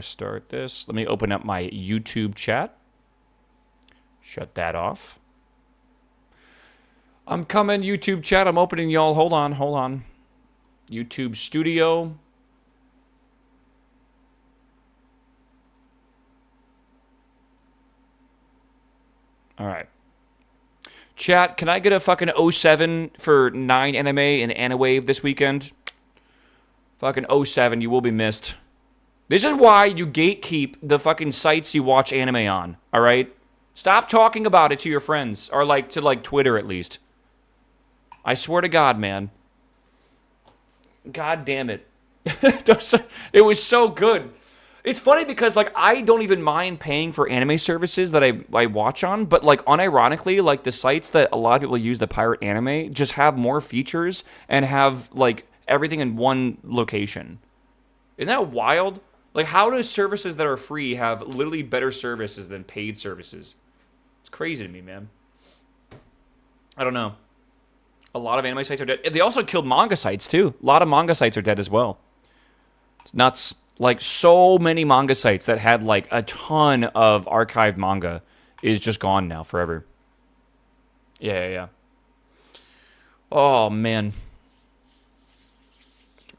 Start this. Let me open up my YouTube chat. Shut that off. I'm coming, YouTube chat. I'm opening y'all. Hold on. YouTube Studio. All right. Chat, can I get a fucking 07 for 9 anime and Anawave this weekend? Fucking 07, you will be missed. This is why you gatekeep the fucking sites you watch anime on, all right? Stop talking about it to your friends, or to Twitter at least. I swear to God, man. God damn it. It was so good. It's funny because, I don't even mind paying for anime services that I watch on, but, unironically, the sites that a lot of people use to pirate anime just have more features and have, everything in one location. Isn't that wild? How do services that are free have literally better services than paid services? It's crazy to me, man. I don't know. A lot of anime sites are dead. They also killed manga sites, too. A lot of manga sites are dead as well. It's nuts. So many manga sites that had, a ton of archived manga is just gone now forever. Yeah. Oh, man.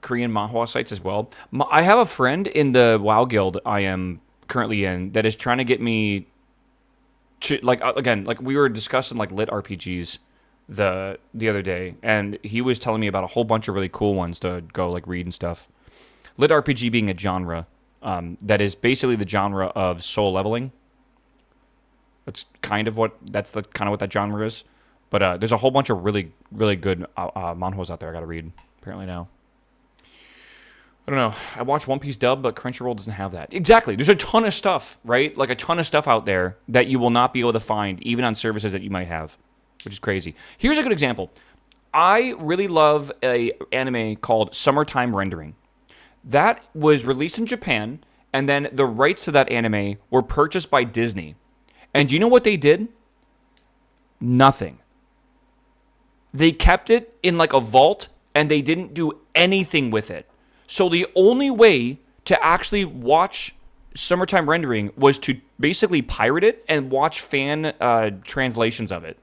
Korean manhwa sites as well. I have a friend in the WoW guild I am currently in that is trying to get me to, again, we were discussing, lit RPGs the other day, and he was telling me about a whole bunch of really cool ones to go, read and stuff. Lit RPG being a genre that is basically the genre of soul leveling. That's kind of what that genre is. But there's a whole bunch of really, really good manhwas out there I gotta read, apparently now. I don't know. I watch One Piece dub, but Crunchyroll doesn't have that. Exactly. There's a ton of stuff, right? A ton of stuff out there that you will not be able to find, even on services that you might have, which is crazy. Here's a good example. I really love an anime called Summertime Rendering. That was released in Japan, and then the rights to that anime were purchased by Disney. And do you know what they did? Nothing. They kept it in a vault, and they didn't do anything with it. So the only way to actually watch Summertime Rendering was to basically pirate it and watch fan translations of it.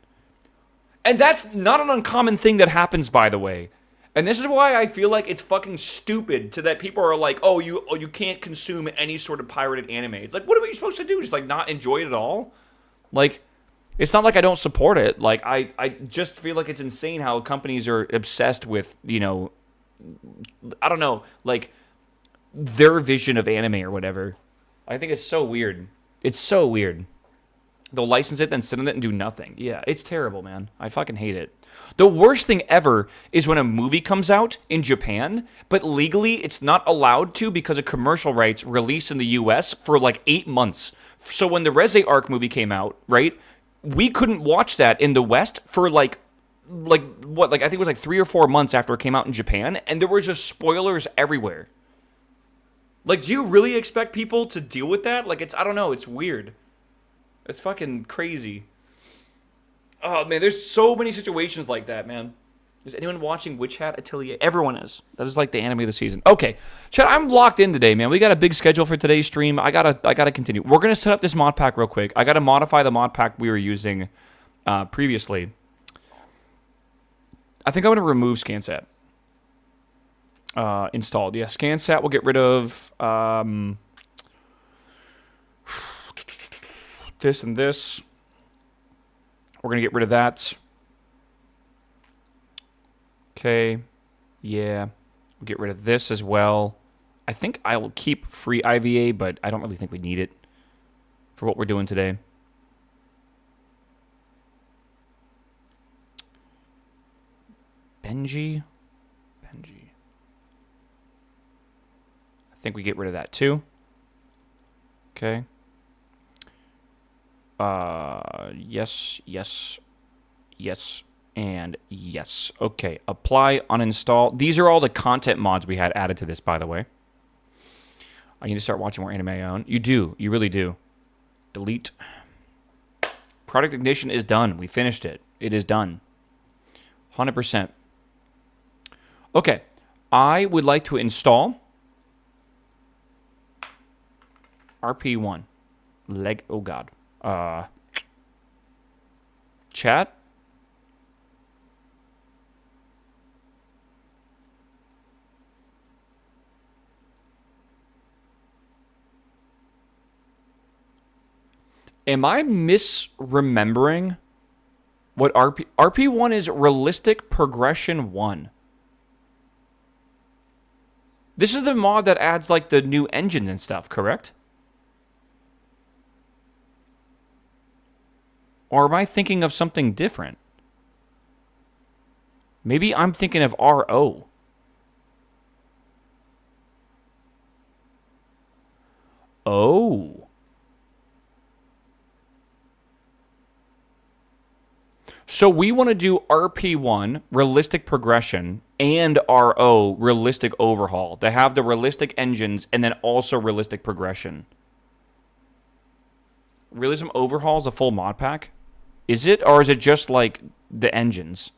And that's not an uncommon thing that happens, by the way. And this is why I feel like it's fucking stupid that people are like, oh, you can't consume any sort of pirated anime. It's what are we supposed to do? Just not enjoy it at all? It's not I don't support it. I just feel like it's insane how companies are obsessed with, I don't know, their vision of anime or whatever. I think it's so weird. It's so weird. They'll license it, then sit on it and do nothing. Yeah, it's terrible, man. I fucking hate it. The worst thing ever is when a movie comes out in Japan, but legally it's not allowed to because of commercial rights released in the US for 8 months. So when the Reze Arc movie came out, right, we couldn't watch that in the West for I think it was 3 or 4 months after it came out in Japan, and there were just spoilers everywhere. Do you really expect people to deal with that? I don't know, it's weird. It's fucking crazy. Oh, man, there's so many situations like that, man. Is anyone watching Witch Hat Atelier? Everyone is. That is the anime of the season. Okay, chat, I'm locked in today, man. We got a big schedule for today's stream. I gotta continue. We're gonna set up this mod pack real quick. I gotta modify the mod pack we were using previously. I think I'm gonna remove ScanSat. Installed. Yeah, ScanSat we'll get rid of. This and this. We're going to get rid of that. Okay. Yeah. We'll get rid of this as well. I think I will keep free IVA, but I don't really think we need it for what we're doing today. Benji. I think we get rid of that too. Okay. Yes, and yes. Okay, apply, uninstall. These are all the content mods we had added to this, by the way. I need to start watching more anime I own. You do. You really do. Delete. Product Ignition is done. We finished it. It is done. 100%. Okay. I would like to install RP1. Oh god. Chat. Am I misremembering what RP1 is? Realistic Progression 1. This is the mod that adds like the new engines and stuff, correct? Or am I thinking of something different? Maybe I'm thinking of RO. Oh. So we want to do RP1, realistic progression, and RO, realistic overhaul, to have the realistic engines and then also realistic progression. Realism overhaul is a full mod pack? Is it? Or is it just like the engines?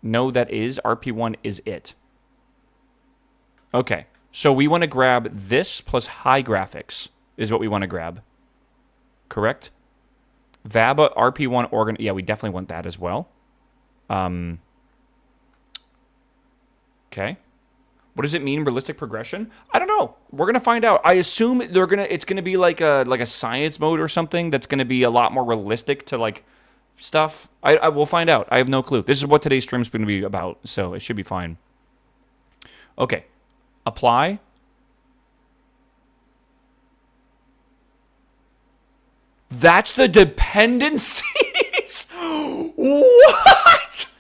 No, that is. RP1 is it. Okay. So we want to grab this plus high graphics is what we want to grab. Correct? VABA RP1 organ. Yeah, we definitely want that as well. Okay. What does it mean, realistic progression? I don't know. We're gonna find out. I assume it's gonna be like a science mode or something that's gonna be a lot more realistic to like stuff. I will find out. I have no clue. This is what today's stream is gonna be about, so it should be fine. Okay. Apply. That's the dependencies? What?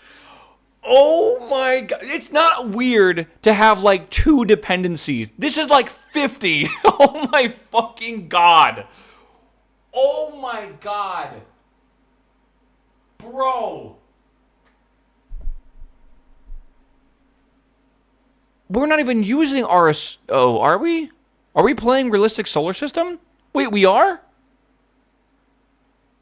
Oh my god. It's not weird to have like 2 dependencies. This is like 50. Oh my fucking god. Oh my god. Bro. We're not even using RSO, are we? Are we playing Realistic Solar System? Wait, we are?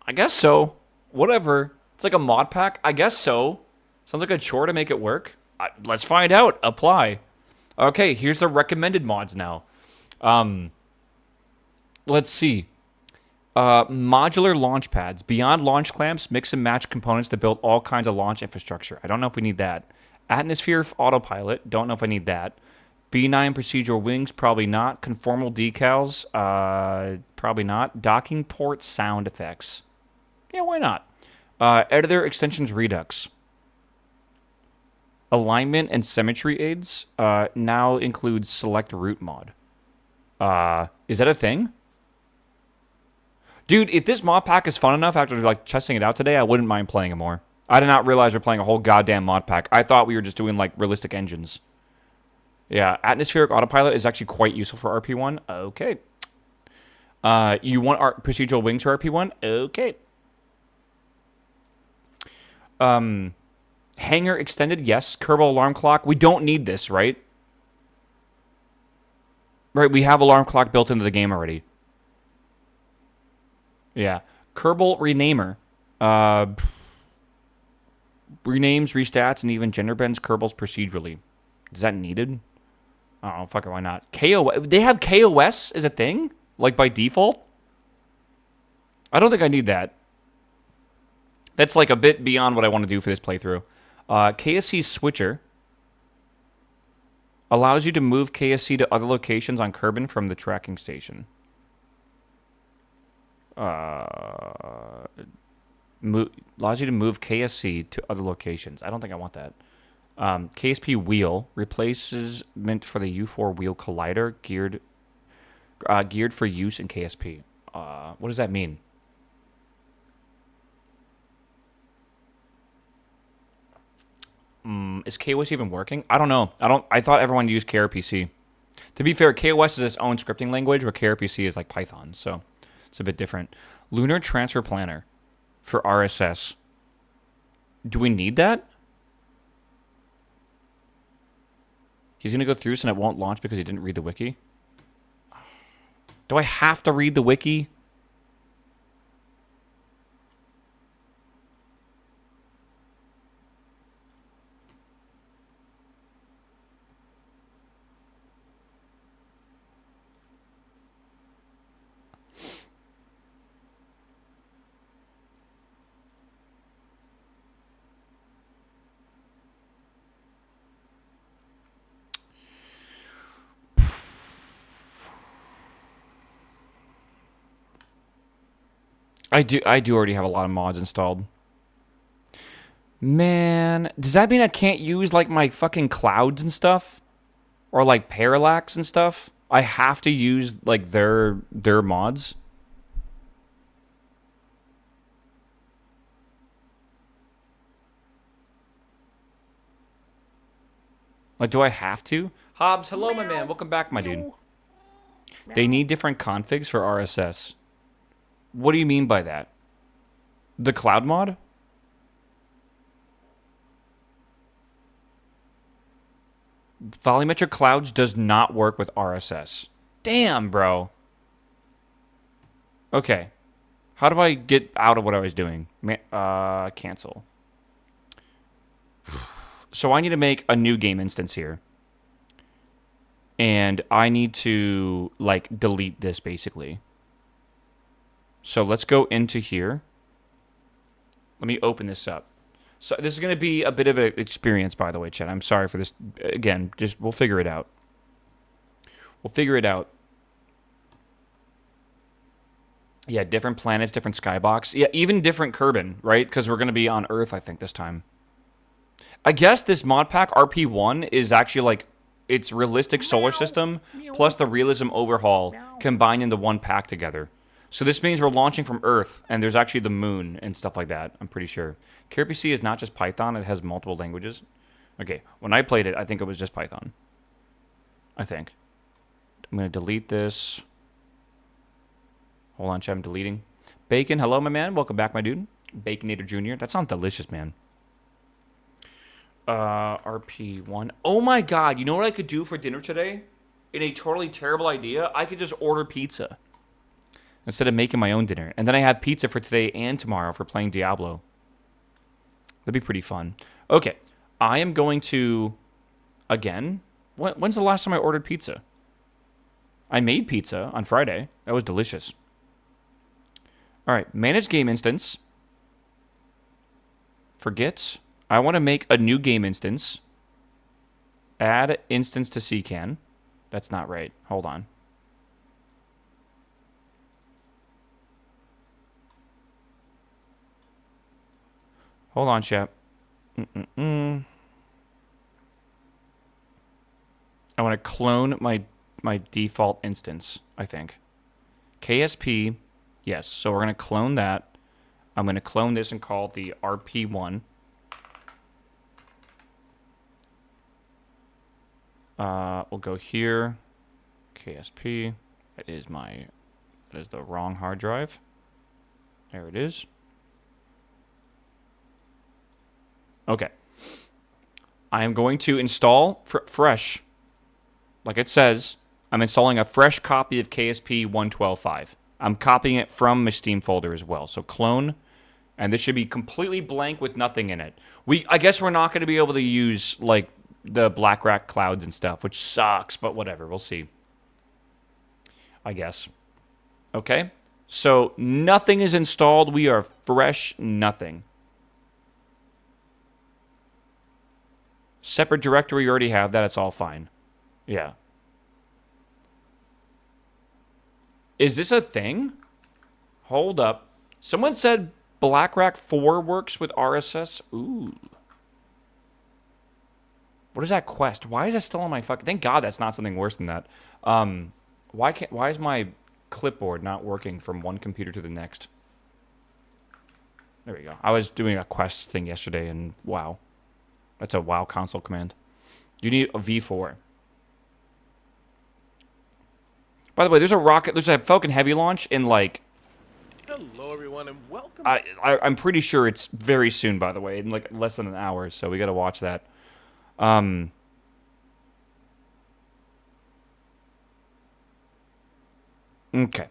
I guess so. Whatever. It's like a mod pack. I guess so. Sounds like a chore to make it work. Let's find out. Apply. Okay, here's the recommended mods now. Let's see. Modular launch pads. Beyond launch clamps, mix and match components to build all kinds of launch infrastructure. I don't know if we need that. Atmosphere autopilot. Don't know if I need that. B9 procedural wings. Probably not. Conformal decals. Probably not. Docking port sound effects. Yeah, why not? Editor extensions Redux. Alignment and symmetry aids now includes select root mod. Is that a thing? Dude, if this mod pack is fun enough after like testing it out today, I wouldn't mind playing it more. I did not realize we're playing a whole goddamn mod pack. I thought we were just doing like realistic engines. Yeah, atmospheric autopilot is actually quite useful for RP1. Okay. You want procedural wings for RP1? Okay. Hangar extended, yes. Kerbal alarm clock. We don't need this, right? Right, we have alarm clock built into the game already. Yeah. Kerbal renamer. Renames, restats, and even gender bends Kerbals procedurally. Is that needed? Oh, fuck it, why not? KOS. They have KOS as a thing? Like by default? I don't think I need that. That's like a bit beyond what I want to do for this playthrough. KSC switcher allows you to move KSC to other locations on Kerbin from the tracking station. Allows you to move KSC to other locations. I don't think I want that. KSP wheel replacement for the U4 wheel collider geared for use in KSP. What does that mean? Is KOS even working? I don't know. I thought everyone used KRPC. To be fair, KOS is its own scripting language, where KRPC is like Python, so it's a bit different. Lunar Transfer Planner for RSS. Do we need that? He's going to go through this and it won't launch because he didn't read the wiki? Do I have to read the wiki? I do already have a lot of mods installed. Man, does that mean I can't use like my fucking clouds and stuff? Or like parallax and stuff? I have to use like their mods? Like, do I have to? Hobbs, hello, my man. Welcome back, my dude. They need different configs for RSS. What do you mean by that? The cloud mod? Volumetric clouds does not work with RSS. Damn, bro. Okay. How do I get out of what I was doing? Cancel. So I need to make a new game instance here. And I need to, like, delete this, basically. So let's go into here. Let me open this up. So this is going to be a bit of an experience, by the way, Chet. I'm sorry for this. Again, just we'll figure it out. We'll figure it out. Yeah, different planets, different skybox. Yeah, even different Kerbin, right? Because we're going to be on Earth, I think, this time. I guess this mod pack, RP1, is actually like its realistic solar system plus the realism overhaul combined into one pack together. So this means we're launching from Earth, and there's actually the moon and stuff like that, I'm pretty sure. KRPC is not just Python, it has multiple languages. Okay, when I played it, I think it was just Python. I think. I'm going to delete this. Hold on, chat, I'm deleting. Bacon, hello, my man. Welcome back, my dude. Baconator Jr. That sounds delicious, man. RP1. Oh my god, you know what I could do for dinner today? In a totally terrible idea, I could just order pizza instead of making my own dinner. And then I have pizza for today and tomorrow for playing Diablo. That'd be pretty fun. Okay, I am going to, again, when's the last time I ordered pizza? I made pizza on Friday. That was delicious. All right, manage game instance. Forget. I want to make a new game instance. Add instance to CCAN. That's not right. Hold on. Hold on, chap. I want to clone my default instance, I think. KSP, yes. So we're going to clone that. I'm going to clone this and call it the RP1. We'll go here. KSP. That is the wrong hard drive. There it is. Okay. I am going to install fresh. Like it says, I'm installing a fresh copy of KSP 112.5. I'm copying it from my Steam folder as well. So clone, and this should be completely blank with nothing in it. I guess we're not going to be able to use like the black rack clouds and stuff, which sucks, but whatever. We'll see. I guess. Okay. So nothing is installed. We are fresh nothing. Separate directory, you already have that. It's all fine. Yeah. Is this a thing? Hold up. Someone said BlackRack 4 works with RSS. Ooh. What is that quest? Why is that still on my fucking... Thank God that's not something worse than that. Why is my clipboard not working from one computer to the next? There we go. I was doing a quest thing yesterday in WoW. That's a WoW console command. You need a V4. By the way, there's a Falcon Heavy launch in like... Hello, everyone, and welcome. I'm pretty sure it's very soon, by the way, in like less than an hour, so we got to watch that. Okay.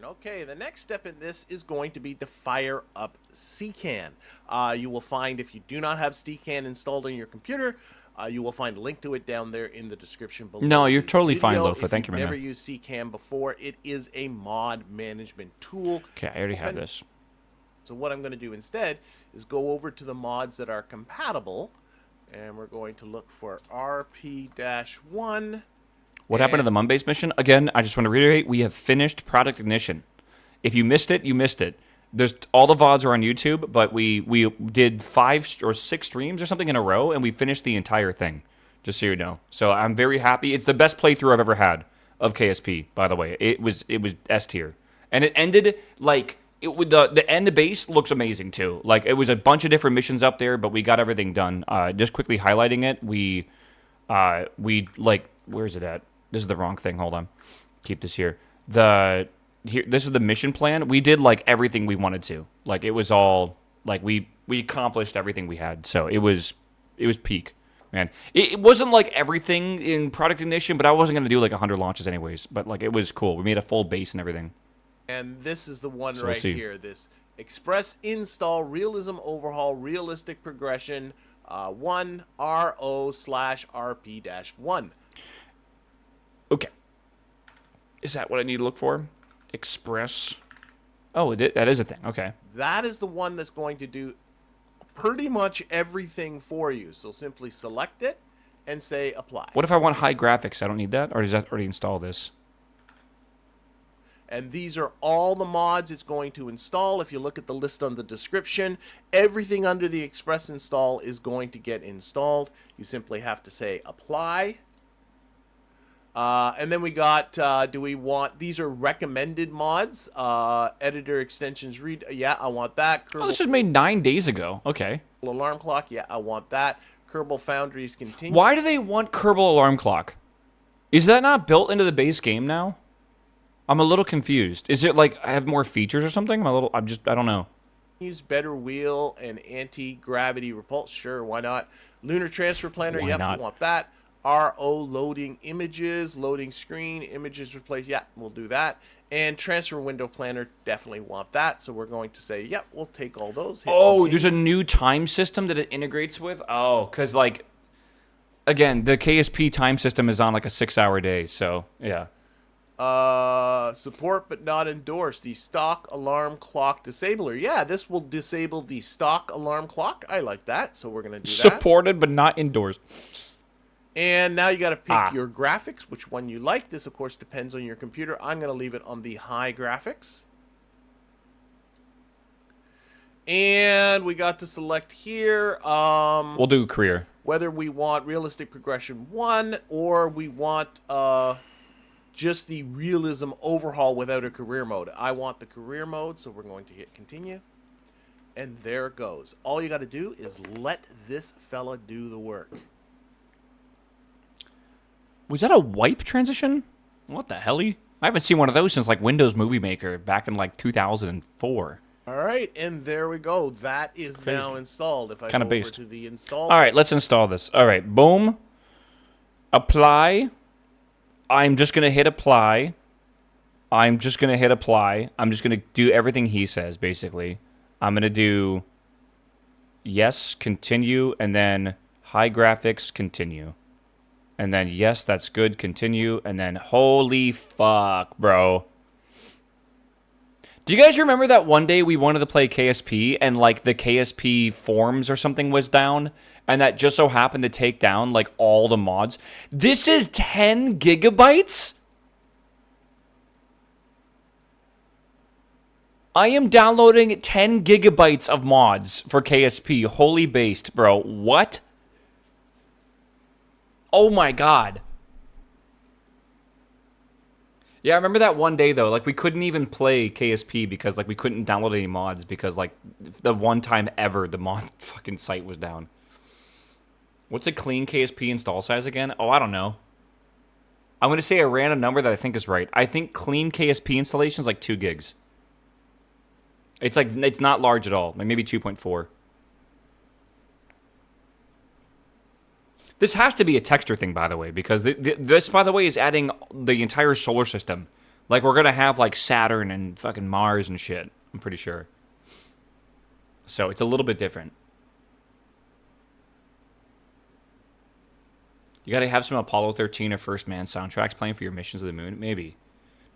Okay, the next step in this is going to be to fire up CCAN. You will find, if you do not have CCAN installed on your computer, you will find a link to it down there in the description below. No, you're totally fine, video. Lofa. Thank you, man. If you've never used CCAN before, it is a mod management tool. Okay, I already have this. So what I'm going to do instead is go over to the mods that are compatible, and we're going to look for RP-1. What happened to the Moonbase mission? Again, I just want to reiterate, we have finished Product Ignition. If you missed it, you missed it. There's all the VODs are on YouTube, but we did 5 or 6 streams or something in a row, and we finished the entire thing. Just so you know. So I'm very happy. It's the best playthrough I've ever had of KSP. By the way, it was S tier, and it ended like it would. The end base looks amazing too. Like it was a bunch of different missions up there, but we got everything done. Just quickly highlighting it, we like where's it at? This is the wrong thing. Hold on, keep this here. This is the mission plan. We did like everything we wanted to. Like it was all like we accomplished everything we had. So it was peak, man. It wasn't like everything in Product Ignition, but I wasn't gonna do like 100 launches anyways. But like it was cool. We made a full base and everything. And this is the one So right we'll see. here. This Express Install Realism Overhaul Realistic Progression 1 RO/RP-1. Okay. Is that what I need to look for? Express. Oh, that is a thing. Okay. That is the one that's going to do pretty much everything for you. So simply select it and say apply. What if I want high graphics? I don't need that? Or does that already install this? And these are all the mods it's going to install. If you look at the list on the description, everything under the Express install is going to get installed. You simply have to say apply. And then we got, do we want, these are recommended mods. Editor extensions read, yeah, I want that. Oh, this was made 9 days ago. Okay. Alarm clock, yeah, I want that. Kerbal Foundries continue. Why do they want Kerbal Alarm Clock? Is that not built into the base game now? I'm a little confused. Is it like I have more features or something? I don't know. Use better wheel and anti-gravity repulse. Sure, why not? Lunar Transfer Planner, Why yep, not? we want that. RO loading images, loading screen, images replace, yeah, we'll do that. And transfer window planner, definitely want that. So we're going to say, yep, we'll take all those. Hit Oh, continue. there's a new time system that it integrates with? Oh, because like, again, the KSP time system is on like a 6-hour day. So, yeah. Support but not endorsed. The stock alarm clock disabler. Yeah, this will disable the stock alarm clock. I like that. So we're going to do that. Supported but not endorsed. And now you got to pick your graphics, which one you like. This, of course, depends on your computer. I'm going to leave it on the high graphics. And we got to select here. We'll do career. Whether we want Realistic Progression 1 or we want just the Realism Overhaul without a career mode. I want the career mode, so we're going to hit continue. And there it goes. All you got to do is let this fella do the work. Was that a wipe transition? What the hell? I haven't seen one of those since like Windows Movie Maker back in like 2004. All right, and there we go. That is Crazy. now installed. If I Kinda go over based. to the install. All right, let's install this. All right, boom. Apply. I'm just going to hit apply. I'm just going to hit apply. I'm just going to do everything he says, basically. I'm going to do yes, continue, and then high graphics, continue. And then yes, that's good, continue, and then holy fuck, bro. Do you guys remember that one day we wanted to play KSP and like the KSP forms or something was down? And that just so happened to take down like all the mods. This is 10 gigabytes? I am downloading 10 gigabytes of mods for KSP. Holy based, bro. What? Oh my god. Yeah, I remember that one day though. Like we couldn't even play KSP because like we couldn't download any mods because like the one time ever the mod fucking site was down. What's a clean KSP install size again? Oh, I don't know. I'm going to say a random number that I think is right. I think clean KSP installation is like 2 gigs. It's like, it's not large at all. Like maybe 2.4. This has to be a texture thing, by the way, because this, by the way, is adding the entire solar system. Like, we're going to have, like, Saturn and fucking Mars and shit. I'm pretty sure. So, it's a little bit different. You got to have some Apollo 13 or First Man soundtracks playing for your missions to the moon? Maybe.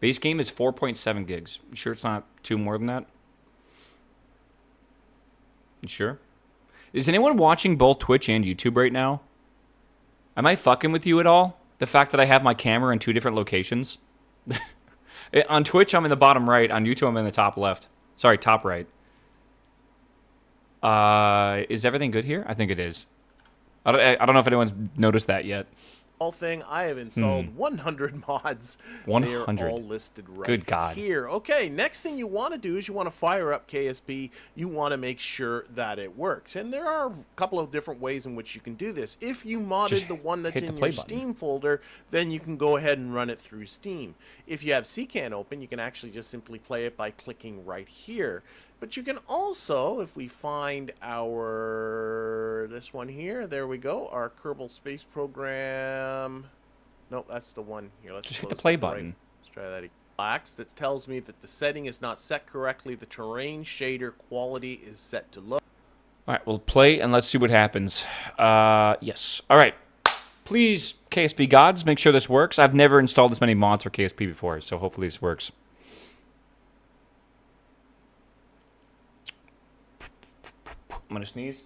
Base game is 4.7 gigs. You sure it's not 2 more than that? You sure? Is anyone watching both Twitch and YouTube right now? Am I fucking with you at all? The fact that I have my camera in 2 different locations? On Twitch, I'm in the bottom right. On YouTube, I'm in the top left. Sorry, top right. Is everything good here? I think it is. I don't know if anyone's noticed that yet. Thing. I have installed 100 mods. 100. They're all listed right Good God. here. Okay, next thing you want to do is you want to fire up KSP. You want to make sure that it works. And there are a couple of different ways in which you can do this. If you modded Just the one that's hit the in play your button. Steam folder, then you can go ahead and run it through Steam. If you have CCAN open, you can actually just simply play it by clicking right here. But you can also, if we find this one here, there we go, our Kerbal Space Program. Nope, that's the one here. Let's Just hit the close play that button. right. Let's try that again. Box that tells me that the setting is not set correctly. The terrain shader quality is set to low. All right, we'll play and let's see what happens. Yes. All right. Please, KSP gods, make sure this works. I've never installed this many mods for KSP before, so hopefully this works. I'm gonna sneeze.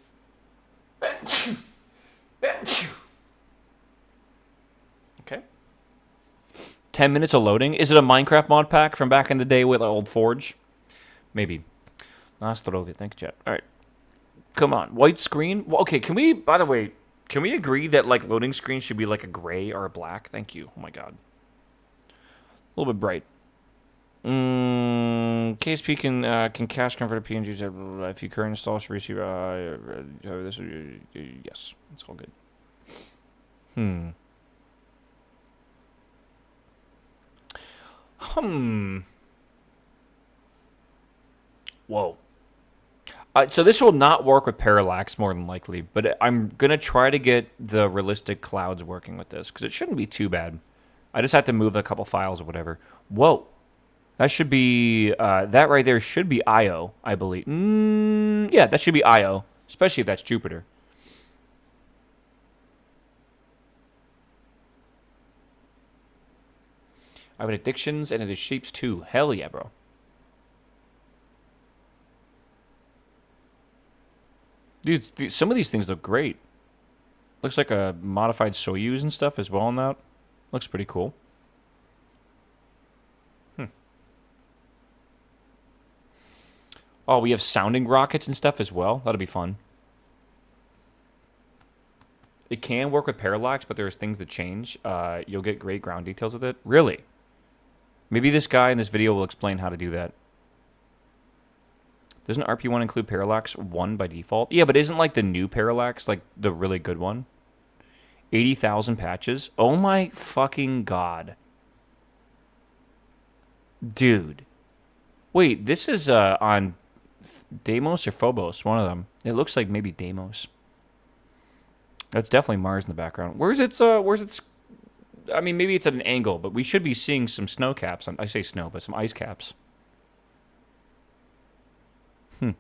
Okay. 10 minutes of loading. Is it a Minecraft mod pack from back in the day with old Forge? Maybe. Nastroge. Thank you, chat. All right. Come on. White screen. Well, okay, can we, by the way, can we agree that, like, loading screens should be, like, a gray or a black? Thank you. Oh, my God. A little bit bright. KSP can cache convert to PNGs if you current install should receive this. Yes, it's all good. Whoa. So this will not work with parallax more than likely, but I'm gonna try to get the realistic clouds working with this because it shouldn't be too bad. I just have to move a couple files or whatever. Whoa. That should be, that right there should be IO, I believe. Yeah, that should be IO, especially if that's Jupiter. I have addictions and it is shapes too. Hell yeah, bro. Dude, some of these things look great. Looks like a modified Soyuz and stuff as well on that. Looks pretty cool. Oh, we have sounding rockets and stuff as well. That'll be fun. It can work with parallax, but there's things that change. You'll get great ground details with it. Really? Maybe this guy in this video will explain how to do that. Doesn't RP1 include parallax 1 by default? Yeah, but isn't like the new parallax like the really good one? 80,000 patches? Oh my fucking God. Dude. Wait, this is on Deimos or Phobos, one of them. It looks like maybe Deimos. That's definitely Mars in the background. Where's its I mean, maybe it's at an angle, but we should be seeing some snow caps. I say snow, but some ice caps. The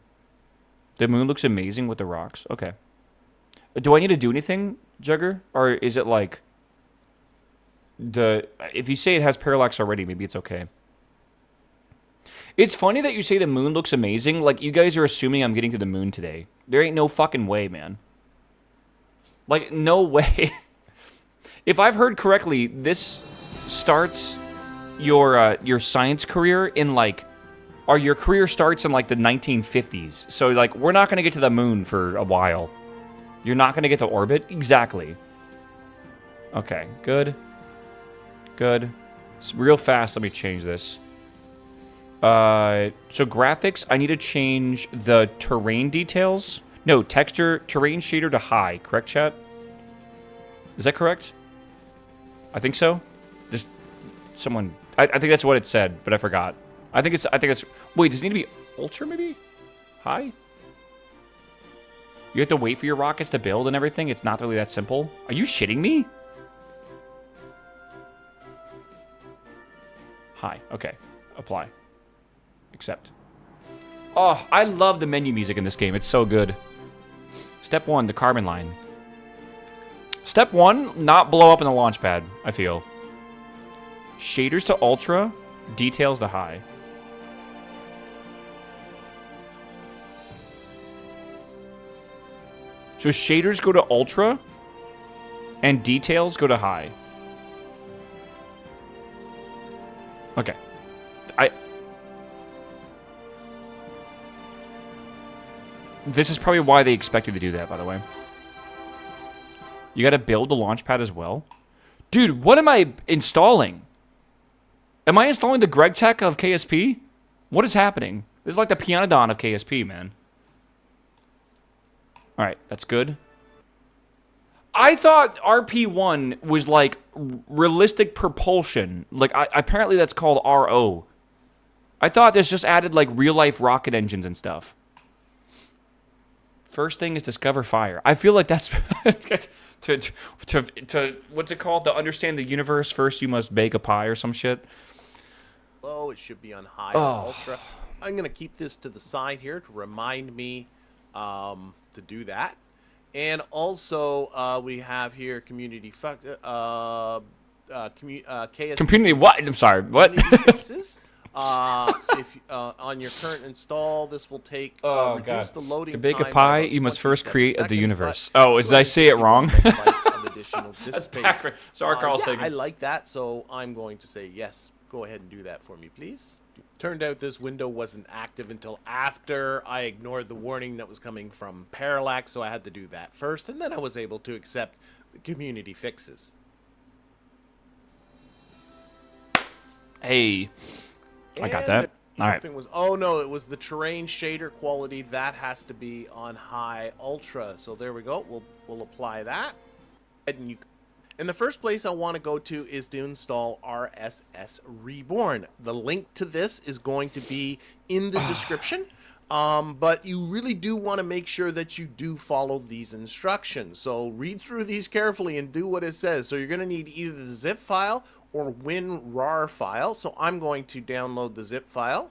moon looks amazing with the rocks. Okay. Do I need to do anything, Jugger? Or is it like if you say it has parallax already, maybe it's okay. It's funny that you say the moon looks amazing. Like, you guys are assuming I'm getting to the moon today. There ain't no fucking way, man. Like, no way. If I've heard correctly, this starts your science career in, like, or your career starts in, like, the 1950s. So, like, we're not going to get to the moon for a while. You're not going to get to orbit? Exactly. Okay, good. Good. So real fast, let me change this. So graphics, I need to change the terrain details. No, texture, terrain shader to high. Correct, chat? Is that correct? I think so. Just someone. I think that's what it said, but I forgot. I think it's. Wait, does it need to be ultra? Maybe high. You have to wait for your rockets to build and everything. It's not really that simple. Are you shitting me? High. Okay. Apply. Accept. Oh, I love the menu music in this game. It's so good. Step 1, the carbon line. Step 1, not blow up in the launch pad, I feel. Shaders to ultra, details to high. So shaders go to ultra, and details go to high. Okay. This is probably why they expect you to do that, by the way. You got to build the launchpad as well. Dude, what am I installing? Am I installing the Greg Tech of KSP? What is happening? This is like the Pianodon of KSP, man. All right, that's good. I thought RP1 was like realistic propulsion. Like, apparently that's called RO. I thought this just added like real-life rocket engines and stuff. First thing is discover fire. I feel like that's to what's it called? To understand the universe, first you must bake a pie or some shit. Oh, it should be on high or ultra. I'm gonna keep this to the side here to remind me to do that. And also, we have here community KSP Community what? I'm sorry, what? fixes. If on your current install, this will take reduce the loading to bake time a pie, by about you must first 27 create the seconds, universe. but Oh, did I say it wrong? of additional disk That's space. backwards. Sorry, Carl Yeah, Sagan. I like that, so I'm going to say yes. Go ahead and do that for me, please. Turned out this window wasn't active until after I ignored the warning that was coming from Parallax, so I had to do that first, and then I was able to accept the community fixes. Hey, I got that. All right. Oh no, it was the terrain shader quality that has to be on high ultra. So there we go. We'll apply that. And in the first place I want to go to is to install RSS Reborn. The link to this is going to be in the description. But you really do want to make sure that you do follow these instructions. So read through these carefully and do what it says. So you're going to need either the zip file or WinRAR file. So I'm going to download the zip file.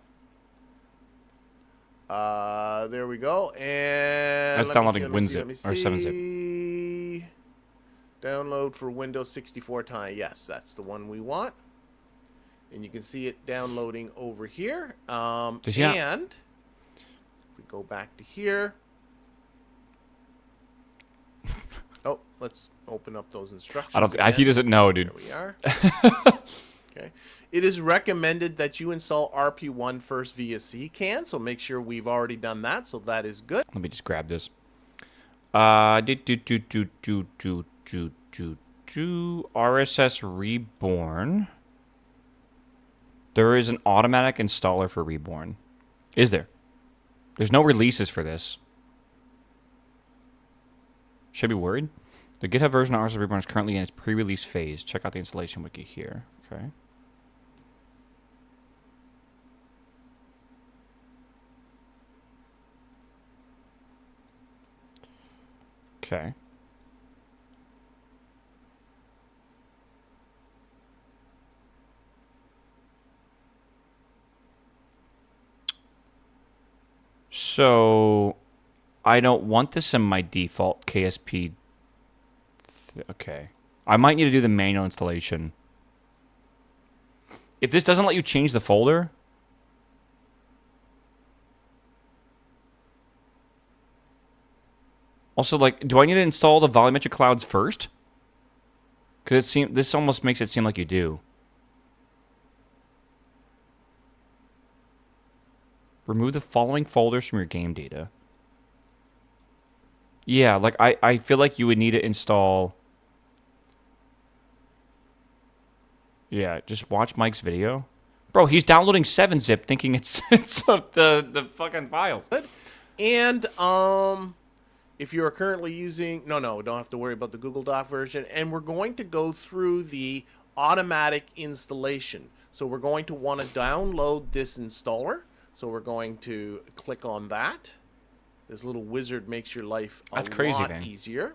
There we go. And that's downloading WinZip or 7-zip. Download for Windows 64 time. Yes, that's the one we want. And you can see it downloading over here. And if we go back to here. Oh, let's open up those instructions. He doesn't know, dude. There we are. Okay. It is recommended that you install RP1 first via CCAN, so make sure we've already done that, so that is good. Let me just grab this. RSS Reborn. There is an automatic installer for Reborn. Is there? There's no releases for this. Should I be worried? The GitHub version of RSS Reborn is currently in its pre-release phase. Check out the installation wiki here. Okay. Okay. So, I don't want this in my default KSP. Okay. I might need to do the manual installation. If this doesn't let you change the folder... Also, like, do I need to install the volumetric clouds first? Because this almost makes it seem like you do. Remove the following folders from your game data. Yeah, like, I feel like you would need to install... Yeah, just watch Mike's video. Bro, he's downloading 7-zip thinking it's the fucking files. And, if you are currently using... No, don't have to worry about the Google Doc version. And we're going to go through the automatic installation. So we're going to want to download this installer. So we're going to click on that. This little wizard makes your life a lot easier.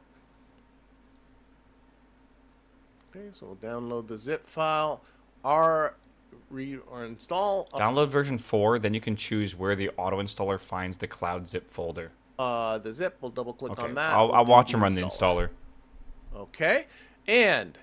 Okay, so we'll download the zip file. Or install... Download version 4, then you can choose where the auto installer finds the cloud zip folder. The zip, we'll double click on that. I'll watch him run the installer. Okay, and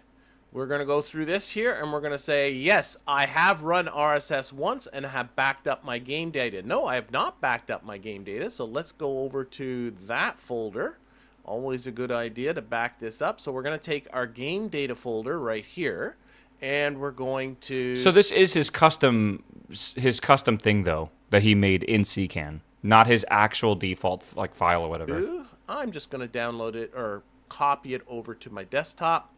we're going to go through this here, and we're going to say, yes, I have run RSS once and have backed up my game data. No, I have not backed up my game data, so let's go over to that folder. Always a good idea to back this up. So we're going to take our game data folder right here, and we're going to... So this is his custom thing, though, that he made in CCAN. not his actual default like file or whatever. I'm just going to download it or copy it over to my desktop.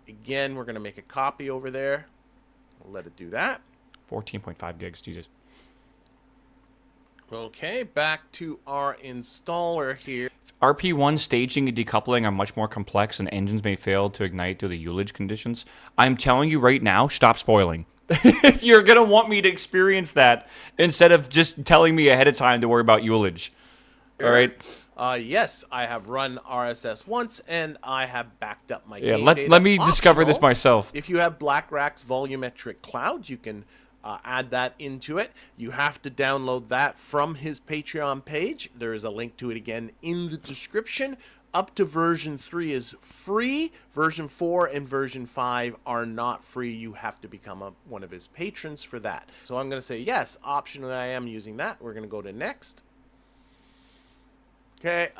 Again, we're going to make a copy over there. We'll let it do that. 14.5 gigs, Jesus. Okay, back to our installer here. RP1 staging and decoupling are much more complex, and engines may fail to ignite due to Ullage conditions. I'm telling you right now, stop spoiling. You're going to want me to experience that instead of just telling me ahead of time to worry about Ullage. All right? Yes, I have run RSS once, and I have backed up my game let data. me discover this myself. If you have BlackRack's volumetric clouds, you can add that into it. You have to download that from his Patreon page. There is a link to it again in the description. Up to version 3 is free. Version 4 and version 5 are not free. You have to become one of his patrons for that. So I'm going to say yes, optionally I am using that. We're going to go to next. Okay,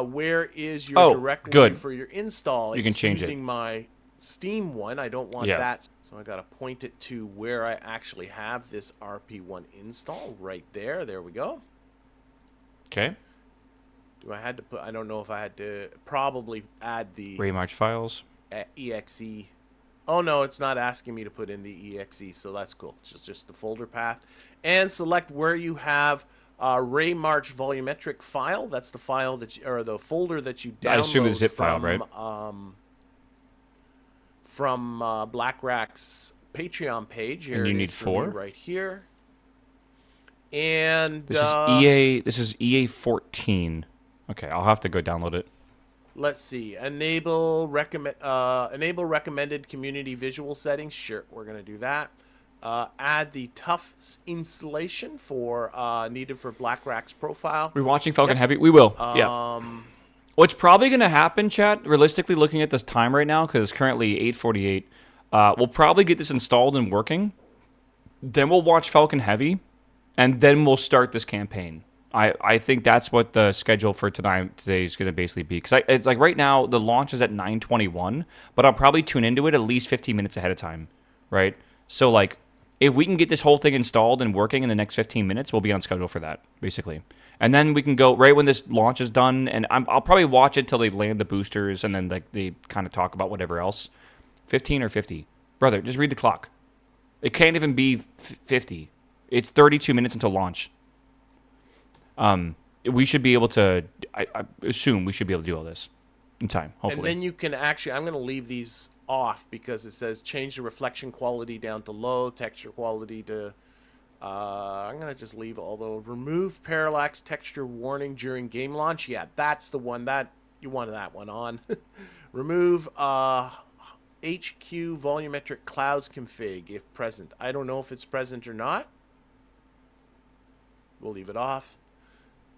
where is your directory for your install? You can change using my Steam one. I don't want that. So I got to point it to where I actually have this RP1 install right there. There we go. Okay. Do I had to put? I don't know if I had to probably add the Raymarch files. exe. Oh no, it's not asking me to put in the exe, so that's cool. It's just the folder path, and select where you have Raymarch volumetric file. That's the file that or the folder that you download. I assume a zip file, right? From BlackRack's Patreon page. Here and you need 4 right here. And this is EA. This is EA 14. Okay, I'll have to go download it. Let's see. Enable recommended community visual settings. Sure, we're gonna do that. Add the tough installation for needed for BlackRack's profile. We're watching Falcon Heavy. We will. Yeah. What's probably going to happen, chat, realistically looking at this time right now, because it's currently 8:48, we'll probably get this installed and working. Then we'll watch Falcon Heavy, and then we'll start this campaign. I think that's what the schedule for today is going to basically be. Because it's like right now, the launch is at 9:21, but I'll probably tune into it at least 15 minutes ahead of time, right? So, like, if we can get this whole thing installed and working in the next 15 minutes, we'll be on schedule for that, basically. And then we can go right when this launch is done, and I'll probably watch it till they land the boosters, and then like they kind of talk about whatever else. 15 or 50. Brother, just read the clock. It can't even be 50. It's 32 minutes until launch. We should be able to, I assume we should be able to do all this in time, hopefully. And then you can actually, I'm going to leave these off because it says change the reflection quality down to low, texture quality to, I'm going to just leave, although remove parallax texture warning during game launch. Yeah, that's the one that, you wanted that one on. Remove HQ volumetric clouds config if present. I don't know if it's present or not. We'll leave it off.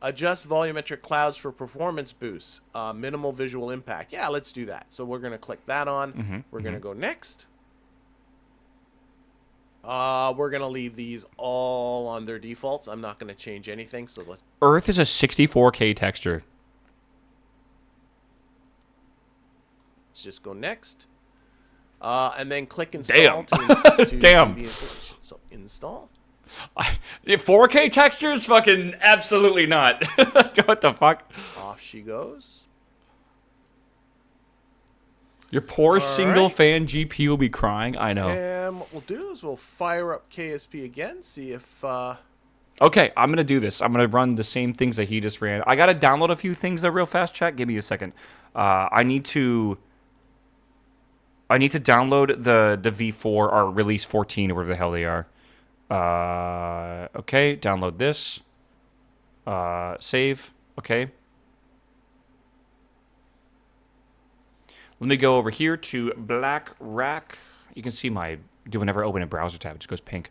Adjust volumetric clouds for performance boosts. Minimal visual impact. Yeah, let's do that. So we're going to click that on. We're going to go next. We're going to leave these all on their defaults. I'm not going to change anything. So let's. Earth is a 64K texture. Let's just go next. And then click install. Damn. Damn. Do the installation. So install. 4K textures? Fucking absolutely not. What the fuck? Off she goes. Your poor single-fan GPU will be crying. I know. And what we'll do is we'll fire up KSP again, see if... Okay, I'm going to do this. I'm going to run the same things that he just ran. I got to download a few things, though, real fast, chat. Give me a second. I need to download the V4 or release 14 or whatever the hell they are. Okay, download this. Save. Okay. Let me go over here to BlackRack. You can see whenever I open a browser tab, it just goes pink.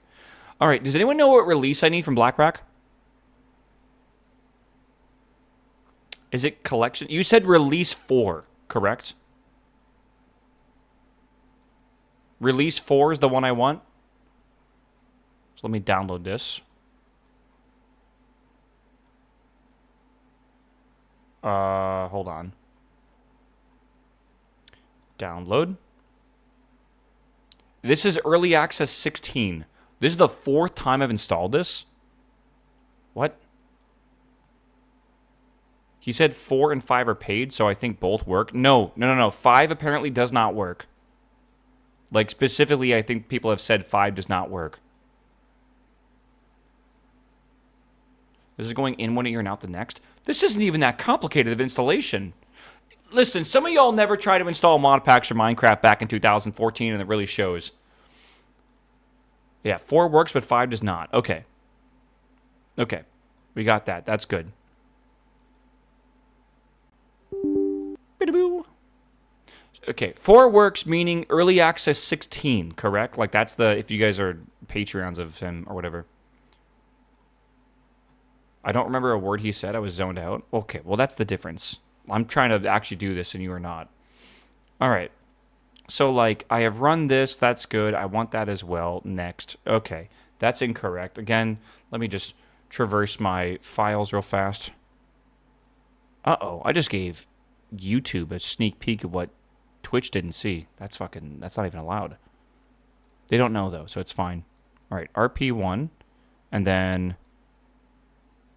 All right, does anyone know what release I need from BlackRack? Is it collection? You said release 4, correct? Release 4 is the one I want. So let me download this. Hold on. Download. This is Early Access 16. This is the 4th time I've installed this. What? He said 4 and 5 are paid, so I think both work. No. 5 apparently does not work. Like, specifically, I think people have said 5 does not work. This is going in one ear and out the next. This isn't even that complicated of installation. Listen, some of y'all never tried to install mod packs for Minecraft back in 2014, and it really shows. Yeah, 4 works, but 5 does not. Okay. Okay. We got that. That's good. Okay, 4 works, meaning early access 16, correct? Like, that's the, if you guys are Patreons of him or whatever. I don't remember a word he said. I was zoned out. Okay, well, that's the difference. I'm trying to actually do this, and you are not. All right. So, like, I have run this. That's good. I want that as well. Next. Okay, that's incorrect. Again, let me just traverse my files real fast. Uh-oh, I just gave YouTube a sneak peek of what Twitch didn't see. That's not even allowed. They don't know, though, so it's fine. All right, RP1, and then...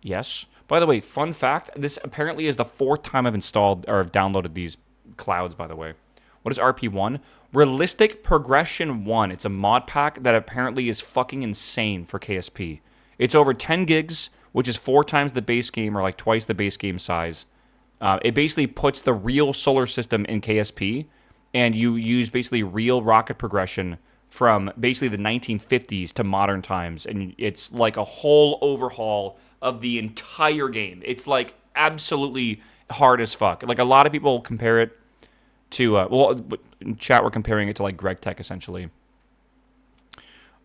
Yes. By the way, fun fact, this apparently is the 4th time I've installed or I've downloaded these clouds, by the way. What is RP1? Realistic Progression 1. It's a mod pack that apparently is fucking insane for KSP. It's over 10 gigs, which is 4 times the base game or like twice the base game size. It basically puts the real solar system in KSP, and you use basically real rocket progression from basically the 1950s to modern times, and it's like a whole overhaul of the entire game. It's like absolutely hard as fuck. Like a lot of people compare it to, well, in chat we're comparing it to like Greg Tech essentially.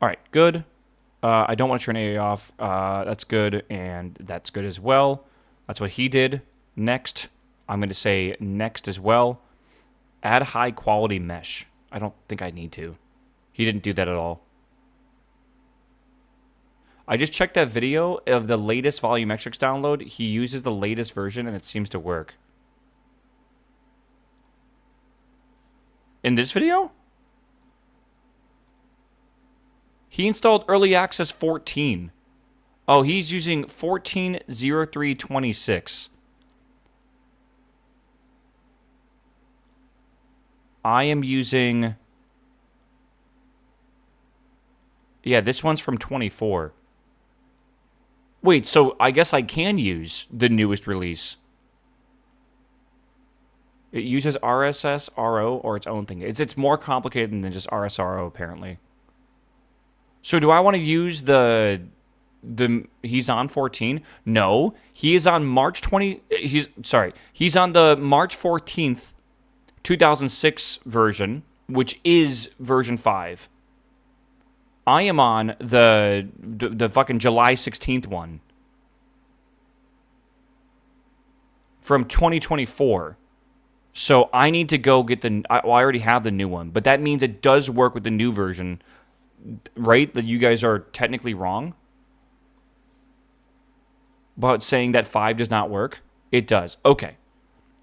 All right, good. I don't want to turn AA off. That's good, and that's good as well. That's what he did. Next, I'm going to say next as well. Add high quality mesh. I don't think I need to. He didn't do that at all. I just checked that video of the latest volumetrics download. He uses the latest version, and it seems to work. In this video? He installed Early Access 14. Oh, he's using 14.03.26. I am using... Yeah, this one's from 24. Wait, so I guess I can use the newest release. It uses RSS RO or its own thing. It's more complicated than just RSRO apparently. So do I want to use the he's on 14? No, he is on March 20 he's on the March 14th 2006 version, which is version 5. I am on the fucking July 16th one from 2024. So I need to go get I already have the new one, but that means it does work with the new version, right? That you guys are technically wrong about saying that 5 does not work. It does. Okay.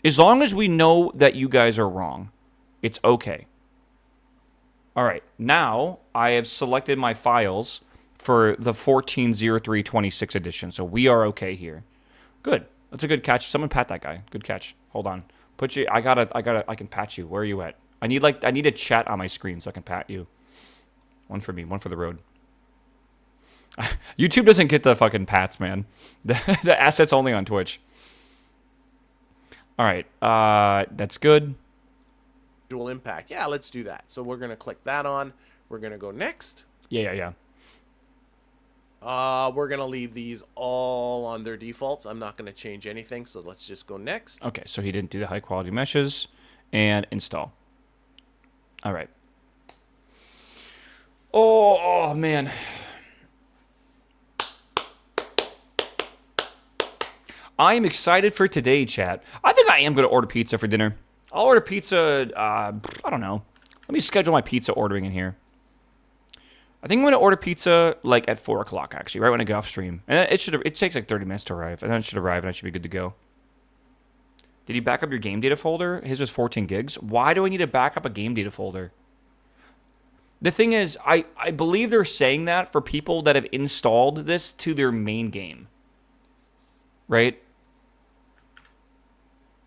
As long as we know that you guys are wrong, it's okay. All right, now I have selected my files for the 14.03.26 edition, so we are okay here. Good. That's a good catch. Someone pat that guy. Good catch. Hold on. Put you. I can pat you. Where are you at? I need a chat on my screen so I can pat you. One for me. One for the road. YouTube doesn't get the fucking pats, man. The asset's only on Twitch. All right. That's good. Impact. Yeah, let's do that. So we're going to click that on. We're going to go next. Yeah. We're going to leave these all on their defaults. I'm not going to change anything, so let's just go next. Okay, so he didn't do the high quality meshes. And install. All right. Oh man. I am excited for today, chat. I think I am going to order pizza for dinner. I'll order pizza, I don't know. Let me schedule my pizza ordering in here. I think I'm going to order pizza, like, at 4 o'clock, actually, right when I get off stream. And it takes, like, 30 minutes to arrive. And then it should arrive, and I should be good to go. Did you back up your game data folder? His was 14 gigs. Why do I need to back up a game data folder? The thing is, I believe they're saying that for people that have installed this to their main game. Right?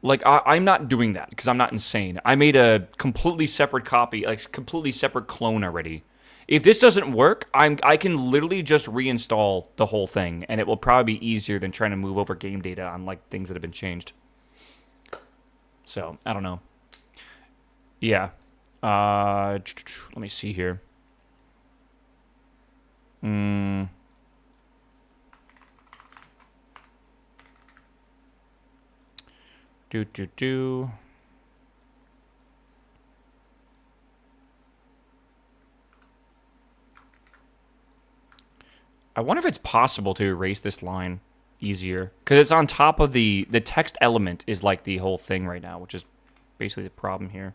Like, I'm not doing that because I'm not insane. I made a completely separate copy, like completely separate clone already. If this doesn't work, I can literally just reinstall the whole thing, and it will probably be easier than trying to move over game data on like things that have been changed. So I don't know. Yeah. Let me see here. Do. I wonder if it's possible to erase this line easier. Because it's on top of the text element is like the whole thing right now, which is basically the problem here.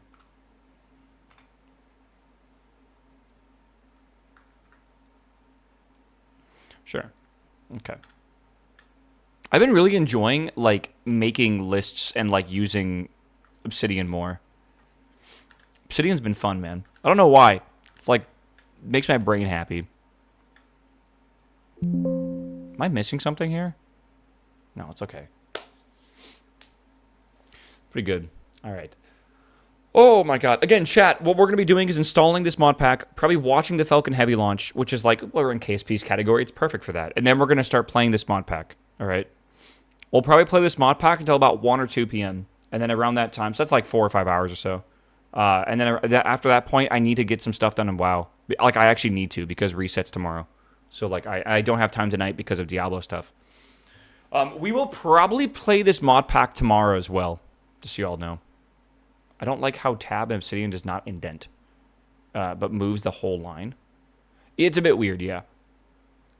Sure. Okay. I've been really enjoying, like, making lists and, like, using Obsidian more. Obsidian's been fun, man. I don't know why. It's, like, makes my brain happy. Am I missing something here? No, it's okay. Pretty good. All right. Oh, my God. Again, chat, what we're going to be doing is installing this mod pack, probably watching the Falcon Heavy launch, which is, like, we're in KSP's category. It's perfect for that. And then we're going to start playing this mod pack. All right? We'll probably play this mod pack until about 1 or 2 p.m. And then around that time, so that's like 4 or 5 hours or so. And then after that point, I need to get some stuff done in WoW. Like, I actually need to because resets tomorrow. So, like, I don't have time tonight because of Diablo stuff. We will probably play this mod pack tomorrow as well, just so you all know. I don't like how Tab and Obsidian does not indent, but moves the whole line. It's a bit weird, yeah.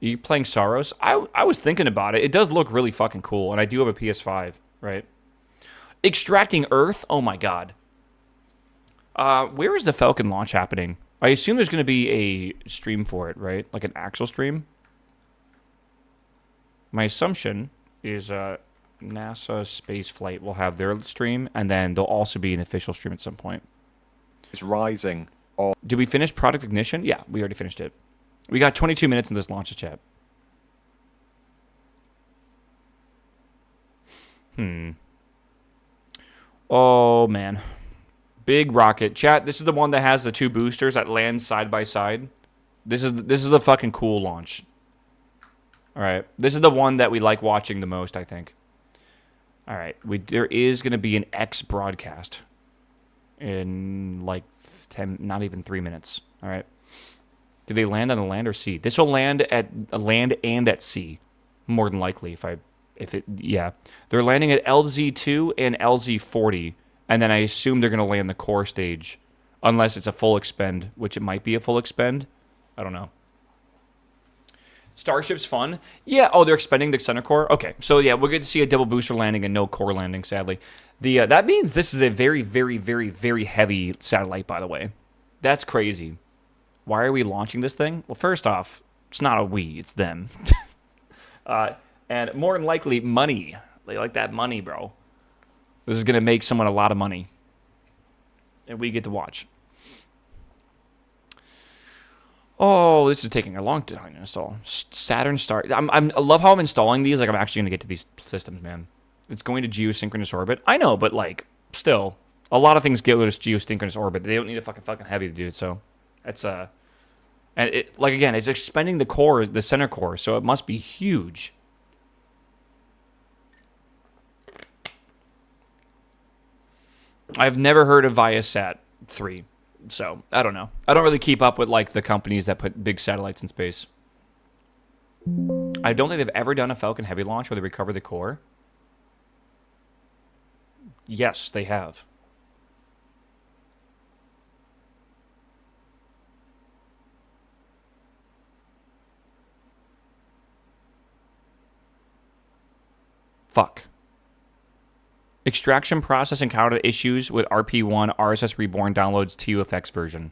Are you playing Saros? I was thinking about it. It does look really fucking cool, and I do have a PS5, right? Extracting Earth? Oh my god. Where is the Falcon launch happening? I assume there's going to be a stream for it, right? Like an actual stream? My assumption is NASA Space Flight will have their stream, and then there'll also be an official stream at some point. It's rising. Did we finish Product Ignition? Yeah, we already finished it. We got 22 minutes in this launch chat. Oh, man. Big rocket. Chat, this is the one that has the 2 boosters that land side by side. This is the fucking cool launch. All right. This is the one that we like watching the most, I think. All right. There is going to be an X broadcast in like 10, not even 3 minutes. All right. Do they land on the land or sea? This will land at land and at sea, more than likely. Yeah, they're landing at LZ2 and LZ40, and then I assume they're going to land the core stage, unless it's a full expend, which it might be a full expend. I don't know. Starship's fun. Yeah. Oh, they're expending the center core. Okay, so yeah, we're going to see a double booster landing and no core landing. Sadly, that means this is a very, very, very, very heavy satellite. By the way, that's crazy. Why are we launching this thing? Well, first off, it's not a we, it's them. And more than likely, money. They like that money, bro. This is going to make someone a lot of money. And we get to watch. Oh, this is taking a long time to install. Saturn Star. I love how I'm installing these. Like, I'm actually going to get to these systems, man. It's going to geosynchronous orbit. I know, but, like, still. A lot of things go to geosynchronous orbit. They don't need a fucking heavy to do it, so... It's and it, like, again, it's expending the core, the center core, so it must be huge. I've never heard of Viasat 3, so I don't know. I don't really keep up with, like, the companies that put big satellites in space. I don't think they've ever done a Falcon Heavy launch where they recover the core. Yes, they have. Fuck. Extraction process encountered issues with RP1 RSS Reborn downloads TUFX version.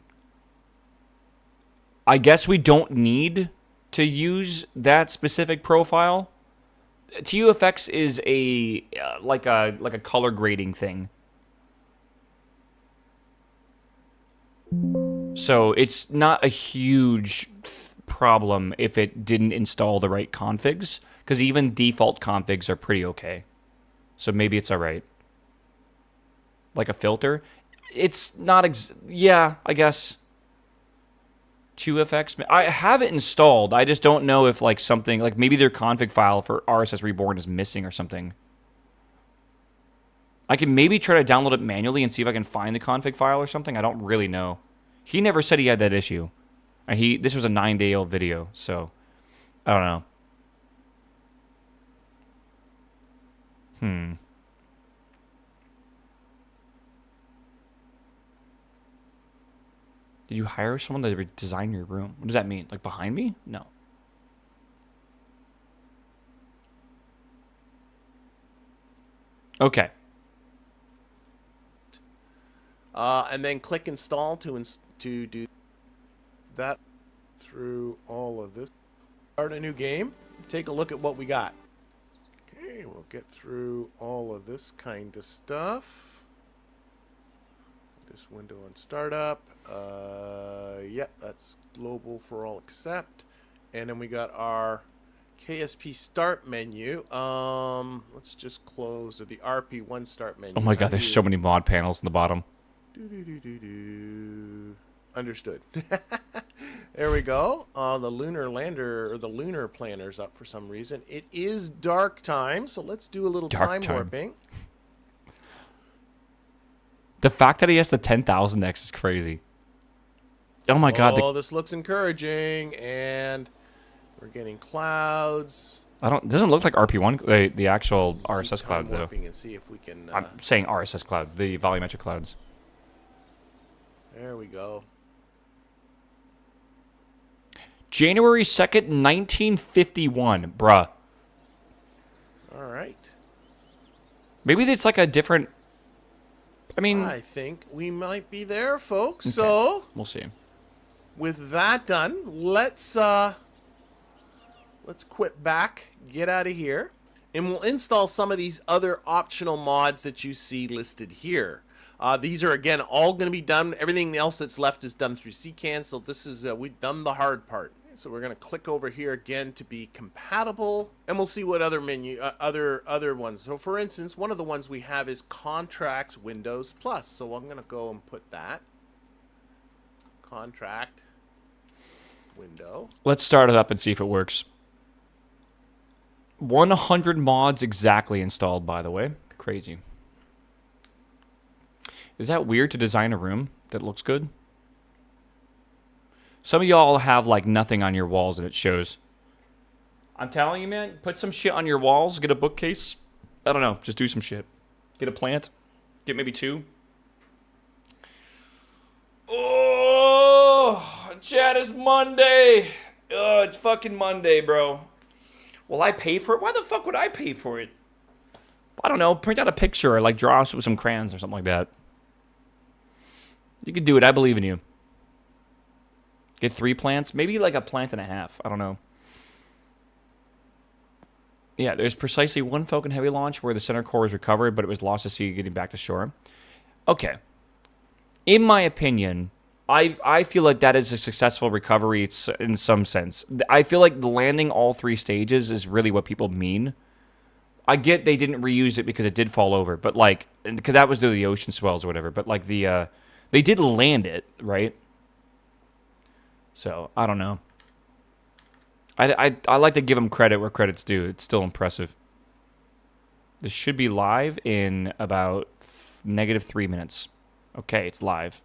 I guess we don't need to use that specific profile. TUFX is a like a color grading thing. So it's not a huge problem if it didn't install the right configs. Because even default configs are pretty okay. So maybe it's alright. like a filter. It's not yeah, I guess 2FX. I have it installed. I just don't know if like something like maybe their config file for RSS Reborn is missing or something. I can maybe try to download it manually and see if I can find the config file or something. I don't really know. He never said he had that issue. And this was a 9-day-old video, so I don't know. Did you hire someone to design your room? What does that mean? Like behind me? No. Okay. And then click install to do that through all of this. Start a new game. Take a look at what we got. Okay, we'll get through all of this kind of stuff. This window on startup. Yep, that's global for all except. And then we got our KSP start menu. Let's just close the RP1 start menu. Oh my god, there's so many mod panels in the bottom. Understood. There we go. The lunar lander or the lunar planner's up for some reason. It is dark time, so let's do a little time warping. The fact that he has the 10,000x is crazy. Oh my god. Oh, this looks encouraging, and we're getting clouds. It doesn't look like RP1, the actual RSS clouds though. And see if we can. I'm saying RSS clouds, the volumetric clouds. There we go. January 2nd, 1951, bruh. All right. Maybe it's like a different. I mean, I think we might be there, folks. Okay. So we'll see. With that done, let's quit back, get out of here, and we'll install some of these other optional mods that you see listed here. These are, again, all going to be done. Everything else that's left is done through CCAN, so this is, we've done the hard part. So we're going to click over here again to be compatible, and we'll see what other menu, other ones. So for instance, one of the ones we have is Contracts Windows Plus. So I'm going to go and put that. Contract window. Let's start it up and see if it works. 100 mods exactly installed, by the way. Crazy. Is that weird to design a room that looks good? Some of y'all have like nothing on your walls and it shows. I'm telling you, man, put some shit on your walls, get a bookcase. I don't know, just do some shit. Get a plant. Get maybe 2. Oh, chat, is Monday. Oh, it's fucking Monday, bro. Will I pay for it? Why the fuck would I pay for it? I don't know. Print out a picture or like draw us with some crayons or something like that. You could do it. I believe in you. Get 3 plants. Maybe like a plant and a half. I don't know. Yeah, there's precisely 1 Falcon Heavy launch where the center core is recovered, but it was lost to sea getting back to shore. Okay. In my opinion, I feel like that is a successful recovery in some sense. I feel like landing all 3 stages is really what people mean. I get they didn't reuse it because it did fall over, but like, because that was the ocean swells or whatever, but like they did land it, right? So, I don't know. I like to give them credit where credit's due. It's still impressive. This should be live in about -3 minutes. Okay, it's live.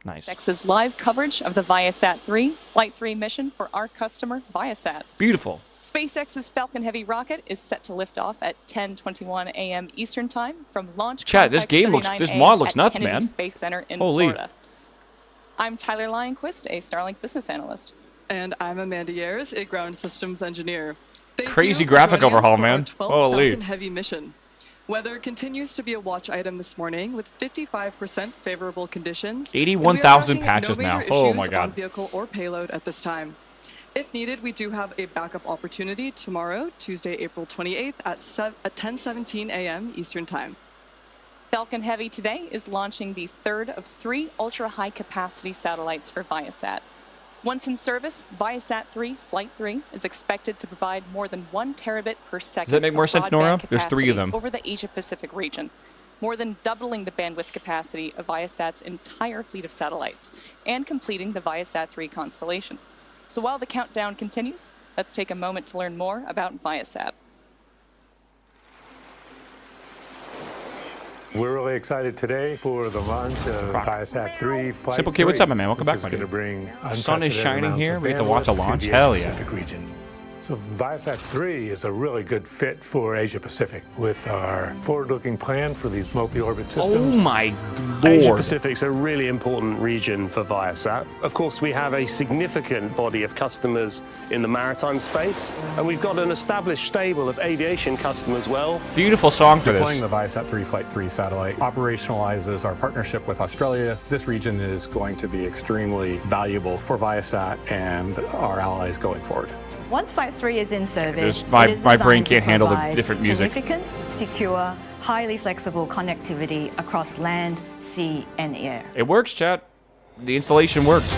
Nice. SpaceX's live coverage of the Viasat 3 Flight 3 mission for our customer, Viasat. Beautiful. SpaceX's Falcon Heavy rocket is set to lift off at 10:21 a.m. Eastern Time from launch. Chat, this game looks, this mod looks nuts, Kennedy man. Space Center in Holy. Florida. I'm Tyler Lionquist, a Starlink business analyst. And I'm Amanda Ayers, a ground systems engineer. Thank Crazy you for graphic joining us overhaul, for man. our 12th Holy. Falcon Heavy mission. Weather continues to be a watch item this morning with 55% favorable conditions. 81,000 and we are patches tracking no now. major Oh issues my God. on vehicle or payload at this time. If needed, we do have a backup opportunity tomorrow, Tuesday, April 28th at 10:17 a.m. Eastern Time. Falcon Heavy today is launching the 3rd of 3 ultra-high capacity satellites for Viasat. Once in service, Viasat 3 Flight 3 is expected to provide more than 1 terabit per second. Does that make more of sense, broadband Nora? There's 3 of capacity them. over the Asia-Pacific region. more than doubling the bandwidth capacity of Viasat's entire fleet of satellites and completing the Viasat 3 constellation. So while the countdown continues, let's take a moment to learn more about Viasat. We're really excited today for the launch of Viasat 3 Flight Simple K, what's up, 3, man? Welcome which back, is my going to dude. bring Sun is unprecedented shining amounts here. of We get to watch a bandwidth to launch. the Hell yeah. Asia-Pacific region. So Viasat 3 is a really good fit for Asia-Pacific with our forward-looking plan for these multi-orbit Oh systems. my Asia lord. Pacific's a really important region for Viasat. Of course, we have a significant body of customers in the maritime space, and we've got an established stable of aviation customers as well. Beautiful song for Deploying this. the Viasat 3 Flight 3 satellite operationalizes our partnership with Australia. This region is going to be extremely valuable for Viasat and our allies going forward. Once Flight 3 is in service, My it is brain designed to can't handle the provide different music. significant, secure, highly flexible connectivity across land, sea, and air. It works, chat. The installation works.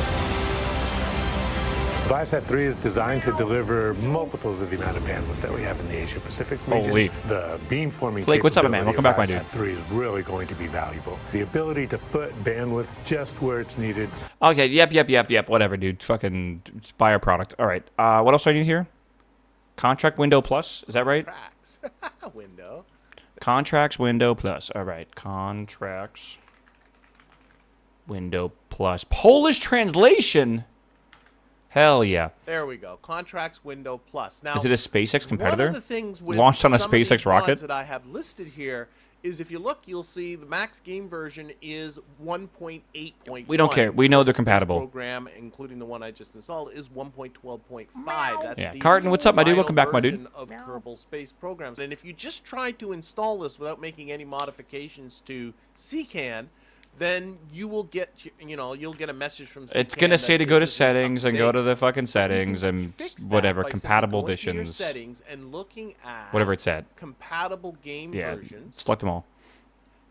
Viasat 3 is designed to deliver multiples of the amount of bandwidth that we have in the Asia-Pacific region. Holy. The beamforming Flake, what's up, man? capability Welcome back, my of dude. Viasat 3 is really going to be valuable. The ability to put bandwidth just where it's needed. Okay, yep. Whatever, dude. Fucking buy our product. All right. What else do I need here? Contract window plus. Is that right? Tracks. Window. Contracts window plus. All right. Contracts window plus. Polish translation. Hell yeah. There we go. Contracts window plus. Now, Is it a SpaceX competitor? one of the things with Launched on a some of these SpaceX rocket? mods that I have listed here is if you look, you'll see the max game version is 1.8.1. We don't care. We know they're Space compatible. Program, including the one I just installed, is 1.12.5. That's Yeah. the Carton, what's up, my dude? final Welcome back, my dude. version of Kerbal Space Programs. And if you just try to install this without making any modifications to CCAN, then you will get, you'll get a message from CCAN It's gonna say that to go to this isn't up settings and date. go to the fucking You settings can and fix that whatever by simply compatible going to your editions, settings and looking at whatever it said. compatible game Yeah, versions, select them all.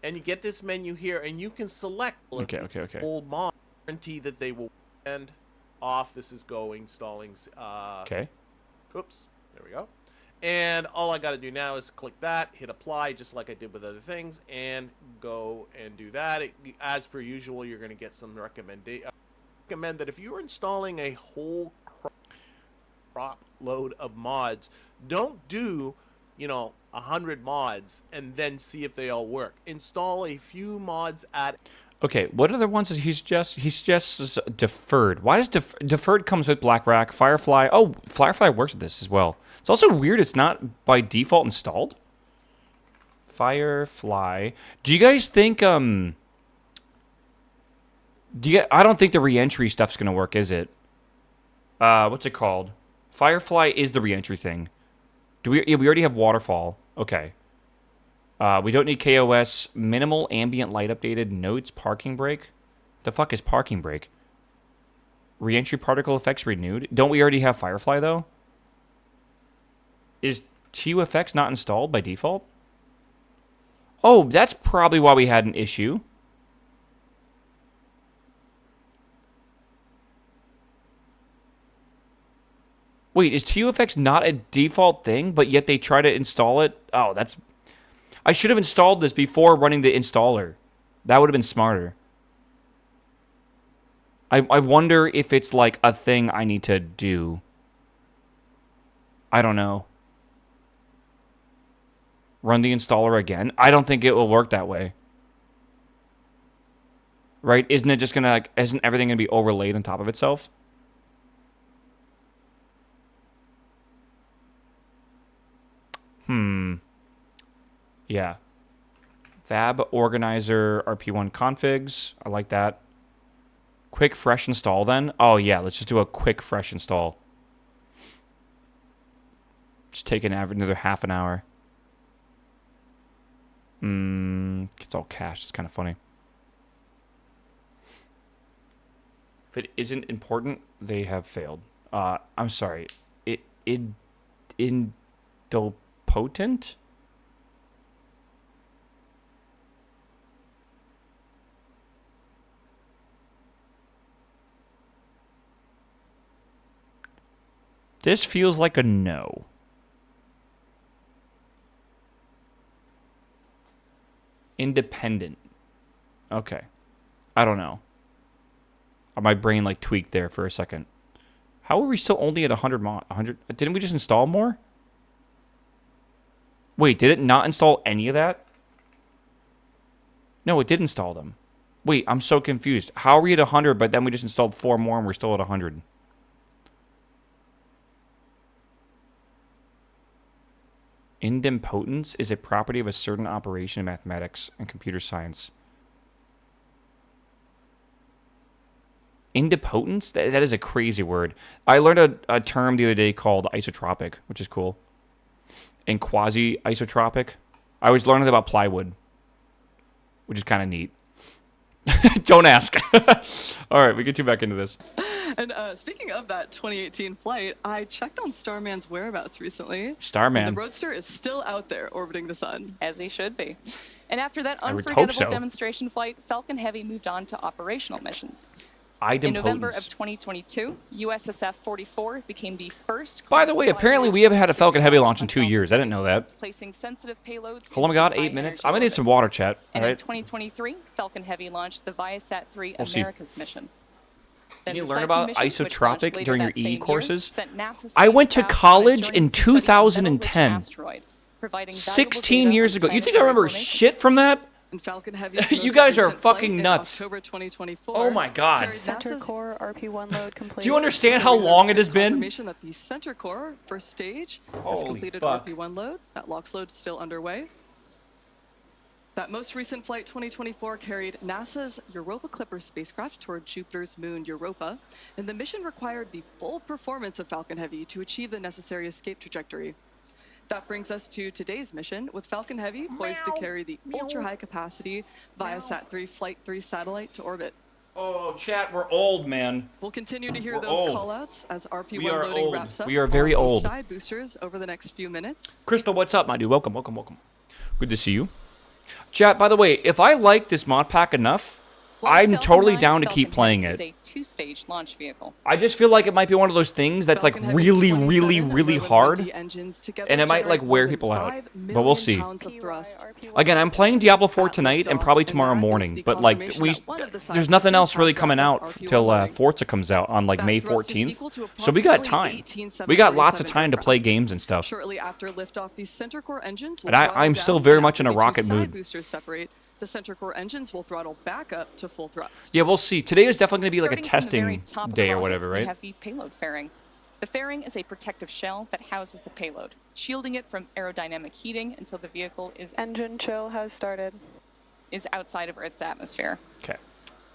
and you get this menu here, and you can select Okay. old mod. Guarantee that they will end off. This is going stalling. Okay. Oops, there we go. And all I got to do now is click that, hit apply, just like I did with other things, and go and do that. As per usual, you're going to get some recommend that if you're installing a whole crop load of mods, don't do 100 mods and then see if they all work. Install a few mods at. Okay, what other ones is he's just deferred? Why does deferred comes with Black Rack, Firefly? Oh, Firefly works with this as well. It's also weird it's not by default installed. Firefly. Do you guys think I don't think the reentry stuff's gonna work, is it? What's it called? Firefly is the reentry thing. We already have waterfall. Okay. We don't need KOS. Minimal ambient light updated. Nodes parking brake. The fuck is parking brake? Reentry particle effects renewed. Don't we already have Firefly though? Is TUFX not installed by default? Oh, that's probably why we had an issue. Wait, is TUFX not a default thing, but yet they try to install it? Oh, that's... I should have installed this before running the installer. That would have been smarter. I wonder if it's like a thing I need to do. I don't know. Run the installer again? I don't think it will work that way. Right? Isn't it just gonna, isn't everything gonna be overlaid on top of itself? Yeah. Fab organizer RP1 configs. I like that. Quick fresh install then. Oh yeah, let's just do a quick fresh install. Just take another half an hour. It's all cached. It's kind of funny. If it isn't important, they have failed. I'm sorry. Indopotent? This feels like a no. Independent. Okay. I don't know. My brain like tweaked there for a second. How are we still only at 100? Didn't we just install more? Wait, did it not install any of that? No, it did install them. Wait, I'm so confused. How are we at 100, but then we just installed 4 more and we're still at 100? Idempotence is a property of a certain operation in mathematics and computer science. Idempotence? That is a crazy word. I learned a term the other day called isotropic, which is cool. And quasi-isotropic. I was learning about plywood, which is kind of neat. Don't ask. All right, we get you back into this. And speaking of that 2018 flight, I checked on Starman's whereabouts recently. Starman. And the Roadster is still out there orbiting the sun. As he should be. And after that I would hope unforgettable so. demonstration flight, Falcon Heavy moved on to operational missions. Idempotence. In November of 2022, USSF 44 became the first. By the way, apparently we haven't had a Falcon Heavy launch in 2 years. I didn't know that. Placing sensitive payloads. Hold on, we got into 8 high minutes. energy I'm gonna need some orbits. water, chat. And All in right. 2023, Falcon Heavy launched the Viasat 3 We'll see. Americas mission. Can Then you the learn Psyche about mission, which launched isotropic later during your that same EE year, courses? sent NASA I went to spacecraft on a college journey in to study a metal-rich 2010. asteroid, providing valuable 16 data years on ago. You think I planetary remember formation. shit from that? And Falcon Heavy's You most guys are recent flight fucking in nuts. October 2024 Oh my God. carried Center NASA's core RP1 load complete. Do you understand how long it has been? confirmation that the center core first stage has Holy completed fuck. RP1 load. That LOX load is still underway. That most recent flight 2024 carried NASA's Europa Clipper spacecraft toward Jupiter's moon Europa, and the mission required the full performance of Falcon Heavy to achieve the necessary escape trajectory. That brings us to today's mission, with Falcon Heavy poised to carry the ultra-high capacity Viasat 3 Flight 3 satellite to orbit. Oh, chat, we're old, man. We'll continue to hear We're those old. callouts as RP1 We are loading old. wraps up. We are very on the old. Side boosters over the next few minutes. Crystal, what's up, my dude? Welcome, welcome, welcome. Good to see you. Chat, by the way, if I like this mod pack enough, I'm Falcon totally 9 down to Falcon keep playing Heavy it. is a two-stage launch vehicle. I just feel like it might be one of those things that's like Falcon Heavy's really, 27 really, really Merlin hard. 1D engines together and it might, like, generate wear more than people out. 5 But we'll million see. pounds of thrust. Again, I'm playing Diablo 4 At tonight and liftoff, probably and tomorrow that is morning. the But like confirmation that one of the side there's nothing boosters else really has coming wrapped out up RP1 till loading. Forza comes out on like That May thrust is 14th. equal to So we got approximately time. 18 We got lots of 737 time to play aircraft. games and stuff. Shortly after liftoff, the center core engines will And throttle I'm down, still very and much in a after the two rocket side mood. boosters separate, the center core engines will throttle back up to full thrust. Yeah, we'll see. Today is definitely going to be like a Starting from the very testing top of the day or rocket, whatever, We right? have the payload fairing. The fairing is a protective shell that houses the payload, shielding it from aerodynamic heating until the vehicle Engine chill has started. is outside of Earth's atmosphere. Okay.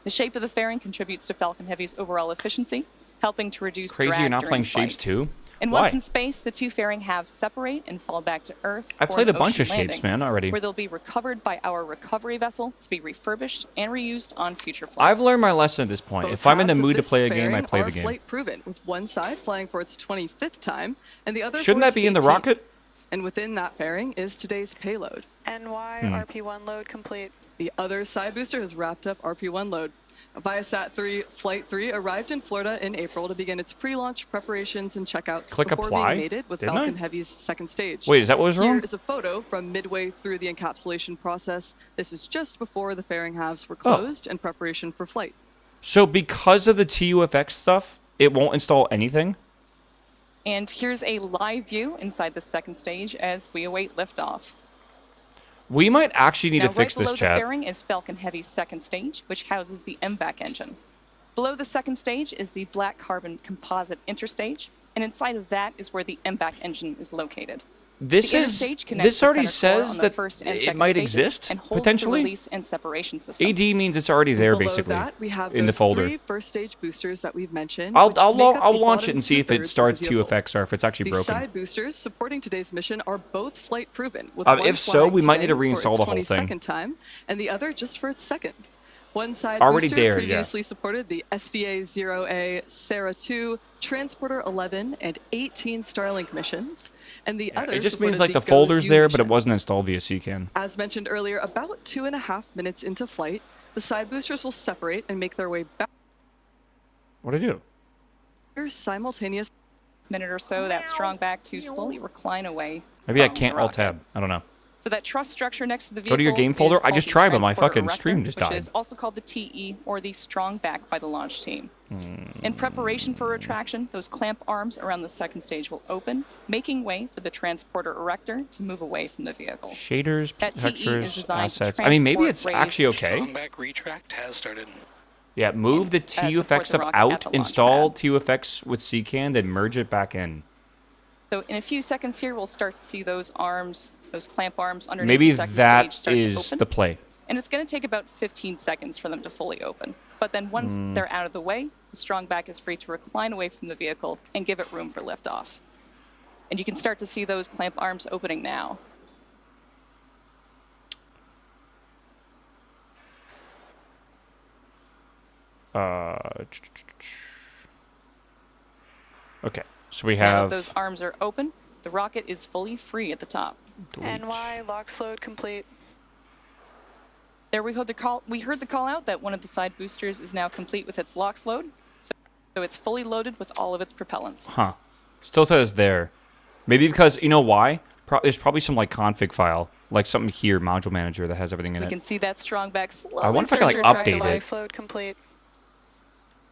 The shape of the fairing contributes to Falcon Heavy's overall efficiency, helping to reduce Crazy drag you're not during playing flight. shapes too? And Why? once in space, the two fairing halves separate and fall back to Earth. I for played an a bunch of ocean shapes, landing, man, already. Where they'll be recovered by our recovery vessel to be refurbished and reused on future flights. I've learned my lesson at this point. Both If I'm in the halves of mood to this play a game, I fairing play are the game. flight proven, with one side flying for its 25th time, and the other Shouldn't for that its be in the 18th. rocket? And within that fairing is today's payload. NY RP1 load complete. The other side booster has wrapped up RP1 load. Viasat 3 Flight 3 arrived in Florida in April to begin its pre-launch preparations and checkouts Click before apply? being mated with Didn't Falcon I? Heavy's second stage. Wait, is that what was Here wrong? is a photo from midway through the encapsulation process. This is just before the fairing halves were Oh. closed in preparation for flight. So because of the TUFX stuff, it won't install anything? And here's a live view inside the second stage as we await liftoff. We might actually need Now, to fix right below this, the chat. fairing is Falcon Heavy's second stage, which houses the MVAC engine. Below the second stage is the black carbon composite interstage, and inside of that is where the MVAC engine is located. This The is interstage connects this the already center core says on the that first and it second might stages exist and holds potentially. the release and separation system. AD means it's already there Below basically that, we have in the those folder. 3 first stage boosters that we've mentioned. I'll which make up the launch it bottom and see if it 2/3 starts of the vehicle. TUFX or if it's actually The broken. side boosters supporting today's mission are both flight proven, with If one so, flying we might need to today for reinstall its the whole thing. 22nd time, and the other just for its second. One side Already booster there, yeah. previously supported the SDA-0A, Sarah 2, Transporter 11, and 18 Starlink missions, and the other It just means supported like the GOES folder's U there, but it mission. wasn't installed via CCAN. As mentioned earlier, about 2.5 minutes into flight, the side boosters will separate and make their way back What'd I do? simultaneously. Minute or so, that strong back to slowly recline away. Maybe I from can't the alt rocket. tab. I don't know. So that truss structure next to the vehicle. Go to your game is folder. I called just the tried, but my transporter fucking erector, stream just died. Which is also called the TE, or the strong back by the launch team. In preparation for retraction, those clamp arms around the second stage will open, making way for the transporter erector to move away from the vehicle. Shaders, That TE is textures, designed to assets. I mean, maybe transport it's rays- actually okay. Back retract has started. Yeah, move the support TUFX the stuff rocket at out, the launch install pad. TUFX with CCAN, then merge it back in. So in a few seconds here, we'll start to see those arms, those clamp arms underneath Maybe the second that stage start to is open. the play. And it's going to take about 15 seconds for them to fully open. But then once they're out of the way, the strong back is free to recline away from the vehicle and give it room for liftoff. And you can start to see those clamp arms opening now. Okay, so we Now that have... those arms are open, the rocket is fully free at the top. NY, LOX load complete. There we heard the call out that one of the side boosters is now complete with its LOX load. So it's fully loaded with all of its propellants. Huh. Still says there. Maybe because, you know why? There's probably some like config file, like something here, module manager, that has everything in We it. can see that strong back slowly I wonder if I can, start like, to retract update away. it. LOX load complete.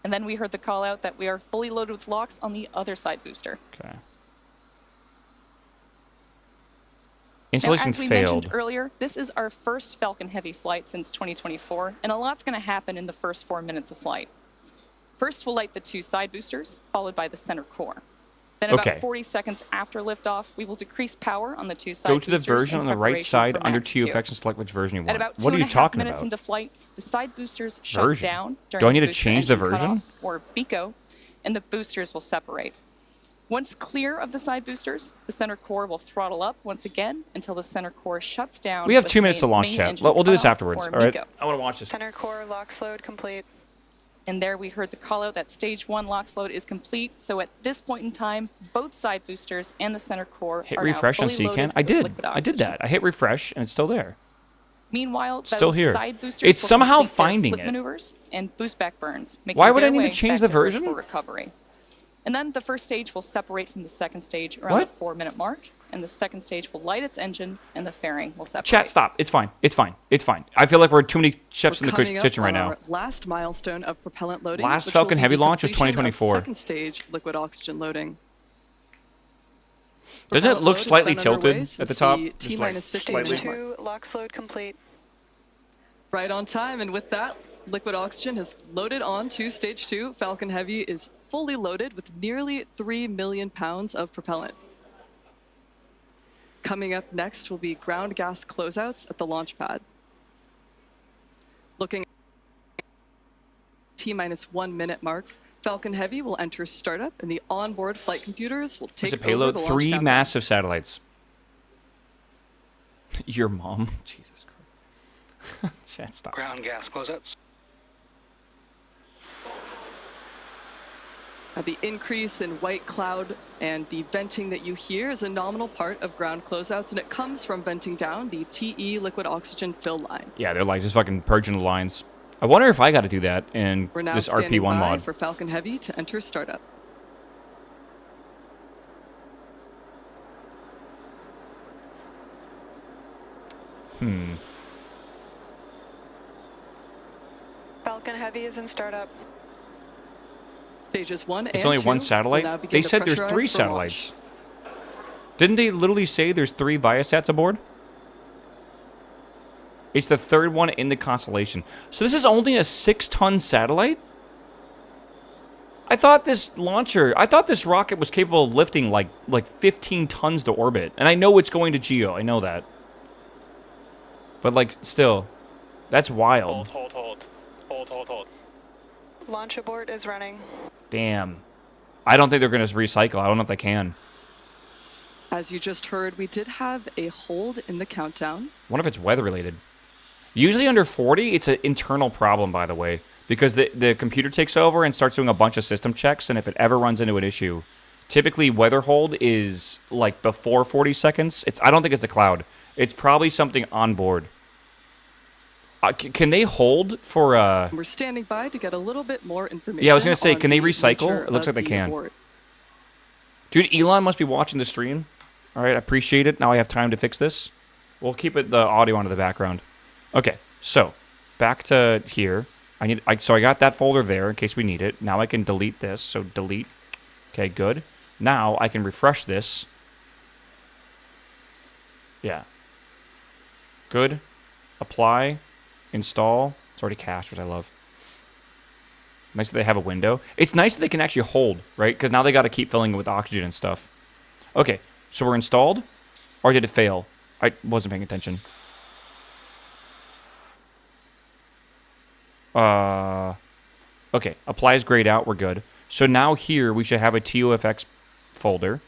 And then we heard the call out that we are fully loaded with LOX on the other side booster. Okay. Now, Installation as we failed. mentioned earlier, this is our first Falcon Heavy flight since 2024, and a lot's going to happen in the first 4 minutes of flight. First, we'll light the two side boosters, followed by the center core. Then about Okay. 40 seconds after liftoff, we will decrease power on the two side Go boosters. to the version in on the right preparation side for under max Q. TUFX and select which version you At want. about What are you 2.5 talking minutes about? into flight, the side boosters shut Version? down during Do I need the to booster change the engine version? cutoff, or BECO, and the boosters will separate. Once clear of the side boosters, the center core will throttle up once again until the center core shuts down. We have with 2 minutes to main launch chat. engine We'll do this cutoff, afterwards. or All right. MECO. I want to watch this. Center core LOX load complete. And there we heard the call out that stage 1 LOX load is complete. So at this point in time, both side boosters and the center core Hit are refresh now on fully CCAN. loaded I with did. liquid I did oxygen. that. I hit refresh and it's still there. Meanwhile, Still those here. side boosters It's will somehow complete their finding flip it. maneuvers and boost back burns. Making Why would their I need to way change back the Earth version? for recovery? And then the first stage will separate from the second stage around What? the 4-minute mark, and the second stage will light its engine, and the fairing will separate. Chat, stop. It's fine. It's fine. It's fine. I feel like we're too many chefs in the Coming up kitchen right on now. our last milestone of propellant loading. Last which will Falcon be Heavy the launch was completion of 2024. Second stage liquid oxygen loading. Doesn't it Propellant look load has slightly been underway tilted at since the top? the Just like T-minus 15 slightly. minute mark. 2 LOX load complete. Right on time, and with that, liquid oxygen has loaded on to stage 2. Falcon Heavy is fully loaded with nearly 3 million pounds of propellant. Coming up next will be ground gas closeouts at the launch pad. Looking at T-minus 1 minute mark, Falcon Heavy will enter startup, and the onboard flight computers will take Is it over payload? the launch 3 countdown. massive satellites. Your mom? Jesus Christ. Chat, stop. Ground gas closeouts. The increase in white cloud and the venting that you hear is a nominal part of ground closeouts, and it comes from venting down the TE liquid oxygen fill line. Yeah, they're like just fucking purging the lines. I wonder if I got to do that in We're now this standing RP1 by mod. for Falcon Heavy to enter startup. Falcon Heavy is in startup. Stages 1 It's and only 2 one will satellite? now begin They to said there's pressurize 3 for launch. satellites. Didn't they literally say there's 3 Viasats aboard? It's the 3rd one in the constellation. So this is only a 6-ton satellite? I thought this rocket was capable of lifting like 15 tons to orbit. And I know it's going to Geo, I know that. But like, still, that's wild. Hold. Launch abort is running. Damn. I don't think they're going to recycle. I don't know if they can. As you just heard, we did have a hold in the countdown. Wonder if it's weather related. Usually under 40, it's an internal problem, by the way, because the computer takes over and starts doing a bunch of system checks, and if it ever runs into an issue, typically weather hold is like before 40 seconds. I don't think it's the cloud. It's probably something on board. Can they hold for We're standing by to get a little bit more information. Yeah, I was gonna say, on can they the recycle? nature It looks of like they the can. abort. Dude, Elon must be watching the stream. All right, I appreciate it. Now I have time to fix this. We'll keep the audio onto the background. Okay, so back to here. So I got that folder there in case we need it. Now I can delete this. So delete. Okay, good. Now I can refresh this. Yeah. Good. Apply. Install. It's already cached, which I love. Nice that they have a window. It's nice that they can actually hold, right? Because now they got to keep filling it with oxygen and stuff. Okay, so we're installed. Or did it fail? I wasn't paying attention. Okay, applies grayed out. We're good. So now here we should have a TOFX folder.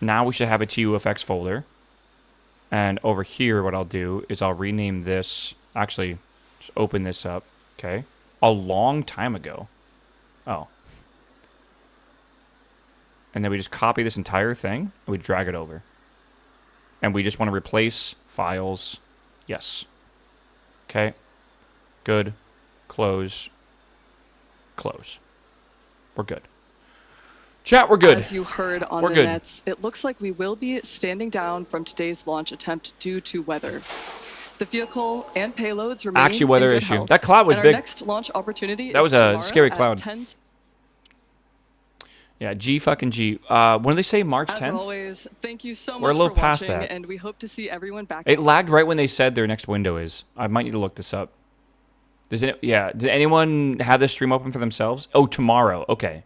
Now we should have a TOFX folder. And over here, what I'll do is I'll rename this. Actually, just open this up. Okay. A long time ago. Oh. And then we just copy this entire thing, and we drag it over. And we just want to replace files. Yes. Okay. Good. Close. Close. We're good. Chat, we're good. As you heard on We're the good. nets, it looks like we will be standing down from today's launch attempt due to weather. The vehicle and payloads remain Actually, weather in good issue. health. That cloud was and big. Our next launch opportunity That was is a tomorrow scary at cloud. 10. Yeah, G fucking G. When do they say March 10th? As always, thank you so much We're a little for past watching, that. and we hope to see everyone back. It lagged right when they said their next window is. I might need to look this up. Yeah. Did anyone have this stream open for themselves? Oh, tomorrow. Okay.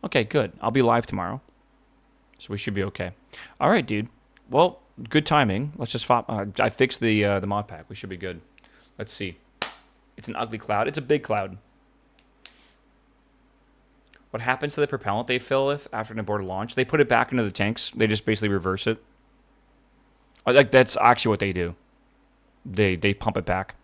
Okay, good. I'll be live tomorrow. So we should be okay. All right, dude. Well, good timing. Let's just I fixed the mod pack. We should be good. Let's see. It's an ugly cloud. It's a big cloud. What happens to the propellant they fill with after an aborted launch? They put it back into the tanks. They just basically reverse it. Like that's actually what they do. They pump it back.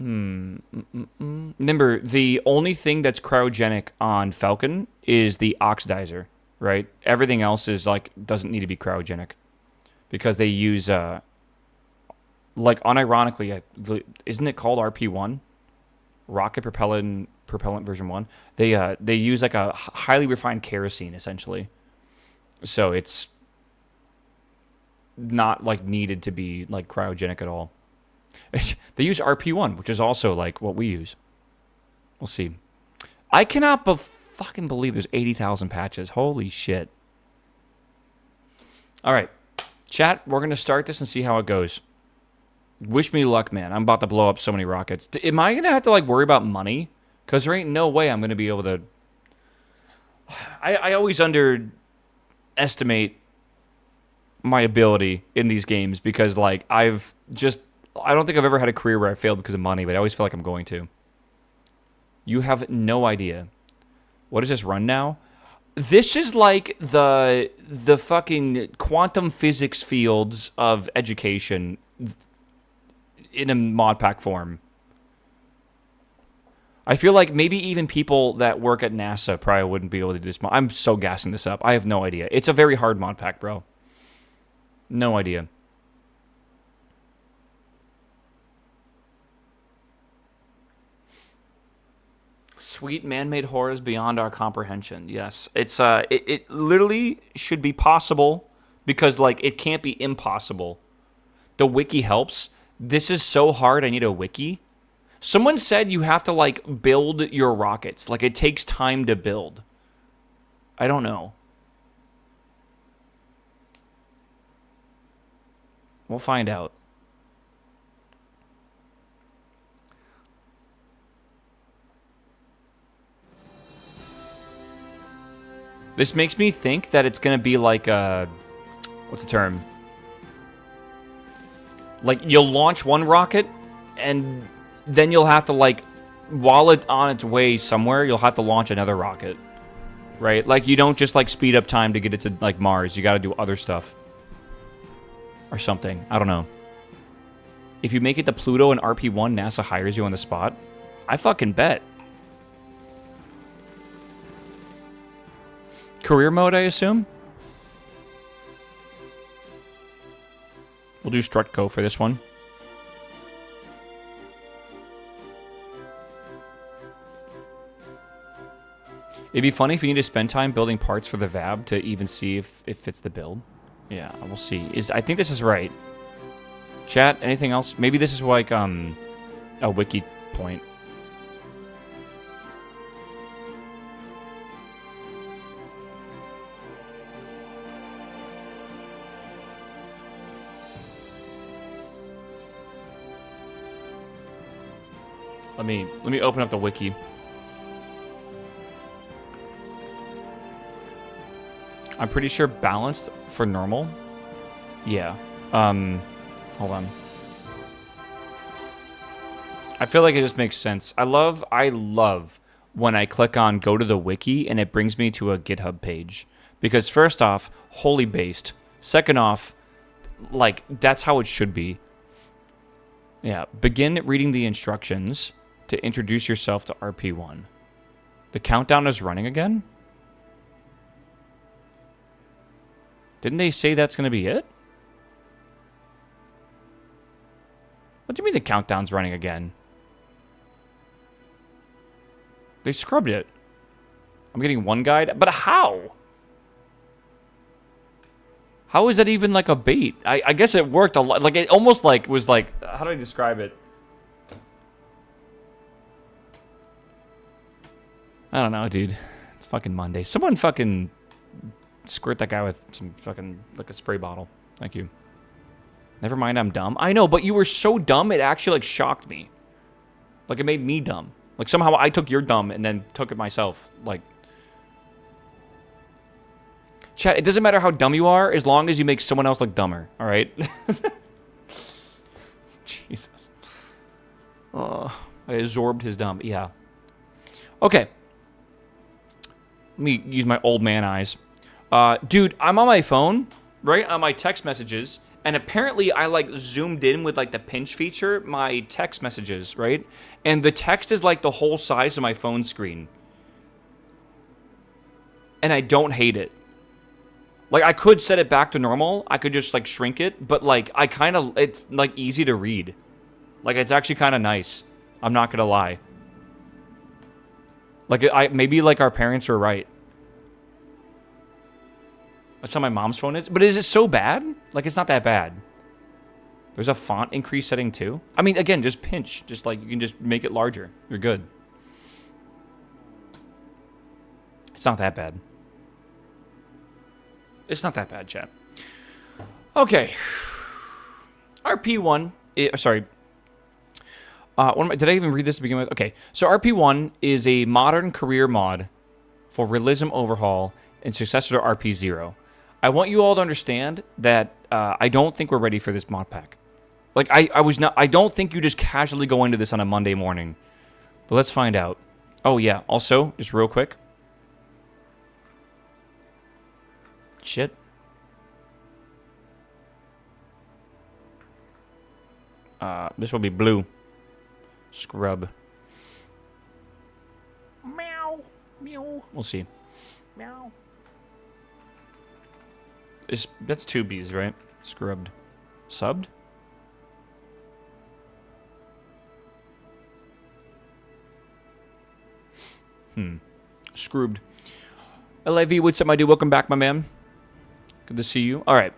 Remember, the only thing that's cryogenic on Falcon is the oxidizer, right? Everything else is like doesn't need to be cryogenic because they use like unironically, isn't it called RP1? Rocket propellant version 1. They use like a highly refined kerosene essentially. So it's not like needed to be like cryogenic at all. They use RP1, which is also like what we use. We'll see. I cannot fucking believe there's 80,000 patches. Holy shit. All right. Chat, we're going to start this and see how it goes. Wish me luck, man. I'm about to blow up so many rockets. Am I going to have to like worry about money? Because there ain't no way I'm going to be able to... I always underestimate my ability in these games because like I don't think I've ever had a career where I failed because of money, but I always feel like I'm going to. You have no idea. What does this run now? This is like the fucking quantum physics fields of education in a mod pack form. I feel like maybe even people that work at NASA probably wouldn't be able to do this. I'm so gassing this up. I have no idea. It's a very hard mod pack, bro. No idea. Sweet man-made horrors beyond our comprehension. Yes, it's it literally should be possible because like it can't be impossible. The wiki helps. This is so hard. I need a wiki. Someone said you have to like build your rockets. Like it takes time to build. I don't know. We'll find out. This makes me think that it's going to be like what's the term? Like you'll launch one rocket and then you'll have to like while it's on its way somewhere, you'll have to launch another rocket. Right? Like you don't just like speed up time to get it to like Mars. You got to do other stuff. Or something. I don't know. If you make it to Pluto and RP1, NASA hires you on the spot. I fucking bet. Career mode, I assume? We'll do Strutco for this one. It'd be funny if you need to spend time building parts for the VAB to even see if it fits the build. Yeah, we'll see. I think this is right. Chat, anything else? Maybe this is like a wiki point. Let me open up the wiki. I'm pretty sure balanced for normal. Yeah. Hold on. I feel like it just makes sense. I love when I click on go to the wiki and it brings me to a GitHub page. Because first off, wholly based. Second off, like, that's how it should be. Yeah. Begin reading the instructions to introduce yourself to RP1. The countdown is running again? Didn't they say that's going to be it? What do you mean the countdown's running again? They scrubbed it. I'm getting one guide, but how? How is that even like a bait? I guess it worked a lot. Like it almost like was like, how do I describe it? I don't know, dude. It's fucking Monday. Someone fucking squirt that guy with some fucking, like a spray bottle. Thank you. Never mind, I'm dumb. I know, but you were so dumb, it actually, like, shocked me. Like, it made me dumb. Like, somehow I took your dumb and then took it myself. Like, chat, it doesn't matter how dumb you are as long as you make someone else look dumber, all right? Jesus. Oh, I absorbed his dumb. Yeah. Okay. Let me use my old man eyes. Dude, I'm on my phone, right, on my text messages, and apparently I, like, zoomed in with, like, the pinch feature, my text messages, right? And the text is, like, the whole size of my phone screen. And I don't hate it. Like, I could set it back to normal. I could just, like, shrink it. But, like, it's, like, easy to read. Like, it's actually kind of nice. I'm not gonna lie. Like, maybe, like, our parents were right. That's how my mom's phone is. But is it so bad? Like, it's not that bad. There's a font increase setting, too. I mean, again, just pinch. Just, like, you can just make it larger. You're good. It's not that bad. It's not that bad, chat. Okay. RP1... sorry. Did I even read this to begin with? Okay. So, RP1 is a modern career mod for Realism Overhaul and successor to RP0. I want you all to understand that I don't think we're ready for this mod pack. Like, I don't think you just casually go into this on a Monday morning. But let's find out. Oh, yeah. Also, just real quick. Shit. This will be blue. Scrub. Meow. Meow. We'll see. Meow. That's two B's, right? Scrubbed. Subbed? Scrubbed. LIV, what's up, my dude? Welcome back, my man. Good to see you. All right.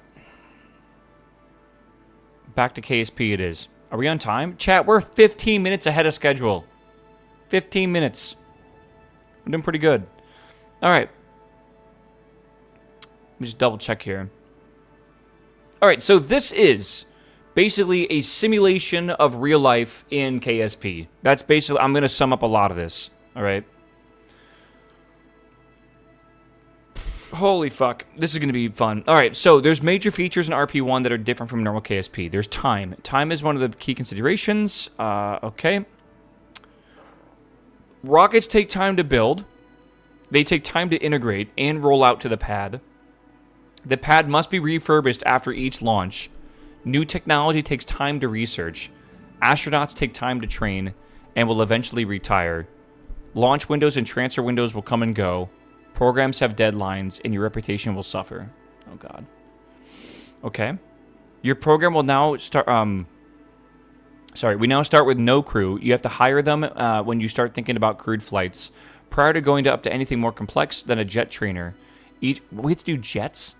Back to KSP it is. Are we on time? Chat, we're 15 minutes ahead of schedule. 15 minutes. We're doing pretty good. All right. Let me just double check here. All right, so this is basically a simulation of real life in KSP. That's basically, I'm going to sum up a lot of this. All right. Holy fuck. This is going to be fun. All right, so there's major features in RP1 that are different from normal KSP. There's time. Time is one of the key considerations. Okay. Rockets take time to build. They take time to integrate and roll out to the pad. The pad must be refurbished after each launch. New technology takes time to research. Astronauts take time to train and will eventually retire. Launch windows and transfer windows will come and go. Programs have deadlines, and your reputation will suffer. Oh, God. Okay. Your program will now start... we now start with no crew. You have to hire them when you start thinking about crewed flights. Prior to going up to anything more complex than a jet trainer, we have to do jets?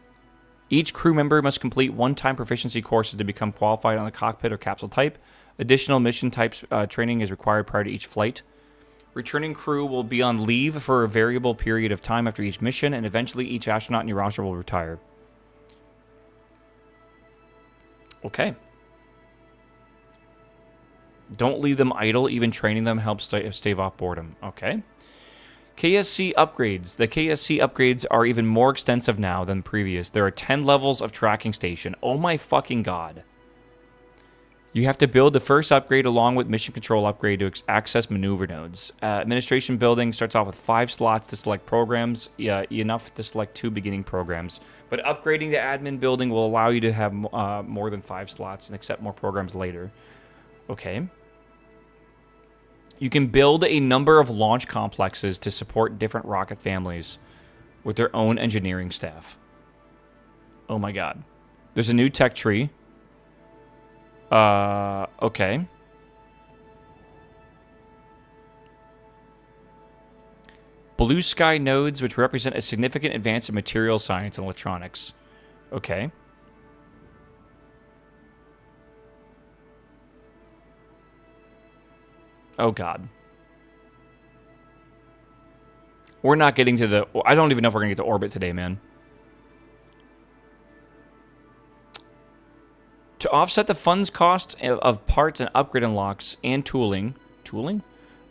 Each crew member must complete one-time proficiency courses to become qualified on the cockpit or capsule type. Additional mission types training is required prior to each flight. Returning crew will be on leave for a variable period of time after each mission, and eventually each astronaut in your roster will retire. Okay. Don't leave them idle. Even training them helps stave off boredom. Okay. KSC upgrades. The KSC upgrades are even more extensive now than previous. There are 10 levels of tracking station. Oh my fucking god. You have to build the first upgrade along with mission control upgrade to access maneuver nodes. Administration building starts off with 5 slots to select programs. Yeah, enough to select 2 beginning programs. But upgrading the admin building will allow you to have more than 5 slots and accept more programs later. Okay. You can build a number of launch complexes to support different rocket families with their own engineering staff. Oh my god. There's a new tech tree. Okay. Blue sky nodes, which represent a significant advance in material science and electronics. Okay. Oh, God. We're not getting to the... I don't even know if we're going to get to orbit today, man. To offset the funds cost of parts and upgrade unlocks and tooling... Tooling?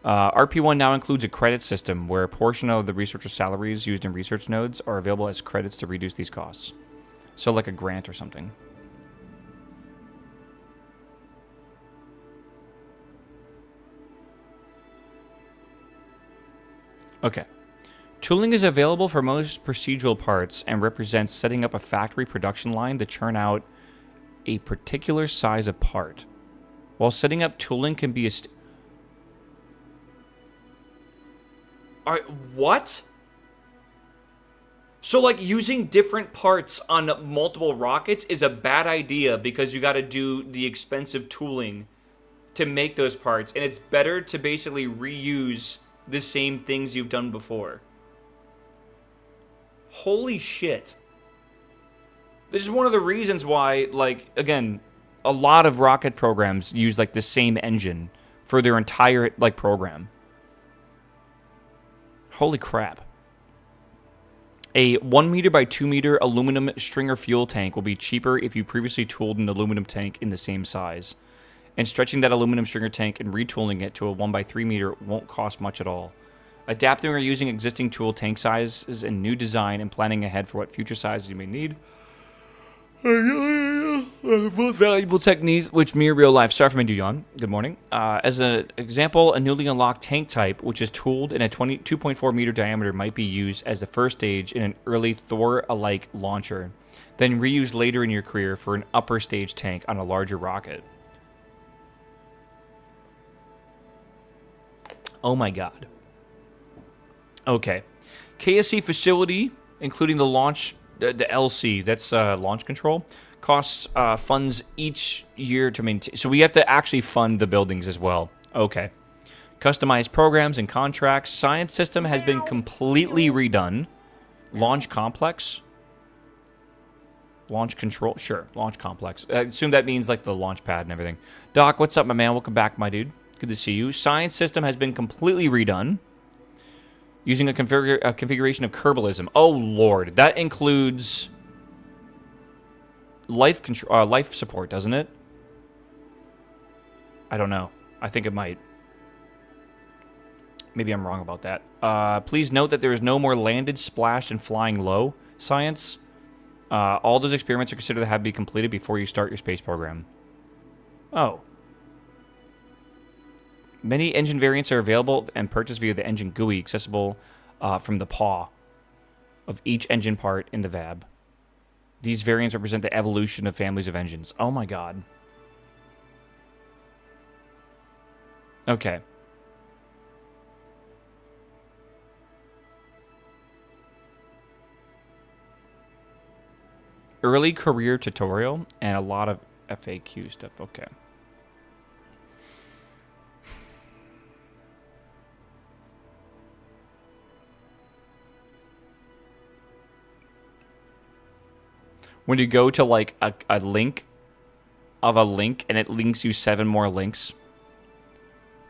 RP1 now includes a credit system where a portion of the researcher salaries used in research nodes are available as credits to reduce these costs. So like a grant or something. Okay. Tooling is available for most procedural parts and represents setting up a factory production line to churn out a particular size of part. While setting up tooling can be a... Alright, what? So, like, using different parts on multiple rockets is a bad idea because you gotta do the expensive tooling to make those parts, and it's better to basically reuse the same things you've done before. Holy shit. This is one of the reasons why, like, again, a lot of rocket programs use, like, the same engine for their entire, like, program. Holy crap. A 1 meter by 2 meter aluminum stringer fuel tank will be cheaper if you previously tooled an aluminum tank in the same size. And stretching that aluminum stringer tank and retooling it to a 1 by 3 meter won't cost much at all. Adapting or using existing tool tank sizes and new design and planning ahead for what future sizes you may need. Both valuable techniques which mirror real life. Sorry for me to yawn. Good morning. As an example, a newly unlocked tank type, which is tooled in a 2.4 meter diameter, might be used as the first stage in an early Thor-alike launcher, then reused later in your career for an upper stage tank on a larger rocket. Oh my god. Okay. KSC facility, including the launch, the LC, that's launch control, costs funds each year to maintain. So we have to actually fund the buildings as well. Okay. Customized programs and contracts. Science system has been completely redone. Launch complex. Launch control. Sure. Launch complex. I assume that means like the launch pad and everything. Doc, what's up, my man? Welcome back, my dude. Good to see you. Science system has been completely redone. Using a configuration of Realism. Oh, Lord. That includes life control, life support, doesn't it? I don't know. I think it might. Maybe I'm wrong about that. Please note that there is no more landed, splashed, and flying low science. All those experiments are considered to have to be completed before you start your space program. Oh. Many engine variants are available and purchased via the engine GUI, accessible from the paw of each engine part in the VAB. These variants represent the evolution of families of engines. Oh my god. Okay. Early career tutorial and a lot of FAQ stuff. Okay. when you go to like a link of a link and it links you 7 more links.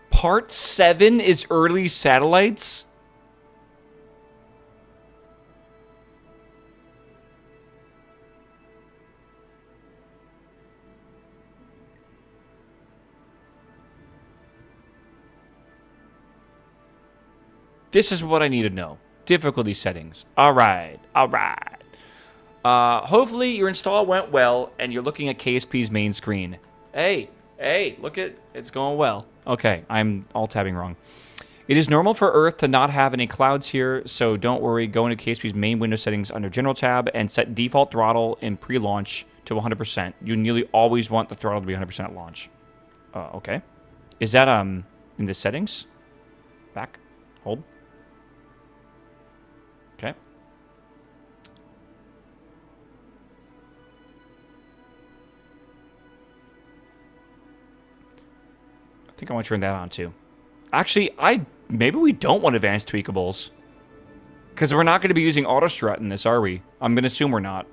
Part 7 is early satellites? This is what I need to know. Difficulty settings. All right. All right. Hopefully your install went well and you're looking at KSP's main screen. Hey, look at it's going well. Okay, I'm alt-tabbing wrong. It is normal for Earth to not have any clouds here, so don't worry. Go into KSP's main window settings under General tab and set default throttle in pre-launch to 100%. You nearly always want the throttle to be 100% at launch. Okay. Is that in the settings? Back. Hold. Okay. I think I want to turn that on too. Actually, maybe we don't want advanced tweakables. Because we're not going to be using auto strut in this, are we? I'm going to assume we're not.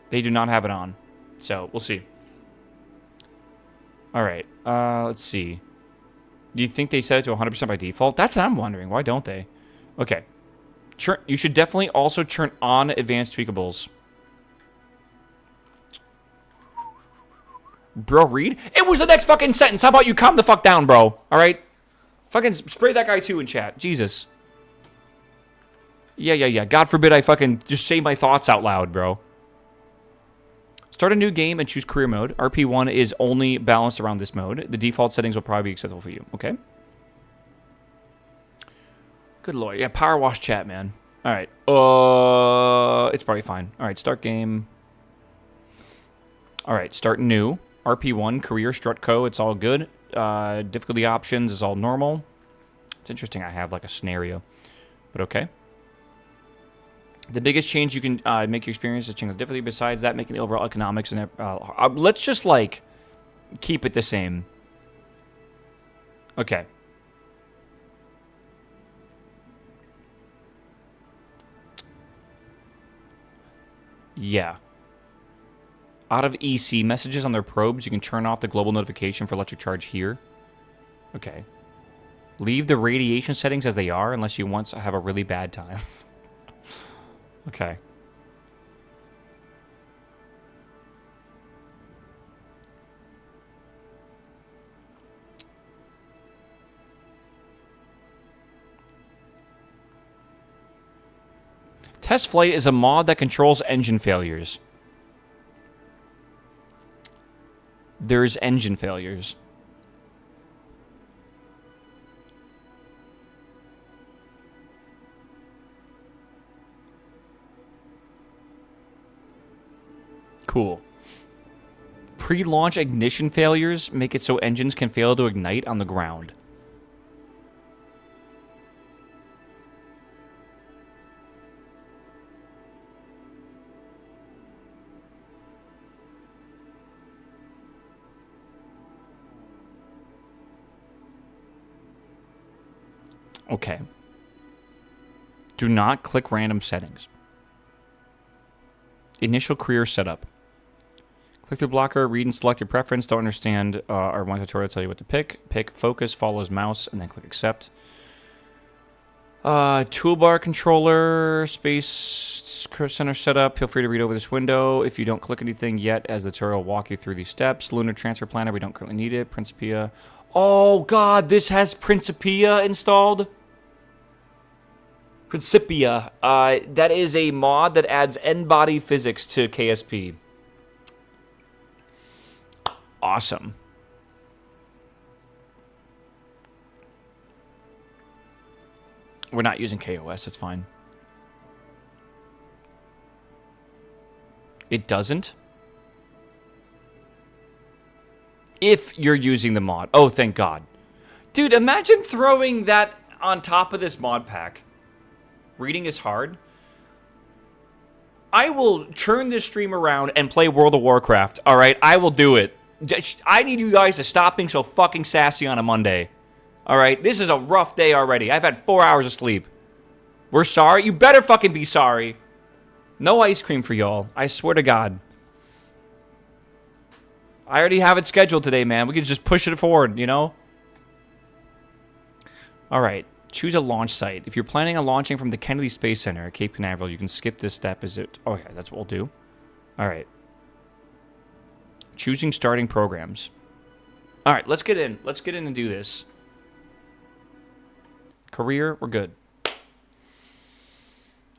They do not have it on. So, we'll see. Alright, let's see. Do you think they set it to 100% by default? That's what I'm wondering. Why don't they? Okay. You should definitely also turn on advanced tweakables. Bro, read? It was the next fucking sentence. How about you calm the fuck down, bro? Alright? Fucking spray that guy too in chat. Jesus. Yeah. God forbid I fucking just say my thoughts out loud, bro. Start a new game and choose career mode. RP1 is only balanced around this mode. The default settings will probably be acceptable for you. Okay. Good lord. Yeah, power wash chat, man. All right. It's probably fine. All right, start game. All right, start new. RP1, career, strut co. It's all good. Difficulty options is all normal. It's interesting I have like a scenario, but okay. The biggest change you can make your experience is change the difficulty. Besides that, making the overall economics and let's just like keep it the same. Okay. Yeah. Out of EC messages on their probes, you can turn off the global notification for electric charge here. Okay. Leave the radiation settings as they are unless you want to have a really bad time. Okay. Test Flight is a mod that controls engine failures. There's engine failures. Cool. Pre-launch ignition failures make it so engines can fail to ignite on the ground. Okay. Do not click random settings. Initial career setup. Click through blocker, read and select your preference. Don't understand our one tutorial tell you what to pick. Pick focus, follows mouse, and then click accept. Toolbar controller, space center setup. Feel free to read over this window. If you don't click anything yet, as the tutorial will walk you through these steps. Lunar transfer planner, we don't currently need it. Principia. Oh god, this has Principia installed. Principia. That is a mod that adds n-body physics to KSP. Awesome. We're not using KOS, it's fine. It doesn't? If you're using the mod. Oh, thank God. Dude, imagine throwing that on top of this mod pack. Reading is hard. I will turn this stream around and play World of Warcraft, alright? I will do it. I need you guys to stop being so fucking sassy on a Monday. All right, this is a rough day already. I've had 4 hours of sleep. We're sorry. You better fucking be sorry. No ice cream for y'all. I swear to God. I already have it scheduled today, man. We could just push it forward, you know? All right. Choose a launch site. If you're planning on launching from the Kennedy Space Center at Cape Canaveral, you can skip this step. Okay, that's what we'll do. All right. Choosing starting programs. All right, let's get in. Let's get in and do this. Career, we're good.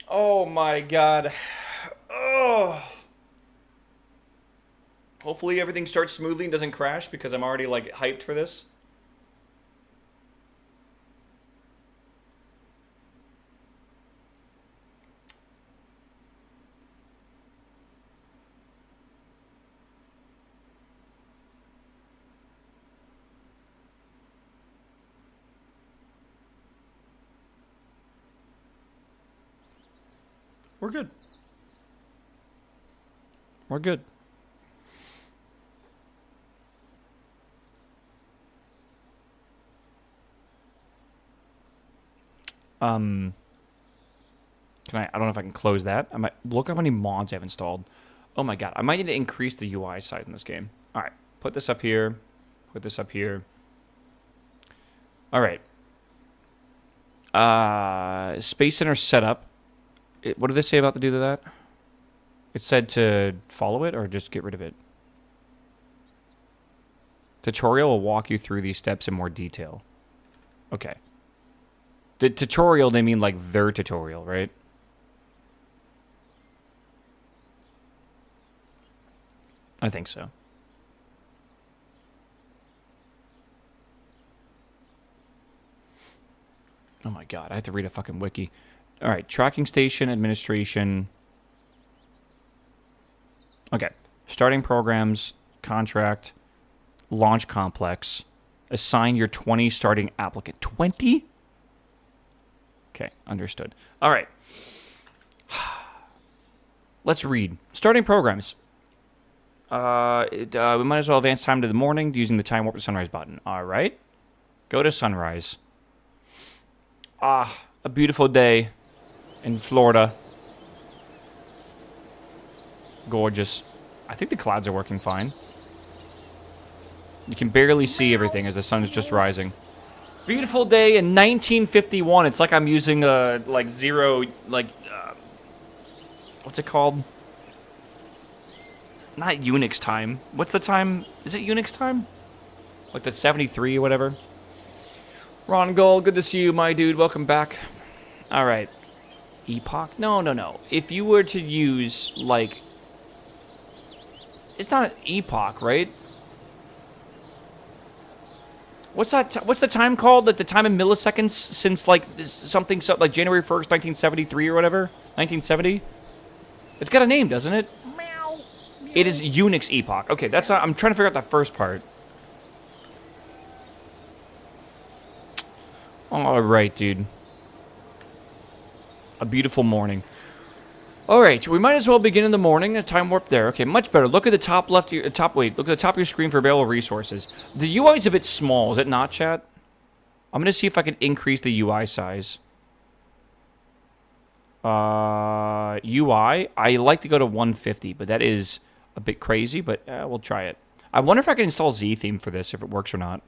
Oh my God. Oh. Hopefully everything starts smoothly and doesn't crash because I'm already like hyped for this. We're good. We're good. Can I don't know if I can close that. I might look how many mods I've installed. Oh my God, I might need to increase the UI size in this game. All right, put this up here. Put this up here. All right. Space Center setup. What did they say about to do to that? It said to follow it or just get rid of it. Tutorial will walk you through these steps in more detail. Okay. The tutorial, they mean like their tutorial, right? I think so. Oh my God, I have to read a fucking wiki. All right, tracking station, administration. Okay, starting programs, contract, launch complex, assign your 20 starting applicant. 20? Okay, understood. All right. Let's read. Starting programs. We might as well advance time to the morning using the time warp to sunrise button. All right. Go to sunrise. Ah, a beautiful day in Florida. Gorgeous. I think the clouds are working fine. You can barely see everything as the sun's just rising. Beautiful day in 1951. It's like I'm using like zero, like, what's it called? Not Unix time. What's the time? Is it Unix time? Like the 73 or whatever. Ron Gold, good to see you, my dude. Welcome back. All right. Epoch? No. If you were to use, like... It's not epoch, right? What's that? What's the time called? Like the time in milliseconds since like something like January 1st, 1973 or whatever? 1970? It's got a name, doesn't it? Meow. It is Unix epoch. Okay, that's not... I'm trying to figure out that first part. All right, dude. A beautiful morning. All right, we might as well begin in the morning. A time warp there. Okay, much better. Look at the top left. Look at the top of your screen for available resources. The UI is a bit small, is it not, chat? I'm gonna see if I can increase the UI size. UI. I like to go to 150, but that is a bit crazy. But we'll try it. I wonder if I can install Z theme for this, if it works or not.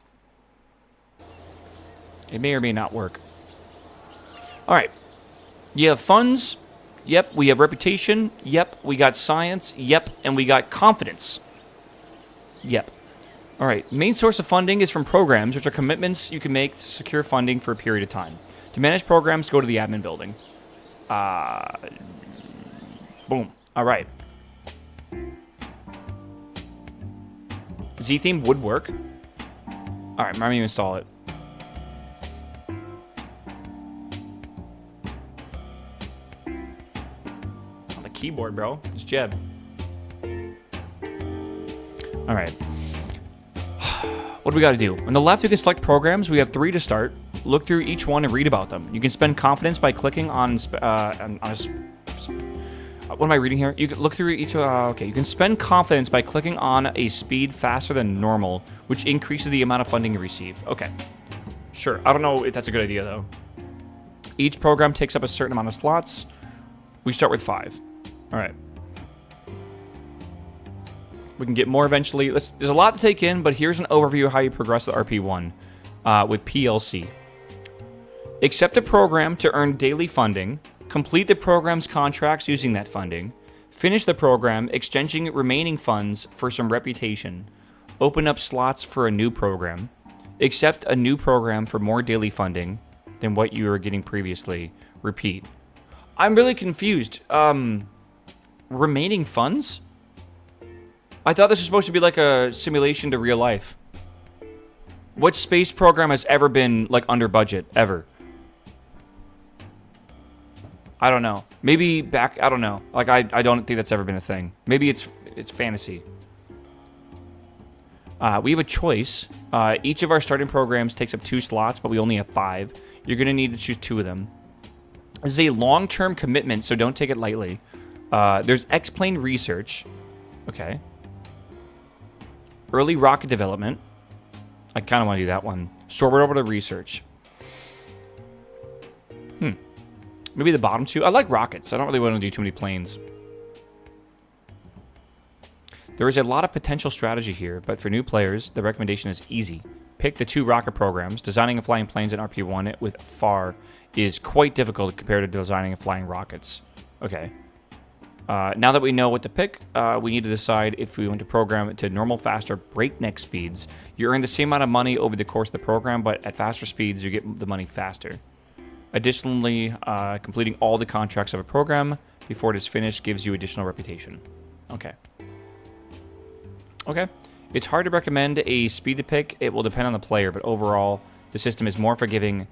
It may or may not work. All right. You have funds. Yep. We have reputation. Yep. We got science. Yep. And we got confidence. Yep. All right. Main source of funding is from programs, which are commitments you can make to secure funding for a period of time. To manage programs, go to the admin building. Boom. All right. Z theme would work. All right. Remind me to install it. Keyboard, bro. It's Jeb. All right. What do we got to do? On the left, you can select programs. We have 3 to start. Look through each one and read about them. You can spend confidence by clicking on what am I reading here? You can look through each. Okay. You can spend confidence by clicking on a speed faster than normal, which increases the amount of funding you receive. Okay. Sure. I don't know if that's a good idea, though. Each program takes up a certain amount of slots. We start with 5. All right. We can get more eventually. There's a lot to take in, but here's an overview of how you progress with RP1 with PLC. Accept a program to earn daily funding. Complete the program's contracts using that funding. Finish the program, exchanging remaining funds for some reputation. Open up slots for a new program. Accept a new program for more daily funding than what you were getting previously. Repeat. I'm really confused. Remaining funds? I thought this was supposed to be like a simulation to real life. What space program has ever been like under budget ever? I don't know. Maybe back. I don't know. Like I don't think that's ever been a thing. Maybe it's fantasy. We have a choice. Each of our starting programs takes up 2 slots, but we only have 5. You're gonna need to choose 2 of them. This is a long-term commitment, so don't take it lightly. There's X-plane research. Okay. Early rocket development. I kind of want to do that one. Sorbet over to research. Maybe the bottom 2. I like rockets. I don't really want to do too many planes. There is a lot of potential strategy here, but for new players, the recommendation is easy. Pick the 2 rocket programs. Designing and flying planes in RP1 with FAR is quite difficult compared to designing and flying rockets. Okay. Now that we know what to pick, we need to decide if we want to program it to normal, fast, or breakneck speeds. You earn the same amount of money over the course of the program, but at faster speeds, you get the money faster. Additionally, completing all the contracts of a program before it is finished gives you additional reputation. Okay. Okay. It's hard to recommend a speed to pick. It will depend on the player, but overall, the system is more forgiving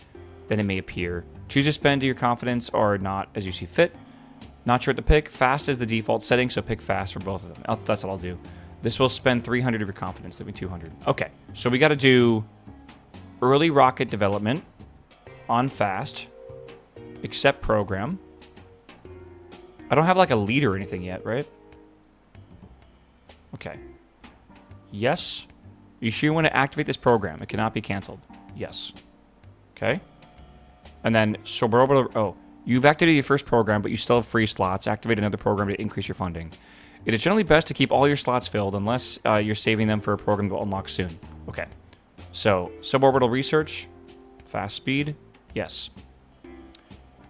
than it may appear. Choose to spend to your confidence or not as you see fit. Not sure what to pick. Fast is the default setting, so pick fast for both of them. That's what I'll do. This will spend 300 of your confidence, leaving 200. Okay, so we got to do early rocket development on fast. Accept program. I don't have like a lead or anything yet, right? Okay. Yes. You sure you want to activate this program? It cannot be canceled. Yes. Okay. And then, so we're over to, oh. You've activated your first program, but you still have free slots. Activate another program to increase your funding. It is generally best to keep all your slots filled unless you're saving them for a program that will unlock soon. Okay. So, suborbital research. Fast speed. Yes.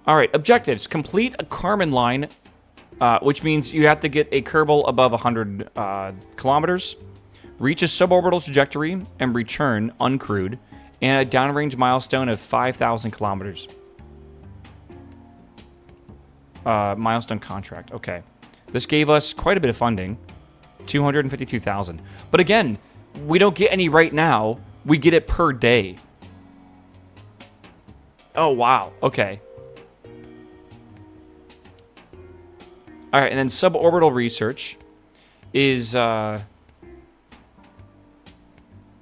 All right. Objectives. Complete a Kármán line, which means you have to get a Kerbal above 100 kilometers. Reach a suborbital trajectory and return uncrewed. And a downrange milestone of 5,000 kilometers. Milestone contract. Okay. This gave us quite a bit of funding. 252,000. But again, we don't get any right now. We get it per day. Oh, wow. Okay. All right, and then suborbital research is...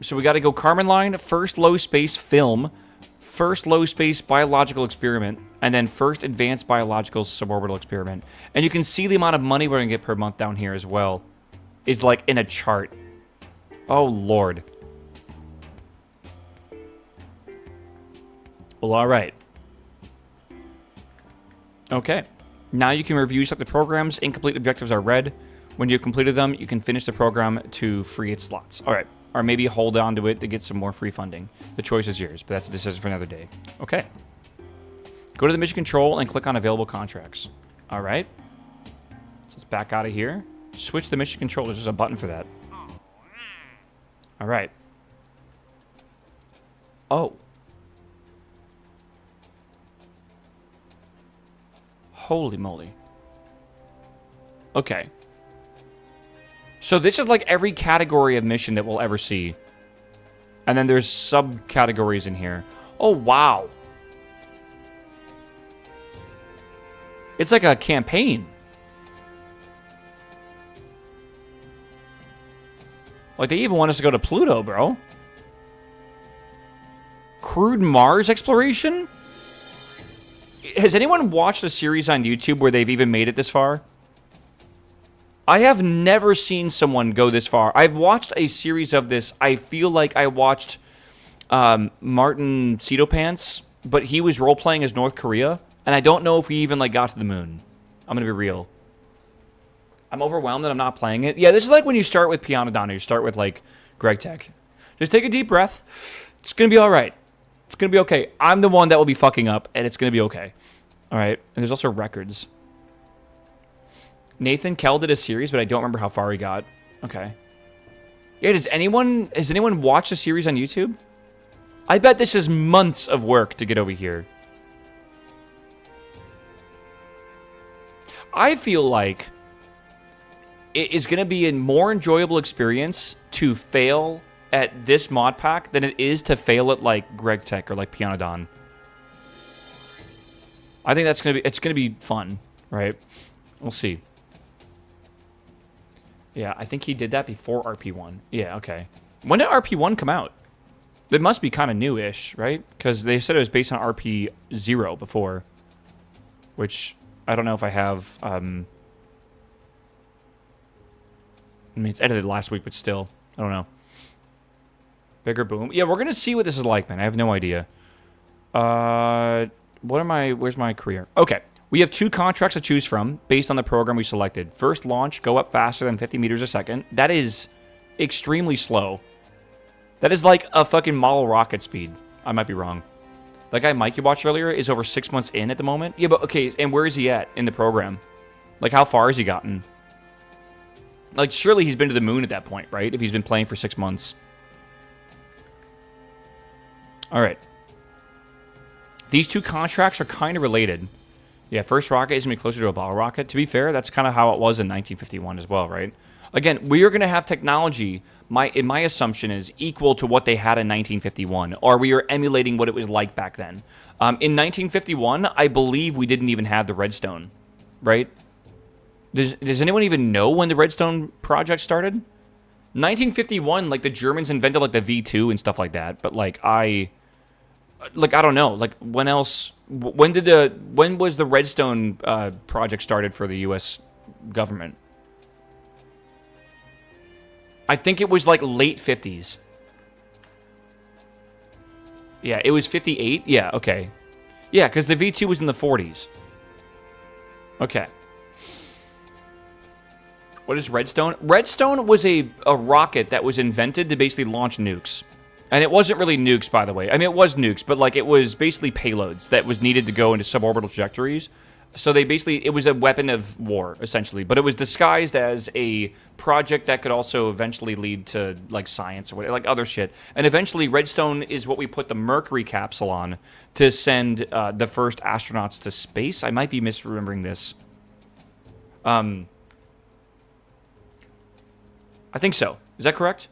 So we got to go Kármán line, first low space film, first low space biological experiment, and then first advanced biological suborbital experiment. And you can see the amount of money we're going to get per month down here as well. Is like in a chart. Oh, Lord. Well, all right. Okay. Now you can review some of the programs. Incomplete objectives are red. When you've completed them, you can finish the program to free its slots. All right. Or maybe hold on to it to get some more free funding. The choice is yours, but that's a decision for another day. Okay. Go to the mission control and click on available contracts. All right. So let's back out of here. Switch the mission control. There's just a button for that. All right. Oh. Holy moly. Okay. So this is like every category of mission that we'll ever see. And then there's subcategories in here. Oh, wow. It's like a campaign. Like, they even want us to go to Pluto, bro. Crude Mars exploration? Has anyone watched a series on YouTube where they've even made it this far? I have never seen someone go this far. I've watched a series of this. I feel like I watched Martin Cedo Pants, but he was role playing as North Korea, and I don't know if we even like got to the moon. I'm gonna be real. I'm overwhelmed that I'm not playing it. Yeah, this is like when you start with Piano Donna, you start with like Greg Tech. Just take a deep breath. It's gonna be all right. It's gonna be okay. I'm the one that will be fucking up, and it's gonna be okay. All right. And there's also records. Nathan Kell did a series, but I don't remember how far he got. Okay. Yeah. Has anyone watched the series on YouTube? I bet this is months of work to get over here. I feel like it is going to be a more enjoyable experience to fail at this mod pack than it is to fail at like Greg Tech or like Piano Don. I think it's going to be fun, right? We'll see. Yeah, I think he did that before RP1. Yeah, okay. When did RP1 come out? It must be kind of new-ish, right? Because they said it was based on RP0 before, which I don't know if I have. I mean, it's edited last week, but still, I don't know. Bigger boom. Yeah, we're gonna see what this is like, man. I have no idea. Where's my career? Okay, we have 2 contracts to choose from based on the program we selected. First launch, go up faster than 50 meters a second. That is extremely slow. That is like a fucking model rocket speed. I might be wrong. That guy Mike you watched earlier is over 6 months in at the moment. Yeah, but okay, and where is he at in the program? Like, how far has he gotten? Like, surely he's been to the moon at that point, right? If he's been playing for 6 months. All right. These 2 contracts are kind of related. Yeah, first rocket is going to be closer to a bottle rocket. To be fair, that's kind of how it was in 1951 as well, right? Again, we are going to have technology, my assumption is, equal to what they had in 1951, or we are emulating what it was like back then. In 1951, I believe we didn't even have the Redstone, right? Does anyone even know when the Redstone project started? 1951, like, the Germans invented, like, the V2 and stuff like that, but, like, I don't know. Like, when else... When was the Redstone project started for the U.S. government? I think it was like late 50s. Yeah, it was 58. Yeah, okay. Yeah, because the V2 was in the 40s. Okay. What is Redstone? Redstone was a rocket that was invented to basically launch nukes. And it wasn't really nukes, by the way. I mean, it was nukes, but like it was basically payloads that was needed to go into suborbital trajectories. So they basically, it was a weapon of war, essentially. But it was disguised as a project that could also eventually lead to, like, science or whatever, like other shit. And eventually, Redstone is what we put the Mercury capsule on to send the first astronauts to space. I might be misremembering this. I think so. Is that correct?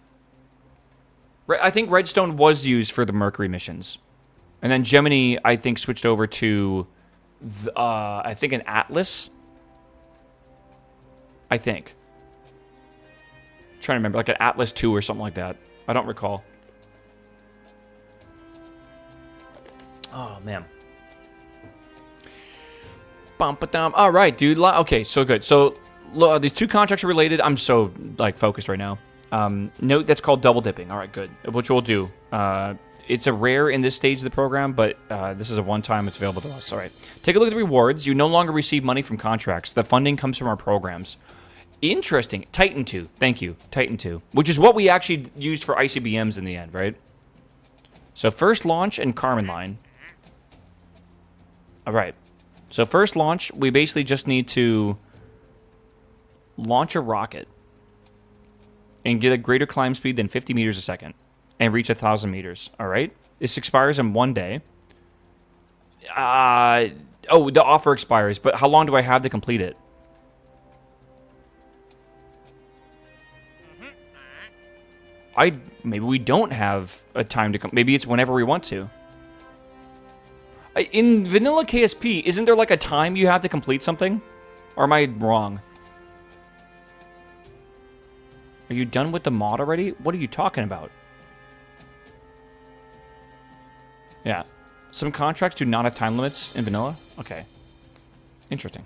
I think Redstone was used for the Mercury missions. And then Gemini, I think, switched over to... I think an Atlas. I think. I'm trying to remember, like an Atlas 2 or something like that. I don't recall. Oh man. All right, dude. Okay, so good. So these 2 contracts are related. I'm so like focused right now. Note that's called double dipping. All right, good. Which we'll do. It's a rare in this stage of the program, but this is a one-time. It's available to us. All right. Take a look at the rewards. You no longer receive money from contracts. The funding comes from our programs. Interesting. Titan 2. Thank you. Titan 2. Which is what we actually used for ICBMs in the end, right? So first launch and Carmen line. All right. So first launch, we basically just need to launch a rocket and get a greater climb speed than 50 meters a second. And reach 1,000 meters. All right. This expires in 1 day. Oh, the offer expires, but how long do I have to complete it? Maybe we don't have a time to maybe it's whenever we want to. In vanilla KSP, isn't there like a time you have to complete something? Or am I wrong? Are you done with the mod already? What are you talking about? Yeah. Some contracts do not have time limits in vanilla? Okay. Interesting.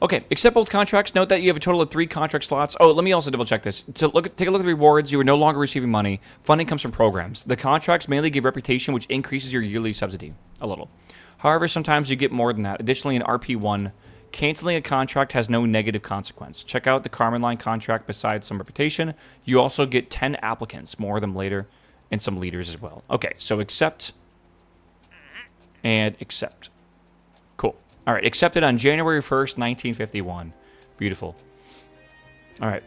Okay, accept both contracts. Note that you have a total of 3 contract slots. Oh, let me also double check this. Take a look at the rewards. You are no longer receiving money. Funding comes from programs. The contracts mainly give reputation, which increases your yearly subsidy a little. However, sometimes you get more than that. Additionally, in RP1, canceling a contract has no negative consequence. Check out the Carmen Line contract besides some reputation. You also get 10 applicants, more of them later, and some leaders as well. Okay, so accept and accept. Cool. All right, accepted on January 1st, 1951. Beautiful. All right.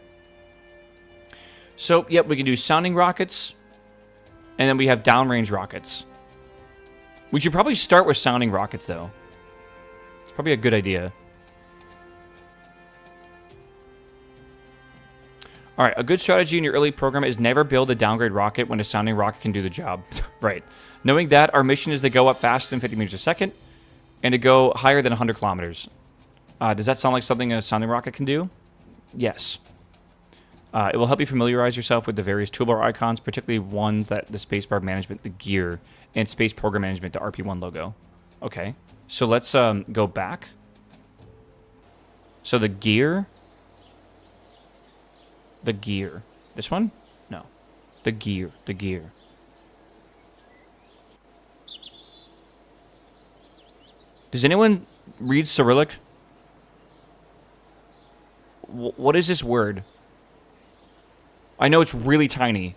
So, yep, we can do sounding rockets, and then we have downrange rockets. We should probably start with sounding rockets, though. It's probably a good idea. All right, a good strategy in your early program is never build a downgrade rocket when a sounding rocket can do the job. Right. Knowing that, our mission is to go up faster than 50 meters a second and to go higher than 100 kilometers. Does that sound like something a sounding rocket can do? Yes. It will help you familiarize yourself with the various toolbar icons, particularly ones that the spacebar management, the gear, and space program management, the RP1 logo. Okay. So let's go back. So the gear. The gear. This one? No. The gear. The gear. Does anyone read Cyrillic? What is this word? I know it's really tiny.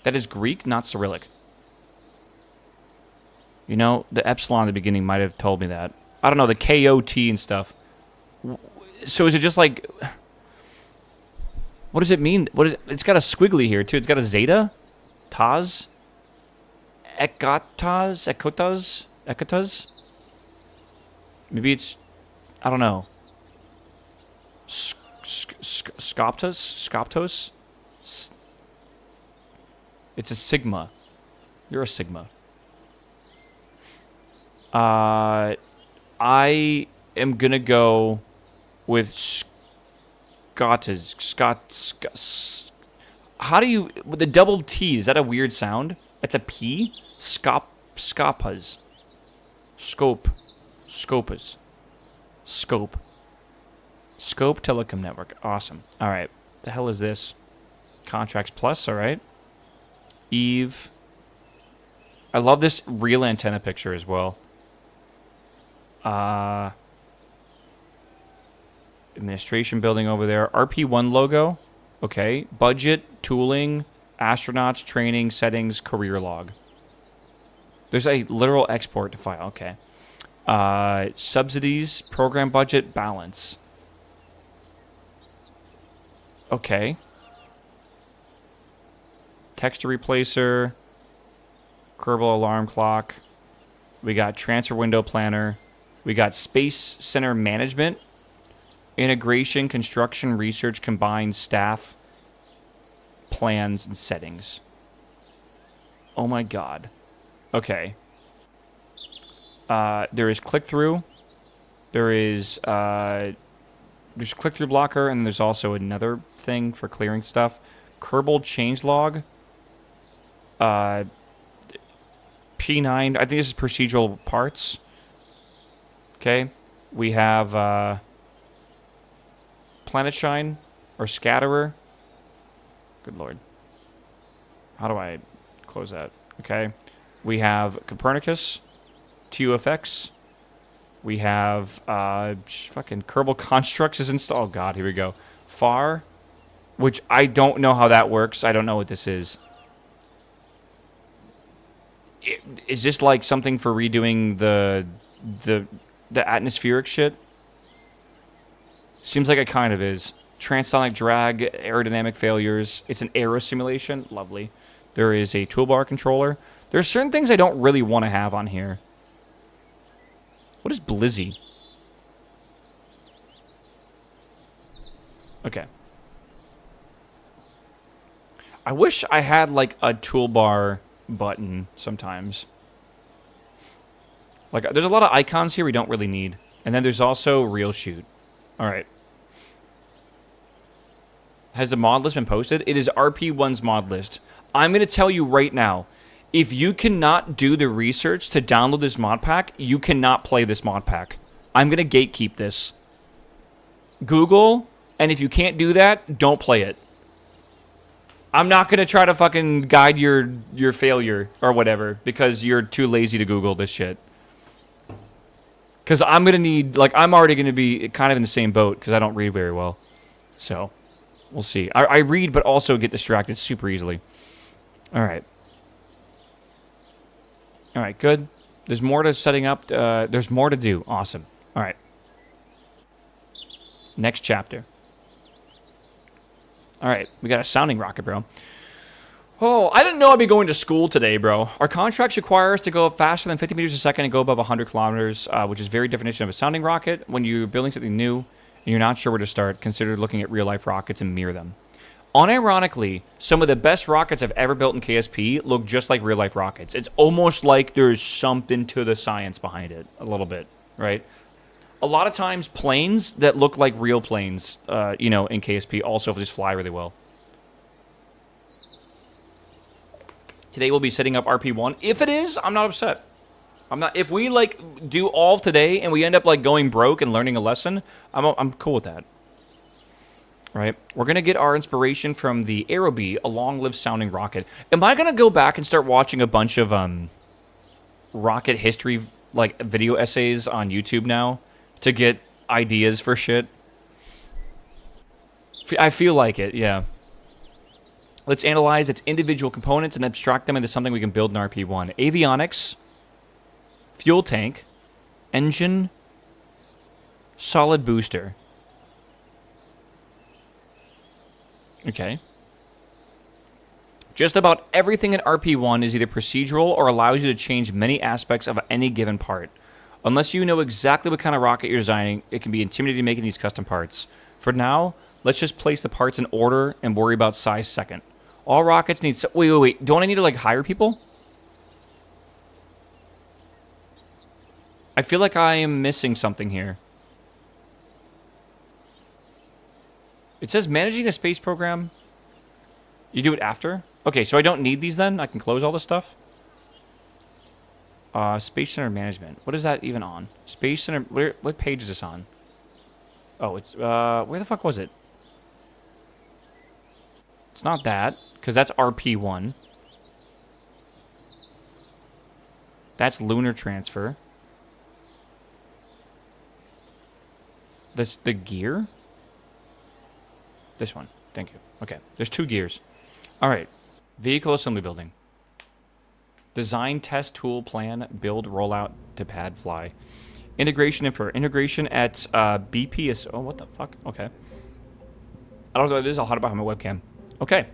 That is Greek, not Cyrillic. You know, the epsilon at the beginning might have told me that. I don't know, the KOT and stuff. So is it just like... What does it mean? It's got a squiggly here, too. It's got a zeta? Taz? Ekotas? Maybe it's... I don't know. Skoptos? It's a sigma. You're a sigma. I am gonna go with Scott. How do you... With the double T, is that a weird sound? That's a P? Scopas. Scope. Scopus. Scope. Scope Telecom Network. Awesome. All right. The hell is this? Contracts Plus. All right. Eve. I love this real antenna picture as well. Administration building over there. RP1 logo. Okay. Budget, tooling, astronauts, training, settings, career log. There's a literal export to file. Okay. Subsidies, program budget, balance. Okay. Texture replacer. Kerbal alarm clock. We got transfer window planner. We got space center management. Integration, construction, research, combined staff, plans, and settings. Oh my god. Okay. There is click-through. There's click-through blocker, and there's also another thing for clearing stuff. Kerbal changelog. P9. I think this is procedural parts. Okay. We have Planet Shine or Scatterer. Good lord. How do I close that? Okay. We have Copernicus. TUFX. We have fucking Kerbal Constructs is installed. Oh god, here we go. FAR, which I don't know how that works. I don't know what this is. Is this like something for redoing the atmospheric shit? Seems like it kind of is. Transonic drag, aerodynamic failures. It's an aero simulation. Lovely. There is a toolbar controller. There are certain things I don't really want to have on here. What is Blizzy? Okay. I wish I had like a toolbar button sometimes. Like, there's a lot of icons here we don't really need. And then there's also Real Shoot. Alright. Has the mod list been posted? It is RP1's mod list. I'm going to tell you right now, If you cannot do the research to download this mod pack, you cannot play this mod pack. I'm going to gatekeep this. Google, and if you can't do that, don't play it. I'm not going to try to fucking guide your failure or whatever because you're too lazy to Google this shit. Because I'm going to need, like, I'm already going to be kind of in the same boat because I don't read very well. So, we'll see. I read but also get distracted super easily. All right. All right, good. There's more to setting up. There's more to do. Awesome. All right. Next chapter. All right, we got a sounding rocket, bro. Oh, I didn't know I'd be going to school today, bro. Our contracts require us to go faster than 50 meters a second and go above 100 kilometers, which is very definition of a sounding rocket. When you're building something new and you're not sure where to start, consider looking at real-life rockets and mirror them. Unironically, some of the best rockets I've ever built in KSP look just like real-life rockets. It's almost like there's something to the science behind it, a little bit, right? A lot of times, planes that look like real planes, you know, in KSP also just fly really well. Today we'll be setting up RP1. If it is, I'm not upset. I'm not. If we like do all today and we end up like going broke and learning a lesson, I'm cool with that. Right? We're gonna get our inspiration from the Aerobee, a long-lived sounding rocket. Am I gonna go back and start watching a bunch of rocket history like video essays on YouTube now to get ideas for shit? I feel like it, yeah. Let's analyze its individual components and abstract them into something we can build in RP1. Avionics, fuel tank, engine, solid booster. Okay. Just about everything in RP1 is either procedural or allows you to change many aspects of any given part. Unless you know exactly what kind of rocket you're designing, it can be intimidating making these custom parts. For now, let's just place the parts in order and worry about size second. All rockets need... Wait. Don't I need to, like, hire people? I feel like I am missing something here. It says managing a space program. You do it after? Okay, so I don't need these then? I can close all this stuff? Space Center Management. What is that even on? Space Center... What page is this on? Oh, it's... where the fuck was it? It's not that, because that's RP1. That's lunar transfer. That's the gear? This one. Thank you. Okay, there's 2 gears. All right. Vehicle assembly building. Design, test, tool, plan, build, rollout to pad, fly. Integration info. Integration at BPS. Oh, what the fuck? Okay. I don't know what it is. I'll hide it behind my webcam. Okay.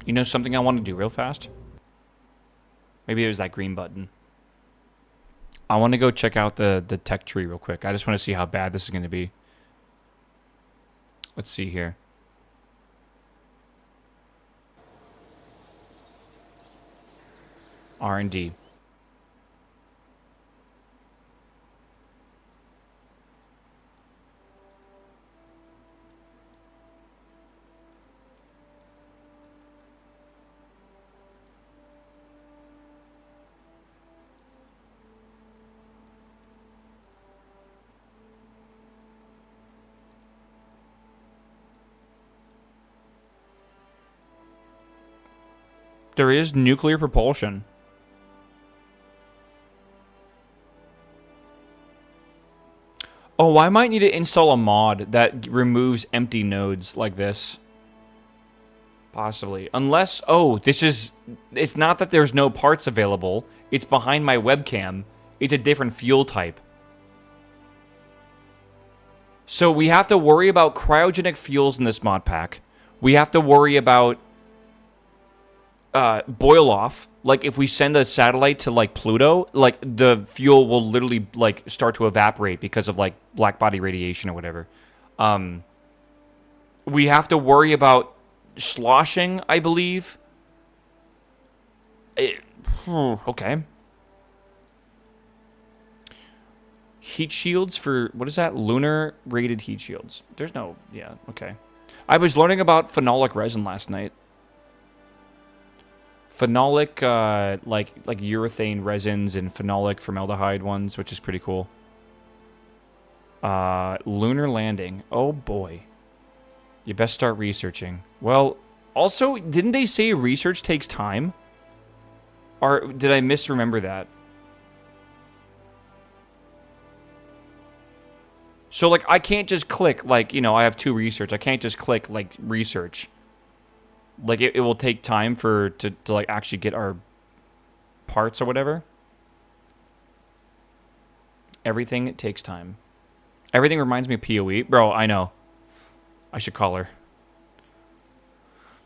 You know something I want to do real fast? Maybe it was that green button. I want to go check out the tech tree real quick. I just want to see how bad this is going to be. Let's see here. R&D. There is nuclear propulsion. Oh, I might need to install a mod that removes empty nodes like this. Possibly. Unless, oh, this is... It's not that there's no parts available. It's behind my webcam. It's a different fuel type. So we have to worry about cryogenic fuels in this mod pack. We have to worry about... boil off. Like, if we send a satellite to, like, Pluto, like, the fuel will literally, like, start to evaporate because of, like, black body radiation or whatever. We have to worry about sloshing, I believe. Okay. Heat shields for, what is that? Lunar rated heat shields. There's no, yeah, okay. I was learning about phenolic resin last night. Phenolic, like urethane resins and phenolic formaldehyde ones, which is pretty cool. Lunar landing. Oh boy. You best start researching. Well, also, didn't they say research takes time? Or did I misremember that? So, like, I can't just click, like, you know, I have 2 research. I can't just click, like, research. Like, it will take time to, like, actually get our parts or whatever. Everything takes time. Everything reminds me of PoE. Bro, I know. I should call her.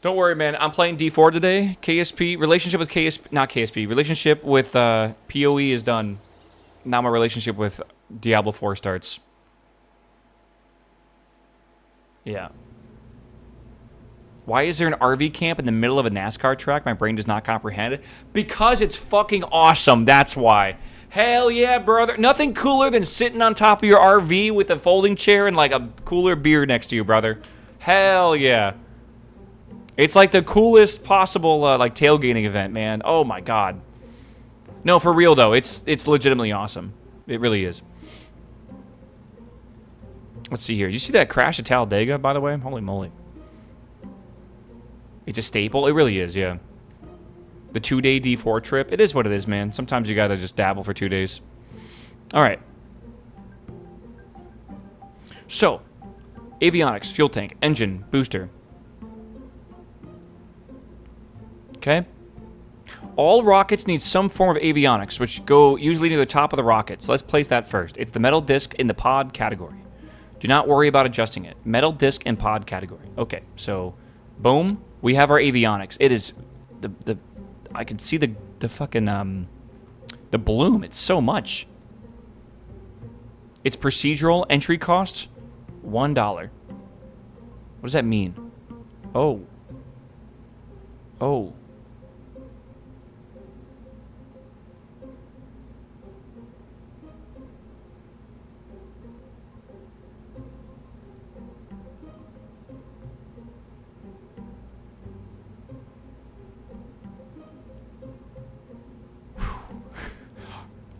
Don't worry, man. I'm playing D4 today. KSP. Relationship with KSP. Not KSP. Relationship with PoE is done. Now my relationship with Diablo 4 starts. Yeah. Why is there an RV camp in the middle of a NASCAR track? My brain does not comprehend it. Because it's fucking awesome. That's why. Hell yeah, brother. Nothing cooler than sitting on top of your RV with a folding chair and like a cooler beer next to you, brother. Hell yeah. It's like the coolest possible like tailgating event, man. Oh my god. No, for real though. It's legitimately awesome. It really is. Let's see here. You see that crash at Talladega, by the way? Holy moly. It's a staple. It really is, yeah. The 2-day D4 trip. It is what it is, man. Sometimes you gotta just dabble for 2 days. Alright. So, avionics, fuel tank, engine, booster. Okay. All rockets need some form of avionics, which go usually near the top of the rocket. So let's place that first. It's the metal disc in the pod category. Do not worry about adjusting it. Metal disc and pod category. Okay, so boom. We have our avionics. It is the I can see the fucking the bloom. It's so much. It's procedural entry cost $1. What does that mean? Oh. Oh.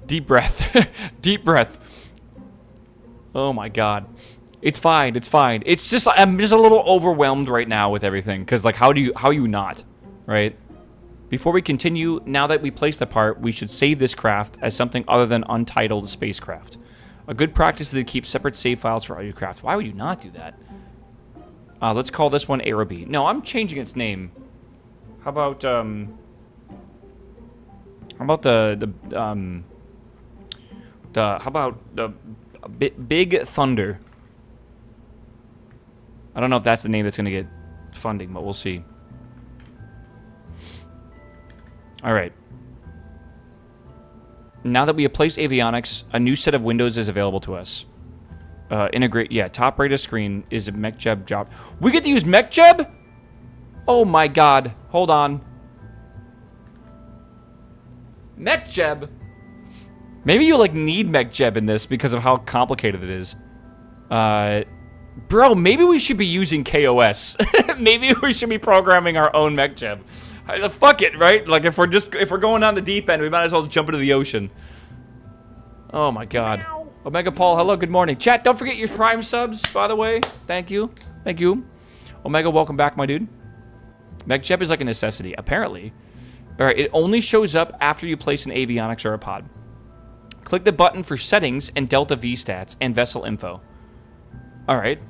Deep breath. Deep breath. Oh my god. It's fine. It's fine. It's just I'm just a little overwhelmed right now with everything cuz like how you not, right? Before we continue, now that we placed the part, we should save this craft as something other than untitled spacecraft. A good practice is to keep separate save files for all your craft. Why would you not do that? Let's call this one Araby. No, I'm changing its name. How about how about the Big Thunder? I don't know if that's the name that's going to get funding, but we'll see. All right. Now that we have placed avionics, a new set of windows is available to us. Integrate, yeah, top right of screen is a MechJeb job. We get to use MechJeb? Oh my god. Hold on. MechJeb? Maybe you, like, need MechJeb in this because of how complicated it is. Bro, maybe we should be using KOS. Maybe we should be programming our own MechJeb. Fuck it, right? Like, if we're going on the deep end, we might as well jump into the ocean. Oh, my God. Omega Paul, hello, good morning. Chat, don't forget your Prime subs, by the way. Thank you. Thank you. Omega, welcome back, my dude. MechJeb is like a necessity, apparently. All right, it only shows up after you place an avionics or a pod. Click the button for settings and Delta V stats and vessel info. All right.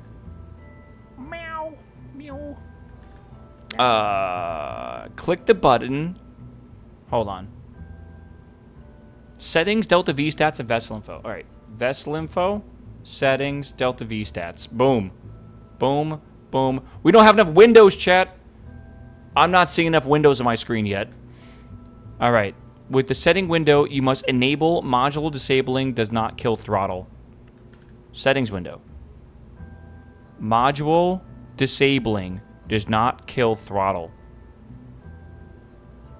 Meow. Meow. Click the button. Hold on. Settings, Delta V stats, and vessel info. All right. Vessel info, settings, Delta V stats. Boom. Boom. Boom. We don't have enough windows, chat. I'm not seeing enough windows on my screen yet. All right. With the setting window, you must enable module disabling does not kill throttle. Settings window. Module disabling does not kill throttle.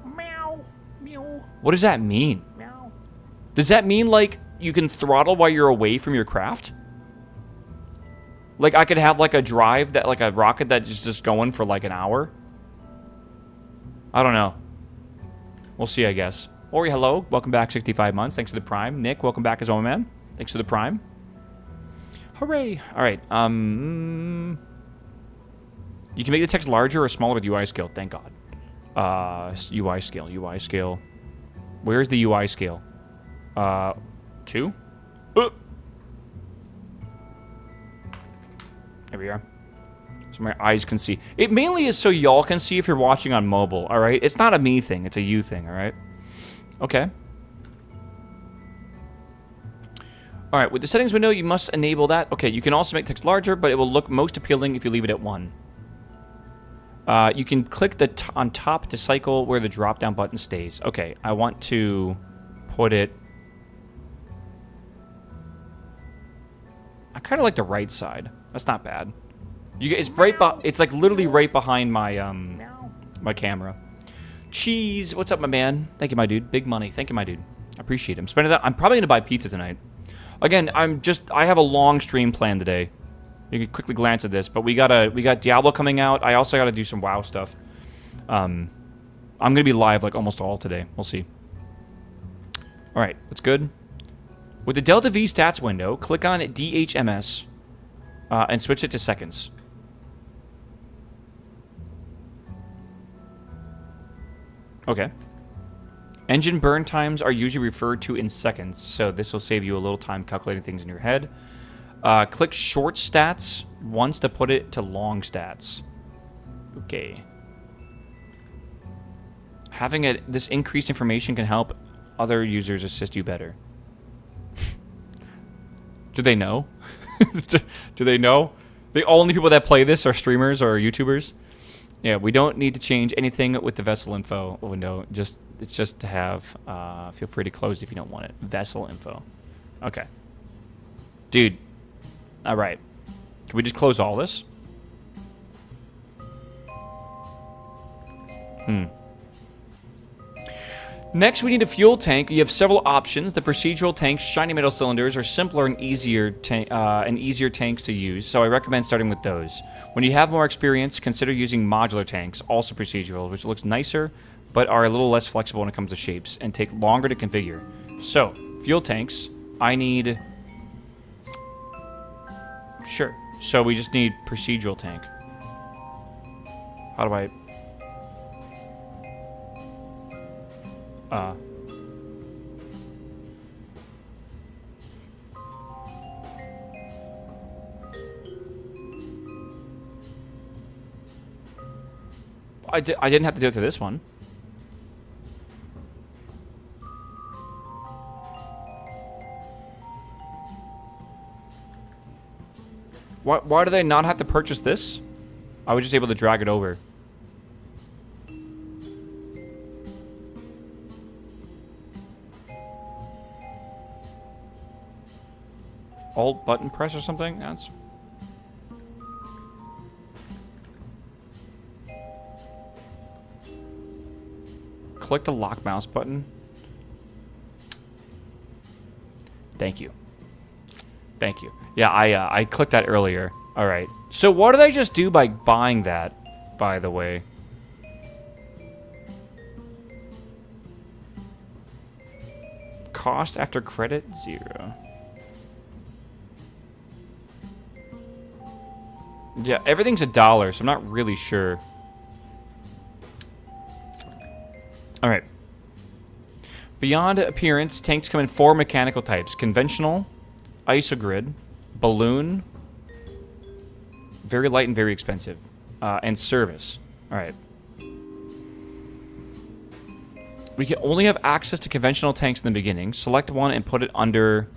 Meow. What does that mean? Does that mean, like, you can throttle while you're away from your craft? Like, I could have, like, a drive that, like, a rocket that's just going for, like, an hour? I don't know. We'll see, I guess. Ori, hello. Welcome back, 65 months. Thanks for the Prime. Nick, welcome back as well, man. Thanks for the Prime. Hooray. All right. You can make the text larger or smaller with UI scale. Thank God. UI scale. UI scale. Where's the UI scale? 2? There we are. So my eyes can see. It mainly is so y'all can see if you're watching on mobile, all right? It's not a me thing. It's a you thing, all right? Okay. All right, with the settings window, you must enable that. Okay, you can also make text larger, but it will look most appealing if you leave it at 1. You can click on top to cycle where the drop-down button stays. Okay, I want to put it... I kind of like the right side. That's not bad. It's it's like literally right behind my my camera. Cheese, what's up, my man? Thank you, my dude. Big money. Thank you, my dude. I appreciate it. I'm spending that. I'm probably gonna buy pizza tonight. Again, I have a long stream planned today. You can quickly glance at this, but we got Diablo coming out. I also got to do some WoW stuff. I'm gonna be live like almost all today. We'll see. All right, that's good. With the Delta V stats window, click on DHMS and switch it to seconds. Okay. Engine burn times are usually referred to in seconds, so this will save you a little time calculating things in your head. Click short stats once to put it to long stats. Okay. Having this increased information can help other users assist you better. Do they know? Do they know? The only people that play this are streamers or YouTubers. Yeah, we don't need to change anything with the vessel info window. It's just to have. Feel free to close if you don't want it. Vessel info. Okay. Dude. All right. Can we just close all this? Next, we need a fuel tank. You have several options. The procedural tanks, shiny metal cylinders, are simpler and easier tanks to use, so I recommend starting with those. When you have more experience, consider using modular tanks, also procedural, which looks nicer, but are a little less flexible when it comes to shapes, and take longer to configure. So, fuel tanks, I need... Sure. So we just need procedural tank. How do I... I didn't have to do it to this one. Why do they not have to purchase this? I was just able to drag it over. Alt button press or something? That's... Click the lock mouse button. Thank you. Thank you. Yeah, I clicked that earlier. All right. So what did I just do by buying that, by the way? Cost after credit, 0. Yeah, everything's $1, so I'm not really sure. All right. Beyond appearance, tanks come in 4 mechanical types: conventional, isogrid, balloon, very light and very expensive, and service. All right. We can only have access to conventional tanks in the beginning. Select one and put it under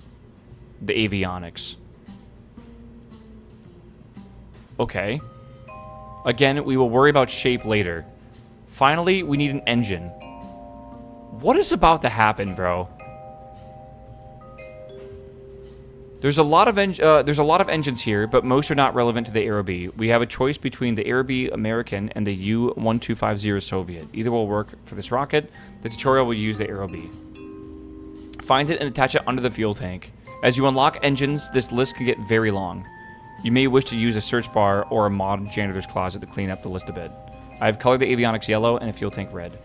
the avionics. Okay. Again, we will worry about shape later. Finally, we need an engine. What is about to happen, bro? There's a lot of engines here, but most are not relevant to the Aero B. We have a choice between the Aero B American and the U-1250 Soviet. Either will work for this rocket. The tutorial will use the Aero B. Find it and attach it under the fuel tank. As you unlock engines, this list can get very long. You may wish to use a search bar or a mod janitor's closet to clean up the list a bit. I have colored the avionics yellow and a fuel tank red.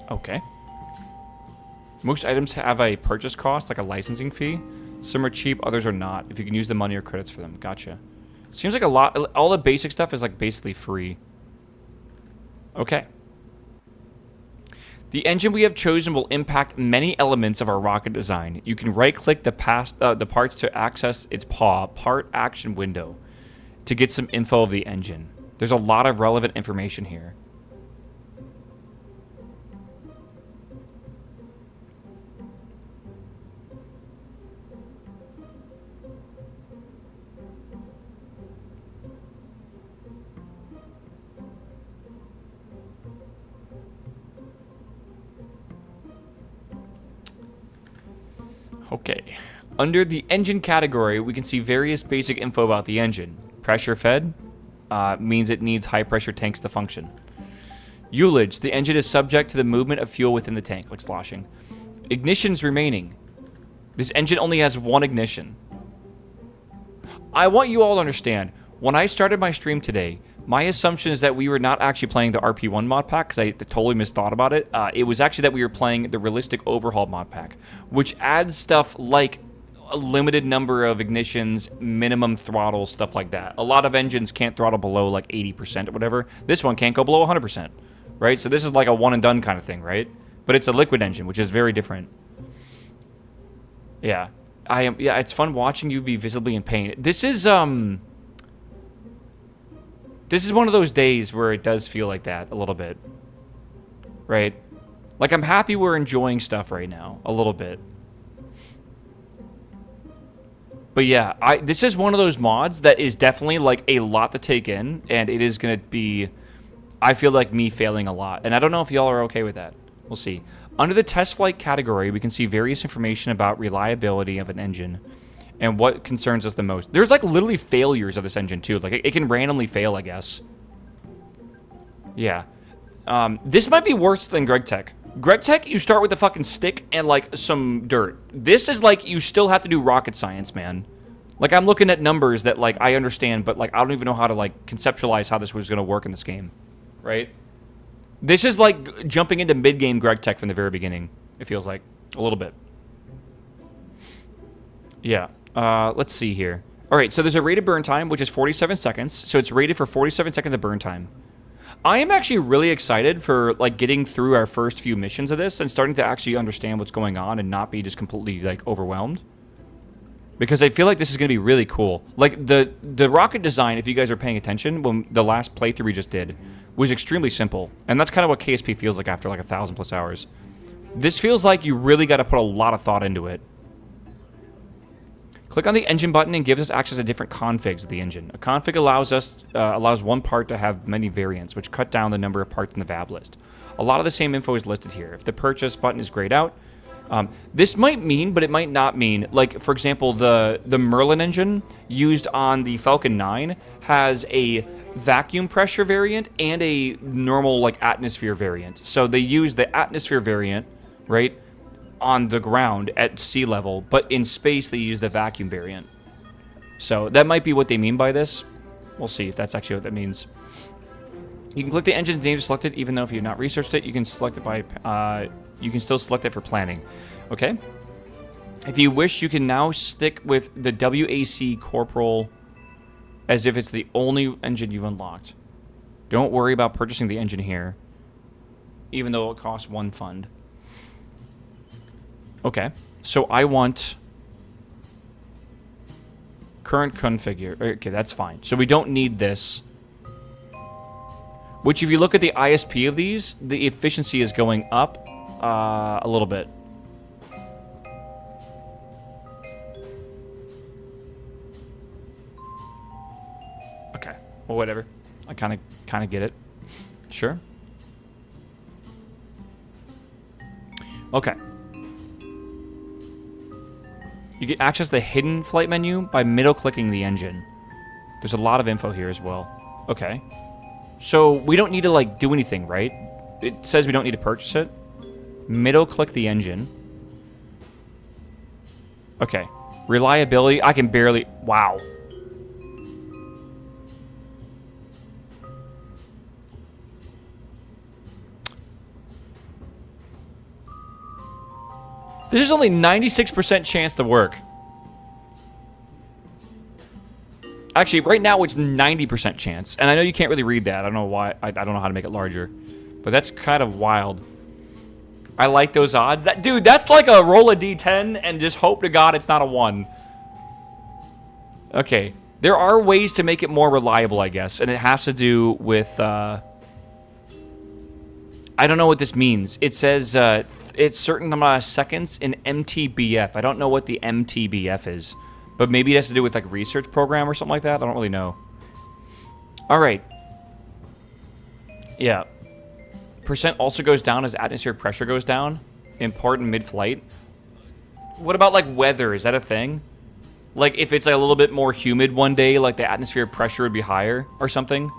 Okay. Most items have a purchase cost, like a licensing fee. Some are cheap, others are not. If you can use the money or credits for them. Gotcha. Seems like a lot. All the basic stuff is like basically free. Okay. The engine we have chosen will impact many elements of our rocket design. You can right-click the parts to access its part action window to get some info of the engine. There's a lot of relevant information here. Okay. Under the engine category, we can see various basic info about the engine. Pressure fed means it needs high pressure tanks to function. Ullage, the engine is subject to the movement of fuel within the tank, like sloshing. Ignitions remaining. This engine only has one ignition. I want you all to understand, when I started my stream today, my assumption is that we were not actually playing the RP1 mod pack, because I totally misthought about it. It was actually that we were playing the Realistic Overhaul mod pack, which adds stuff like a limited number of ignitions, minimum throttle, stuff like that. A lot of engines can't throttle below like 80% or whatever. This one can't go below 100%, right? So this is like a one and done kind of thing, right? But it's a liquid engine, which is very different. Yeah. Yeah, it's fun watching you be visibly in pain. This is one of those days where it does feel like that a little bit, right? Like, I'm happy we're enjoying stuff right now, a little bit. But yeah, this is one of those mods that is definitely, like, a lot to take in, and it is going to be, I feel like, me failing a lot. And I don't know if y'all are okay with that. We'll see. Under the test flight category, we can see various information about reliability of an engine and what concerns us the most. There's like literally failures of this engine too. Like it can randomly fail, I guess. Yeah. This might be worse than GregTech. GregTech, you start with a fucking stick and like some dirt. This is like you still have to do rocket science, man. Like I'm looking at numbers that like I understand, but like I don't even know how to like conceptualize how this was going to work in this game, right? This is like jumping into mid-game GregTech from the very beginning. It feels like a little bit. Yeah. Let's see here. All right, so there's a rated burn time, which is 47 seconds. So it's rated for 47 seconds of burn time. I am actually really excited for like getting through our first few missions of this and starting to actually understand what's going on and not be just completely like overwhelmed. Because I feel like this is going to be really cool. Like the rocket design, if you guys are paying attention, when the last playthrough we just did, was extremely simple. And that's kind of what KSP feels like after like 1,000+ hours. This feels like you really got to put a lot of thought into it. Click on the engine button and gives us access to different configs of the engine. A config allows one part to have many variants, which cut down the number of parts in the VAB list. A lot of the same info is listed here. If the purchase button is grayed out, this might mean, but it might not mean. Like, for example, the Merlin engine used on the Falcon 9 has a vacuum pressure variant and a normal, like, atmosphere variant. So they use the atmosphere variant, right, on the ground at sea level, but in space they use the vacuum variant. So that might be what they mean by this. We'll see if that's actually what that means. You can click the engine's name to select it, even though if you've not researched it, you can select it by, you can still select it for planning. Okay? If you wish, you can now stick with the WAC Corporal as if it's the only engine you've unlocked. Don't worry about purchasing the engine here, even though it costs 1 fund. Okay, so I want current configure. Okay, that's fine. So we don't need this. Which, if you look at the ISP of these, the efficiency is going up a little bit. Okay. Well, whatever. I kind of get it. Sure. Okay. You get access to the hidden flight menu by middle-clicking the engine. There's a lot of info here as well. Okay. So we don't need to, like, do anything, right? It says we don't need to purchase it. Middle-click the engine. Okay. Reliability, I can barely... Wow. This is only 96% chance to work. Actually, right now it's 90% chance. And I know you can't really read that. I don't know why. I don't know how to make it larger. But that's kind of wild. I like those odds. Dude, that's like a roll a d10 and just hope to God it's not a 1. Okay. There are ways to make it more reliable, I guess. And it has to do with... I don't know what this means. It says... it's certain amount of seconds in MTBF. I don't know what the MTBF is. But maybe it has to do with, like, research program or something like that. I don't really know. All right. Yeah. Percent also goes down as atmospheric pressure goes down. In part in mid-flight. What about, like, weather? Is that a thing? Like, if it's, like, a little bit more humid one day, like, the atmospheric pressure would be higher or something?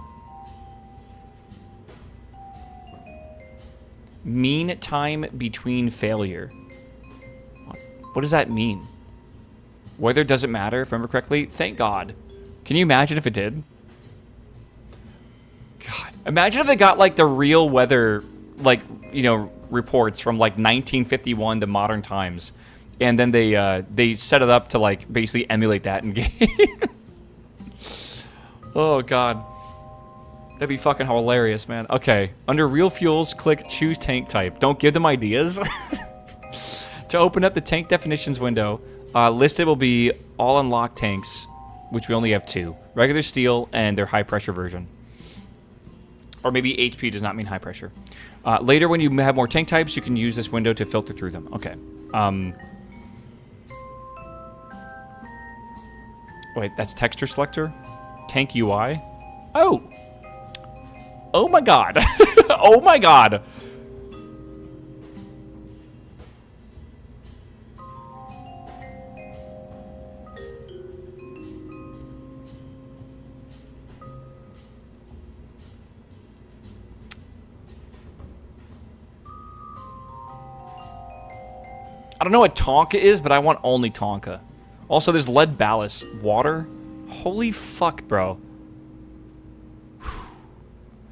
Mean time between failure. What does that mean? Weather doesn't matter, if I remember correctly. Thank God. Can you imagine if it did? God. Imagine if they got, like, the real weather, like, you know, reports from, like, 1951 to modern times. And then they set it up to, like, basically emulate that in game. Oh, God. That'd be fucking hilarious, man. Okay. Under real fuels, click choose tank type. Don't give them ideas. To open up the tank definitions window, listed will be all unlocked tanks, which we only have 2. Regular steel and their high pressure version. Or maybe HP does not mean high pressure. Later, when you have more tank types, you can use this window to filter through them. Okay. Wait, that's texture selector? Tank UI? Oh! Oh my God. Oh my God. I don't know what Tonka is, but I want only Tonka. Also, there's lead ballast. Water? Holy fuck, bro.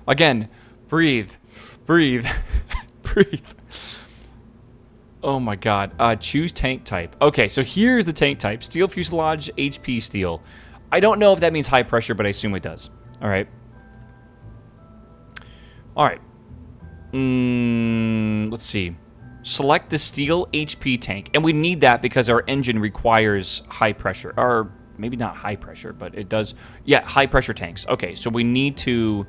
Again, breathe. Breathe. Breathe. Oh my God. Choose tank type. Okay, so here's the tank type. Steel fuselage, HP steel. I don't know if that means high pressure, but I assume it does. All right. All right. Let's see. Select the steel HP tank. And we need that because our engine requires high pressure. Or maybe not high pressure, but it does. Yeah, high pressure tanks. Okay, so we need to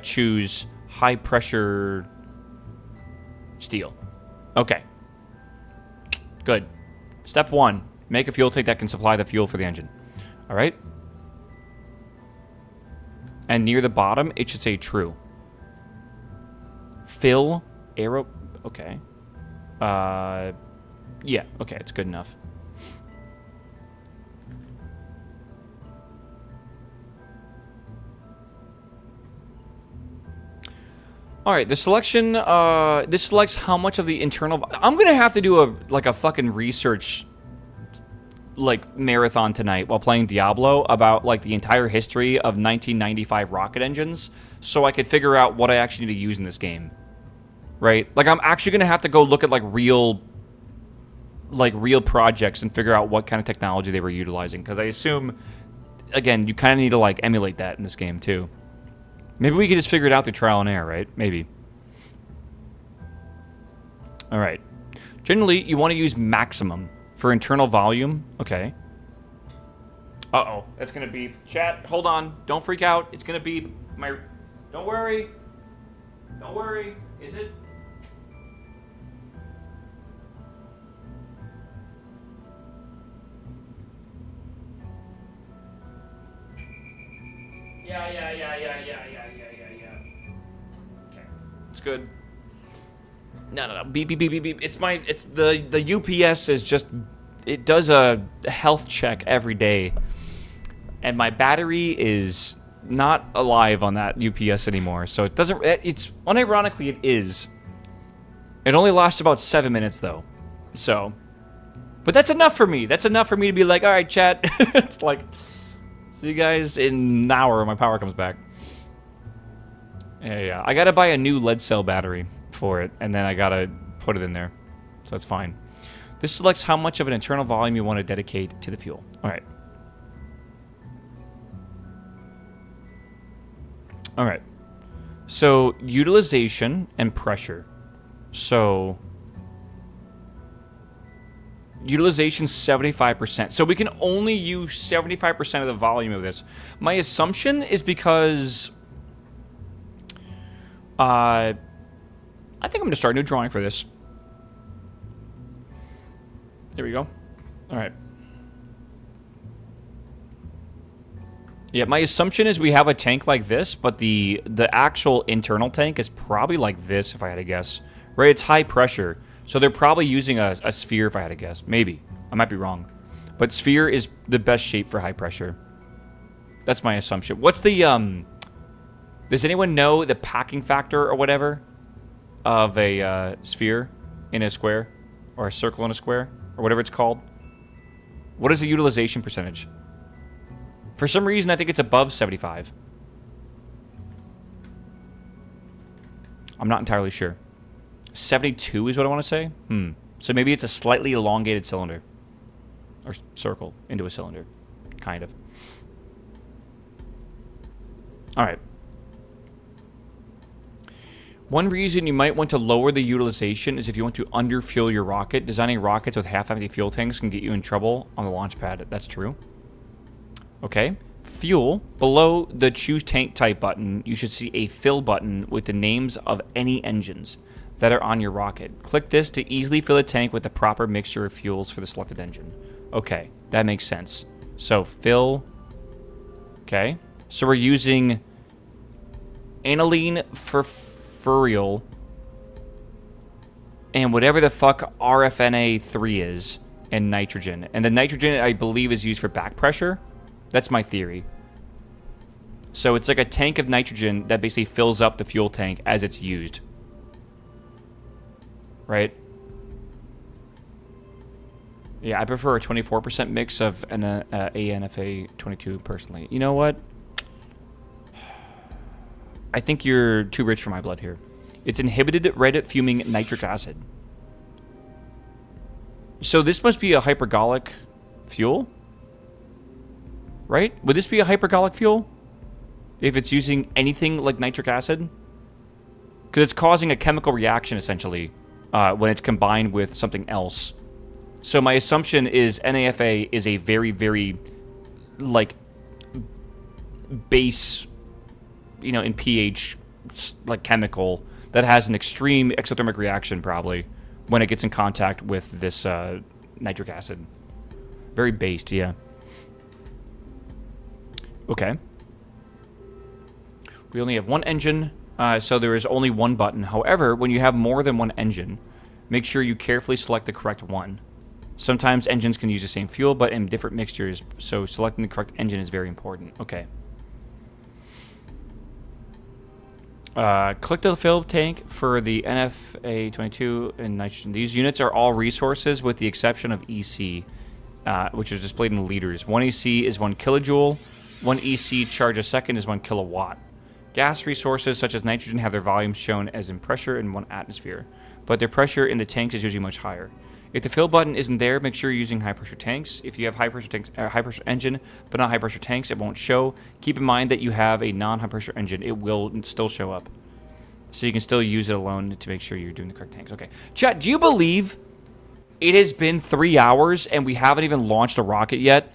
choose high pressure steel. Okay. Good. Step 1. Make a fuel tank that can supply the fuel for the engine. All right. And near the bottom, it should say true. Fill aero. Okay. Yeah, okay, it's good enough. All right, the selection, this selects how much of the internal... I'm going to have to do a fucking research, like, marathon tonight while playing Diablo about, like, the entire history of 1995 rocket engines so I could figure out what I actually need to use in this game. Right? Like, I'm actually going to have to go look at, real projects and figure out what kind of technology they were utilizing. Because I assume, again, you kind of need to, like, emulate that in this game, too. Maybe we could just figure it out through trial and error, right? Maybe. All right. Generally, you want to use maximum for internal volume. Okay. Uh-oh. That's going to beep. Chat, hold on. Don't freak out. It's going to beep. Don't worry. Don't worry. Is it? Yeah. Okay. It's good. No. Beep. It's the UPS is just, it does a health check every day. And my battery is not alive on that UPS anymore. So it doesn't, it's, unironically it is. It only lasts about 7 minutes though. So, but that's enough for me. That's enough for me to be like, all right, chat. It's like, see you guys in an hour when my power comes back. Yeah. I gotta buy a new lead cell battery for it, and then I gotta put it in there. So that's fine. This selects how much of an internal volume you want to dedicate to the fuel. All right. All right. So utilization and pressure. So utilization 75%. So we can only use 75% of the volume of this. My assumption is because I think I'm going to start a new drawing for this. There we go. All right. Yeah, my assumption is we have a tank like this, but the actual internal tank is probably like this, if I had to guess. Right, it's high pressure. So they're probably using a sphere, if I had to guess. Maybe. I might be wrong. But sphere is the best shape for high pressure. That's my assumption. What's the, does anyone know the packing factor or whatever of a sphere in a square? Or a circle in a square? Or whatever it's called? What is the utilization percentage? For some reason, I think it's above 75. I'm not entirely sure. 72 is what I want to say? So maybe it's a slightly elongated cylinder. Or circle into a cylinder. Kind of. Alright. One reason you might want to lower the utilization is if you want to underfuel your rocket. Designing rockets with half-empty fuel tanks can get you in trouble on the launch pad. That's true. Okay. Fuel. Below the choose tank type button, you should see a fill button with the names of any engines that are on your rocket. Click this to easily fill a tank with the proper mixture of fuels for the selected engine. Okay, that makes sense. So fill. Okay. So we're using aniline furfuryl and whatever the fuck RFNA3 is, and nitrogen. And the nitrogen, I believe, is used for back pressure. That's my theory. So it's like a tank of nitrogen that basically fills up the fuel tank as it's used. Right? Yeah, I prefer a 24% mix of an ANFA22 personally. You know what? I think you're too rich for my blood here. It's inhibited red fuming nitric acid. So this must be a hypergolic fuel? Right? Would this be a hypergolic fuel? If it's using anything like nitric acid? Because it's causing a chemical reaction, essentially, when it's combined with something else. So my assumption is NAFA is a very, very, like, base, you know, in pH, like, chemical that has an extreme exothermic reaction, probably, when it gets in contact with this nitric acid. Very based, yeah. Okay. We only have one engine, so there is only one button. However, when you have more than one engine, make sure you carefully select the correct one. Sometimes engines can use the same fuel, but in different mixtures, so selecting the correct engine is very important. Okay. Click the fill tank for the NFA22 and nitrogen. These units are all resources with the exception of EC, which is displayed in liters. 1 EC is 1 kilojoule. 1 EC charge a second is 1 kilowatt. Gas resources such as nitrogen have their volumes shown as in pressure in 1 atmosphere, but their pressure in the tanks is usually much higher. If the fill button isn't there, make sure you're using high pressure tanks. If you have high pressure engine but not high pressure tanks, it won't show. Keep in mind that you have a non-high pressure engine; it will still show up, so you can still use it alone to make sure you're doing the correct tanks. Okay, chat. Do you believe it has been 3 hours and we haven't even launched a rocket yet?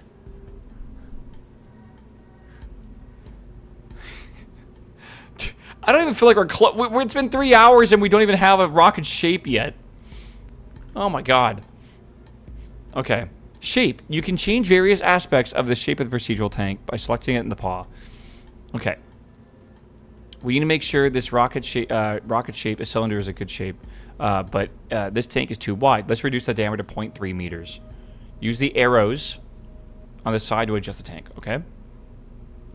I don't even feel like we're close. It's been 3 hours and we don't even have a rocket shape yet. Oh my god. Okay. Shape. You can change various aspects of the shape of the procedural tank by selecting it in the paw. Okay. We need to make sure this rocket shape, a cylinder is a good shape. But this tank is too wide. Let's reduce the diameter to 0.3 meters. Use the arrows on the side to adjust the tank, okay?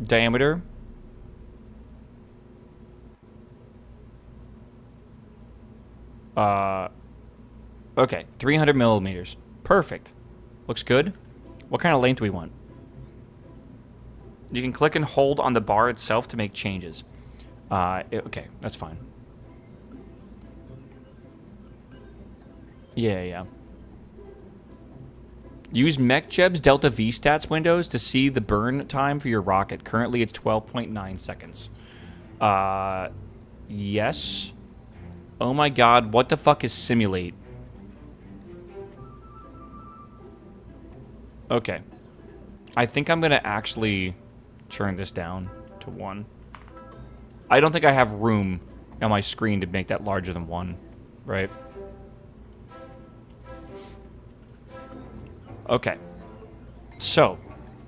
Diameter. Okay, 300 millimeters. Perfect. Looks good. What kind of length do we want? You can click and hold on the bar itself to make changes. Okay, that's fine. Yeah. Use MechJeb's Delta V stats windows to see the burn time for your rocket. Currently, it's 12.9 seconds. Yes. Oh my god, what the fuck is simulate? Okay. I think I'm gonna actually turn this down to 1. I don't think I have room on my screen to make that larger than 1, right? Okay. So,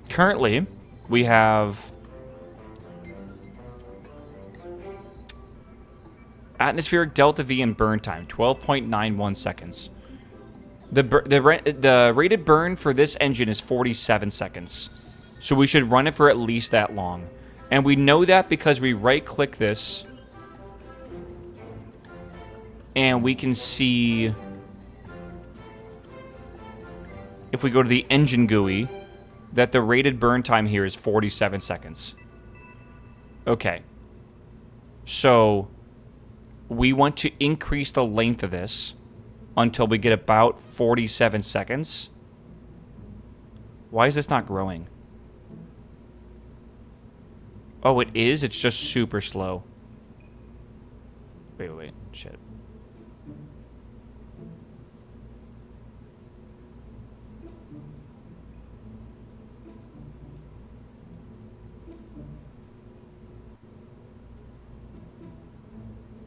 currently, we have atmospheric delta V and burn time, 12.91 seconds. The rated burn for this engine is 47 seconds. So we should run it for at least that long. And we know that because we right-click this, and we can see, if we go to the engine GUI, that the rated burn time here is 47 seconds. Okay. So, we want to increase the length of this until we get about 47 seconds. Why is this not growing? Oh, it is? It's just super slow. Wait. Shit.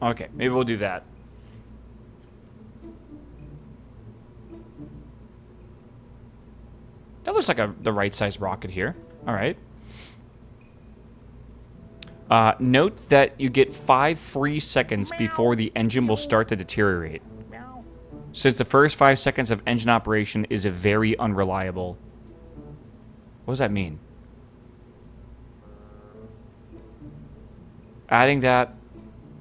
Okay, maybe we'll do that. That looks like the right size rocket here. All right. Note that you get 5 free seconds before the engine will start to deteriorate. Since the first 5 seconds of engine operation is very unreliable. What does that mean? Adding that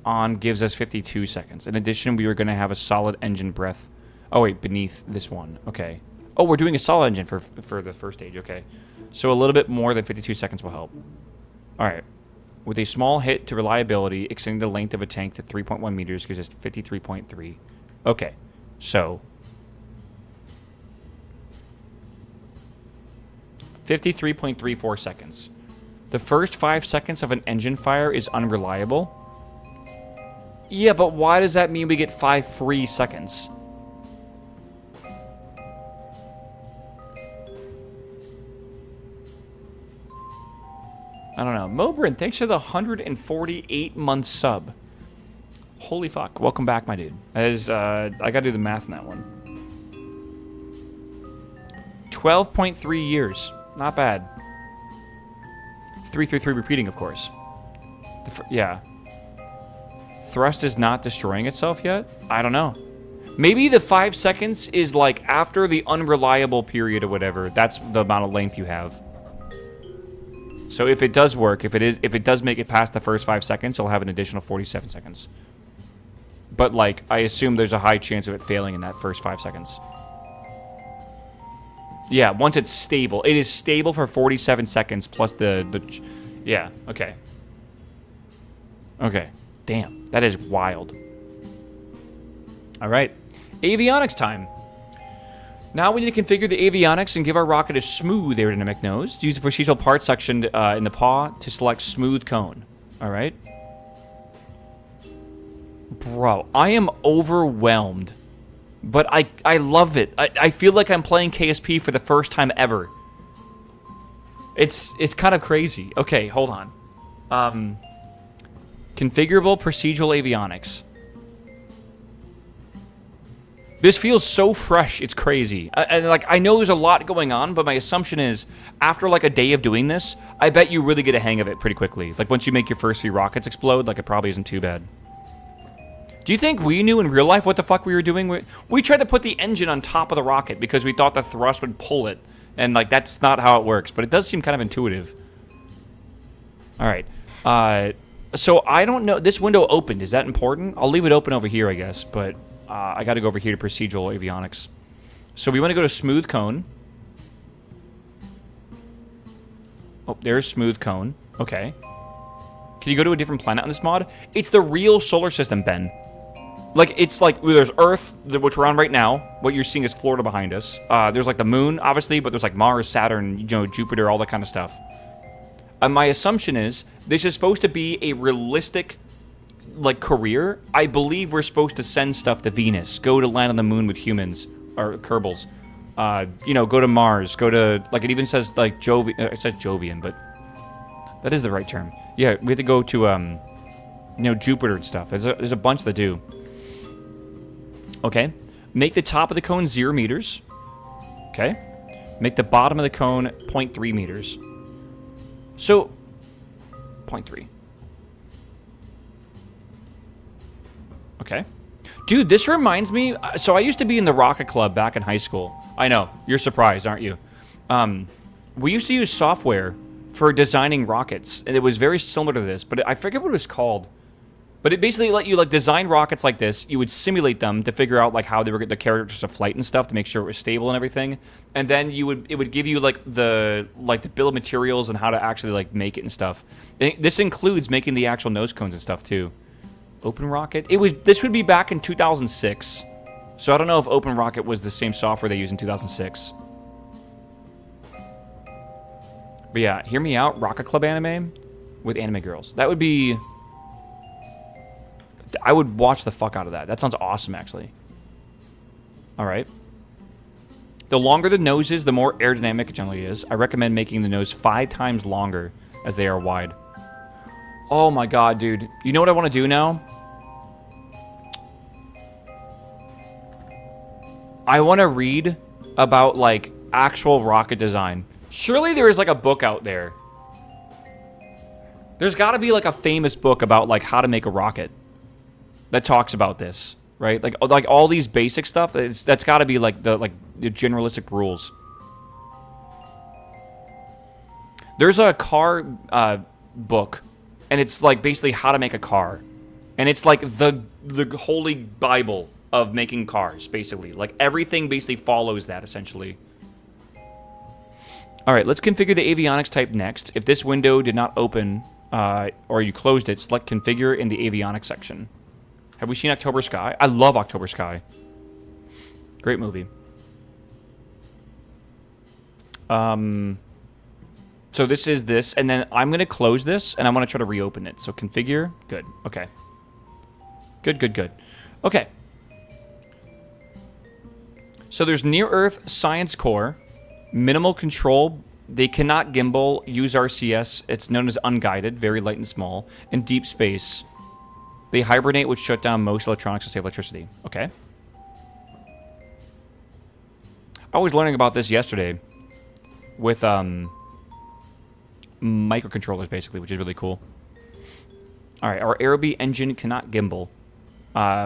on gives us 52 seconds. In addition, we are going to have a solid engine breath. Oh, wait, beneath this one. Okay. Oh, we're doing a solid engine for the first stage. Okay. So a little bit more than 52 seconds will help. All right. With a small hit to reliability, extending the length of a tank to 3.1 meters gives us 53.3. Okay. So 53.34 seconds. The first 5 seconds of an engine fire is unreliable. Yeah, but why does that mean we get 5 free seconds? I don't know. Mobrin, thanks for the 148-month sub. Holy fuck. Welcome back, my dude. As I gotta do the math on that one. 12.3 years. Not bad. 333 repeating, of course. Yeah. Thrust is not destroying itself yet? I don't know. Maybe the 5 seconds is like after the unreliable period or whatever. That's the amount of length you have. So if it does work, if it does make it past the first 5 seconds, it'll have an additional 47 seconds. But like, I assume there's a high chance of it failing in that first 5 seconds. Yeah, once it's stable. It is stable for 47 seconds plus the yeah, okay. Okay. Damn, that is wild. All right, avionics time. Now we need to configure the avionics and give our rocket a smooth aerodynamic nose. Use the procedural parts section in the paw to select smooth cone. All right. Bro, I am overwhelmed, but I love it. I feel like I'm playing KSP for the first time ever. It's kind of crazy. Okay, hold on. Configurable procedural avionics. This feels so fresh, it's crazy. And like, I know there's a lot going on, but my assumption is, after like a day of doing this, I bet you really get a hang of it pretty quickly. Like, once you make your first 3 rockets explode, like, it probably isn't too bad. Do you think we knew in real life what the fuck we were doing? We tried to put the engine on top of the rocket because we thought the thrust would pull it. And, like, that's not how it works, but it does seem kind of intuitive. Alright. So, I don't know. This window opened. Is that important? I'll leave it open over here, I guess, but... I got to go over here to procedural avionics. So we want to go to smooth cone. Oh, there's smooth cone. Okay. Can you go to a different planet on this mod? It's the real solar system, Ben. Like, it's like, there's Earth, which we're on right now. What you're seeing is Florida behind us. There's like the moon, obviously, but there's like Mars, Saturn, you know, Jupiter, all that kind of stuff. My assumption is this is supposed to be a realistic... like career. I believe we're supposed to send stuff to Venus, go to land on the moon with humans or Kerbals, you know, go to Mars, go to, like, it even says like it says Jovian, but that is the right term. Yeah, we have to go to you know, Jupiter and stuff. There's a bunch that do. Okay, make the top of the cone 0 meters. Okay, make the bottom of the cone 0.3 meters. So 0.3. Okay. Dude, this reminds me... So I used to be in the Rocket Club back in high school. I know. You're surprised, aren't you? We used to use software for designing rockets. And it was very similar to this. But I forget what it was called. But it basically let you, like, design rockets like this. You would simulate them to figure out, like, how they were the characters of flight and stuff to make sure it was stable and everything. And then it would give you, like, the bill of materials and how to actually, like, make it and stuff. This includes making the actual nose cones and stuff, too. Open Rocket? This would be back in 2006. So I don't know if Open Rocket was the same software they used in 2006. But yeah, hear me out. Rocket Club anime with anime girls. That would be... I would watch the fuck out of that. That sounds awesome, actually. Alright. The longer the nose is, the more aerodynamic it generally is. I recommend making the nose 5 times longer as they are wide. Oh my god, dude. You know what I want to do now? I want to read about, like, actual rocket design. Surely there is, like, a book out there. There's got to be, like, a famous book about, like, how to make a rocket that talks about this, right? Like all these basic stuff. That's got to be, like, the generalistic rules. There's a car book. And it's, like, basically how to make a car. And it's, like, the holy Bible of making cars, basically. Like, everything basically follows that, essentially. Alright, let's configure the avionics type next. If this window did not open, or you closed it, select Configure in the avionics section. Have we seen October Sky? I love October Sky. Great movie. So this is this, and then I'm going to close this, and I'm going to try to reopen it. So configure. Good. Okay. Good, good, good. Okay. So there's Near-Earth Science Core, Minimal Control, they cannot gimbal, use RCS, it's known as Unguided, very light and small, and Deep Space. They hibernate, which shut down most electronics to save electricity. Okay. I was learning about this yesterday with, microcontrollers, basically, which is really cool. Alright, our Aerobee engine cannot gimbal.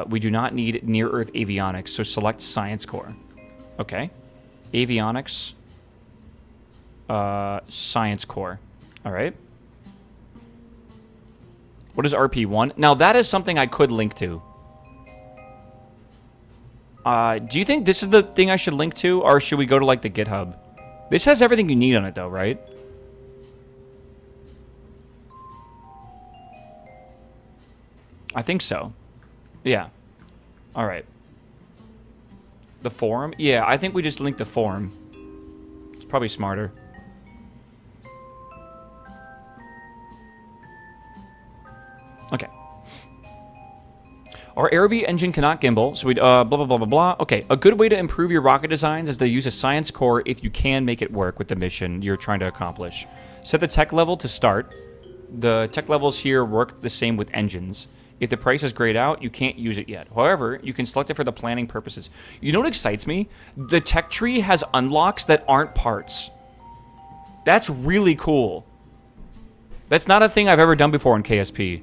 We do not need near-Earth avionics, so select Science Core. Okay. Avionics. Science Core. Alright. What is RP1? Now, that is something I could link to. Do you think this is the thing I should link to, or should we go to, like, the GitHub? This has everything you need on it, though, right? I think so. Yeah. Alright. The forum? Yeah, I think we just link the forum. It's probably smarter. Okay. Our Aerobee engine cannot gimbal, so we blah, blah, blah, blah, blah. Okay, a good way to improve your rocket designs is to use a science core if you can make it work with the mission you're trying to accomplish. Set the tech level to start. The tech levels here work the same with engines. If the price is grayed out, you can't use it yet. However, you can select it for the planning purposes. You know what excites me? The tech tree has unlocks that aren't parts. That's really cool. That's not a thing I've ever done before in KSP.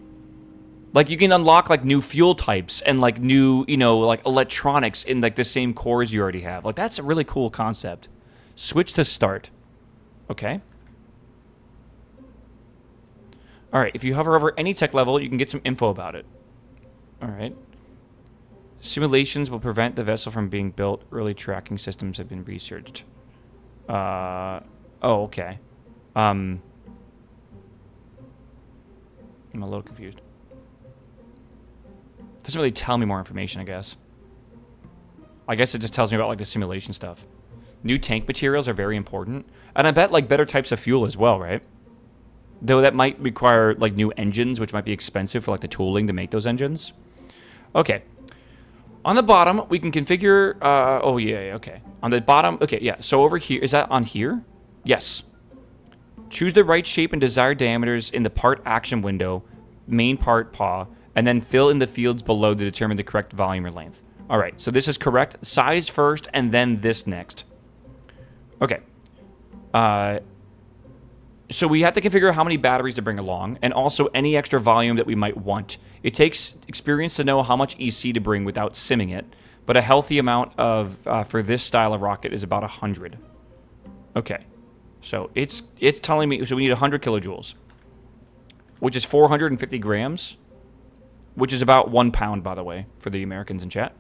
Like, you can unlock, like, new fuel types and, like, new, you know, like, electronics in, like, the same cores you already have. Like, that's a really cool concept. Switch to start. Okay. All right, if you hover over any tech level, you can get some info about it. All right. Simulations will prevent the vessel from being built. Early tracking systems have been researched. Oh, okay. I'm a little confused. Doesn't really tell me more information, I guess. I guess it just tells me about, like, the simulation stuff. New tank materials are very important. And I bet, like, better types of fuel as well, right? Though that might require, like, new engines, which might be expensive for, like, the tooling to make those engines. Okay. On the bottom, we can configure... oh, yeah, okay. On the bottom... Okay, yeah. So over here... Is that on here? Yes. Choose the right shape and desired diameters in the part action window, main part paw, and then fill in the fields below to determine the correct volume or length. All right, so this is correct. Size first, and then this next. Okay. So we have to configure how many batteries to bring along, and also any extra volume that we might want. It takes experience to know how much EC to bring without simming it, but a healthy amount of for this style of rocket is about 100. Okay. So it's telling me, so we need 100 kilojoules, which is 450 grams, which is about 1 pound, by the way, for the Americans in chat.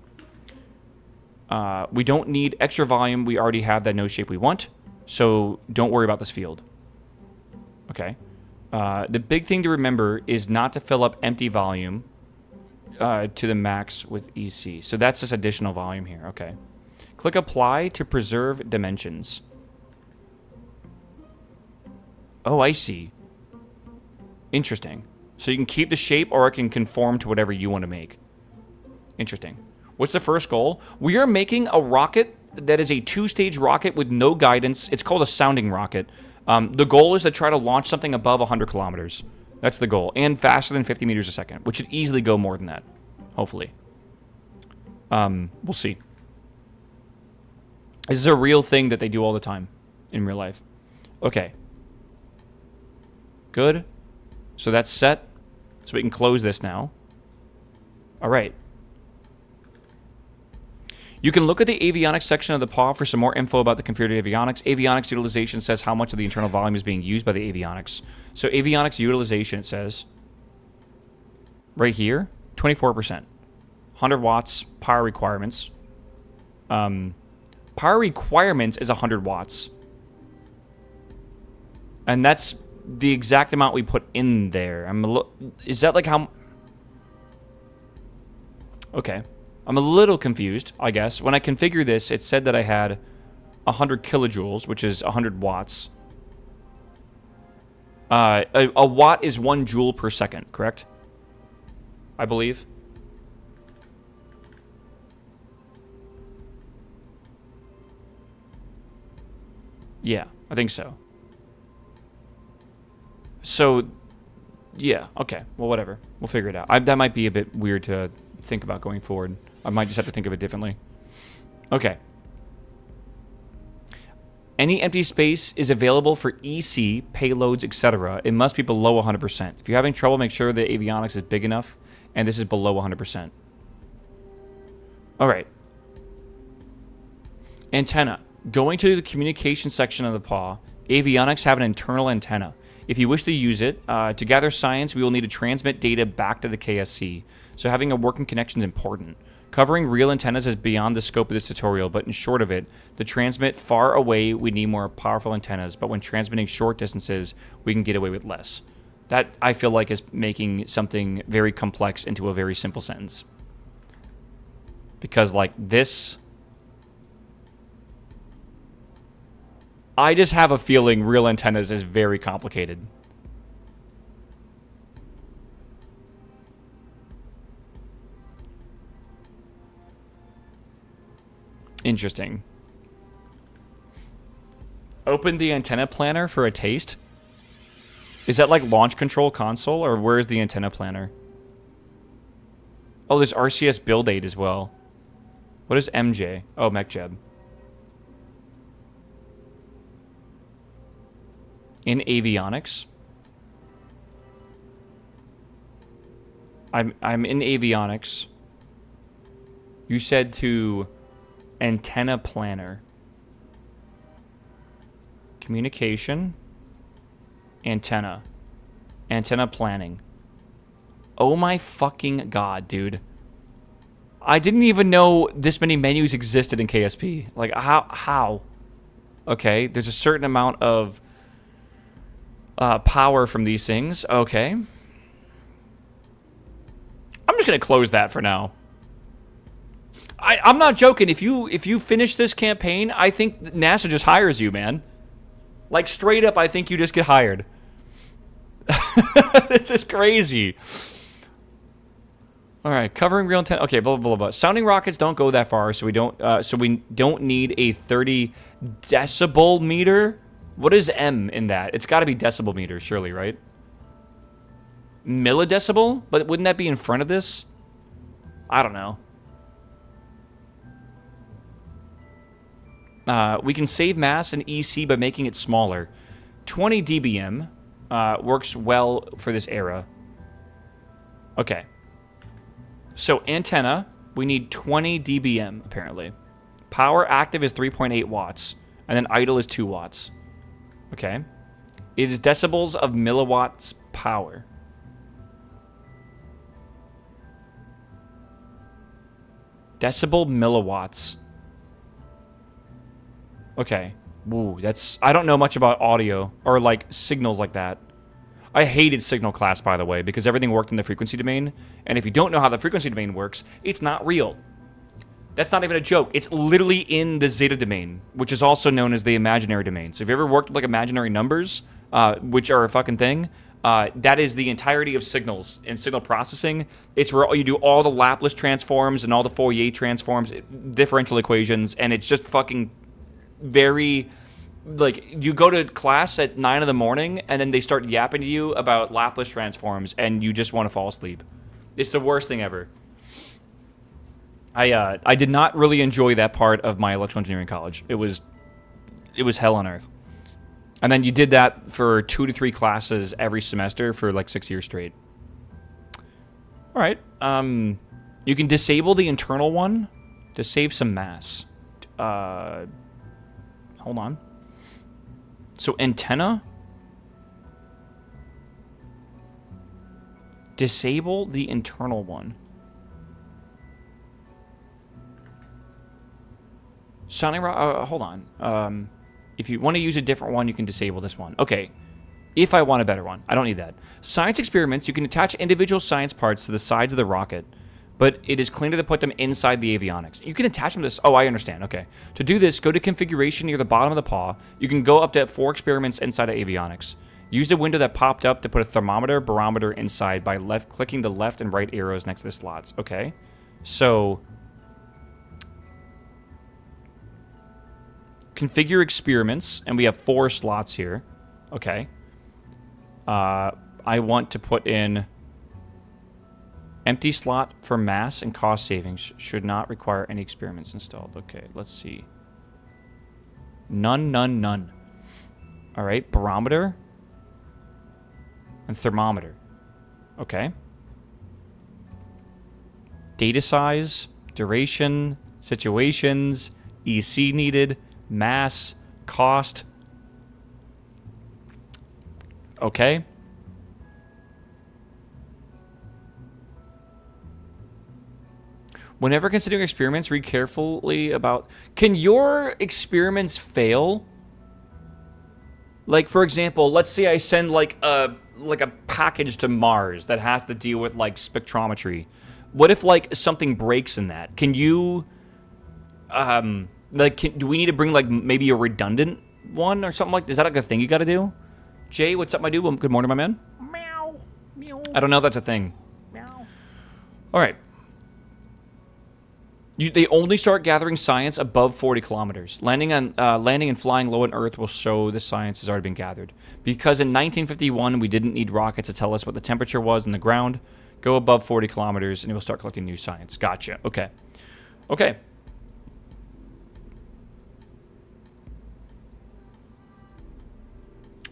We don't need extra volume. We already have that no shape we want, so don't worry about this field. Okay. The big thing to remember is not to fill up empty volume to the max with EC. So that's this additional volume here. Okay. Click Apply to preserve dimensions. Oh, I see. Interesting. So you can keep the shape, or it can conform to whatever you want to make. Interesting. What's the first goal? We are making a rocket that is a 2-stage rocket with no guidance. It's called a sounding rocket. The goal is to try to launch something above 100 kilometers. That's the goal. And faster than 50 meters a second, which should easily go more than that. Hopefully. We'll see. This is a real thing that they do all the time in real life. Okay. Good. So that's set. So we can close this now. All right. You can look at the avionics section of the paw for some more info about the configured avionics. Avionics utilization says how much of the internal volume is being used by the avionics. So avionics utilization, it says, right here, 24%. 100 watts, power requirements. Power requirements is 100 watts. And that's the exact amount we put in there. Is that like how... Okay. I'm a little confused, I guess. When I configured this, it said that I had 100 kilojoules, which is 100 watts. A watt is 1 joule per second, correct? I believe. Yeah, I think so. So, yeah, okay. Well, whatever. We'll figure it out. That might be a bit weird to think about going forward. I might just have to think of it differently. Okay. Any empty space is available for EC, payloads, etc. It must be below 100%. If you're having trouble, make sure the avionics is big enough, and this is below 100%. All right. Antenna. Going to the communication section of the paw, avionics have an internal antenna. If you wish to use it, to gather science, we will need to transmit data back to the KSC. So having a working connection is important. Covering real antennas is beyond the scope of this tutorial, but in short of it, to transmit far away, we need more powerful antennas, but when transmitting short distances, we can get away with less. That, I feel like, is making something very complex into a very simple sentence. Because, like, this... I just have a feeling real antennas is very complicated. Interesting. Open the antenna planner for a taste. Is that like launch control console, or where is the antenna planner? Oh, there's RCS build aid as well. What is MJ? Oh, MechJeb. In avionics. I'm in avionics. You said to antenna planner. Communication. Antenna. Antenna planning. Oh my fucking god, dude. I didn't even know this many menus existed in KSP. Like, how? Okay, there's a certain amount of power from these things. Okay. I'm just gonna close that for now. I'm not joking. If you finish this campaign, I think NASA just hires you, man. Like, straight up, I think you just get hired. This is crazy. All right, covering real intent. Okay, blah blah blah blah. Sounding rockets don't go that far, so we don't need a 30 decibel meter. What is M in that? It's got to be decibel meters, surely, right? Milladecibel? But wouldn't that be in front of this? I don't know. We can save mass and EC by making it smaller. 20 dBm works well for this era. Okay. So antenna, we need 20 dBm, apparently. Power active is 3.8 watts, and then idle is 2 watts. Okay. It is decibels of milliwatts power. Decibel milliwatts. Okay. Woo, that's... I don't know much about audio, or, like, signals like that. I hated signal class, by the way, because everything worked in the frequency domain, and if you don't know how the frequency domain works, it's not real. That's not even a joke. It's literally in the zeta domain, which is also known as the imaginary domain. So if you ever worked with, like, imaginary numbers, which are a fucking thing, that is the entirety of signals and signal processing. It's where you do all the Laplace transforms and all the Fourier transforms, differential equations, and it's just fucking very... Like, you go to class at 9 in the morning, and then they start yapping to you about Laplace transforms, and you just want to fall asleep. It's the worst thing ever. I did not really enjoy that part of my electrical engineering college. It was hell on earth. And then you did that for 2 to 3 classes every semester for like 6 years straight. All right. You can disable the internal one to save some mass. Hold on. So antenna. Disable the internal one. Sounding hold on. If you want to use a different one, you can disable this one. Okay. If I want a better one. I don't need that. Science experiments, you can attach individual science parts to the sides of the rocket, but it is cleaner to put them inside the avionics. You can attach them to this. Oh, I understand. Okay. To do this, go to configuration near the bottom of the paw. You can go up to 4 experiments inside of avionics. Use the window that popped up to put a thermometer, barometer inside by clicking the left and right arrows next to the slots. Okay. So... configure experiments, and we have 4 slots here. Okay. I want to put in empty slot for mass and cost savings. Should not require any experiments installed. Okay, let's see. None, none, none. All right, barometer and thermometer. Okay. Data size, duration, situations, EC needed, mass, cost. Okay. Whenever considering experiments, read carefully about... Can your experiments fail? Like, for example, let's say I send, like a package to Mars that has to deal with, like, spectrometry. What if, like, something breaks in that? Can you... do we need to bring, like, maybe a redundant one or something like... Is that, like, a thing you gotta do? Jay, what's up, my dude? Well, good morning, my man. Meow. Meow. I don't know if that's a thing. Meow. All right. They only start gathering science above 40 kilometers. Landing and flying low on Earth will show the science has already been gathered. Because in 1951, we didn't need rockets to tell us what the temperature was in the ground. Go above 40 kilometers and it will start collecting new science. Gotcha. Okay. Okay.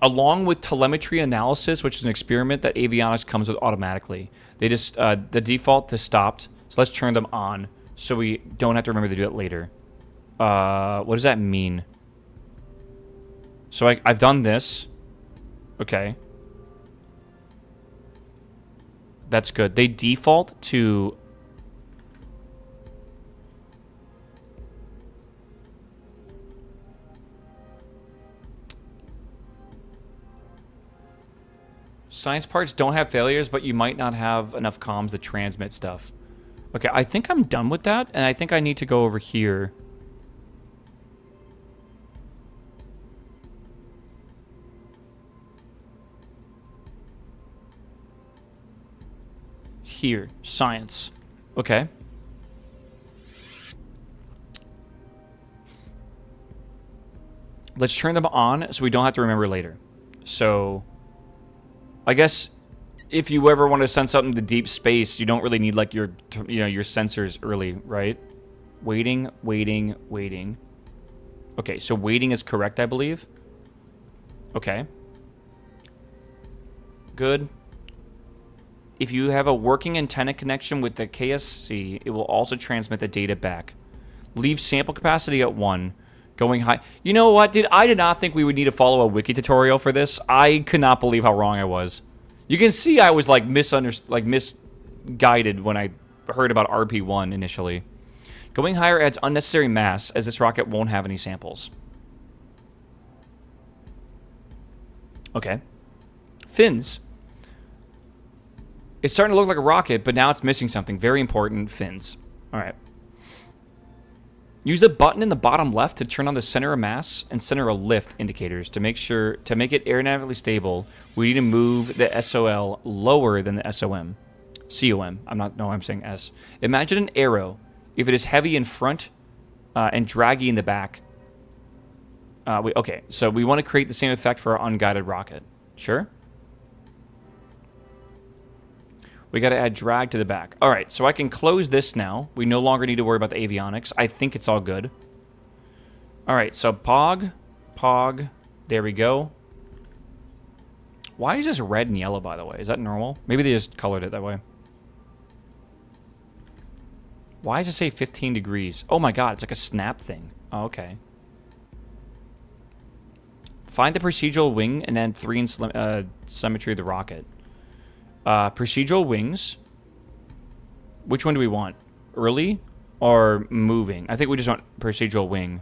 Along with telemetry analysis, which is an experiment that avionics comes with automatically. They just, the default to stopped. So let's turn them on so we don't have to remember to do it later. What does that mean? So I've done this. Okay. That's good. They default to... Science parts don't have failures, but you might not have enough comms to transmit stuff. Okay, I think I'm done with that, and I think I need to go over here. Here, science. Okay. Let's turn them on so we don't have to remember later. So... I guess if you ever want to send something to deep space, you don't really need like your sensors early, right? Waiting, waiting, waiting. Okay, so waiting is correct, I believe. Okay. Good. If you have a working antenna connection with the KSP, it will also transmit the data back. Leave sample capacity at 1. Going high. You know what, dude? I did not think we would need to follow a wiki tutorial for this. I could not believe how wrong I was. You can see I was like misguided when I heard about RP1 initially. Going higher adds unnecessary mass, as this rocket won't have any samples. Okay. Fins. It's starting to look like a rocket, but now it's missing something very important. Fins. All right. Use the button in the bottom left to turn on the center of mass and center of lift indicators to make it aerodynamically stable. We need to move the SOL lower than the SOM. COM. I'm saying S. Imagine an arrow. If it is heavy in front and draggy in the back. Okay, so we want to create the same effect for our unguided rocket. Sure? We got to add drag to the back. All right, so I can close this now. We no longer need to worry about the avionics. I think it's all good. All right, so pog. There we go. Why is this red and yellow, by the way? Is that normal? Maybe they just colored it that way. Why does it say 15 degrees? Oh my god, it's like a snap thing. Oh, okay. Find the procedural wing and then 3 in symmetry of the rocket. Procedural wings. Which one do we want? Early or moving? I think we just want procedural wing.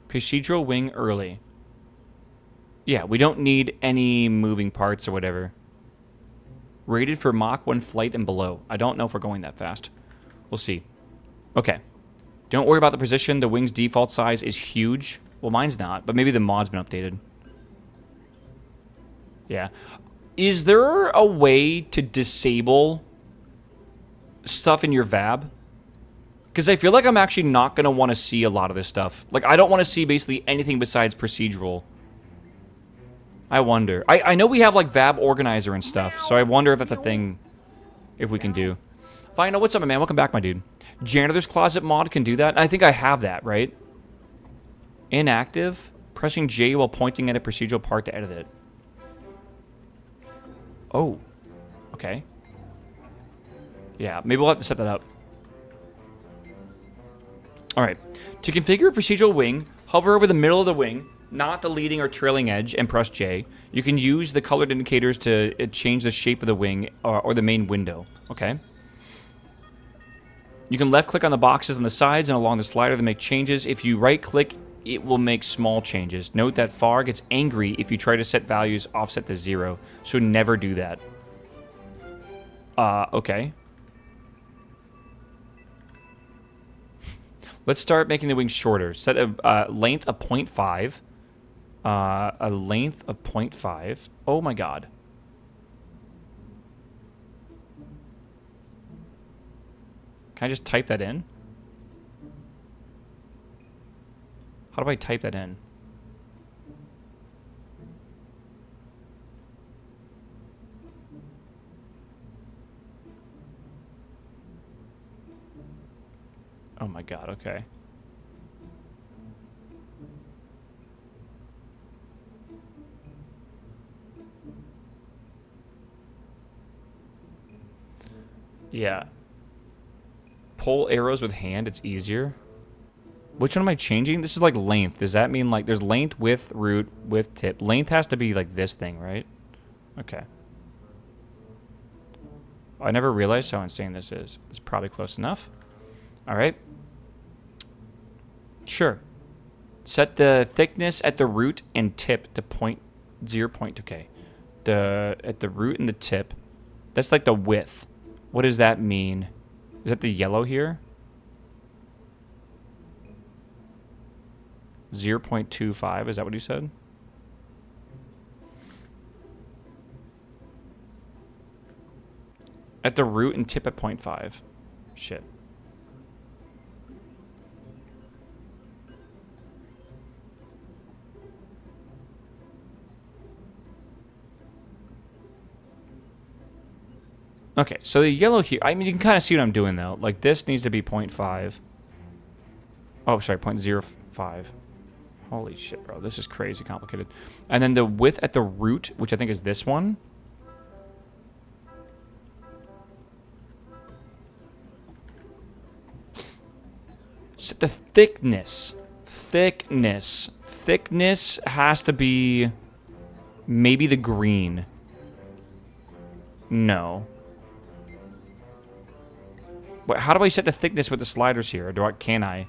Procedural wing early. Yeah, we don't need any moving parts or whatever. Rated for Mach 1 flight and below. I don't know if we're going that fast. We'll see. Okay. Don't worry about the position. The wing's default size is huge. Well, mine's not, but maybe the mod's been updated. Yeah. Is there a way to disable stuff in your VAB? Because I feel like I'm actually not going to want to see a lot of this stuff. Like, I don't want to see basically anything besides procedural. I wonder. I know we have, like, VAB organizer and stuff, so I wonder if that's a thing if we can do. Final, what's up, man? Welcome back, my dude. Janitor's Closet mod can do that. I think I have that, right? Inactive. Pressing J while pointing at a procedural part to edit it. Oh. Okay. Yeah, maybe we'll have to set that up. Alright. To configure a procedural wing, hover over the middle of the wing, not the leading or trailing edge, and press J. You can use the colored indicators to change the shape of the wing or the main window. Okay. You can left-click on the boxes on the sides and along the slider to make changes. If you right-click, it will make small changes. Note that FAR gets angry if you try to set values offset to 0, so never do that. Okay. Let's start making the wings shorter. Set a length of 0.5. A length of 0.5. Oh my god. Can I just type that in? How do I type that in? Oh my god, okay. Yeah. Pull arrows with hand, it's easier. Which one am I changing? This is like length. Does that mean like there's length, width, root, width, tip? Length has to be like this thing, right? Okay. I never realized how insane this is. It's probably close enough. All right. Sure. Set the thickness at the root and tip to 0.0. Okay. At the root and the tip. That's like the width. What does that mean? Is that the yellow here? 0.25, is that what you said? At the root and tip at 0.5. Shit. Okay, so the yellow here, I mean, you can kind of see what I'm doing, though. Like, this needs to be 0.5. Oh, sorry, 0.05. Holy shit, bro. This is crazy complicated. And then the width at the root, which I think is this one. So the thickness. Thickness has to be maybe the green. No. But how do I set the thickness with the sliders here? Or can I?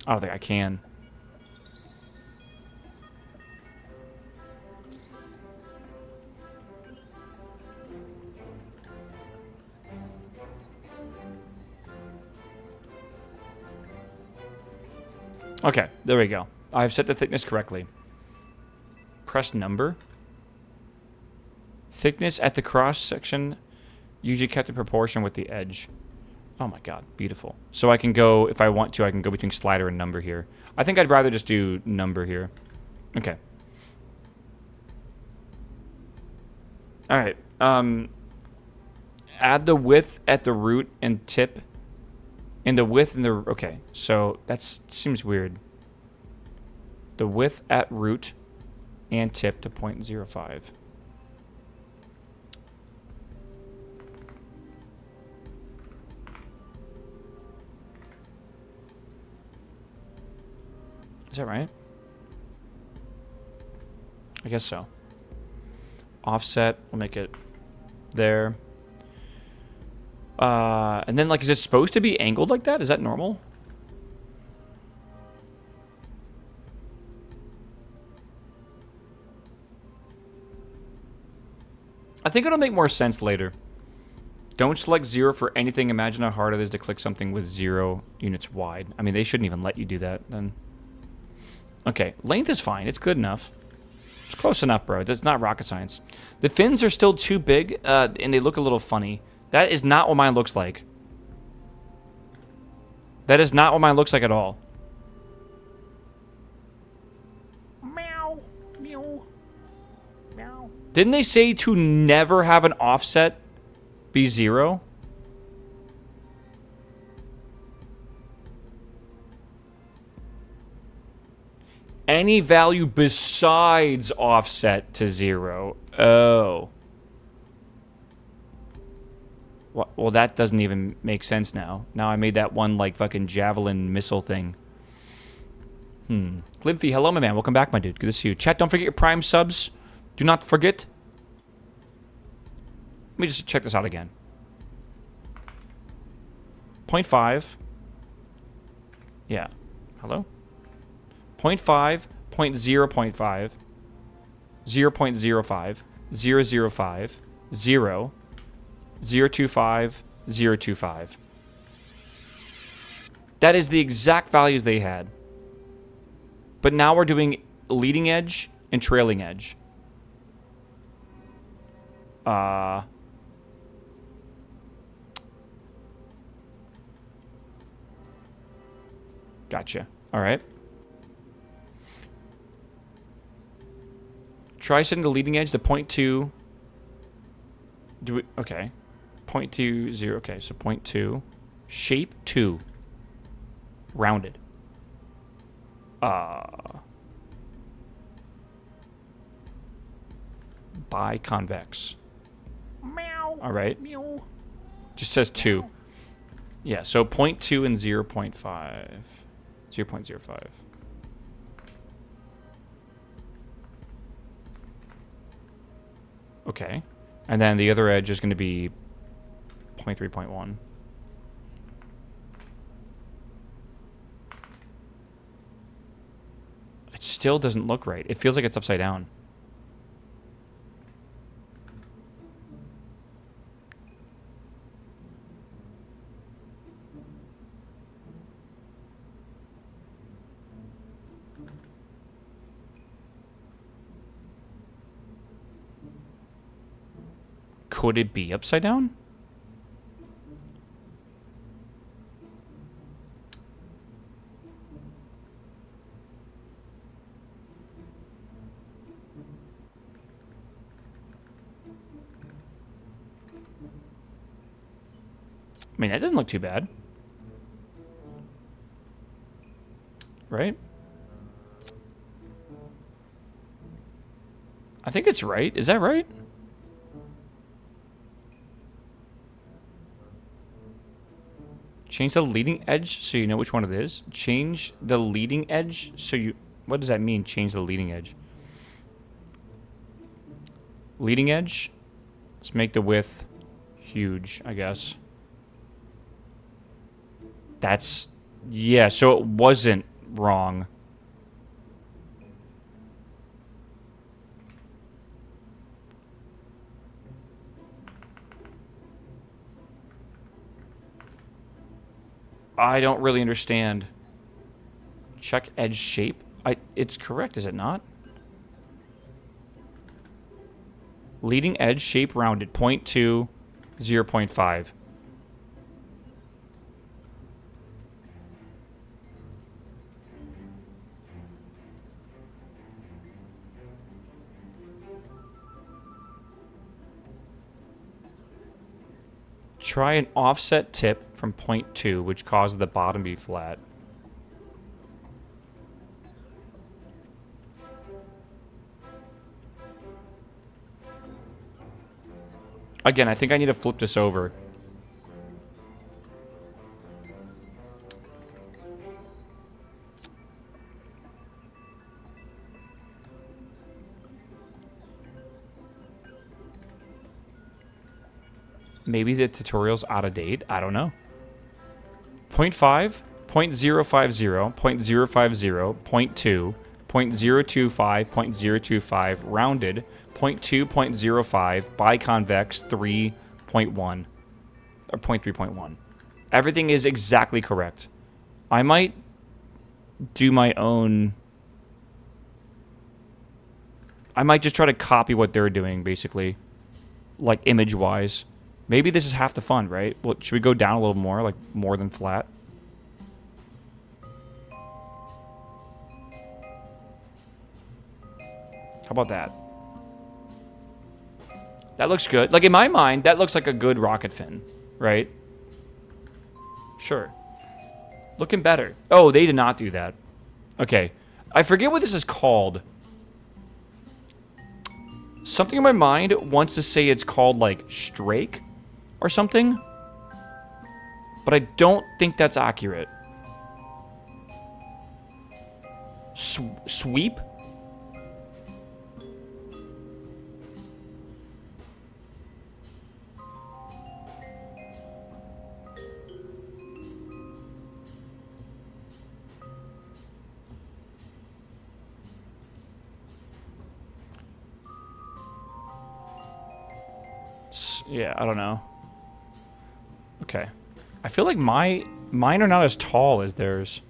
I don't think I can. Okay, there we go. I've set the thickness correctly. Press number. Thickness at the cross section usually kept in proportion with the edge. Oh my god, beautiful. So I can go, if I want to, I can go between slider and number here. I think I'd rather just do number here. Okay. Alright. Add the width at the root and tip. And the width and the... Okay, so that seems weird. The width at root and tip to 0.05. Is that right? I guess so. Offset, we'll make it there. And then, like, is it supposed to be angled like that? Is that normal? I think it'll make more sense later. Don't select 0 for anything. Imagine how hard it is to click something with 0 units wide. I mean, they shouldn't even let you do that then. Okay, length is fine. It's good enough. It's close enough, bro. It's not rocket science. The fins are still too big, and they look a little funny. That is not what mine looks like. That is not what mine looks like at all. Meow. Meow. Meow. Didn't they say to never have an offset be 0? Any value besides offset to 0. Oh. Well, that doesn't even make sense now. Now I made that one, like, fucking javelin missile thing. Glimphy, hello, my man. Welcome back, my dude. Good to see you. Chat, don't forget your Prime subs. Do not forget. Let me just check this out again. 0.5. Yeah. Hello? 0.5, 0.0.5, 0.05, 0.005, 0, 0.25, 0.25. That is the exact values they had. But now we're doing leading edge and trailing edge. Gotcha. All right. Try setting the leading edge to 0.2. Do we? Okay. 0.20. Okay, so 0.2. Shape 2. Rounded. Biconvex. Meow. All right. Meow. Just says 2. Yeah, so 0.2 and 0.5. 0.05. Okay. And then the other edge is going to be 0.3, 0.1. It still doesn't look right. It feels like it's upside down. Could it be upside down? I mean, that doesn't look too bad. Right? I think it's right. Is that right? Change the leading edge so you know which one it is. Change the leading edge so you... What does that mean, change the leading edge? Leading edge. Let's make the width huge, I guess. That's... Yeah, so it wasn't wrong. I don't really understand. Check edge shape. It's correct, is it not? Leading edge shape rounded. 0.2, 0.5. Try an offset tip from 0.2, which causes the bottom to be flat. Again, I think I need to flip this over. Maybe the tutorial's out of date. I don't know. 0.5, 0.050, 0.050, 0.2, 0.025, 0.025, rounded, 0.2, 0.05, biconvex, 3.1, or 0.3.1. Everything is exactly correct. I might do my own... I might just try to copy what they're doing, basically. Like, image-wise. Maybe this is half the fun, right? Well, should we go down a little more, like more than flat? How about that? That looks good. Like, in my mind, that looks like a good rocket fin, right? Sure. Looking better. Oh, they did not do that. Okay. I forget what this is called. Something in my mind wants to say it's called, like, strake or something. But I don't think that's accurate. Sweep? Yeah, I don't know. Okay. I feel like mine are not as tall as theirs.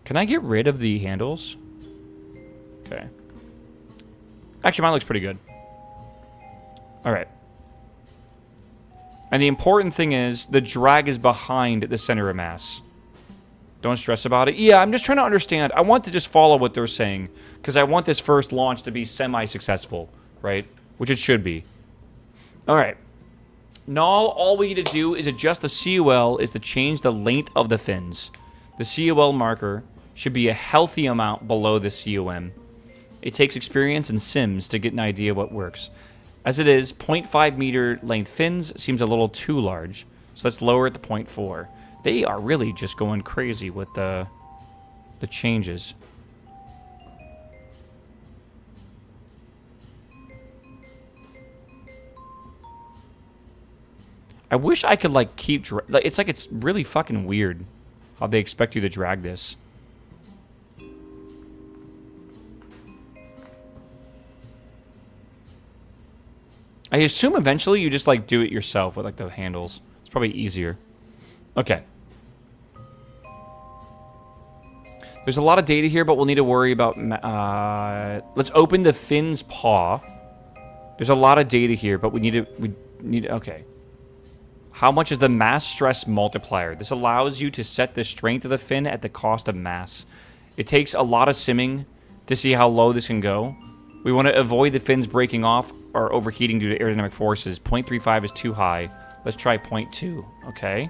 Can I get rid of the handles? Okay. Actually, mine looks pretty good. Alright. And the important thing is, the drag is behind the center of mass. Don't stress about it. Yeah, I'm just trying to understand. I want to just follow what they're saying because I want this first launch to be semi-successful, right? Which it should be. All right. Now all we need to do is adjust the COL is to change the length of the fins. The COL marker should be a healthy amount below the COM. It takes experience and sims to get an idea what works. As it is, 0.5 meter length fins seems a little too large, so let's lower it to 0.4. They are really just going crazy with the changes. I wish I could like keep it's like it's really fucking weird how they expect you to drag this. I assume eventually you just like do it yourself with like the handles. It's probably easier. Okay. There's a lot of data here, but we'll need to worry about... let's open the fin's paw. There's a lot of data here, but we need... Okay. How much is the mass stress multiplier? This allows you to set the strength of the fin at the cost of mass. It takes a lot of simming to see how low this can go. We want to avoid the fins breaking off or overheating due to aerodynamic forces. 0.35 is too high. Let's try 0.2. Okay.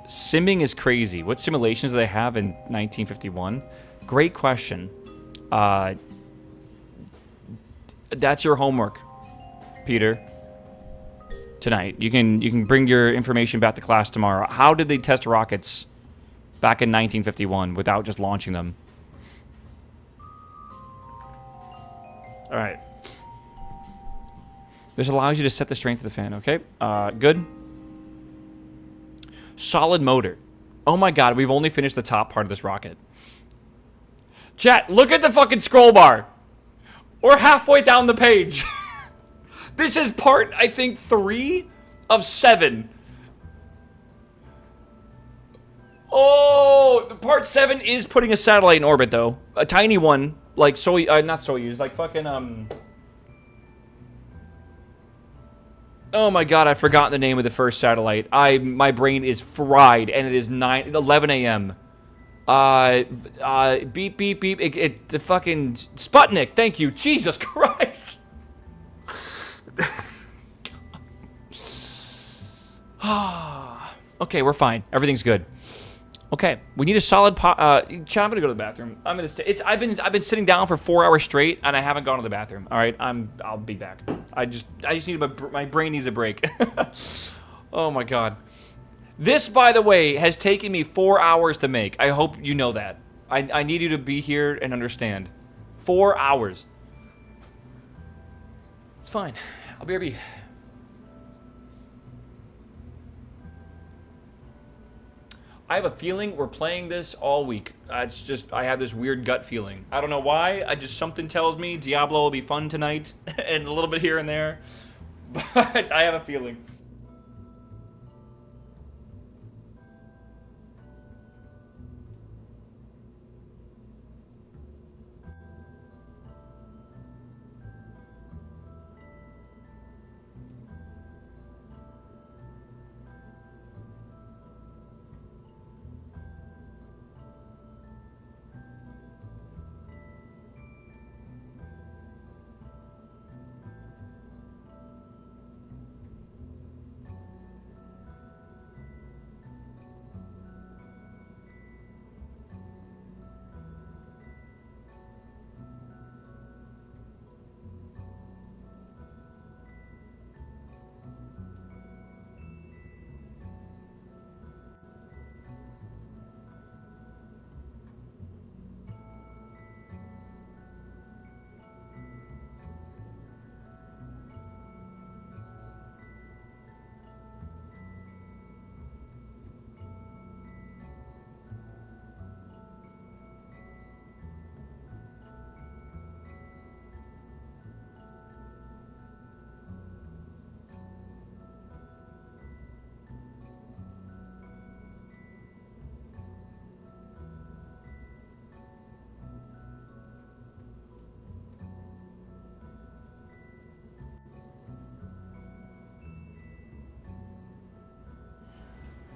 Simming is crazy. What simulations do they have in 1951? Great question. That's your homework, Peter. Tonight. You can bring your information back to class tomorrow. How did they test rockets back in 1951 without just launching them? All right. This allows you to set the strength of the fan, okay? Good. Solid motor. Oh my god, we've only finished the top part of this rocket. Chat, look at the fucking scroll bar. We're halfway down the page. This is part, I think, 3 of 7. Oh, part 7 is putting a satellite in orbit, though. A tiny one, like not Soyuz, like fucking Oh my god, I've forgotten the name of the first satellite. My brain is fried, and it is 11 a.m. Beep, beep, beep. The fucking Sputnik. Thank you. Jesus Christ. Okay, we're fine. Everything's good. Okay, we need a solid Chad, I'm gonna go to the bathroom. I'm gonna stay. I've been sitting down for 4 hours straight, and I haven't gone to the bathroom. All right, I'll be back. I just need my brain needs a break. Oh my god. This, by the way, has taken me 4 hours to make. I hope you know that. I need you to be here and understand. 4 hours. It's fine. I'll be RB. I have a feeling we're playing this all week. It's just, I have this weird gut feeling. I don't know why. Something tells me Diablo will be fun tonight, and a little bit here and there. But I have a feeling.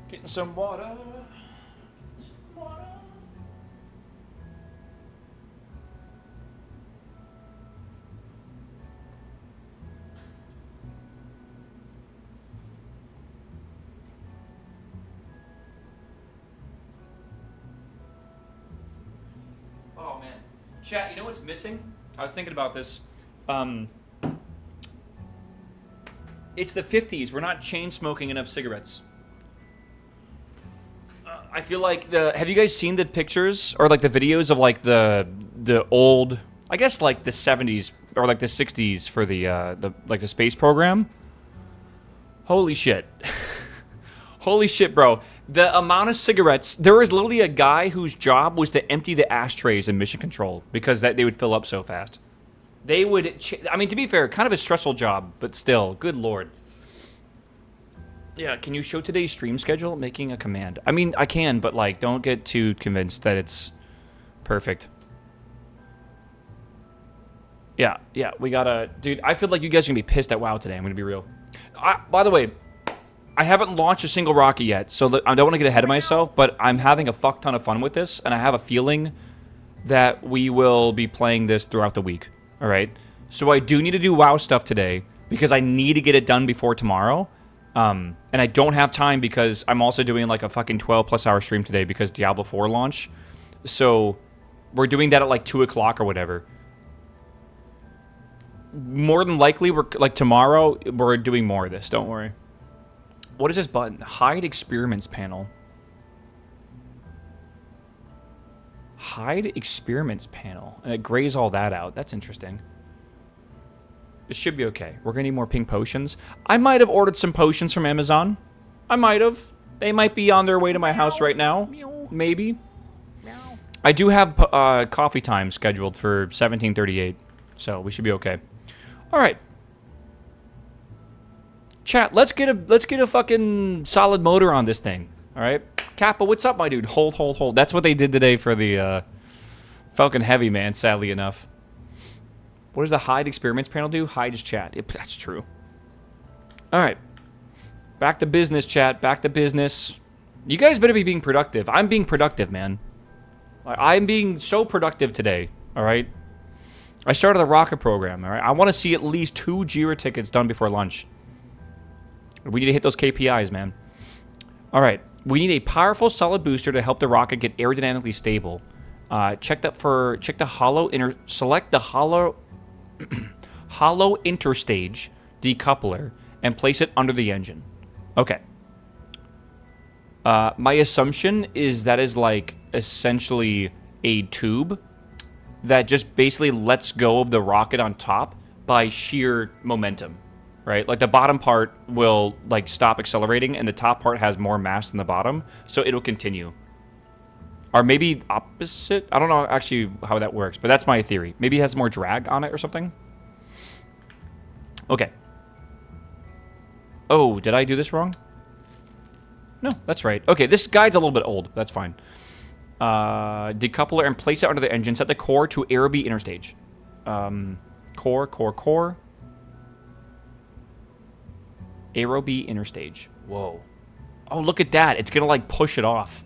Getting some water. Chat, you know what's missing? I was thinking about this. It's the 50s. We're not chain smoking enough cigarettes. I feel like have you guys seen the pictures or like the videos of like the old, I guess like the 70s or like the 60s for the space program? Holy shit. Holy shit, bro. The amount of cigarettes, there was literally a guy whose job was to empty the ashtrays in mission control because they would fill up so fast. They would, I mean, to be fair, kind of a stressful job, but still, good lord. Yeah, can you show today's stream schedule? Making a command. I mean, I can, but like, don't get too convinced that it's perfect. Yeah, we gotta, dude, I feel like you guys are gonna be pissed at WoW today, I'm gonna be real. By the way, I haven't launched a single rocket yet, so I don't want to get ahead of myself, but I'm having a fuck ton of fun with this, and I have a feeling that we will be playing this throughout the week. All right, so I do need to do WoW stuff today because I need to get it done before tomorrow, and I don't have time because I'm also doing like a fucking 12+ hour stream today because Diablo 4 launch. So we're doing that at like 2 o'clock or whatever. More than likely, we're like tomorrow we're doing more of this. Don't worry. What is this button? Hide experiments panel. Hide experiments panel. And it grays all that out. That's interesting. It should be okay. We're going to need more pink potions. I might have ordered some potions from Amazon. I might have. They might be on their way to my house right now. Maybe. I do have coffee time scheduled for 17:38. So we should be okay. All right. Chat, let's get a fucking solid motor on this thing. All right? Kappa, what's up, my dude? Hold. That's what they did today for the Falcon Heavy, man, sadly enough. What does the hide experiments panel do? Hides chat. That's true. All right. Back to business, chat. Back to business. You guys better be being productive. I'm being productive, man. I'm being so productive today. All right? I started the rocket program. All right? I want to see at least 2 Jira tickets done before lunch. We need to hit those KPIs, man. All right. We need a powerful solid booster to help the rocket get aerodynamically stable. Select the hollow hollow interstage decoupler and place it under the engine. Okay. My assumption is that is like essentially a tube that just basically lets go of the rocket on top by sheer momentum. Right? Like the bottom part will like stop accelerating and the top part has more mass than the bottom, so it'll continue. Or maybe opposite? I don't know actually how that works, but that's my theory. Maybe it has more drag on it or something. Okay. Oh, did I do this wrong? No, that's right. Okay, this guide's a little bit old. That's fine. Decoupler and place it under the engine. Set the core to aerobee interstage. Core. Aerobee interstage. Whoa. Oh, look at that. It's going to, like, push it off.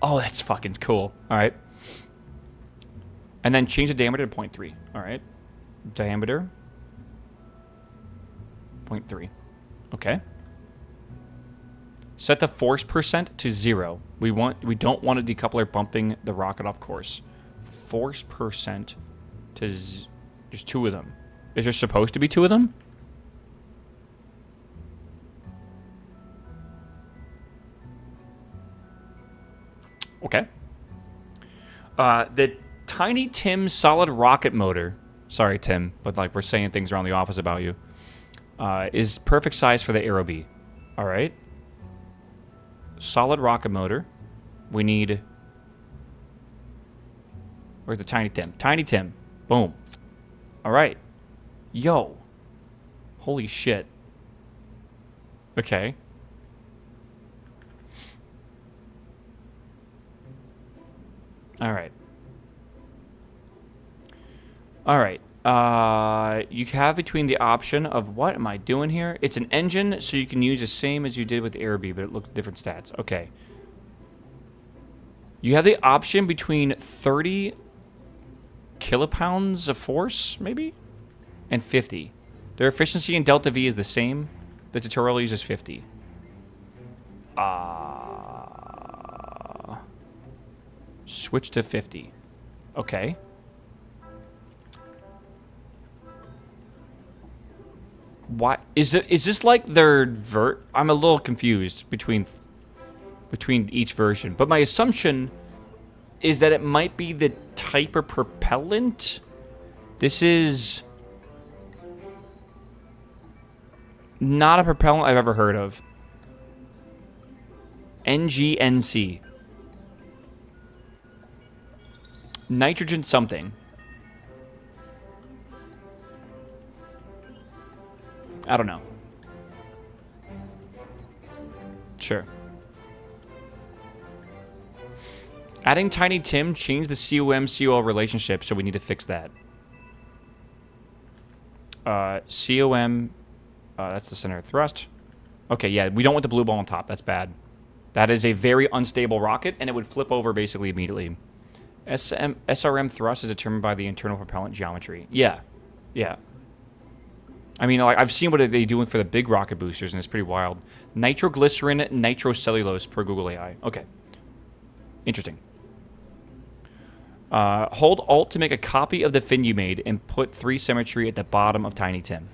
Oh, that's fucking cool. All right. And then change the diameter to 0.3. All right. Diameter. 0.3. Okay. Set the force percent to 0. We don't want a decoupler bumping the rocket off course. Force percent to there's 2 of them. Is there supposed to be 2 of them? Okay. The Tiny Tim solid rocket motor. Sorry, Tim, but like we're saying things around the office about you. Is perfect size for the aerobee. All right. Solid rocket motor. We need. Where's the Tiny Tim? Tiny Tim. Boom. All right. Yo. Holy shit. Okay. All right. All right. You have between the option of what am I doing here? It's an engine, so you can use the same as you did with the aerobee, but it looks different stats. Okay. You have the option between 30 kilopounds of force, maybe, and 50. Their efficiency in delta V is the same. The tutorial uses 50. Switch to 50. Okay. Why is this like their I'm a little confused between each version, but my assumption is that it might be the type of propellant. This is not a propellant I've ever heard of. NGNC. Nitrogen something. I don't know. Sure. Adding Tiny Tim changed the COM-COL relationship, so we need to fix that. COM, that's the center of thrust. Okay, yeah, we don't want the blue ball on top. That's bad. That is a very unstable rocket, and it would flip over basically immediately. SRM thrust is determined by the internal propellant geometry. Yeah. Yeah. I mean, like, I've seen what they're doing for the big rocket boosters, and it's pretty wild. Nitroglycerin, nitrocellulose per Google AI. Okay. Interesting. Hold Alt to make a copy of the fin you made and put 3 symmetry at the bottom of Tiny Tim.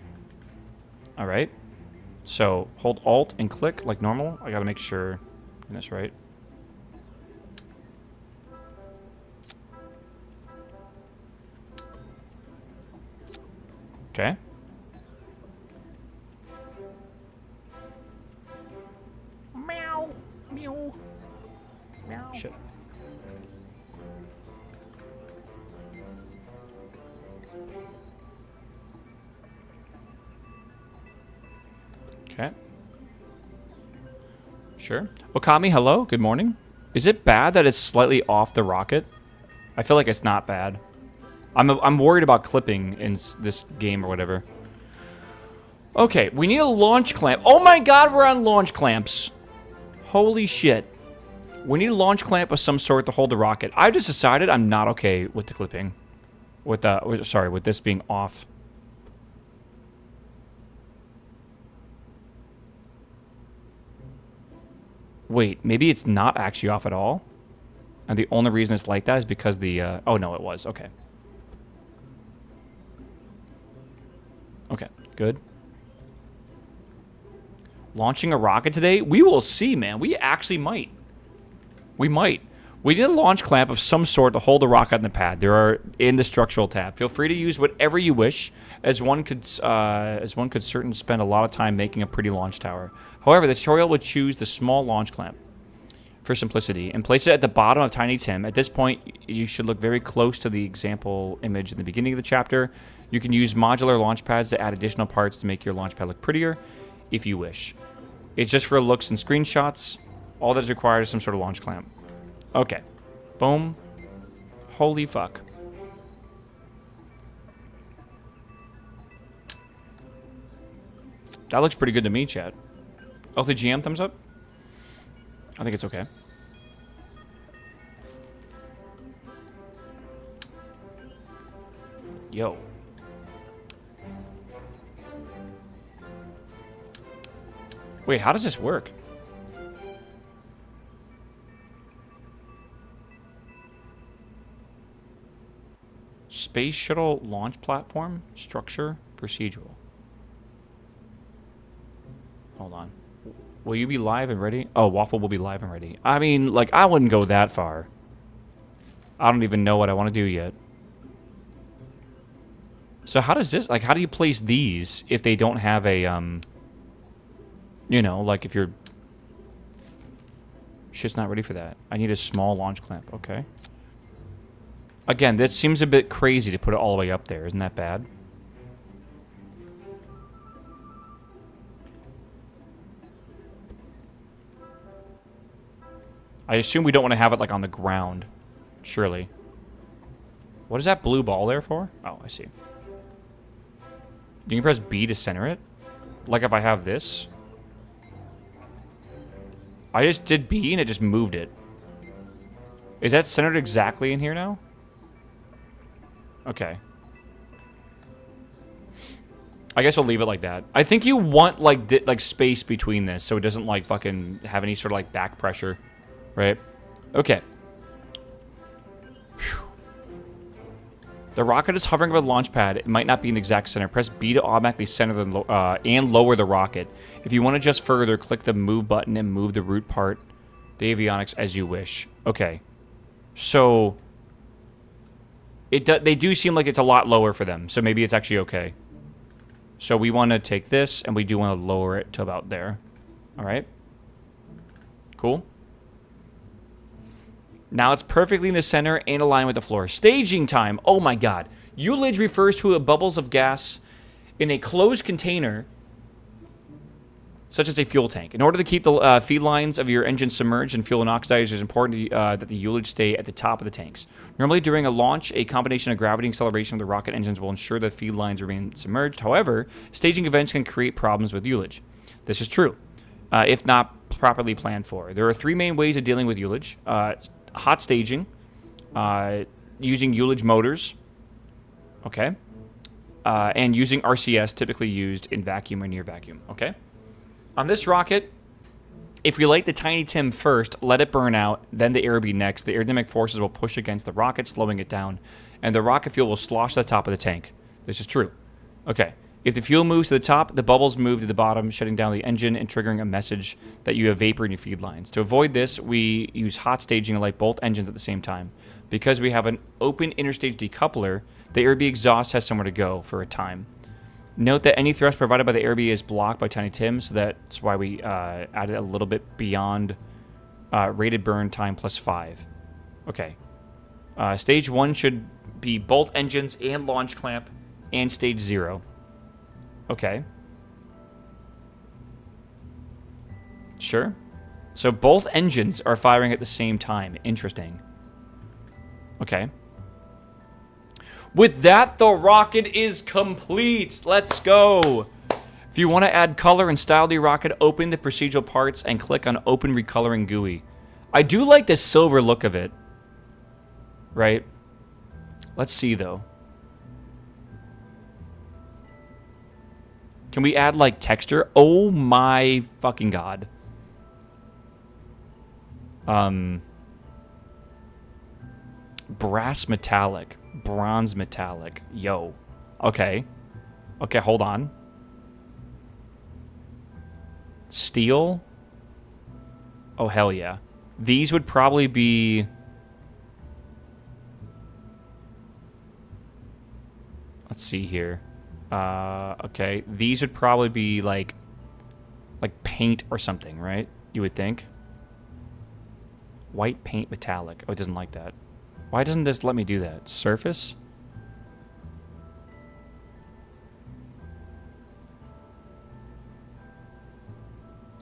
All right. So hold Alt and click like normal. I got to make sure that's right. Okay. Meow. Meow. Meow. Shit. Okay. Sure. Okami, hello. Good morning. Is it bad that it's slightly off the rocket? I feel like it's not bad. I'm worried about clipping in this game or whatever. Okay, we need a launch clamp. Oh my god, we're on launch clamps. Holy shit. We need a launch clamp of some sort to hold the rocket. I just decided I'm not okay with the clipping. With this being off. Wait, maybe it's not actually off at all? And the only reason it's like that is because the... oh, no, it was. Okay. Okay, good. Launching a rocket today? We will see, man. We actually might. We might. We need a launch clamp of some sort to hold the rocket on the pad. There are in the structural tab. Feel free to use whatever you wish, as one could certainly spend a lot of time making a pretty launch tower. However, the tutorial would choose the small launch clamp for simplicity and place it at the bottom of Tiny Tim. At this point, you should look very close to the example image in the beginning of the chapter. You can use modular launch pads to add additional parts to make your launch pad look prettier, if you wish. It's just for looks and screenshots. All that is required is some sort of launch clamp. Okay. Boom. Holy fuck. That looks pretty good to me, chat. LTGM, thumbs up? I think it's okay. Yo. Wait, how does this work? Space Shuttle Launch Platform, Structure, Procedural. Hold on. Will you be live and ready? Oh, Waffle will be live and ready. I mean, like, I wouldn't go that far. I don't even know what I want to do yet. So how does this, like, how do you place these if they don't have a, you know, like if you're... Shit's not ready for that. I need a small launch clamp. Okay. Again, this seems a bit crazy to put it all the way up there. Isn't that bad? I assume we don't want to have it, like, on the ground. Surely. What is that blue ball there for? Oh, I see. You can press B to center it? Like if I have this? I just did B and it just moved it. Is that centered exactly in here now? Okay. I guess we'll leave it like that. I think you want, like space between this so it doesn't, like, fucking have any sort of, like, back pressure. Right? Okay. The rocket is hovering above the launch pad. It might not be in the exact center. Press B to automatically center and lower the rocket. If you want to adjust further, click the move button and move the root part, the avionics, as you wish. Okay. So they do seem like it's a lot lower for them, so maybe it's actually okay. So we want to take this, and we do want to lower it to about there. All right. Cool. Now it's perfectly in the center and aligned with the floor. Staging time. Oh my god. Ullage refers to a bubbles of gas in a closed container, such as a fuel tank. In order to keep the feed lines of your engine submerged in fuel and oxidizers, it's important that the ullage stay at the top of the tanks. Normally during a launch, a combination of gravity and acceleration of the rocket engines will ensure the feed lines remain submerged. However, staging events can create problems with ullage. This is true, if not properly planned for. There are three main ways of dealing with ullage. Hot staging, using ullage motors, okay, and using RCS, typically used in vacuum or near vacuum, okay? On this rocket, if we light the Tiny Tim first, let it burn out, then the air be next, the aerodynamic forces will push against the rocket, slowing it down, and the rocket fuel will slosh to the top of the tank. This is true. Okay. If the fuel moves to the top, the bubbles move to the bottom, shutting down the engine and triggering a message that you have vapor in your feed lines. To avoid this, we use hot staging to light both engines at the same time. Because we have an open interstage decoupler, the AirB exhaust has somewhere to go for a time. Note that any thrust provided by the AirB is blocked by Tiny Tim, so that's why we added a little bit beyond rated burn time plus 5. Okay. Stage 1 should be both engines and launch clamp, and stage 0. Okay. Sure. So both engines are firing at the same time. Interesting. Okay. With that, the rocket is complete. Let's go. If you want to add color and style to your rocket, open the procedural parts and click on Open Recoloring GUI. I do like the silver look of it. Right? Let's see, though. Can we add, like, texture? Oh my fucking god. Brass metallic. Bronze metallic. Yo. Okay. Okay, hold on. Steel? Oh, hell yeah. These would probably be... Let's see here. Okay, these would probably be like paint or something, right? You would think. White paint metallic. Oh, it doesn't like that. Why doesn't this let me do that? Surface?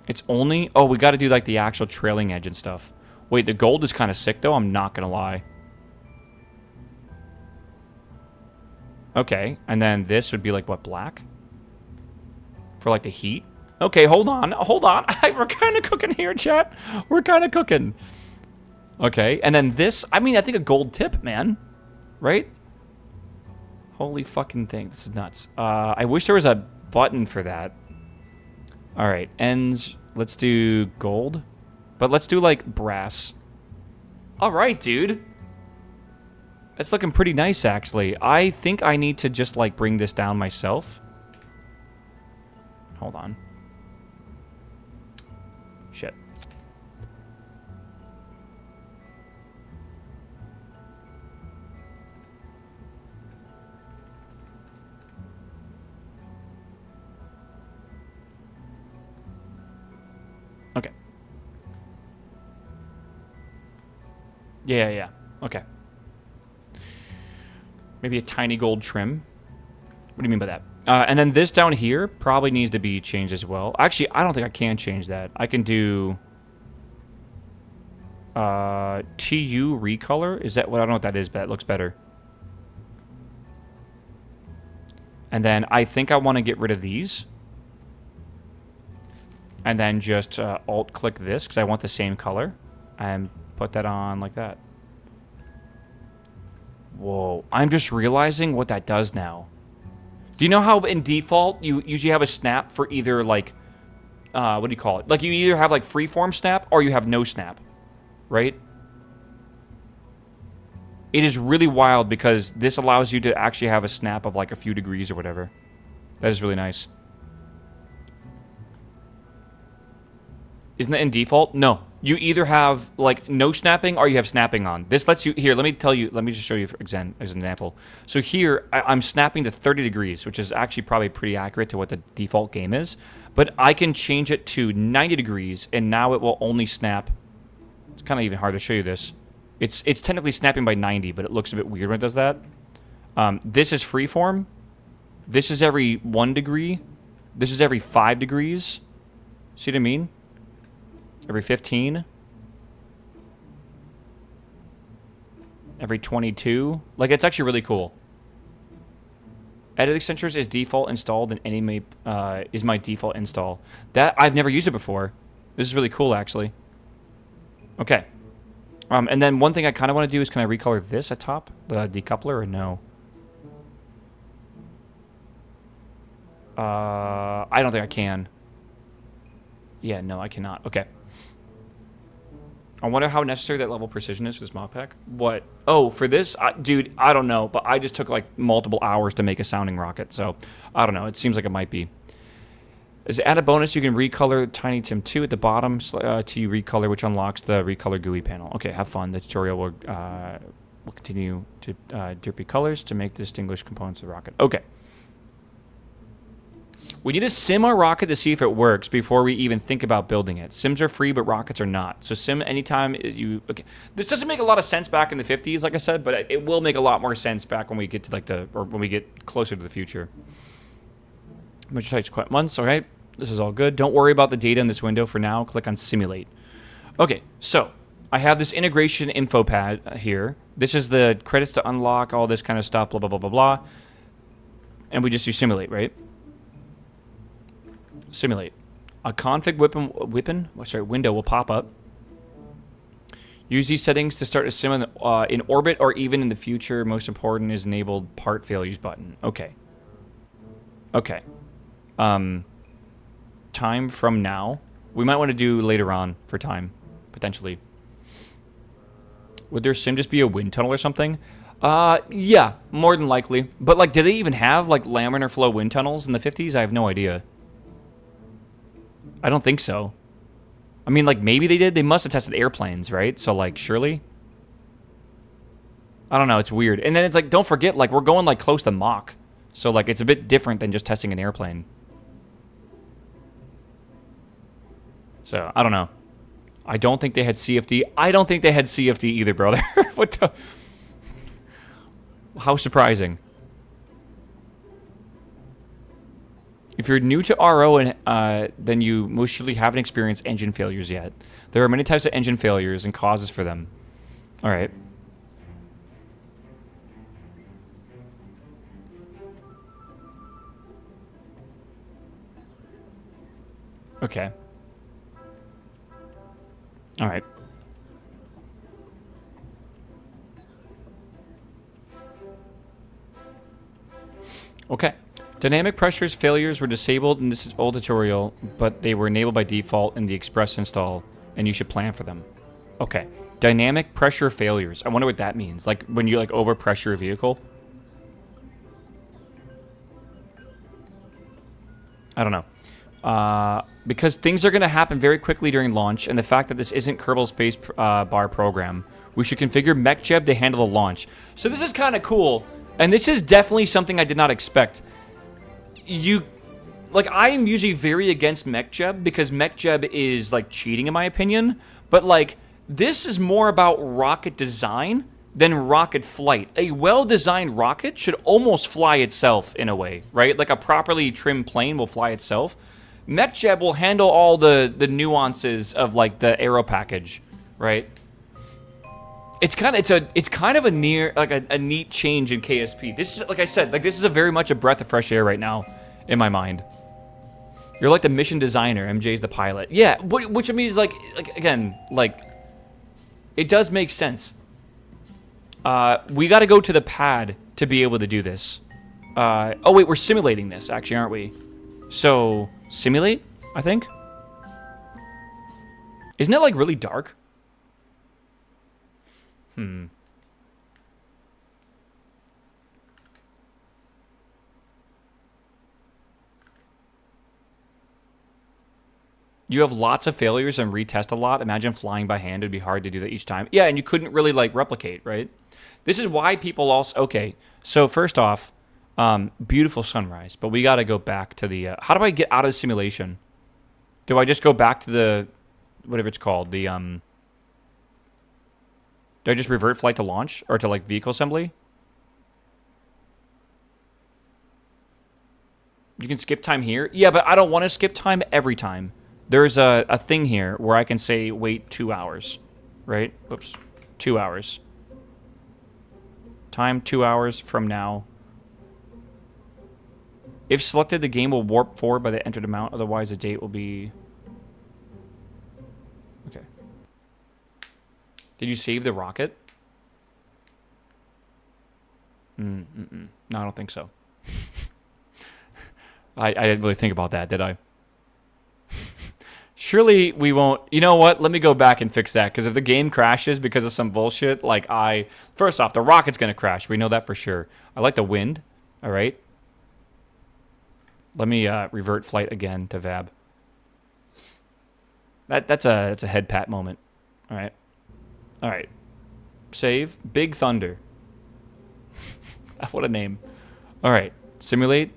It's only... Oh, we got to do like the actual trailing edge and stuff. Wait, the gold is kind of sick though. I'm not going to lie. Okay, and then this would be like, what, black? For like the heat? Okay, hold on. We're kind of cooking here, chat. We're kind of cooking. Okay, and then this, I mean, I think a gold tip, man. Right? Holy fucking thing, this is nuts. I wish there was a button for that. All right, ends, let's do gold. But let's do like brass. All right, dude. It's looking pretty nice, actually. I think I need to just, like, bring this down myself. Hold on. Shit. Okay. Yeah. Okay. Maybe a tiny gold trim. What do you mean by that? And then this down here probably needs to be changed as well. Actually, I don't think I can change that. I can do TU recolor. Is that what? I don't know what that is, but it looks better. And then I think I want to get rid of these. And then just alt-click this because I want the same color. And put that on like that. Whoa, I'm just realizing what that does now. Do you know how in default you usually have a snap for either like, what do you call it? Like you either have like freeform snap or you have no snap, right? It is really wild because this allows you to actually have a snap of like a few degrees or whatever. That is really nice. Isn't that in default? No. You either have like no snapping or you have snapping on. This lets you, here, let me just show you as an example. So here, I'm snapping to 30 degrees, which is actually probably pretty accurate to what the default game is. But I can change it to 90 degrees, and now it will only snap. It's kind of even hard to show you this. It's technically snapping by 90, but it looks a bit weird when it does that. This is freeform. This is every 1 degree. This is every 5 degrees. See what I mean? Every 15. Every 22. Like, it's actually really cool. Edit extensions is default installed in any map, is my default install. That, I've never used it before. This is really cool, actually. Okay. And then one thing I kind of want to do is, can I recolor this at top? The decoupler, or no? I don't think I can. Yeah, no, I cannot. Okay. I wonder how necessary that level of precision is for this mod pack. What? Oh, for this? Dude, I don't know, but I just took like multiple hours to make a sounding rocket, so I don't know. It seems like it might be. As add a bonus, you can recolor Tiny Tim 2 at the bottom to recolor, which unlocks the recolor GUI panel. Okay, have fun. The tutorial will continue to derpy colors to make the distinguished components of the rocket. Okay. We need to sim our rocket to see if it works before we even think about building it. Sims are free, but rockets are not. So sim anytime you... Okay. This doesn't make a lot of sense back in the 50s, like I said, but it will make a lot more sense back when we get to like or when we get closer to the future. Which takes quite months, okay? This is all good. Don't worry about the data in this window for now. Click on Simulate. Okay, so I have this integration info pad here. This is the credits to unlock, all this kind of stuff, blah, blah, blah, blah, blah. And we just do Simulate, right? Simulate. A config window will pop up. Use these settings to start a sim in orbit or even in the future. Most important is enabled part failures button. Okay. Okay. Time from now. We might want to do later on for time, potentially. Would their sim just be a wind tunnel or something? Yeah, more than likely. But like, did they even have like laminar flow wind tunnels in the 50s? I have no idea. I don't think so. I mean, like, maybe they did. They must have tested airplanes, right? So, like, surely? I don't know. It's weird. And then it's like, don't forget, like, we're going, like, close to Mach. So, like, it's a bit different than just testing an airplane. So, I don't know. I don't think they had CFD. I don't think they had CFD either, brother. What the... How surprising. If you're new to RO, and then you most surely haven't experienced engine failures yet. There are many types of engine failures and causes for them. All right. Okay. All right. Okay. Dynamic pressures failures were disabled in this old tutorial, but they were enabled by default in the Express install, and you should plan for them. Okay. Dynamic pressure failures. I wonder what that means. Like when you like overpressure a vehicle? I don't know. Because things are going to happen very quickly during launch, and the fact that this isn't Kerbal Space Bar program, we should configure MechJeb to handle the launch. So this is kind of cool, and this is definitely something I did not expect. I am usually very against MechJeb because MechJeb is like cheating in my opinion, but like this is more about rocket design than rocket flight. A well-designed rocket should almost fly itself in a way, right? Like a properly trimmed plane will fly itself. MechJeb will handle all the nuances of like the aero package, right? It's kind of a neat change in KSP. This is, like I said, like this is a very much a breath of fresh air right now in my mind. You're like the mission designer, MJ's the pilot. Yeah, which means like again, like it does make sense. We got to go to the pad to be able to do this. Oh wait, we're simulating this actually, aren't we? So simulate, I think. Isn't it like really dark? You have lots of failures and retest a lot. Imagine flying by hand. It'd be hard to do that each time. Yeah, and you couldn't really, like, replicate, right? This is why people also... Okay, so first off, beautiful sunrise. But we got to go back to the... how do I get out of the simulation? Do I just go back to the... whatever it's called? The... do I just revert flight to launch? Or to, like, vehicle assembly? You can skip time here? Yeah, but I don't want to skip time every time. There's a thing here where I can say wait 2 hours, right? Oops, 2 hours. Time 2 hours from now. If selected, the game will warp forward by the entered amount. Otherwise, the date will be... Okay. Did you save the rocket? No, I don't think so. I didn't really think about that, did I? Surely we won't... You know what? Let me go back and fix that. Because if the game crashes because of some bullshit, like First off, the rocket's going to crash. We know that for sure. I like the wind. All right. Let me revert flight again to VAB. That's a head pat moment. All right. All right. Save. Big Thunder. What a name. All right. Simulate.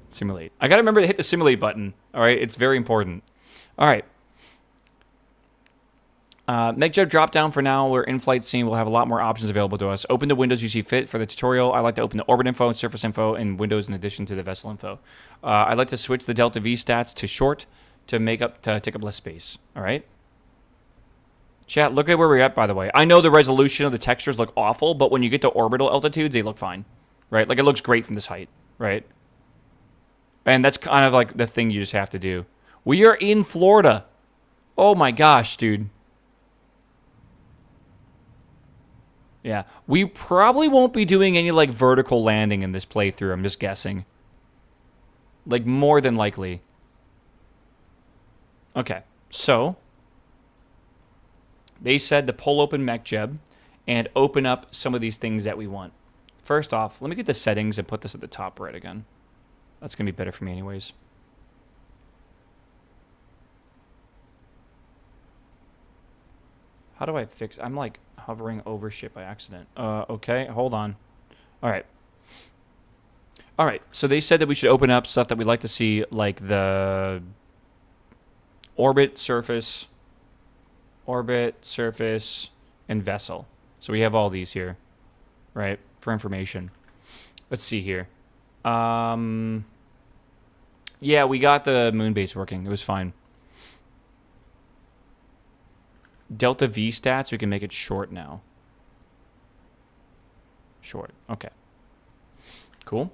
Simulate. I got to remember to hit the simulate button. All right. It's very important. All right. MechJeb drop down for now. We're in flight scene. We'll have a lot more options available to us. Open the windows you see fit for the tutorial. I like to open the orbit info and surface info in windows in addition to the vessel info. I like to switch the delta V stats to short to take up less space. All right. Chat, look at where we're at, by the way. I know the resolution of the textures look awful, but when you get to orbital altitudes, they look fine. Right? Like, it looks great from this height. Right? And that's kind of like the thing you just have to do. We are in Florida. Oh my gosh, dude. Yeah. We probably won't be doing any, like, vertical landing in this playthrough. I'm just guessing. Like, more than likely. Okay. So, they said to pull open MechJeb and open up some of these things that we want. First off, let me get the settings and put this at the top right again. That's going to be better for me anyways. How do I fix... I'm, like, hovering over shit by accident. Okay, hold on. All right. All right, so they said that we should open up stuff that we'd like to see, like the orbit, surface, and vessel. So we have all these here, right, for information. Let's see here. Yeah, we got the moon base working. It was fine. Delta V stats, we can make it short now. Short. Okay. Cool.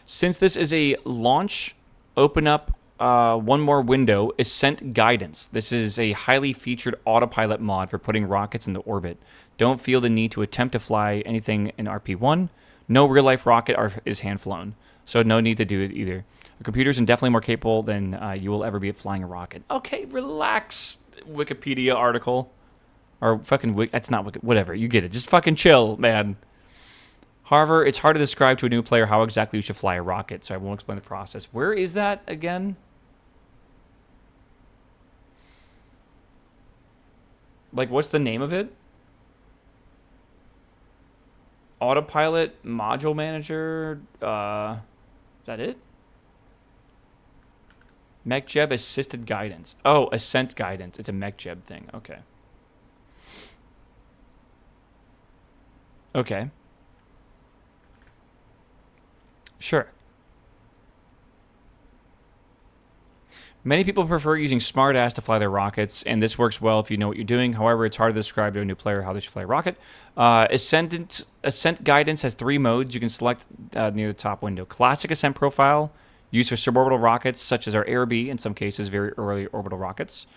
Since this is a launch, open up one more window, Ascent Guidance. This is a highly featured autopilot mod for putting rockets into orbit. Don't feel the need to attempt to fly anything in RP1. No real-life rocket is hand-flown, so no need to do it either. The computer's definitely more capable than you will ever be at flying a rocket. Okay, relax, Wikipedia article. Or fucking... That's not Wiki... Whatever, you get it. Just fucking chill, man. However, it's hard to describe to a new player how exactly you should fly a rocket, so I won't explain the process. Where is that again? Like, what's the name of it? Autopilot Module Manager. Is that it? MechJeb Assisted Guidance. Oh, Ascent Guidance. It's a MechJeb thing. Okay. Okay. Sure. Many people prefer using smartass to fly their rockets, and this works well if you know what you're doing. However, it's hard to describe to a new player how they should fly a rocket. Ascent Guidance has 3 modes you can select near the top window. Classic Ascent Profile, used for suborbital rockets, such as our Air B, in some cases, very early orbital rockets.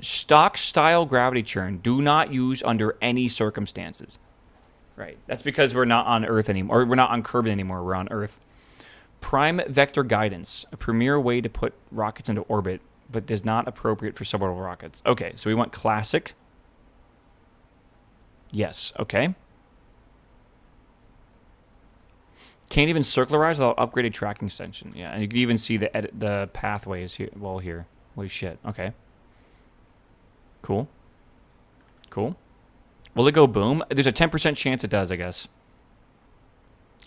Stock Style Gravity Churn, do not use under any circumstances. Right. That's because we're not on Earth anymore. Or we're not on Kerbin anymore. We're on Earth. Prime Vector Guidance, a premier way to put rockets into orbit, but is not appropriate for suborbital rockets. Okay, so we want Classic. Yes, okay. Can't even circularize without upgraded tracking extension. Yeah, and you can even see the pathways here. Well, here. Holy shit. Okay. Cool. Cool. Will it go boom? There's a 10% chance it does, I guess.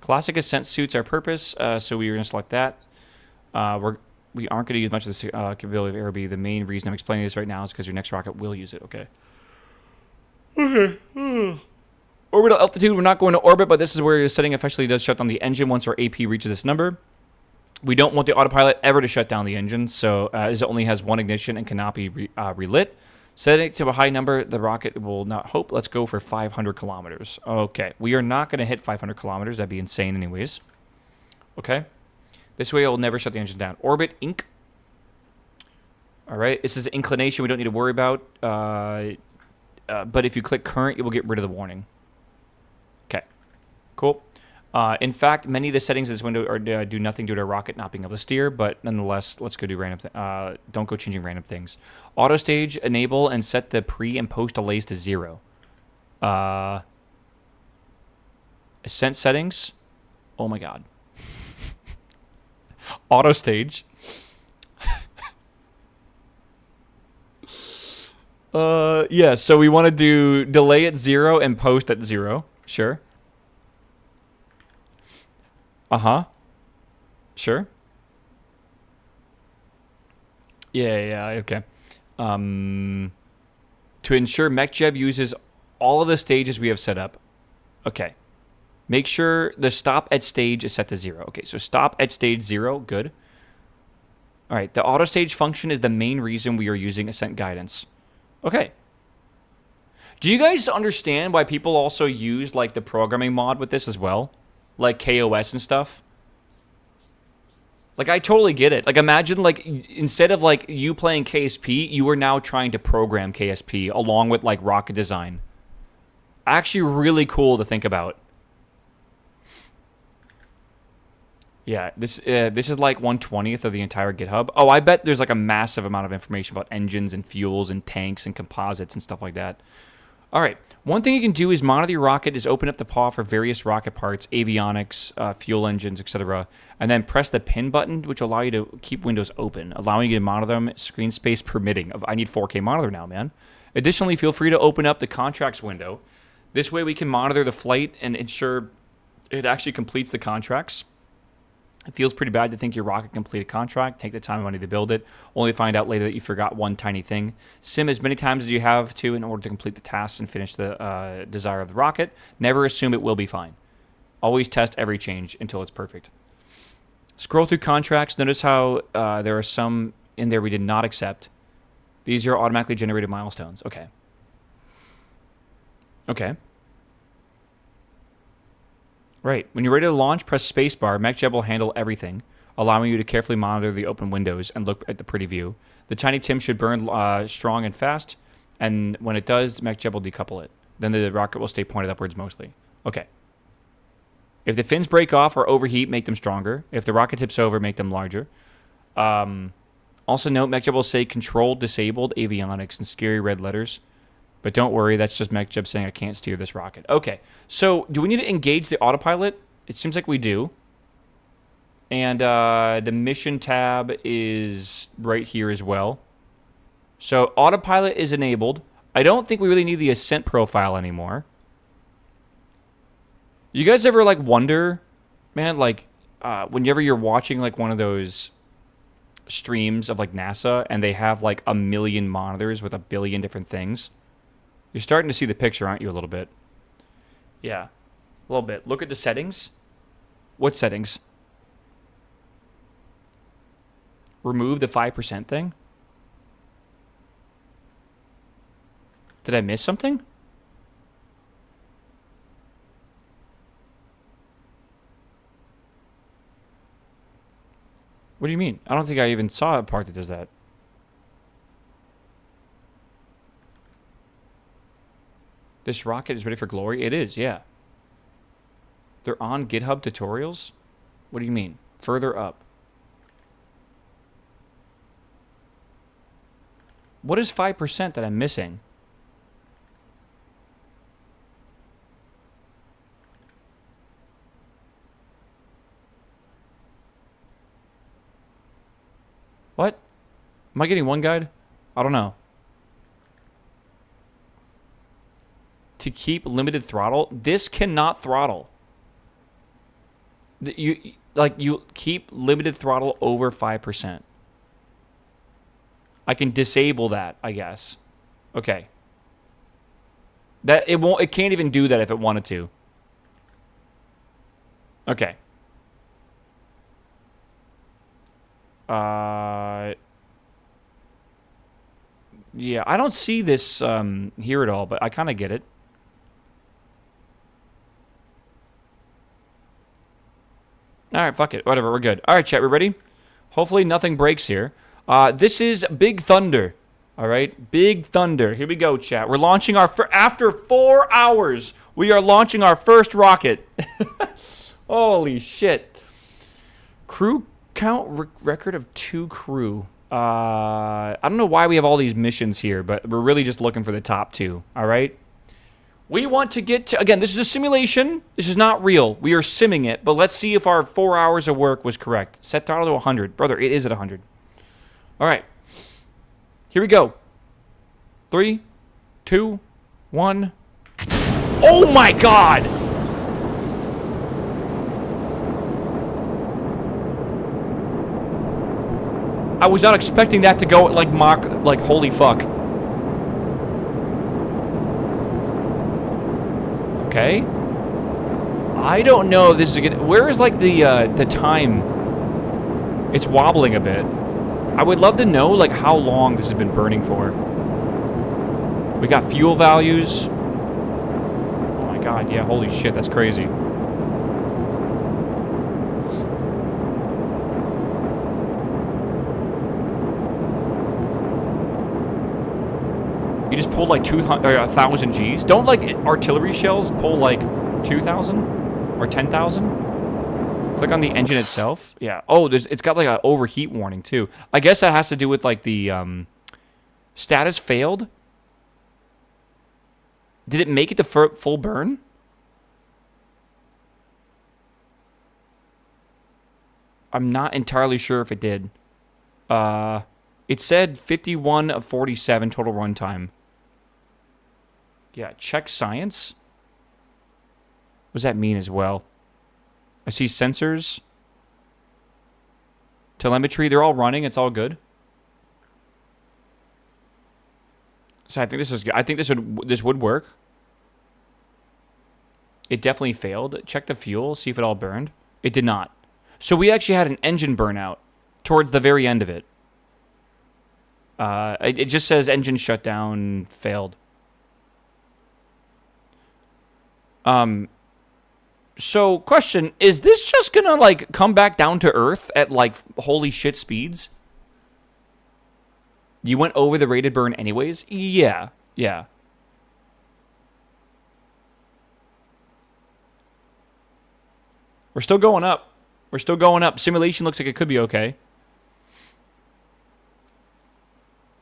Classic Ascent suits our purpose, so we are going to select that. We aren't going to use much of this capability of ARB. The main reason I'm explaining this right now is because your next rocket will use it. Okay. Okay. Orbital altitude, we're not going to orbit, but this is where your setting officially does shut down the engine once our AP reaches this number. We don't want the autopilot ever to shut down the engine, so as it only has one ignition and cannot be relit. Setting it to a high number, the rocket will not hope. Let's go for 500 kilometers. Okay, we are not going to hit 500 kilometers. That'd be insane anyways. Okay. This way it will never shut the engine down. Orbit, Inc. All right, this is inclination we don't need to worry about. But if you click current, it will get rid of the warning. Okay, cool. In fact, many of the settings in this window do nothing due to a rocket not being able to steer, but nonetheless, let's go do random don't go changing random things. Auto stage, enable, and set the pre and post delays to 0. Ascent settings. Oh my god. Auto stage. Yeah, so we want to do delay at 0 and post at 0. Sure. Uh-huh. Sure. Yeah, okay. To ensure MechJeb uses all of the stages we have set up. Okay. Make sure the stop at stage is set to 0. Okay, so stop at stage 0. Good. All right, the auto stage function is the main reason we are using Ascent Guidance. Okay. Do you guys understand why people also use, like, the programming mod with this as well? Like KOS and stuff? Like, I totally get it. Like, imagine, like, instead of, like, you playing KSP, you are now trying to program KSP along with, like, rocket design. Actually really cool to think about. Yeah, this is like 1/20th of the entire GitHub. Oh, I bet there's like a massive amount of information about engines and fuels and tanks and composites and stuff like that. All right, one thing you can do is monitor your rocket is open up the paw for various rocket parts, avionics, fuel engines, etc. And then press the pin button, which will allow you to keep windows open, allowing you to monitor them, screen space permitting. I need 4K monitor now, man. Additionally, feel free to open up the contracts window. This way we can monitor the flight and ensure it actually completes the contracts. It feels pretty bad to think your rocket completed a contract, take the time and money to build it, only to find out later that you forgot one tiny thing. Sim as many times as you have to in order to complete the tasks and finish the desire of the rocket. Never assume it will be fine. Always test every change until it's perfect. Scroll through contracts. Notice how there are some in there we did not accept. These are automatically generated milestones. Okay. Okay. Right. When you're ready to launch, press spacebar. MechJeb will handle everything, allowing you to carefully monitor the open windows and look at the pretty view. The tiny Tim should burn strong and fast, and when it does, MechJeb will decouple it. Then the rocket will stay pointed upwards mostly. Okay. If the fins break off or overheat, make them stronger. If the rocket tips over, make them larger. Also note, MechJeb will say controlled disabled avionics in scary red letters. But don't worry, that's just MechJeb saying I can't steer this rocket. Okay, so do we need to engage the autopilot? It seems like we do. And the mission tab is right here as well. So autopilot is enabled. I don't think we really need the ascent profile anymore. You guys ever like wonder, man, like whenever you're watching like one of those streams of like NASA and they have like a million monitors with a billion different things? You're starting to see the picture, aren't you, a little bit? Yeah, a little bit. Look at the settings. What settings? Remove the 5% thing? Did I miss something? What do you mean? I don't think I even saw a part that does that. This rocket is ready for glory? It is, yeah. They're on GitHub tutorials? What do you mean? Further up. What is 5% that I'm missing? What? Am I getting one guide? I don't know. To keep limited throttle? This cannot throttle. You keep limited throttle over 5%. I can disable that, I guess. Okay. It can't even do that if it wanted to. Okay. Yeah, I don't see this here at all, but I kind of get it. All right, fuck it. Whatever, we're good. All right, chat, we ready? Hopefully nothing breaks here. This is Big Thunder. All right, Big Thunder. Here we go, chat. We're launching after 4 hours, we are launching our first rocket. Holy shit. Crew count record of 2 crew. I don't know why we have all these missions here, but we're really just looking for the top 2. All right. We want to get to, again, this is a simulation. This is not real. We are simming it, but let's see if our 4 hours of work was correct. Set throttle to 100. Brother, it is at 100. All right. Here we go. 3, 2, 1. Oh my God! I was not expecting that to go like holy fuck. Okay. I don't know if this is gonna. Where is like the time? It's wobbling a bit. I would love to know like how long this has been burning for. We got fuel values. Oh my God! Yeah, holy shit, that's crazy. You just pulled like 1,000 Gs. Don't like artillery shells pull like 2,000 or 10,000? Click on the engine itself. Yeah. Oh, it's got like an overheat warning too. I guess that has to do with like the status failed. Did it make it to full burn? I'm not entirely sure if it did. It said 51 of 47 total runtime. Yeah, check science. What does that mean as well? I see sensors. Telemetry, they're all running. It's all good. So I think this is good. I think this would work. It definitely failed. Check the fuel, see if it all burned. It did not. So we actually had an engine burnout towards the very end of it. It just says engine shutdown failed. So question, is this just gonna like come back down to earth at like holy shit speeds? You went over the rated burn anyways? Yeah. Yeah. We're still going up. We're still going up. Simulation looks like it could be okay.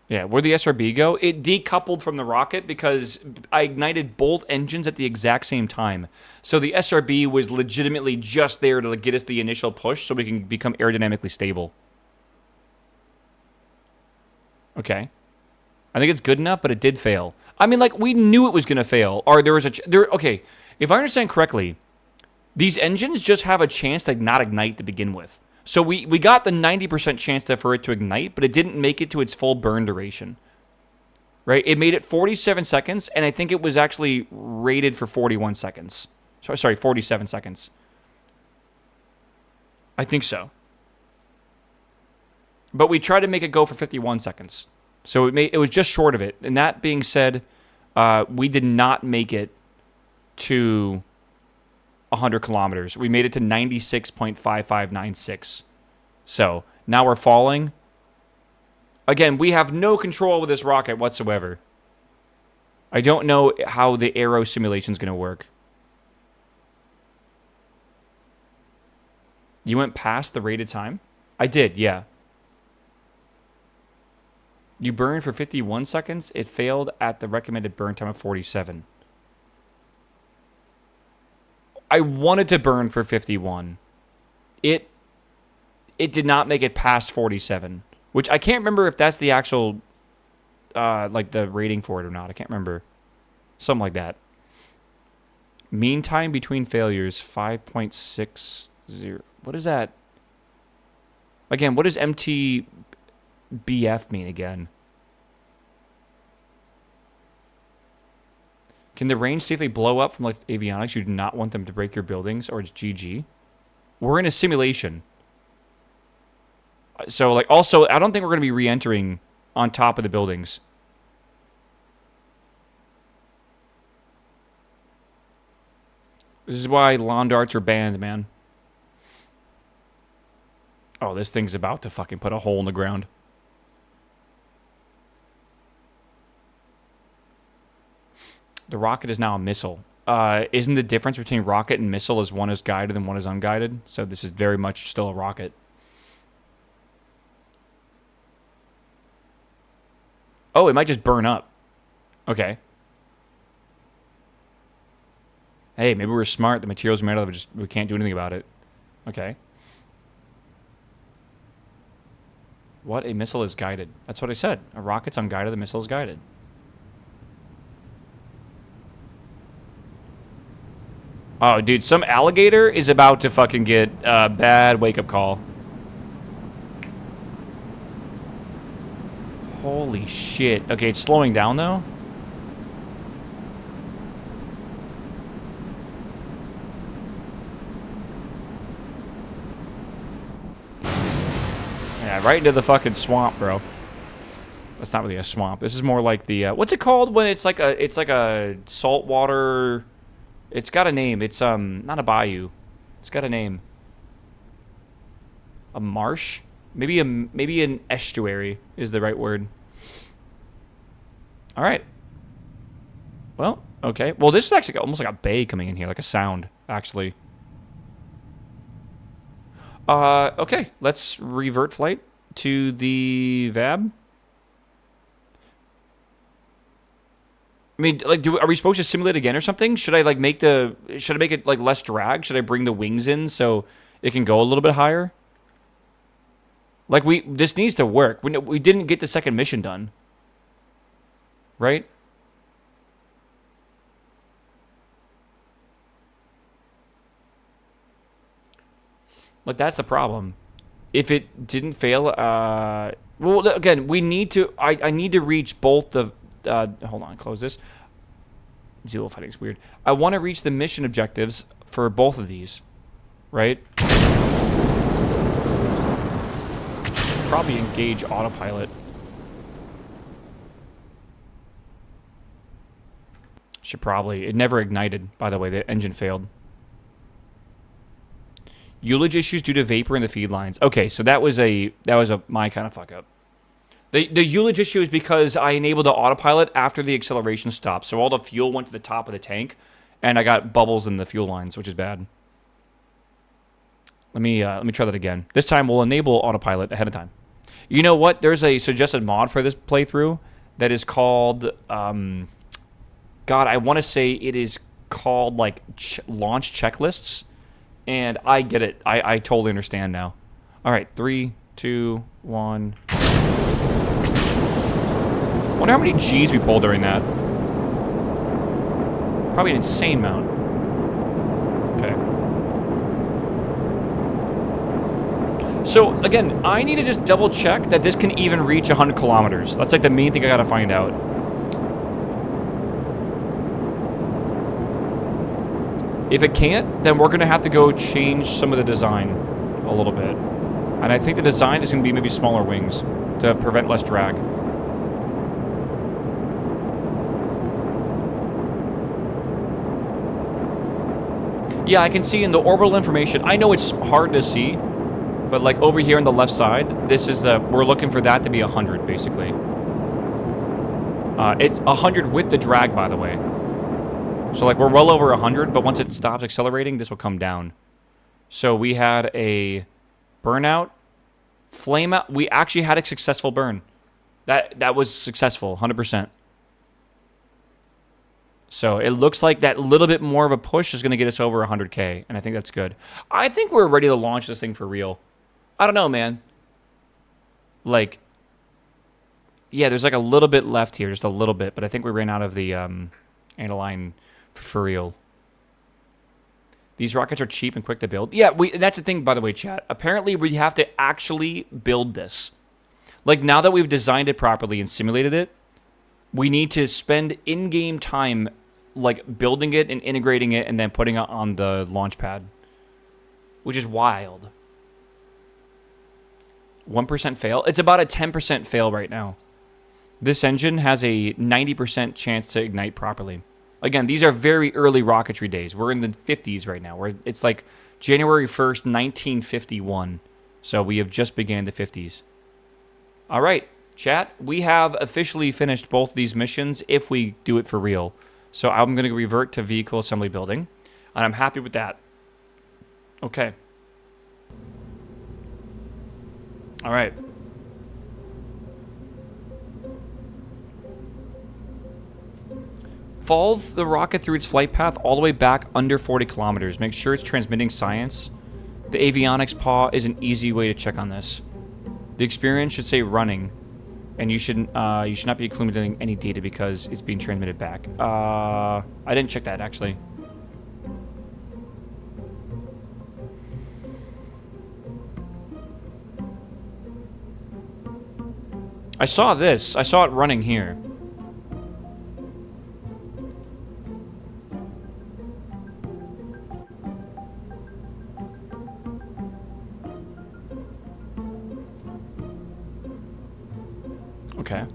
Yeah, where'd the SRB go? It decoupled from the rocket because I ignited both engines at the exact same time. So the SRB was legitimately just there to get us the initial push so we can become aerodynamically stable. Okay. I think it's good enough, but it did fail. I mean, like, we knew it was going to fail. Or there was okay, if I understand correctly, these engines just have a chance to not ignite to begin with. So we got the 90% chance for it to ignite, but it didn't make it to its full burn duration. Right? It made it 47 seconds, and I think it was actually rated for 41 seconds. Sorry, 47 seconds. I think so. But we tried to make it go for 51 seconds. So it was just short of it. And that being said, we did not make it to 100 kilometers. We made it to 96.5596. So now we're falling. Again, we have no control over this rocket whatsoever. I don't know how the aero simulation is going to work. You went past the rated time? I did, yeah. You burned for 51 seconds. It failed at the recommended burn time of 47. I wanted to burn for 51. It did not make it past 47. which I can't remember if that's the actual, like the rating for it or not. I can't remember. Something like that. Mean time between failures, 5.60. What is that? Again, what does MTBF mean again? Can the range safely blow up from like avionics? You do not want them to break your buildings, or it's GG. We're in a simulation. So, like, also, I don't think we're going to be re-entering on top of the buildings. This is why lawn darts are banned, man. Oh, this thing's about to fucking put a hole in the ground. The rocket is now a missile. Isn't the difference between rocket and missile is one is guided and one is unguided? So this is very much still a rocket. Oh, it might just burn up. Okay. Hey, maybe we're smart. The materials made out of it, we can't do anything about it. Okay. What? A missile is guided. That's what I said. A rocket's unguided, the missile is guided. Oh, dude, some alligator is about to fucking get a bad wake-up call. Holy shit. Okay, it's slowing down, though. Yeah, right into the fucking swamp, bro. That's not really a swamp. This is more like the... what's it called when it's like a saltwater... It's got a name. It's not a bayou. It's got a name. A marsh? Maybe an estuary is the right word. All right. Well, okay. Well, this is actually almost like a bay coming in here, like a sound, actually. Okay. Let's revert flight to the VAB. I mean, like, are we supposed to simulate again or something? Should I, like, should I make it, like, less drag? Should I bring the wings in so it can go a little bit higher? Like, this needs to work. We didn't get the second mission done. Right? Like, that's the problem. If it didn't fail, well, again, we need to, I need to reach both the, hold on, close this. Zero fighting's weird. I want to reach the mission objectives for both of these, right? Probably engage autopilot. Should probably. It never ignited, by the way. The engine failed. Ullage issues due to vapor in the feed lines. Okay, so that was my kind of fuck up. The ullage issue is because I enabled the autopilot after the acceleration stopped. So all the fuel went to the top of the tank, and I got bubbles in the fuel lines, which is bad. Let me try that again. This time we'll enable autopilot ahead of time. You know what? There's a suggested mod for this playthrough that is called, God, I want to say it is called like launch checklists, and I get it. I totally understand now. All right, 3, 2, 1. I wonder how many G's we pulled during that. Probably an insane amount. Okay. So, again, I need to just double check that this can even reach 100 kilometers. That's like the main thing I gotta find out. If it can't, then we're gonna have to go change some of the design a little bit. And I think the design is gonna be maybe smaller wings to prevent less drag. Yeah, I can see in the orbital information. I know it's hard to see, but like over here on the left side, this is we're looking for that to be 100 basically. It's 100 with the drag, by the way. So like we're well over 100, but once it stops accelerating, this will come down. So we had a burnout, flame out. We actually had a successful burn. That was successful, 100%. So it looks like that little bit more of a push is going to get us over 100K, and I think that's good. I think we're ready to launch this thing for real. I don't know, man. like, yeah, there's like a little bit left here, just a little bit, but I think we ran out of the aniline for real. These rockets are cheap and quick to build. Yeah, that's the thing, by the way, chat. Apparently, we have to actually build this. Like, now that we've designed it properly and simulated it, we need to spend in-game time, like, building it and integrating it and then putting it on the launch pad. Which is wild. 1% fail? It's about a 10% fail right now. This engine has a 90% chance to ignite properly. Again, these are very early rocketry days. We're in the 50s right now. It's like January 1st, 1951. So we have just began the 50s. All right, chat. We have officially finished both of these missions if we do it for real. So I'm going to revert to vehicle assembly building. And I'm happy with that. Okay. All right. Follow the rocket through its flight path all the way back under 40 kilometers. Make sure it's transmitting science. The avionics paw is an easy way to check on this. The experience should say running, and you should not be including any data because it's being transmitted back. I didn't check that actually. I saw this. I saw it running here. Okay.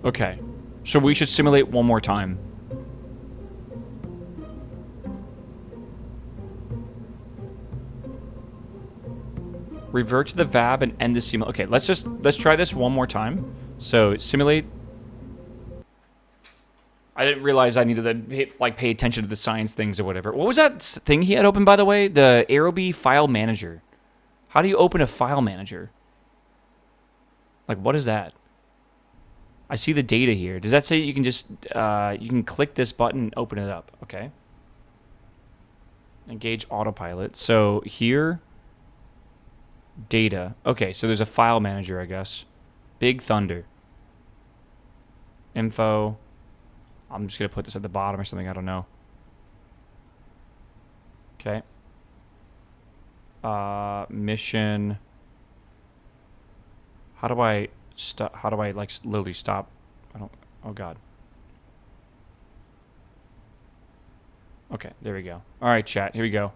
Okay. So we should simulate one more time. Revert to the VAB and end the simulation. Okay, let's try this one more time. So simulate. I didn't realize I needed to pay attention to the science things or whatever. What was that thing he had open, by the way? The Aerobee file manager. How do you open a file manager? Like, what is that? I see the data here. Does that say you can just you can click this button and open it up? Okay. Engage autopilot. So here, data. Okay, so there's a file manager, I guess. Big Thunder. Info. I'm just going to put this at the bottom or something. I don't know. Okay. Mission. How do I stop? How do I like literally stop? I don't. Oh God. Okay, there we go. All right, chat. Here we go.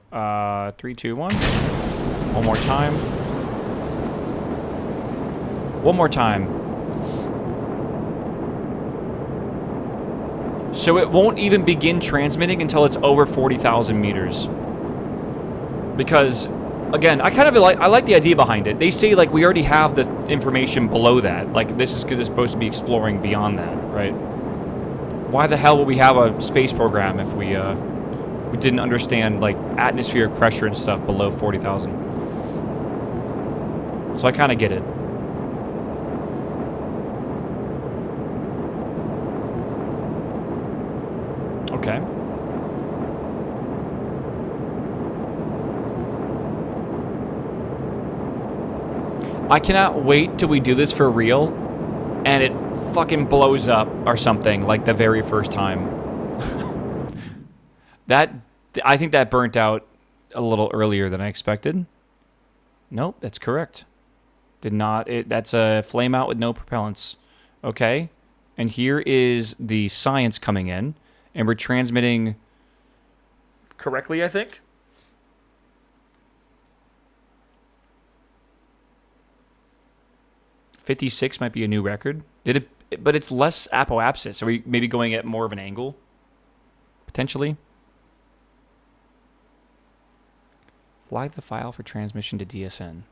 3, 2, 1. One more time. One more time. So it won't even begin transmitting until it's over 40,000 meters. Because, again, I like the idea behind it. They say, like, we already have the information below that. Like, this is supposed to be exploring beyond that, right? Why the hell would we have a space program if we didn't understand, like, atmospheric pressure and stuff below 40,000? So I kind of get it. Okay. I cannot wait till we do this for real and it fucking blows up or something like the very first time. I think that burnt out a little earlier than I expected. Nope, that's correct. Did not. That's a flame out with no propellants. Okay. And here is the science coming in. And we're transmitting correctly, I think. .56 might be a new record. But it's less apoapsis. Are we maybe going at more of an angle? Potentially. Flag the file for transmission to DSN.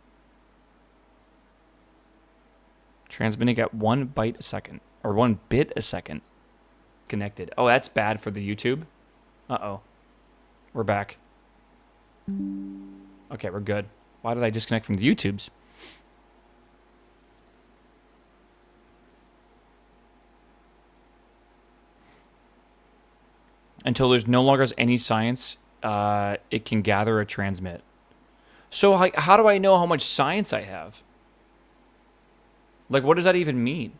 Transmitting at 1 byte a second. Or 1 bit a second. Connected. Oh, that's bad for the YouTube. Uh-oh. We're back. Okay, we're good. Why did I disconnect from the YouTubes? Until there's no longer any science, it can gather or transmit. So like, how do I know how much science I have? Like, what does that even mean?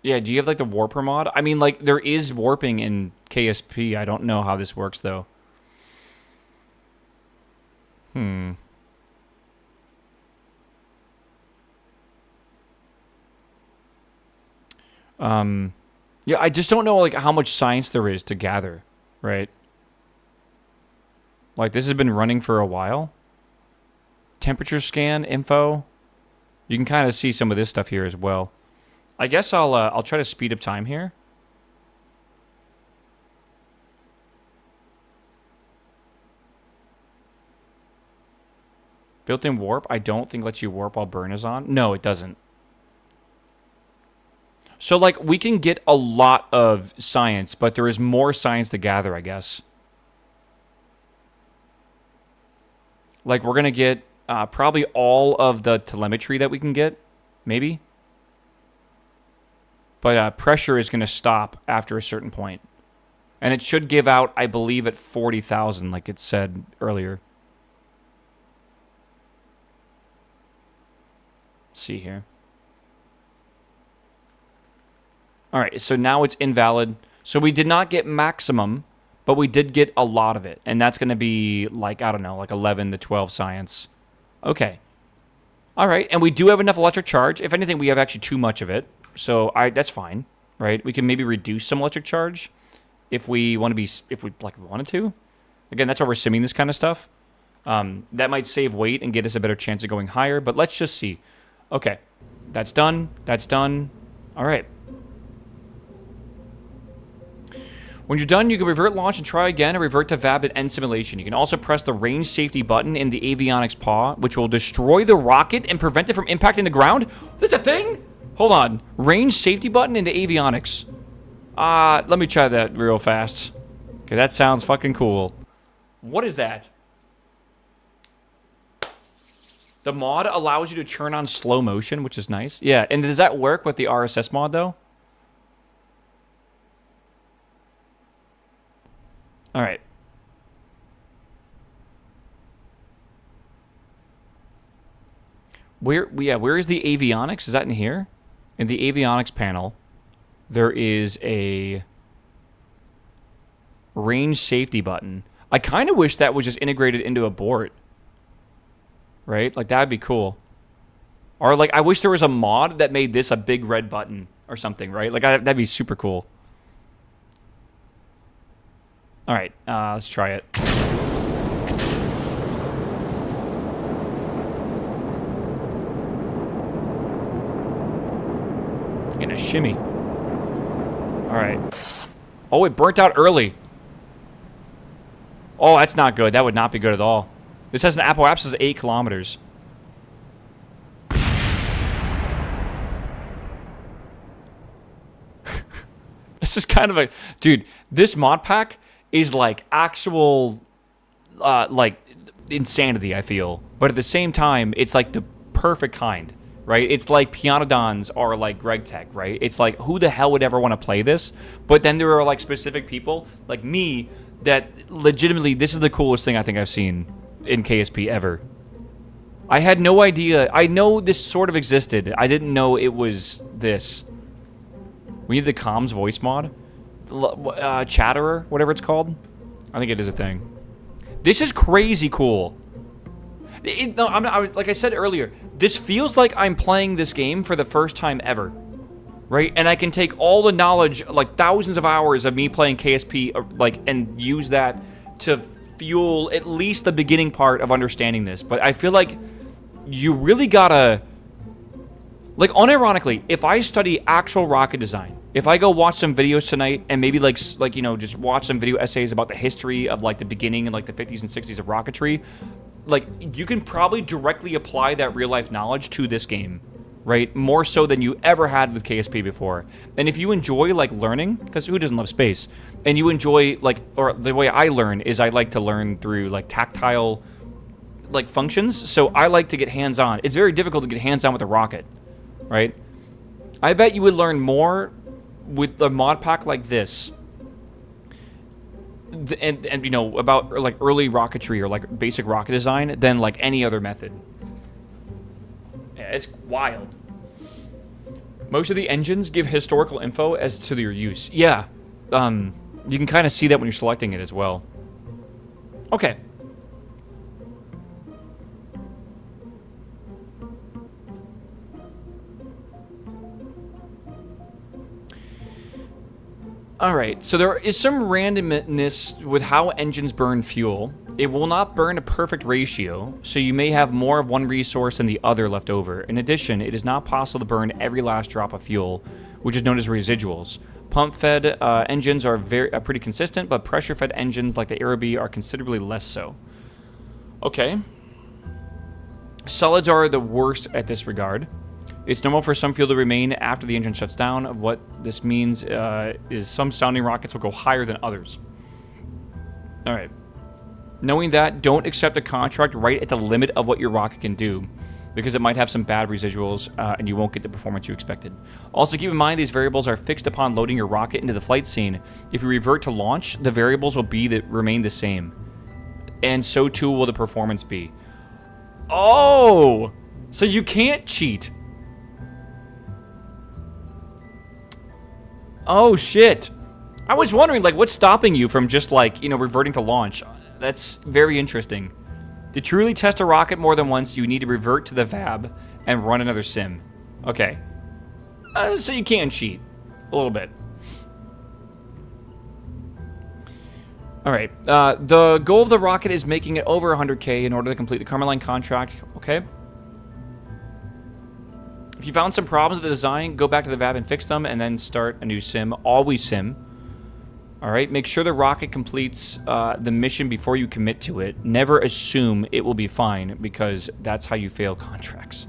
Yeah, do you have like the warper mod? I mean, like, there is warping in KSP. I don't know how this works though. Yeah, I just don't know like how much science there is to gather, right? Like, this has been running for a while. Temperature scan info. You can kind of see some of this stuff here as well. I guess I'll try to speed up time here. Built-in warp, I don't think lets you warp while burn is on. No, it doesn't. So, like, we can get a lot of science, but there is more science to gather, I guess. Like, we're going to get probably all of the telemetry that we can get, maybe. But pressure is going to stop after a certain point. And it should give out, I believe, at 40,000, like it said earlier. Let's see here. All right, so now it's invalid. So we did not get maximum, but we did get a lot of it. And that's going to be like, I don't know, like 11 to 12 science. Okay. All right, and we do have enough electric charge. If anything, we have actually too much of it. So that's fine, right? We can maybe reduce some electric charge if we want to be, if we like wanted to. Again, that's why we're simming this kind of stuff. That might save weight and get us a better chance of going higher, but let's just see. Okay, that's done. That's done. All right. When you're done, you can revert launch and try again, or revert to VAB and end simulation. You can also press the range safety button in the avionics paw, which will destroy the rocket and prevent it from impacting the ground. That's a thing? Hold on. Range safety button in the avionics. Let me try that real fast. Okay, that sounds fucking cool. What is that? The mod allows you to turn on slow motion, which is nice. Yeah, and does that work with the RSS mod, though? All right. Where is the avionics? Is that in here? In the avionics panel, there is a range safety button. I kind of wish that was just integrated into a board. Right? Like, that'd be cool. Or, like, I wish there was a mod that made this a big red button or something, right? Like, that'd be super cool. All right, let's try it. Getting a shimmy. All right. Oh, it burnt out early. Oh, that's not good. That would not be good at all. This has an apoapsis of 8 kilometers. This is kind of a... Dude, this mod pack is like actual, like, insanity, I feel. But at the same time, it's like the perfect kind, right? It's like Pianodons are like GregTech, right? It's like, who the hell would ever want to play this? But then there are like specific people, like me, that legitimately, this is the coolest thing I think I've seen in KSP ever. I had no idea. I know this sort of existed. I didn't know it was this. We need the comms voice mod. Chatterer, whatever it's called. I think it is a thing. This is crazy cool. No, like I said earlier, this feels like I'm playing this game for the first time ever. Right? And I can take all the knowledge, like thousands of hours of me playing KSP, like, and use that to fuel at least the beginning part of understanding this. But I feel like you really gotta... Like, unironically, if I study actual rocket design, if I go watch some videos tonight and maybe, like you know, just watch some video essays about the history of, like, the beginning and, like, the 50s and 60s of rocketry, like, you can probably directly apply that real-life knowledge to this game, right? More so than you ever had with KSP before. And if you enjoy, like, learning, because who doesn't love space? And you enjoy, like, or the way I learn is I like to learn through, like, tactile, like, functions. So I like to get hands-on. It's very difficult to get hands-on with a rocket, right? I bet you would learn more with a mod pack like this. And you know, about like early rocketry or like basic rocket design than like any other method. Yeah, it's wild. Most of the engines give historical info as to their use. Yeah, you can kind of see that when you're selecting it as well. Okay. Alright, so there is some randomness with how engines burn fuel. It will not burn a perfect ratio, so you may have more of one resource than the other left over. In addition, it is not possible to burn every last drop of fuel, which is known as residuals. Pump-fed engines are pretty consistent, but pressure-fed engines like the Aerobee are considerably less so. Okay. Solids are the worst at this regard. It's normal for some fuel to remain after the engine shuts down. What this means is some sounding rockets will go higher than others. Alright. Knowing that, don't accept a contract right at the limit of what your rocket can do, because it might have some bad residuals and you won't get the performance you expected. Also, keep in mind these variables are fixed upon loading your rocket into the flight scene. If you revert to launch, the variables will remain the same. And so too will the performance be. Oh! So you can't cheat. Oh, shit. I was wondering, like, what's stopping you from just, like, you know, reverting to launch? That's very interesting. To truly test a rocket more than once, you need to revert to the VAB and run another sim. Okay. So you can cheat. A little bit. Alright. The goal of the rocket is making it over 100k in order to complete the Carmeline contract. Okay. If you found some problems with the design, go back to the VAB and fix them, and then start a new sim. Always sim. Alright, make sure the rocket completes the mission before you commit to it. Never assume it will be fine, because that's how you fail contracts.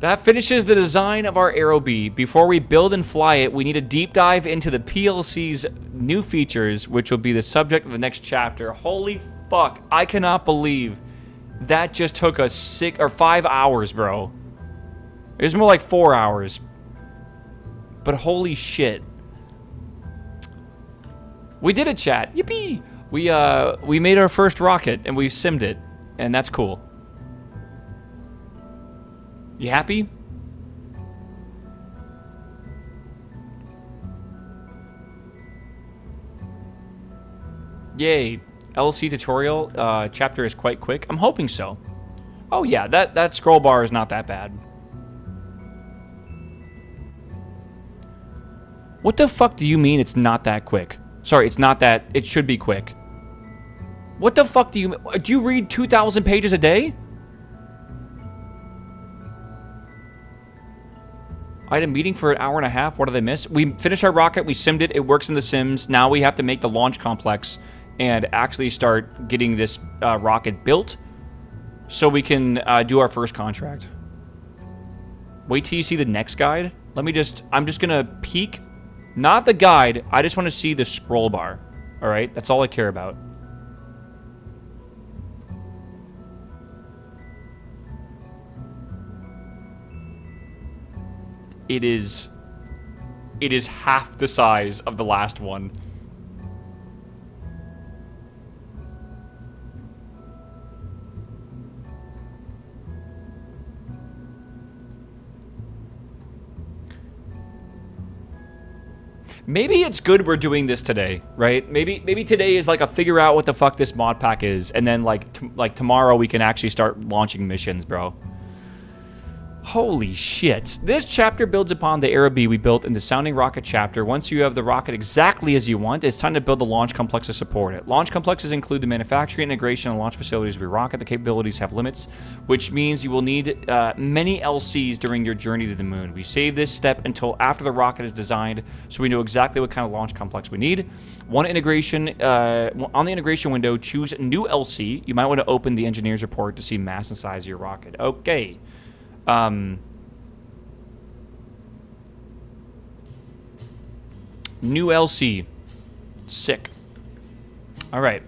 That finishes the design of our Aerobee. Before we build and fly it, we need a deep dive into the PLC's new features, which will be the subject of the next chapter. Holy fuck, I cannot believe that just took us 5 hours, bro. It was more like 4 hours. But holy shit. We did it, chat. Yippee! We made our first rocket, and we simmed it. And that's cool. You happy? Yay. LC tutorial chapter is quite quick. I'm hoping so. Oh yeah, that scroll bar is not that bad. What the fuck do you mean it's not that quick? Sorry, it's not that... It should be quick. What the fuck do you... Do you read 2,000 pages a day? I had a meeting for an hour and a half. What did I miss? We finished our rocket. We simmed it. It works in the sims. Now we have to make the launch complex and actually start getting this rocket built so we can do our first contract. Wait till you see the next guide. Let me just... I'm just going to peek... Not the guide. I just want to see the scroll bar. Alright? That's all I care about. It is half the size of the last one. Maybe it's good we're doing this today, right? Maybe today is like a figure out what the fuck this mod pack is, and then like tomorrow we can actually start launching missions, bro. Holy shit. This chapter builds upon the Aerobee we built in the Sounding Rocket chapter. Once you have the rocket exactly as you want, it's time to build the launch complex to support it. Launch complexes include the manufacturing, integration, and launch facilities of your rocket. The capabilities have limits, which means you will need many LCs during your journey to the moon. We save this step until after the rocket is designed, so we know exactly what kind of launch complex we need. On the integration window, choose New LC. You might want to open the engineer's report to see mass and size of your rocket. Okay. New LC. Sick. All right.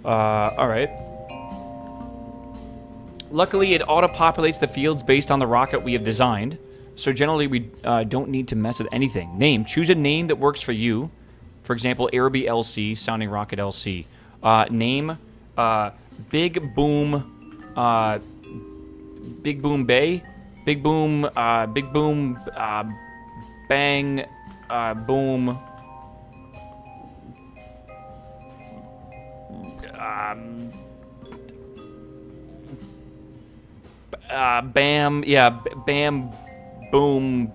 All right. Luckily, it auto-populates the fields based on the rocket we have designed. So generally, we don't need to mess with anything. Name. Choose a name that works for you. For example, Araby LC, sounding rocket LC. Name, Big Boom, Big Boom Bay, Big Boom, Bang, Boom, Bam, yeah, Bam, Boom.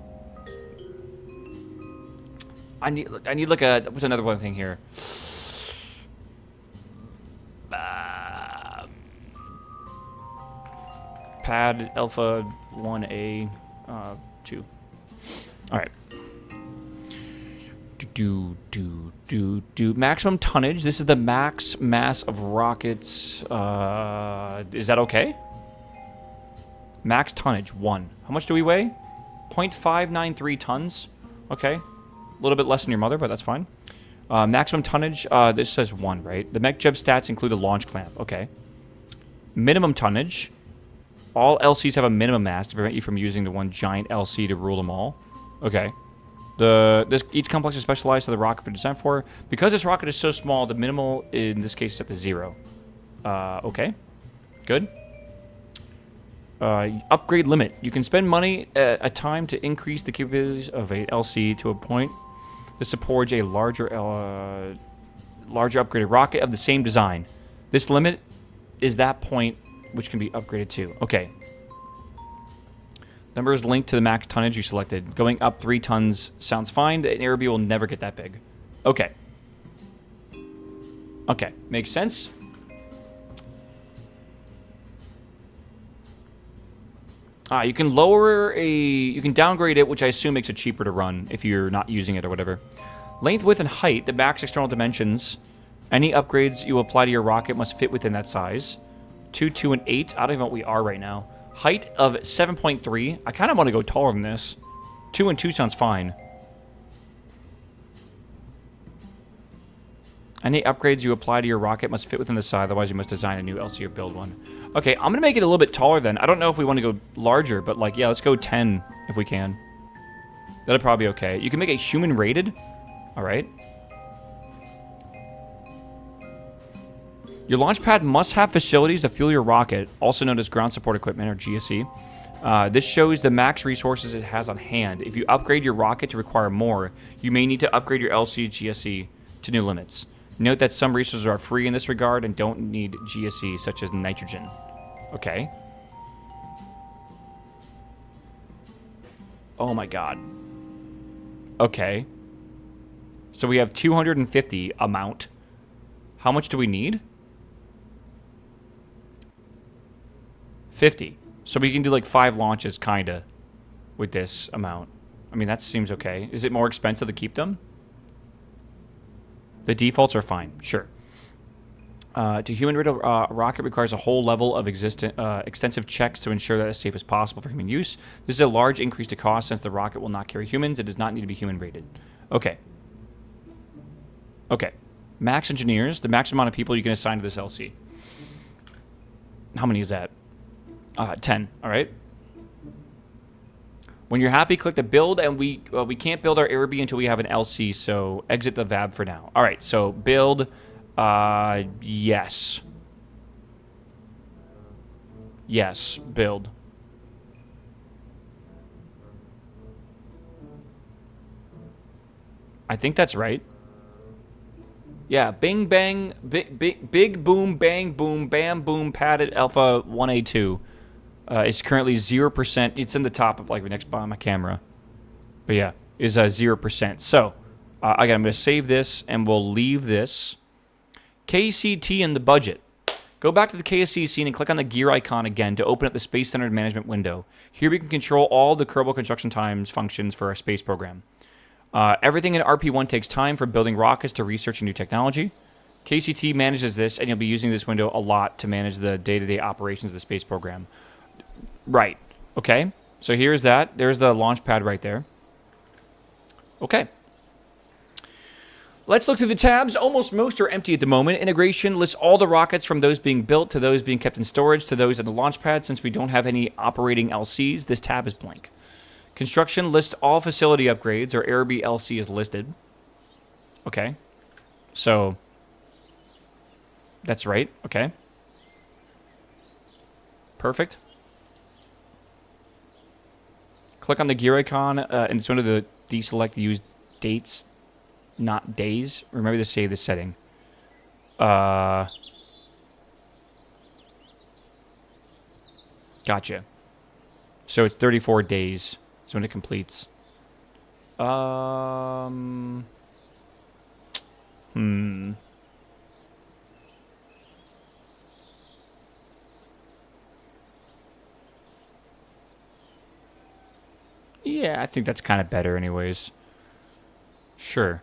I need like a, what's another one thing here? Pad Alpha 1A 2. All right. Do maximum tonnage. This is the max mass of rockets. Is that okay? Max tonnage 1. How much do we weigh? 0.593 tons. Okay. A little bit less than your mother, but that's fine. Maximum tonnage. This says 1, right? The mech jeb stats include a launch clamp. Okay. Minimum tonnage. All LCs have a minimum mass to prevent you from using the one giant LC to rule them all. Okay. Each complex is specialized to the rocket for design for. Because this rocket is so small, the minimal in this case is set to 0. Okay. Good. Upgrade limit. You can spend money at a time to increase the capabilities of a LC to a point that supports a larger upgraded rocket of the same design. This limit is that point which can be upgraded to. Okay. Number is linked to the max tonnage you selected. Going up 3 tons sounds fine. An Araby will never get that big. Okay. Okay. Makes sense. You can you can downgrade it, which I assume makes it cheaper to run if you're not using it or whatever. Length, width, and height, the max external dimensions. Any upgrades you apply to your rocket must fit within that size. 2, 2, and 8. I don't even know what we are right now. Height of 7.3. I kind of want to go taller than this. 2 and 2 sounds fine. Any upgrades you apply to your rocket must fit within the size, otherwise you must design a new LC or build one. Okay, I'm going to make it a little bit taller then. I don't know if we want to go larger, but like, yeah, let's go 10 if we can. That'll probably be okay. You can make it human rated. All right. Your launch pad must have facilities to fuel your rocket, also known as ground support equipment, or GSE. This shows the max resources it has on hand. If you upgrade your rocket to require more, you may need to upgrade your LC GSE to new limits. Note that some resources are free in this regard and don't need GSE, such as nitrogen. Okay. Oh my god. Okay. So we have 250 amount. How much do we need? 50. So we can do like 5 launches, kinda, with this amount. I mean, that seems okay. Is it more expensive to keep them? The defaults are fine, sure. To human-rated rocket requires a whole level of extensive checks to ensure that it's as safe as possible for human use. This is a large increase to cost since the rocket will not carry humans. It does not need to be human-rated. Okay. Okay. Max engineers, the maximum amount of people you can assign to this LC. How many is that? 10, all right. When you're happy, click the build, and we can't build our Araby until we have an LC, so exit the VAB for now. All right, so build, yes. Yes, build. I think that's right. Yeah, bing, bang, big boom, bang, boom, bam, boom, padded alpha 1A2. It's currently 0%. It's in the top of, like, next by my camera. But yeah, is 0%. So, again, I'm going to save this, and we'll leave this. KCT in the budget. Go back to the KSC scene and click on the gear icon again to open up the Space-Centered Management window. Here we can control all the Kerbal Construction Times functions for our space program. Everything in RP1 takes time, from building rockets to researching new technology. KCT manages this, and you'll be using this window a lot to manage the day-to-day operations of the space program. Right. Okay. So here's that. There's the launch pad right there. Okay. Let's look through the tabs. Almost most are empty at the moment. Integration lists all the rockets from those being built to those being kept in storage to those at the launch pad. Since we don't have any operating LCs, this tab is blank. Construction lists all facility upgrades, or Airbnb LC is listed. Okay. So, that's right. Okay. Perfect. Click on the gear icon, and it's under the deselect use dates, not days. Remember to save this setting. Gotcha. So it's 34 days is when it completes. Yeah, I think that's kind of better anyways. Sure.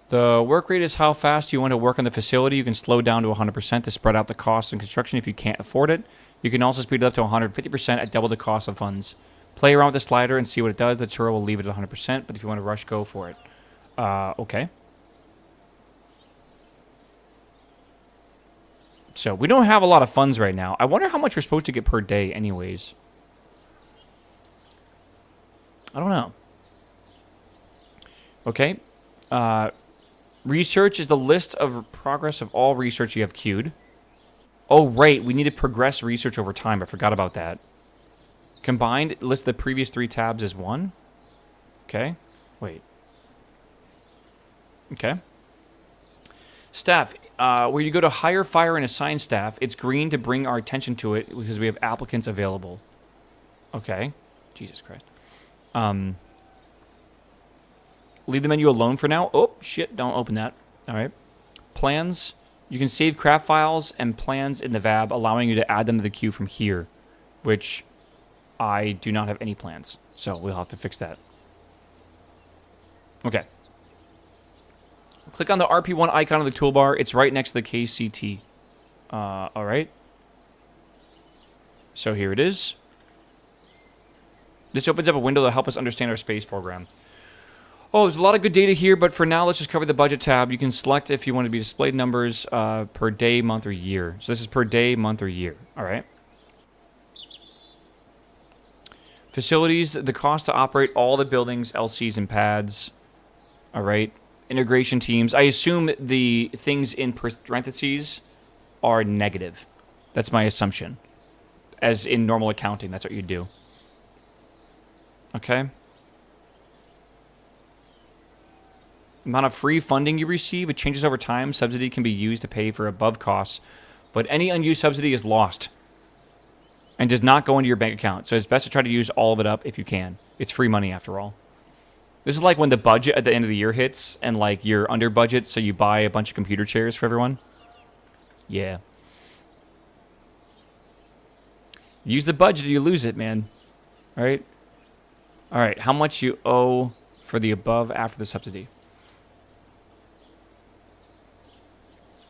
The work rate is how fast you want to work on the facility. You can slow down to 100% to spread out the cost in construction if you can't afford it. You can also speed it up to 150% at double the cost of funds. Play around with the slider and see what it does. The tutorial will leave it at 100%, but if you want to rush, go for it. Okay. So, we don't have a lot of funds right now. I wonder how much we're supposed to get per day anyways. I don't know. Okay. Research is the list of progress of all research you have queued. Oh, right. We need to progress research over time. I forgot about that. Combined, list the previous 3 tabs as one. Okay. Wait. Okay. Staff. Where you go to hire, fire, and assign staff, it's green to bring our attention to it because we have applicants available. Okay. Jesus Christ. Leave the menu alone for now. Oh, shit. Don't open that. All right. Plans. You can save craft files and plans in the VAB, allowing you to add them to the queue from here, which I do not have any plans. So we'll have to fix that. Okay. Click on the RP1 icon on the toolbar. It's right next to the KCT. All right. So here it is. This opens up a window to help us understand our space program. Oh, there's a lot of good data here, but for now, let's just cover the budget tab. You can select if you want to be displayed numbers per day, month, or year. So this is per day, month, or year. All right. Facilities, the cost to operate all the buildings, LCs, and pads. All right. Integration teams. I assume the things in parentheses are negative. That's my assumption. As in normal accounting, that's what you do. Okay. Amount of free funding you receive, it changes over time. Subsidy can be used to pay for above costs, but any unused subsidy is lost and does not go into your bank account. So it's best to try to use all of it up if you can. It's free money after all. This is like when the budget at the end of the year hits and like you're under budget, so you buy a bunch of computer chairs for everyone. Yeah. Use the budget or you lose it, man. All right? All right, how much you owe for the above after the subsidy?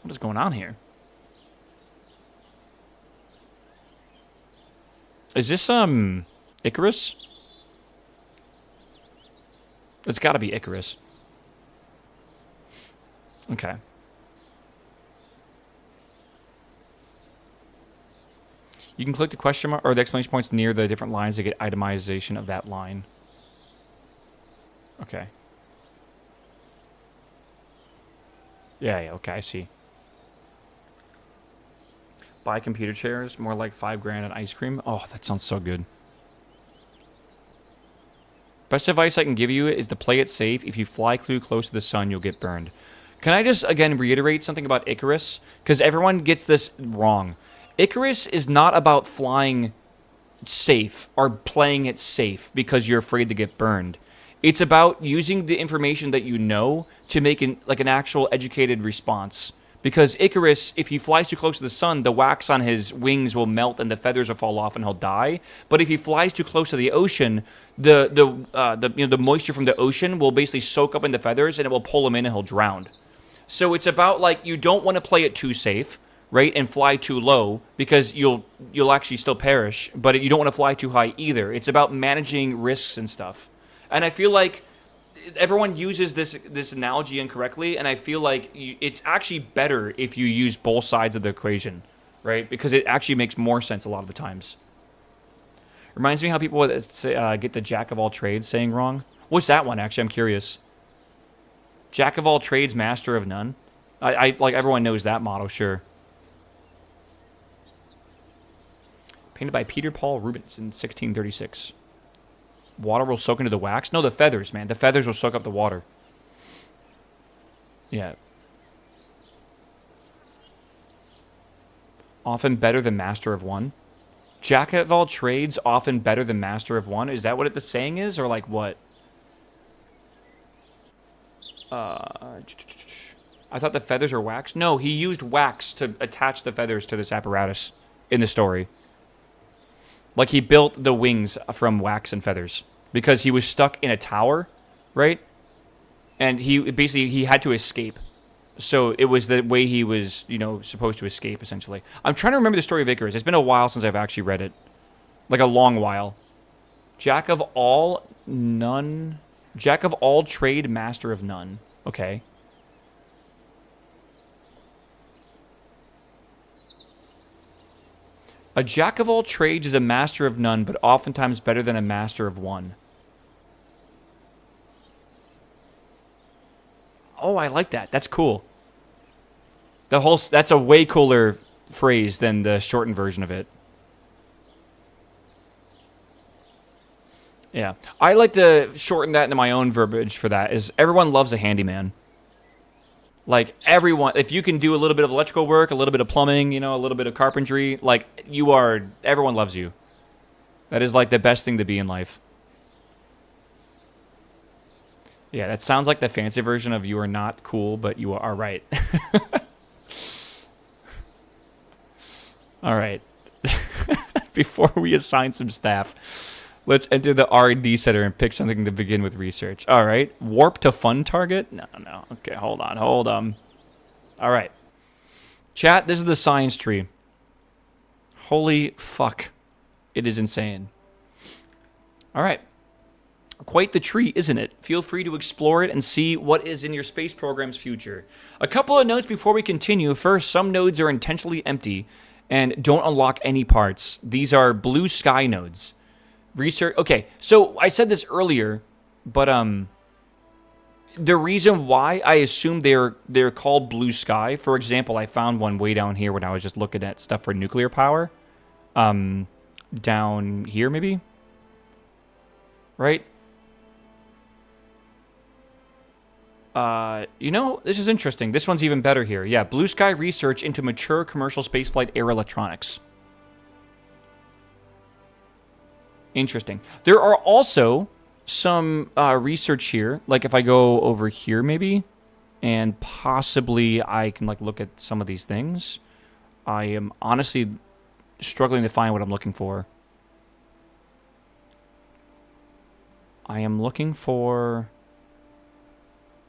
What is going on here? Is this, Icarus? It's got to be Icarus. Okay. You can click the question mark or the exclamation points near the different lines to get itemization of that line. Okay. Yeah, okay, I see. Buy computer chairs, more like $5 grand and ice cream. Oh, that sounds so good. Best advice I can give you is to play it safe. If you fly too close to the sun, you'll get burned. Can I just, again, reiterate something about Icarus? Because everyone gets this wrong. Icarus is not about flying safe or playing it safe because you're afraid to get burned. It's about using the information that you know to make an actual educated response. Because Icarus, if he flies too close to the sun, the wax on his wings will melt and the feathers will fall off and he'll die. But if he flies too close to the ocean, the moisture from the ocean will basically soak up in the feathers and it will pull him in and he'll drown. So it's about like you don't want to play it too safe, right, and fly too low because you'll actually still perish. But you don't want to fly too high either. It's about managing risks and stuff. And I feel like everyone uses this analogy incorrectly, and I feel like it's actually better if you use both sides of the equation, right? Because it actually makes more sense a lot of the times. Reminds me how people get the jack of all trades saying wrong. What's that one, actually? I'm curious. Jack of all trades, master of none. I like, everyone knows that motto, sure. Painted by Peter Paul Rubens in 1636. Water will soak into the wax? No, the feathers, man. The feathers will soak up the water. Yeah. Often better than master of one. Jack of all trades, often better than master of one. Is that what the saying is, or like what? I thought the feathers are wax. No, he used wax to attach the feathers to this apparatus in the story. Like, he built the wings from wax and feathers because he was stuck in a tower, right? And he had to escape. So it was the way he was, supposed to escape, essentially. I'm trying to remember the story of Icarus. It's been a while since I've actually read it. Like, a long while. Jack of all, none. Jack of all trade, master of none. Okay. A jack of all trades is a master of none, but oftentimes better than a master of one. Oh, I like that. That's cool. That's a way cooler phrase than the shortened version of it. Yeah. I like to shorten that into my own verbiage for that, is everyone loves a handyman. Like, everyone, if you can do a little bit of electrical work, a little bit of plumbing, a little bit of carpentry, like, everyone loves you. That is, like, the best thing to be in life. Yeah, that sounds like the fancy version of you are not cool, but you are right. All right. Before we assign some staff, let's enter the R&D center and pick something to begin with research. All right. Warp to fun target? No. Okay, hold on. All right. Chat, this is the science tree. Holy fuck. It is insane. All right. Quite the tree, isn't it? Feel free to explore it and see what is in your space program's future. A couple of notes before we continue. First, some nodes are intentionally empty and don't unlock any parts. These are blue sky nodes. Research. Okay, so I said this earlier, but the reason why I assume they're called blue sky. For example, I found one way down here when I was just looking at stuff for nuclear power. Down here, maybe. Right. This is interesting. This one's even better here. Yeah, blue sky research into mature commercial spaceflight air electronics. Interesting. There are also some research here. Like if I go over here maybe, and possibly I can like look at some of these things. I am honestly struggling to find what I'm looking for. I am looking for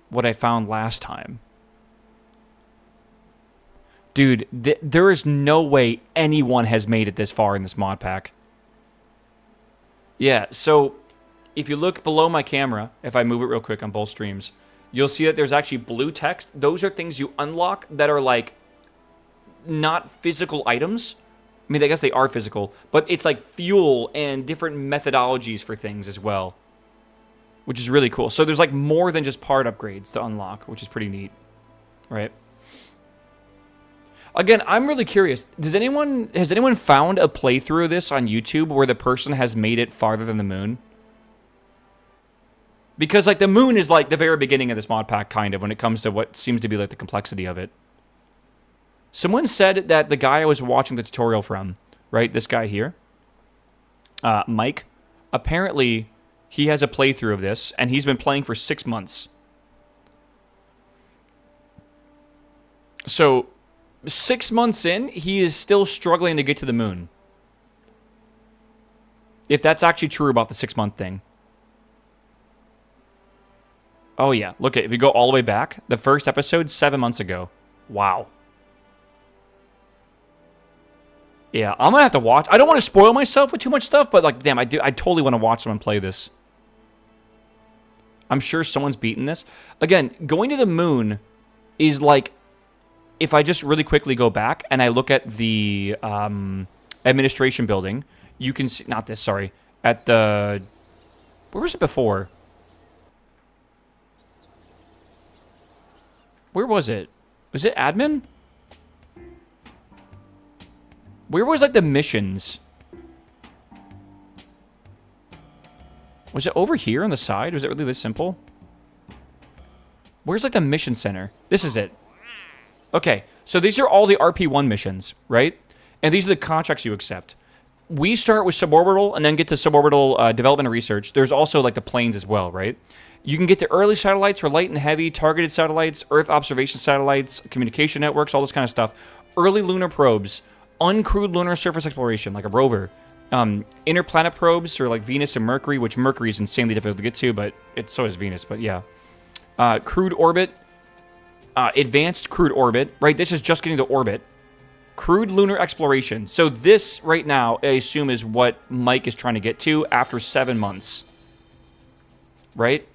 what I found last time. Dude, there is no way anyone has made it this far in this mod pack. Yeah, so if you look below my camera, if I move it real quick on both streams, you'll see that there's actually blue text. Those are things you unlock that are like not physical items. I mean, I guess they are physical, but it's like fuel and different methodologies for things as well, which is really cool. So there's like more than just part upgrades to unlock, which is pretty neat, right? Again, I'm really curious. Has anyone found a playthrough of this on YouTube where the person has made it farther than the moon? Because like the moon is like the very beginning of this mod pack, kind of, when it comes to what seems to be like the complexity of it. Someone said that the guy I was watching the tutorial from, right, this guy here, Mike, apparently he has a playthrough of this, and he's been playing for 6 months. So 6 months in, he is still struggling to get to the moon. If that's actually true about the 6-month thing. Oh yeah, look at, if you go all the way back, the first episode 7 months ago. Wow. Yeah, I'm gonna have to watch. I don't want to spoil myself with too much stuff, but like, damn, I totally want to watch someone play this. I'm sure someone's beaten this. Again, going to the moon is like, if I just really quickly go back and I look at the administration building, you can see, not this, sorry, at the, where was it before? Where was it? Was it admin? Where was like the missions? Was it over here on the side? Was it really this simple? Where's like the mission center? This is it. Okay, so these are all the RP1 missions, right? And these are the contracts you accept. We start with suborbital and then get to suborbital development and research. There's also like the planes as well, right? You can get the early satellites for light and heavy, targeted satellites, Earth observation satellites, communication networks, all this kind of stuff. Early lunar probes, uncrewed lunar surface exploration, like a rover. Interplanet probes for like Venus and Mercury, which Mercury is insanely difficult to get to, but so is Venus, but yeah. Crewed orbit, advanced crewed orbit, right? This is just getting to orbit. Crewed lunar exploration. So this right now, I assume, is what Mike is trying to get to after 7 months. Right?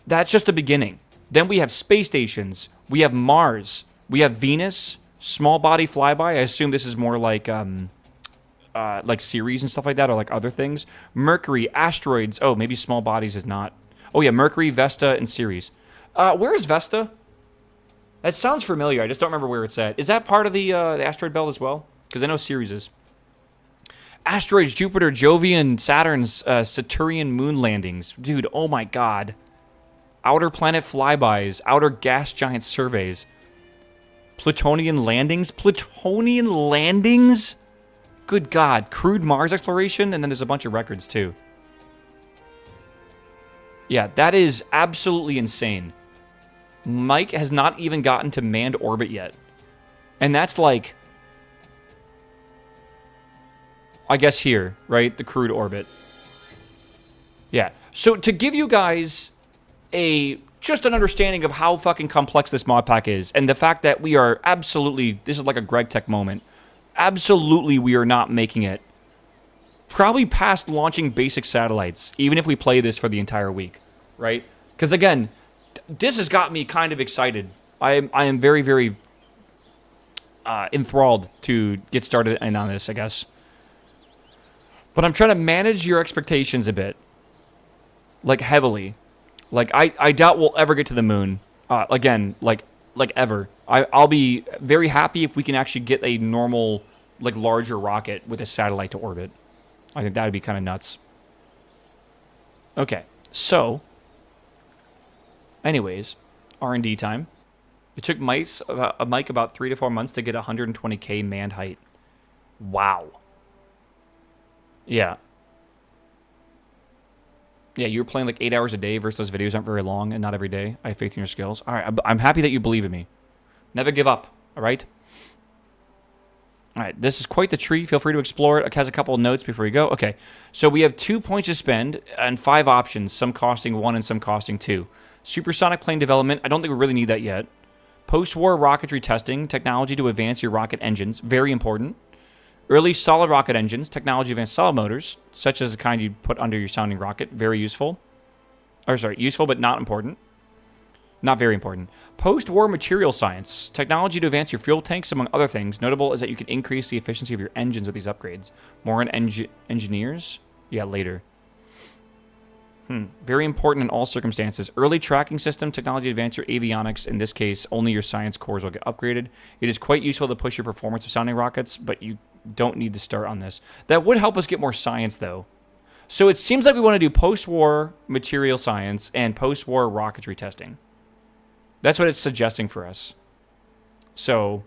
That's just the beginning. Then we have space stations. We have Mars. We have Venus. Small body flyby. I assume this is more like Ceres and stuff like that, or like other things. Mercury, asteroids. Oh, maybe small bodies is not. Oh yeah, Mercury, Vesta, and Ceres. Where is Vesta? That sounds familiar. I just don't remember where it's at. Is that part of the asteroid belt as well? Because I know Ceres is. Asteroids, Jupiter, Jovian, Saturn's Saturnian moon landings. Dude, oh my god. Outer planet flybys. Outer gas giant surveys. Plutonian landings? Plutonian landings? Good god. Crude Mars exploration, and then there's a bunch of records too. Yeah, that is absolutely insane. Mike has not even gotten to manned orbit yet. And that's like, I guess here, right? The crewed orbit. Yeah. So to give you guys just an understanding of how fucking complex this mod pack is, and the fact that we are absolutely, this is like a Greg Tech moment. Absolutely, we are not making it. Probably past launching basic satellites, even if we play this for the entire week, right? Because again, this has got me kind of excited. I am very, very enthralled to get started in on this, I guess. But I'm trying to manage your expectations a bit. Like, heavily. Like, I doubt we'll ever get to the moon. Again, like ever. I'll be very happy if we can actually get a normal, like, larger rocket with a satellite to orbit. I think that would be kind of nuts. Okay, so... Anyways, R&D time. It took Mike about 3 to 4 months to get 120k manned height. Wow. Yeah. Yeah, you were playing like 8 hours a day versus those videos aren't very long and not every day. I have faith in your skills. All right, I'm happy that you believe in me. Never give up, all right? All right, this is quite the tree. Feel free to explore it. It has a couple of notes before you go. Okay, so we have 2 points to spend and 5 options, some costing 1 and some costing 2. Supersonic plane development. I don't think we really need that yet. Post-war rocketry testing. Technology to advance your rocket engines. Very important. Early solid rocket engines. Technology to advance solid motors, such as the kind you put under your sounding rocket. Very useful. Or sorry, useful but not important. Not very important. Post-war material science. Technology to advance your fuel tanks, among other things. Notable is that you can increase the efficiency of your engines with these upgrades. More on engineers? Yeah, later. Very important in all circumstances. Early tracking system, technology to advance your avionics. In this case, only your science cores will get upgraded. It is quite useful to push your performance of sounding rockets, but you don't need to start on this. That would help us get more science, though. So it seems like we want to do post-war material science and post-war rocketry testing. That's what it's suggesting for us. So,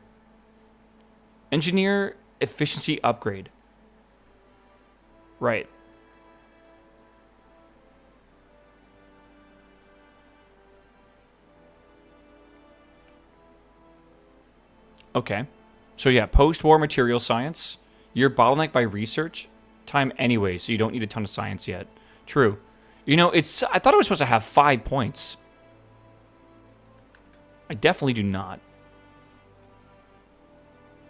engineer efficiency upgrade. Right. Okay. So yeah, post-war material science. You're bottlenecked by research time anyway, so you don't need a ton of science yet. True. You know, I thought it was supposed to have 5 points. I definitely do not.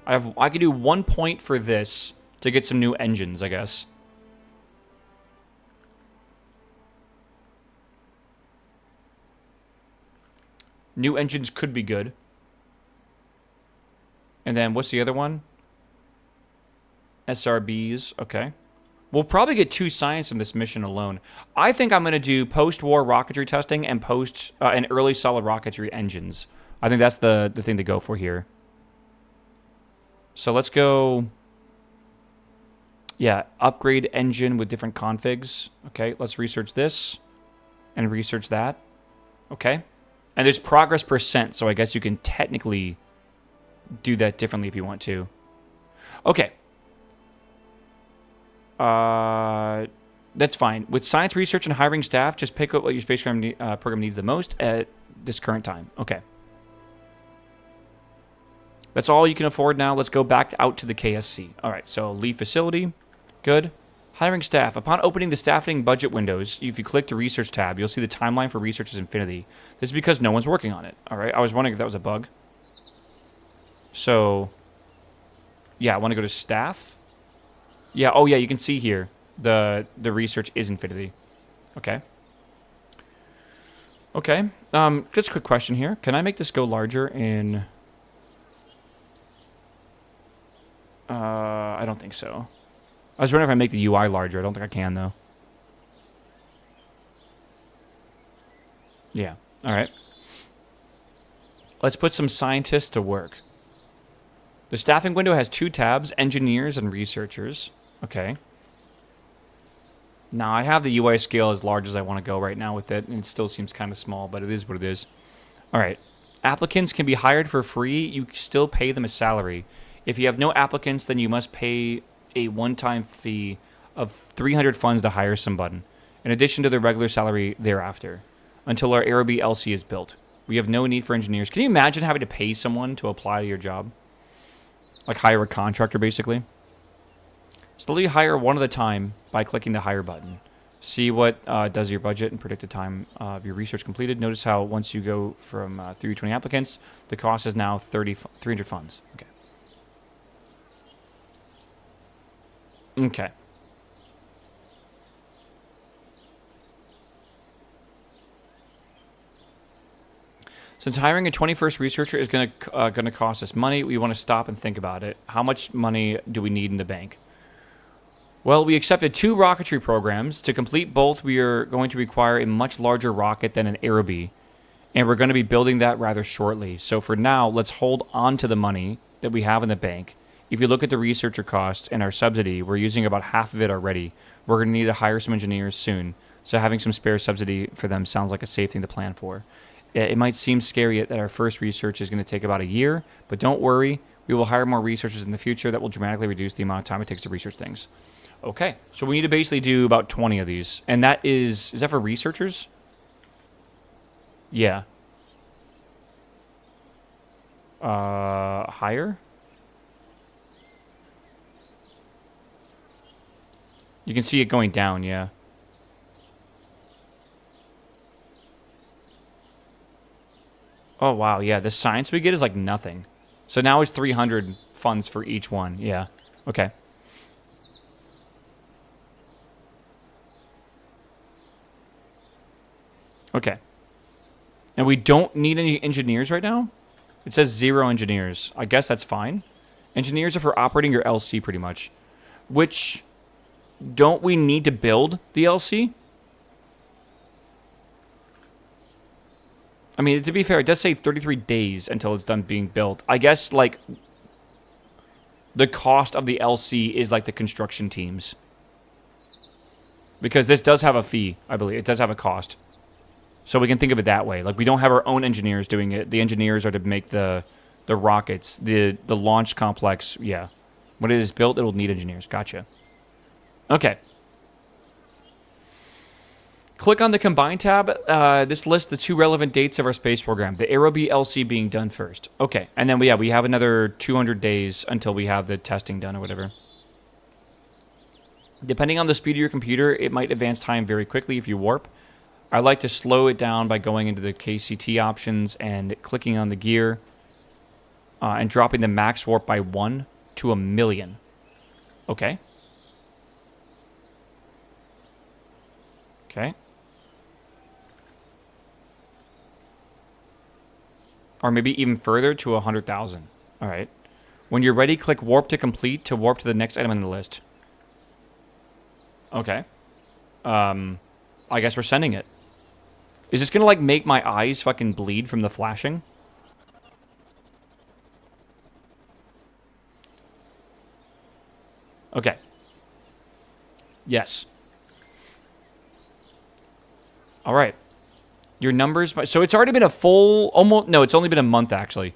I could do 1 point for this to get some new engines, I guess. New engines could be good. And then what's the other one? SRBs. Okay. We'll probably get 2 science from this mission alone. I think I'm going to do post-war rocketry testing and and early solid rocketry engines. I think that's the thing to go for here. So let's go... Yeah, upgrade engine with different configs. Okay, let's research this and research that. Okay. And there's progress %, so I guess you can technically do that differently if you want to. Okay. That's fine. With science research and hiring staff, just pick up what your space program needs the most at this current time. Okay. That's all you can afford now. Let's go back out to the KSC. All right, so leave facility. Good. Hiring staff. Upon opening the staffing budget windows, if you click the research tab, you'll see the timeline for research is infinity. This is because no one's working on it. All right, I was wondering if that was a bug. So, yeah, I want to go to staff. Yeah, oh yeah, you can see here the research is infinity. Okay. Okay. Just a quick question here. Can I make this go larger in... I don't think so. I was wondering if I make the UI larger. I don't think I can, though. Yeah. All right. Let's put some scientists to work. The staffing window has 2 tabs, engineers and researchers. Okay. Now, I have the UI scale as large as I want to go right now with it, and it still seems kind of small, but it is what it is. All right. Applicants can be hired for free. You still pay them a salary. If you have no applicants, then you must pay a one-time fee of 300 funds to hire somebody, in addition to the regular salary thereafter, until our Aerobee LC is built. We have no need for engineers. Can you imagine having to pay someone to apply to your job? Like hire a contractor, basically. Slowly hire one at a time by clicking the hire button. See what does your budget and predicted time of your research completed. Notice how once you go from 320 applicants, the cost is now 300 funds. Okay. Okay. Since hiring a 21st researcher is going to cost us money, we want to stop and think about it. How much money do we need in the bank? Well, we accepted 2 rocketry programs. To complete both, we are going to require a much larger rocket than an Aerobee, and we're going to be building that rather shortly. So for now, let's hold on to the money that we have in the bank. If you look at the researcher cost and our subsidy, we're using about half of it already. We're going to need to hire some engineers soon, so having some spare subsidy for them sounds like a safe thing to plan for. It might seem scary that our first research is going to take about a year, but don't worry. We will hire more researchers in the future that will dramatically reduce the amount of time it takes to research things. Okay, so we need to basically do about 20 of these. And that is that for researchers? Yeah. Hire? You can see it going down, yeah. Oh, wow, yeah. The science we get is like nothing. So now it's 300 funds for each one. Yeah. Okay. Okay. And we don't need any engineers right now? It says 0 engineers. I guess that's fine. Engineers are for operating your LC pretty much. Which... Don't we need to build the LC? I mean, to be fair, it does say 33 days until it's done being built. I guess, like, the cost of the LC is like the construction teams. Because this does have a fee, I believe. It does have a cost. So we can think of it that way. Like, we don't have our own engineers doing it. The engineers are to make the rockets. The launch complex, yeah. When it is built, it will need engineers. Gotcha. Okay. Click on the Combine tab. This lists the 2 relevant dates of our space program. The Aerobee LC being done first. Okay. And then, we have another 200 days until we have the testing done or whatever. Depending on the speed of your computer, it might advance time very quickly if you warp. I like to slow it down by going into the KCT options and clicking on the gear and dropping the max warp by 1 to 1,000,000. Okay. Okay. Or maybe even further to 100,000. All right. When you're ready, click warp to complete to warp to the next item on the list. Okay. I guess we're sending it. Is this gonna like make my eyes fucking bleed from the flashing? Okay. Yes. All right. Your numbers, so it's already been a full, almost, no, it's only been a month actually.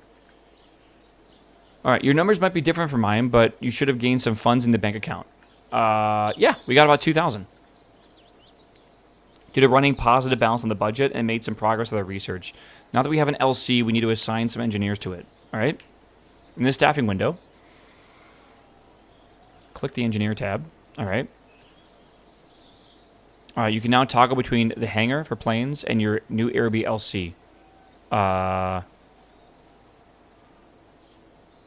All right, your numbers might be different from mine, but you should have gained some funds in the bank account. Yeah, we got about 2,000. Due to running positive balance on the budget and made some progress with our research. Now that we have an LC, we need to assign some engineers to it. All right. In this staffing window, click the engineer tab. All right. You can now toggle between the hangar for planes and your new Airbnb LC.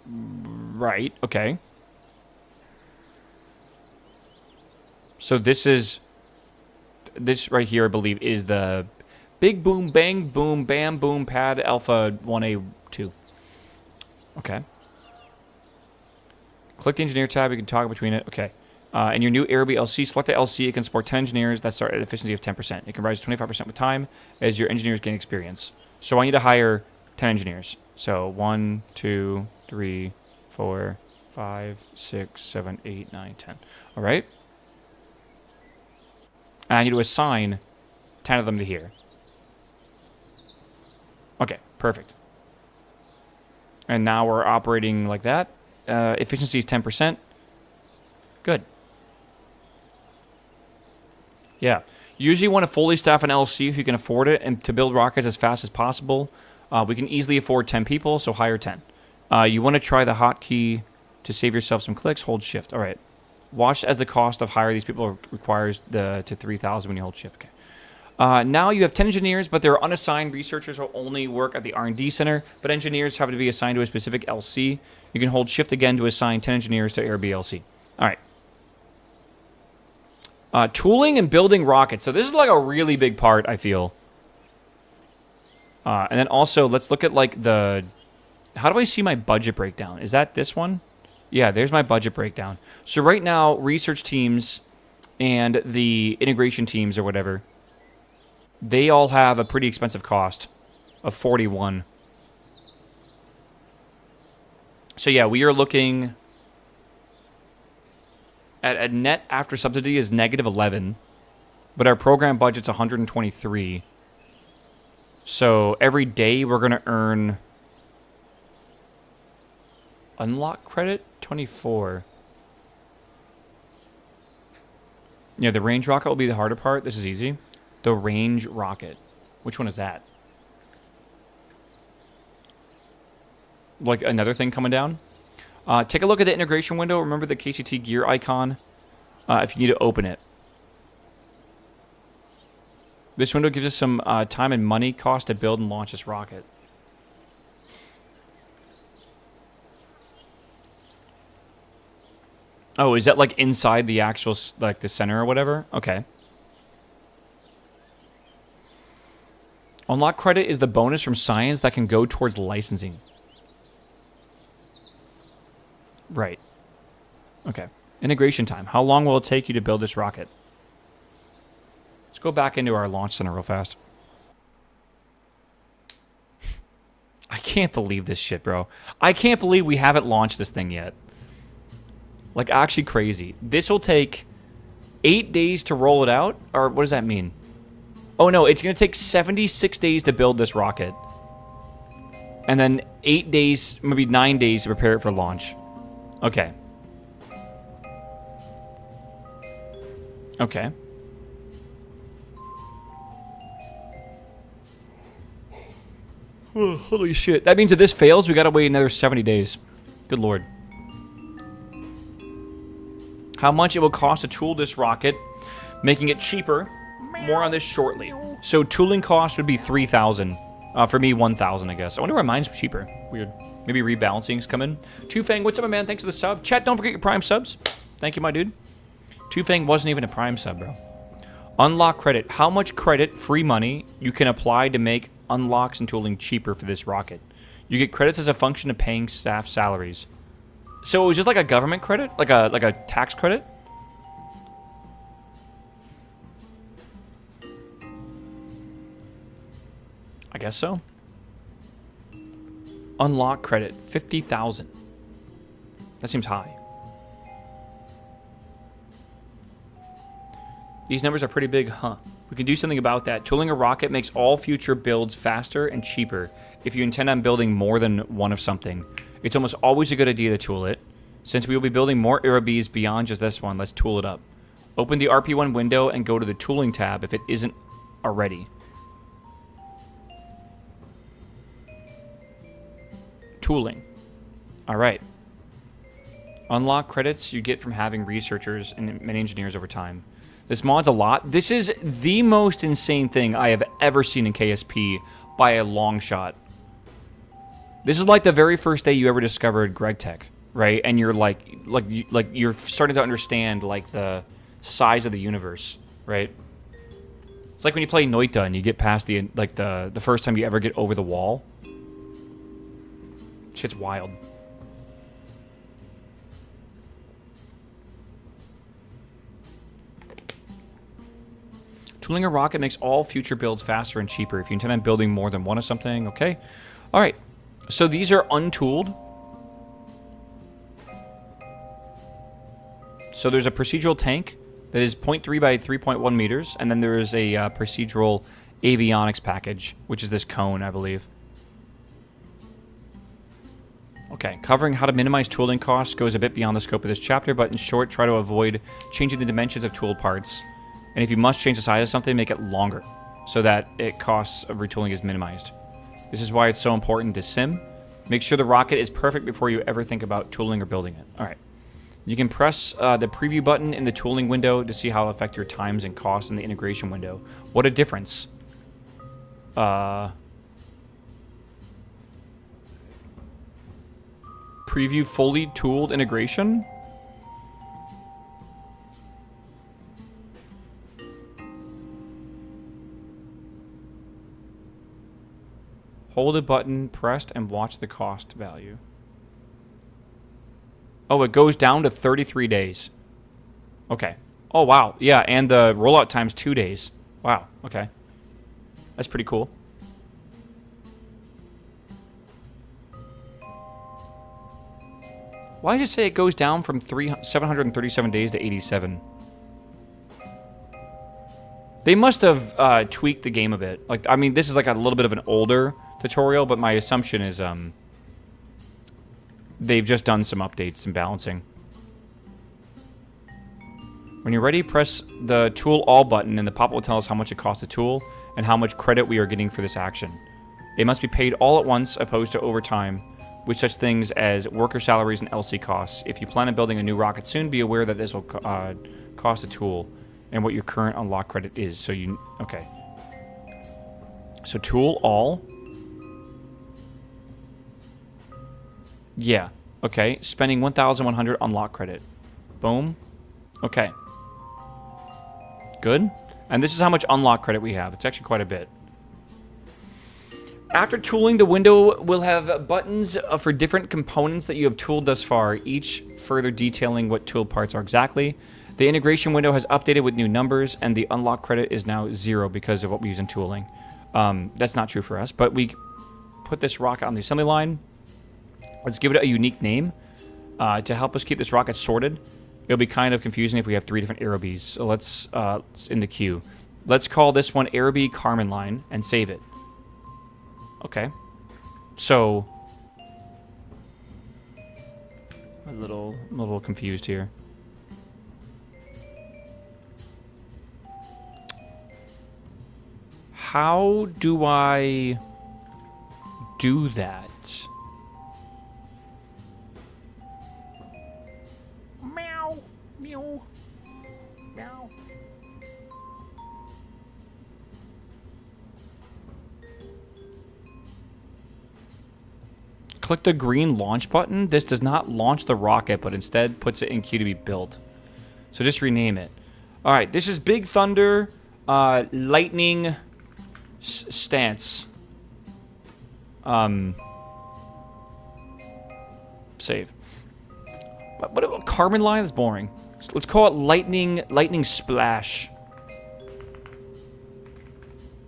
Right. Okay. So this right here, I believe, is the big boom, bang, boom, bam, boom, pad, alpha 1A2. Okay. Click the engineer tab. You can toggle between it. Okay. And your new Airbnb LC, select the LC. It can support 10 engineers. That's our efficiency of 10%. It can rise 25% with time as your engineers gain experience. So I need to hire 10 engineers. So 1, 2, 3, 4, 5, 6, 7, 8, 9, 10. All right. And I need to assign 10 of them to here. Okay, perfect. And now we're operating like that. Efficiency is 10%. Good. Yeah. Usually you want to fully staff an LC if you can afford it and to build rockets as fast as possible. We can easily afford 10 people, so hire 10. You want to try the hotkey to save yourself some clicks. Hold shift. All right. Watch as the cost of hire these people requires to 3,000 when you hold shift. Okay. Now you have 10 engineers, but they're unassigned. Researchers will only work at the R&D center, but engineers have to be assigned to a specific LC. You can hold shift again to assign 10 engineers to Airbnb LC. All right. Tooling and building rockets. So this is like a really big part, I feel. And then also, let's look at like the... How do I see my budget breakdown? Is that this one? Yeah, there's my budget breakdown. So right now, research teams and the integration teams or whatever, they all have a pretty expensive cost of 41. So yeah, we are looking at a net after subsidy is negative 11, but our program budget's 123. So every day we're going to earn unlock credit 24. Yeah, the range rocket will be the harder part. This is easy. The range rocket. Which one is that? Like another thing coming down? Take a look at the integration window. Remember the KCT gear icon if you need to open it. This window gives us some time and money cost to build and launch this rocket. Oh, is that like inside the actual, like the center or whatever? Okay. Unlock credit is the bonus from science that can go towards licensing. Right. Okay. Integration time. How long will it take you to build this rocket? Let's go back into our launch center real fast. I can't believe this shit, bro. I can't believe we haven't launched this thing yet. Like, actually crazy. This will take 8 days to roll it out? Or what does that mean? Oh, no. It's going to take 76 days to build this rocket. And then 8 days, maybe 9 days to prepare it for launch. Okay. Okay. Oh, holy shit. That means if this fails, we got to wait another 70 days. Good lord. How much it will cost to tool this rocket, making it cheaper. More on this shortly. So tooling cost would be 3,000. For me, 1,000, I guess. I wonder why mine's cheaper. Weird. Maybe rebalancing's coming. Two Fang, what's up, my man? Thanks for the sub. Chat, don't forget your Prime subs. Thank you, my dude. Two Fang wasn't even a Prime sub, bro. Unlock credit. How much credit, free money, you can apply to make unlocks and tooling cheaper for this rocket? You get credits as a function of paying staff salaries. So it was just like a government credit? Like a tax credit? I guess so. Unlock credit, 50,000. That seems high. These numbers are pretty big, huh? We can do something about that. Tooling a rocket makes all future builds faster and cheaper if you intend on building more than one of something. It's almost always a good idea to tool it. Since we will be building more aerobes beyond just this one, let's tool it up. Open the RP1 window and go to the tooling tab if it isn't already. Tooling. Alright. Unlock credits you get from having researchers and many engineers over time. This mod's a lot. This is the most insane thing I have ever seen in KSP by a long shot. This is like the very first day you ever discovered GregTech, right? And you're like you're starting to understand like the size of the universe, right? It's like when you play Noita and you get past the first time you ever get over the wall. Shit's wild. Tooling a rocket makes all future builds faster and cheaper if you intend on building more than one of something. Okay. All right. So these are untooled. So there's a procedural tank that is 0.3 by 3.1 meters, and then there is a procedural avionics package, which is this cone, I believe. Okay, covering how to minimize tooling costs goes a bit beyond the scope of this chapter, but in short, try to avoid changing the dimensions of tool parts. And if you must change the size of something, make it longer, so that it costs of retooling is minimized. This is why it's so important to sim. Make sure the rocket is perfect before you ever think about tooling or building it. All right. You can press the preview button in the tooling window to see how it'll affect your times and costs in the integration window. What a difference. Preview fully tooled integration? Hold a button pressed and watch the cost value. Oh, it goes down to 33 days. Okay. Oh, wow. Yeah, and the rollout time's 2 days. Wow. Okay. That's pretty cool. Why did you say it goes down from 737 days to 87? They must have tweaked the game a bit. Like, I mean, this is like a little bit of an older tutorial, but my assumption is they've just done some updates and balancing. When you're ready, press the Tool All button, and the pop-up will tell us how much it costs to tool and how much credit we are getting for this action. It must be paid all at once, opposed to over time, with such things as worker salaries and LC costs. If you plan on building a new rocket soon, be aware that this will cost a tool and what your current unlock credit is. So you... Okay. So Tool All... Yeah. Okay. Spending 1,100 unlock credit. Boom. Okay. Good. And this is how much unlock credit we have. It's actually quite a bit. After tooling, the window will have buttons for different components that you have tooled thus far, each further detailing what tool parts are exactly. The integration window has updated with new numbers, and the unlock credit is now 0 because of what we use in tooling. That's not true for us, but we put this rocket on the assembly line. Let's give it a unique name to help us keep this rocket sorted. It'll be kind of confusing if we have 3 different aerobes. So let's in the queue. Let's call this one Aerobee Carmen Line and save it. Okay. So I'm a little confused here. How do I do that? Meow, meow, meow. Click the green launch button. This does not launch the rocket, but instead puts it in queue to be built. So just rename it. All right, this is Big Thunder Lightning Stance. Save. What about Carbon line? That's boring. So let's call it lightning splash.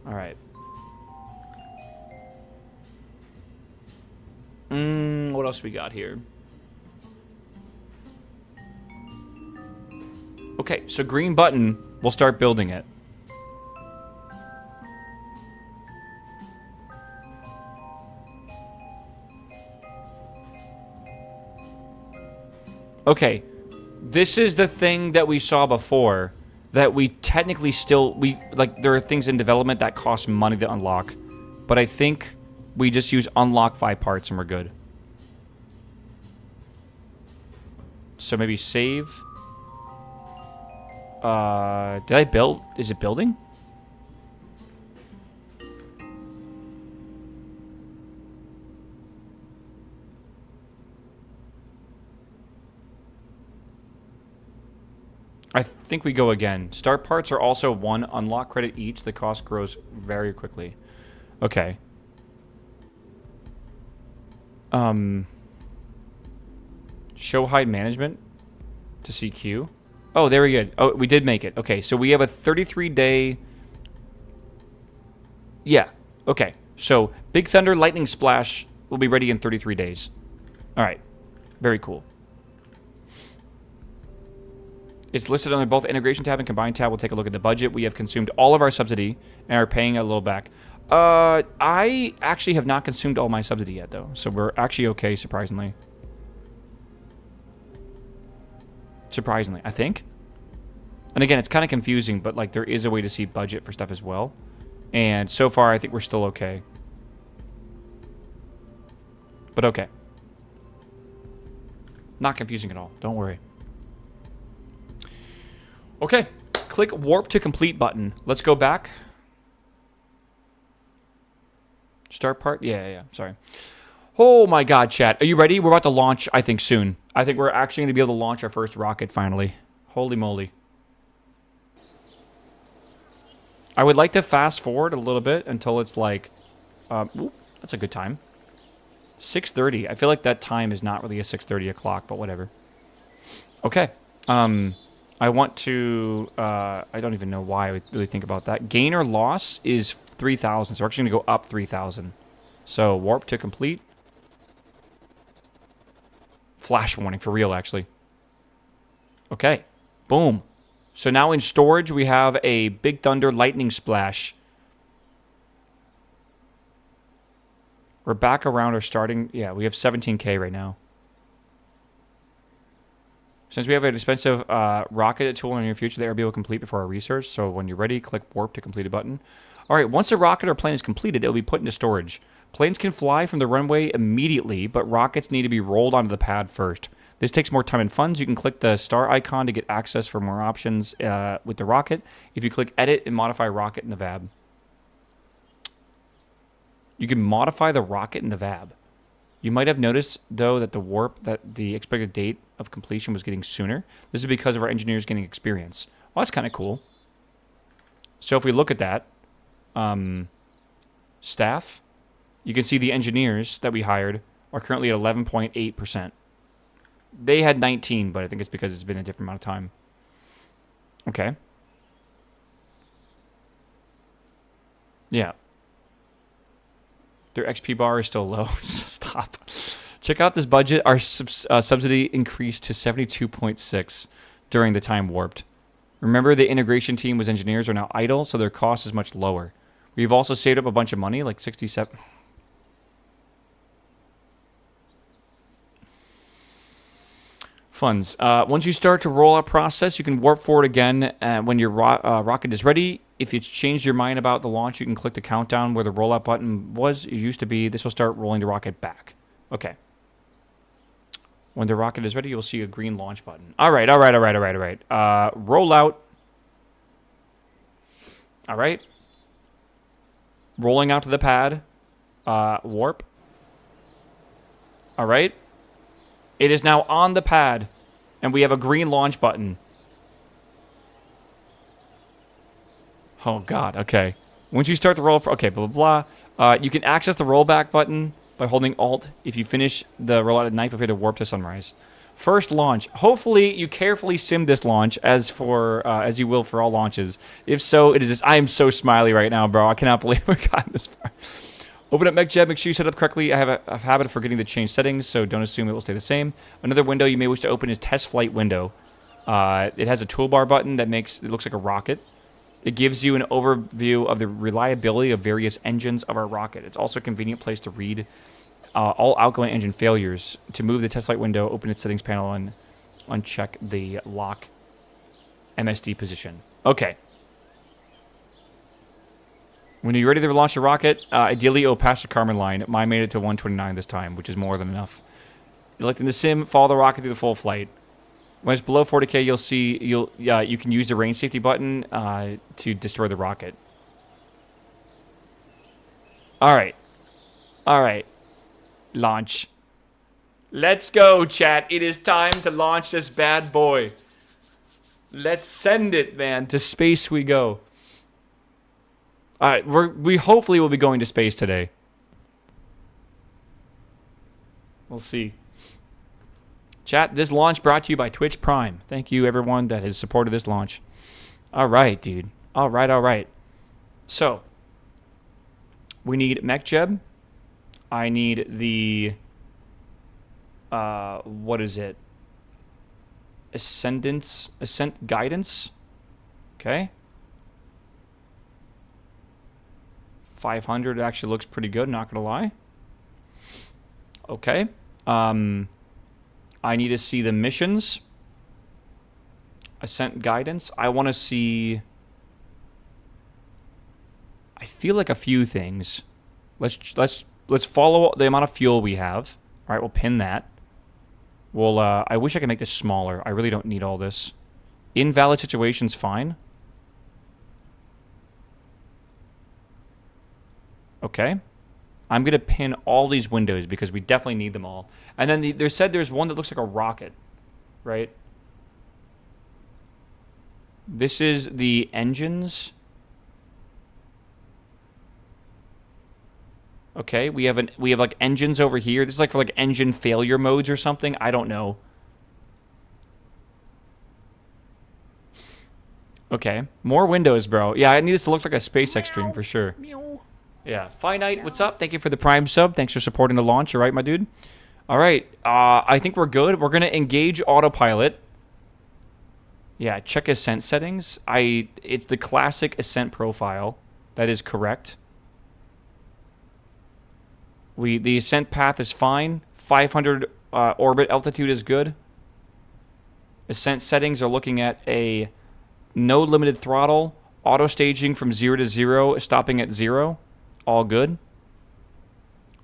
All right. What else we got here? Okay, so green button, we'll start building it. Okay, this is the thing that we saw before, that we technically still, there are things in development that cost money to unlock, but I think we just use unlock 5 parts and we're good. So maybe save. Did I build? Is it building? I think we go again. Start parts are also 1 unlock credit each. The cost grows very quickly. Okay. Show hide management to CQ. Oh, there we go. Oh, we did make it. Okay, so we have a 33-day... Yeah, okay. So, Big Thunder Lightning Splash will be ready in 33 days. Alright. Very cool. It's listed under both Integration tab and Combined tab. We'll take a look at the budget. We have consumed all of our subsidy and are paying a little back. I actually have not consumed all my subsidy yet, though. So we're actually okay, surprisingly. Surprisingly, I think. And again, it's kind of confusing, but like there is a way to see budget for stuff as well. And so far, I think we're still okay. But okay. Not confusing at all. Don't worry. Okay. Click warp to complete button. Let's go back. Start part? Yeah. Sorry. Oh my god, chat. Are you ready? We're about to launch, I think, soon. I think we're actually going to be able to launch our first rocket finally. Holy moly. I would like to fast forward a little bit until it's like... ooh, that's a good time. 6:30. I feel like that time is not really a 6:30 o'clock, but whatever. Okay. I want to... I don't even know why I would really think about that. Gain or loss is 3,000, so we're actually going to go up 3,000. So, warp to complete. Flash warning, for real, actually. Okay. Boom. So now in storage, we have a Big Thunder Lightning Splash. We're back around our starting... Yeah, we have 17K right now. Since we have an expensive rocket tool in the near future, the RB will complete before our research. So when you're ready, click warp to complete a button. All right, once a rocket or plane is completed, it will be put into storage. Planes can fly from the runway immediately, but rockets need to be rolled onto the pad first. This takes more time and funds. You can click the star icon to get access for more options with the rocket. If you click edit and modify rocket in the VAB. You can modify the rocket in the VAB. You might have noticed, though, that the expected date of completion was getting sooner. This is because of our engineers getting experience. Well, that's kind of cool. So if we look at that, staff, you can see the engineers that we hired are currently at 11.8%. They had 19, but I think it's because it's been a different amount of time. Okay. Yeah. Their XP bar is still low. Stop. Check out this budget. Our subsidy increased to 72.6 during the time warped. Remember, the integration team was engineers are now idle, so their cost is much lower. We've also saved up a bunch of money, like 67... Funds. Once you start to roll out process, you can warp forward again when your rocket is ready. If it's changed your mind about the launch, you can click the countdown where the rollout button was. It used to be. This will start rolling the rocket back. Okay. When the rocket is ready, you'll see a green launch button. All right. Rollout. All right. Rolling out to the pad. Warp. All right. It is now on the pad, and we have a green launch button. Oh, God. Okay. Once you start the roll... Okay, blah, blah, blah. You can access the rollback button by holding Alt. If you finish the rollout at night, feel free to warp to sunrise. First launch. Hopefully, you carefully sim this launch as you will for all launches. If so, it is this. I am so smiley right now, bro. I cannot believe we got this far. Open up MechJeb. Make sure you set up correctly. I have a habit of forgetting to change settings, so don't assume it will stay the same. Another window you may wish to open is Test Flight window. It has a toolbar button that makes it looks like a rocket. It gives you an overview of the reliability of various engines of our rocket. It's also a convenient place to read all outgoing engine failures. To move the test flight window, open its settings panel and uncheck the lock MSD position. Okay. When you're ready to launch a rocket, ideally it'll pass the Kármán line. Mine made it to 129 this time, which is more than enough. Like in the sim, follow the rocket through the full flight. When it's below 40K, you'll see you can use the range safety button to destroy the rocket. All right. Launch. Let's go, chat. It is time to launch this bad boy. Let's send it, man. To space we go. All right, we hopefully will be going to space today. We'll see. Chat, this launch brought to you by Twitch Prime. Thank you, everyone that has supported this launch. All right, dude. All right. So, we need MechJeb. I need the... what is it? Ascent guidance. Okay. 500 actually looks pretty good, not gonna lie. Okay. I need to see the missions. Ascent guidance. I want to see... I feel like a few things. Let's follow the amount of fuel we have. All right, we'll pin that. We'll, I wish I could make this smaller. I really don't need all this. Invalid situation's fine. Okay. I'm going to pin all these windows because we definitely need them all. And then they said there's one that looks like a rocket, right? This is the engines. Okay, we have like engines over here. This is like for like engine failure modes or something. I don't know. Okay, more windows, bro. Yeah, I need this to look like a SpaceX stream for sure. Yeah, Finite, what's up? Thank you for the Prime sub. Thanks for supporting the launch. All right, my dude. All right, I think we're good. We're gonna engage autopilot. Yeah, check ascent settings. It's the classic ascent profile. That is correct. The ascent path is fine. 500 orbit altitude is good. Ascent settings are looking at a no limited throttle, auto staging from 0 to 0, stopping at 0. All good.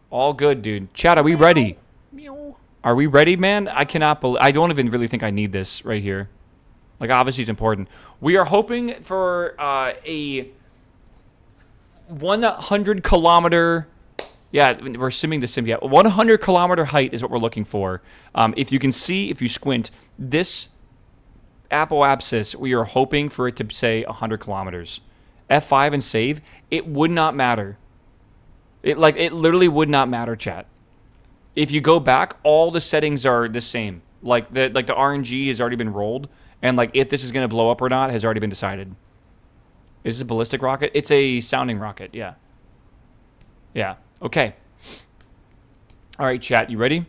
All good, dude. Chat, are we ready? Are we ready, man? I cannot believe... I don't even really think I need this right here. Like, obviously it's important. We are hoping for a 100 kilometer... Yeah, we're simming the sim. Yeah, 100 kilometer height is what we're looking for. If you can see, if you squint, this apoapsis, we are hoping for it to say 100 kilometers. F5 and save. It would not matter. It literally would not matter, chat. If you go back, all the settings are the same. Like the RNG has already been rolled, and like if this is gonna blow up or not has already been decided. Is this a ballistic rocket? It's a sounding rocket. Yeah. Yeah. Okay. All right, chat. You ready?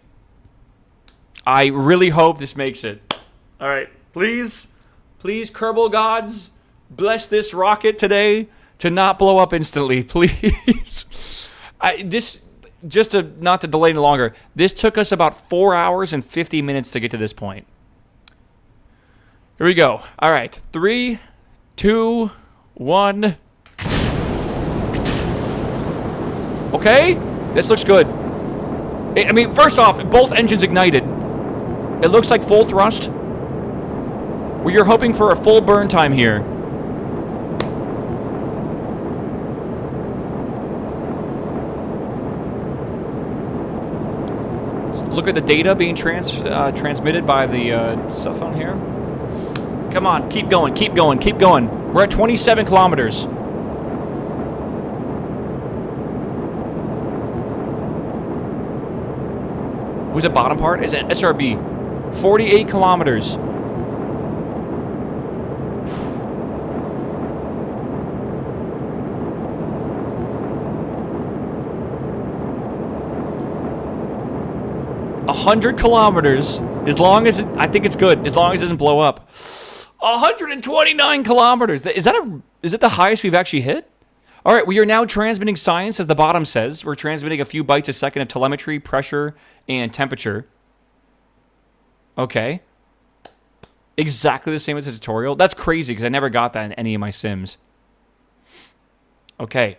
I really hope this makes it. All right. Please, Kerbal gods, bless this rocket today to not blow up instantly, please. Not to delay any longer, this took us about 4 hours and 50 minutes to get to this point. Here we go. All right. 3, 2, 1. Okay. This looks good. I mean, first off, both engines ignited. It looks like full thrust. We are hoping for a full burn time here. Look at the data being transmitted by the cell phone here. Come on, keep going, keep going, keep going. We're at 27 kilometers. Was it bottom part? Is it SRB? 48 kilometers. $100 kilometers. As long as I think it's good. As long as it doesn't blow up. 129 kilometers. Is it the highest we've actually hit? All right, we are now transmitting science, as the bottom says. We're transmitting a few bytes a second of telemetry, pressure, and temperature. Okay. Exactly the same as the tutorial. That's crazy, because I never got that in any of my sims. Okay.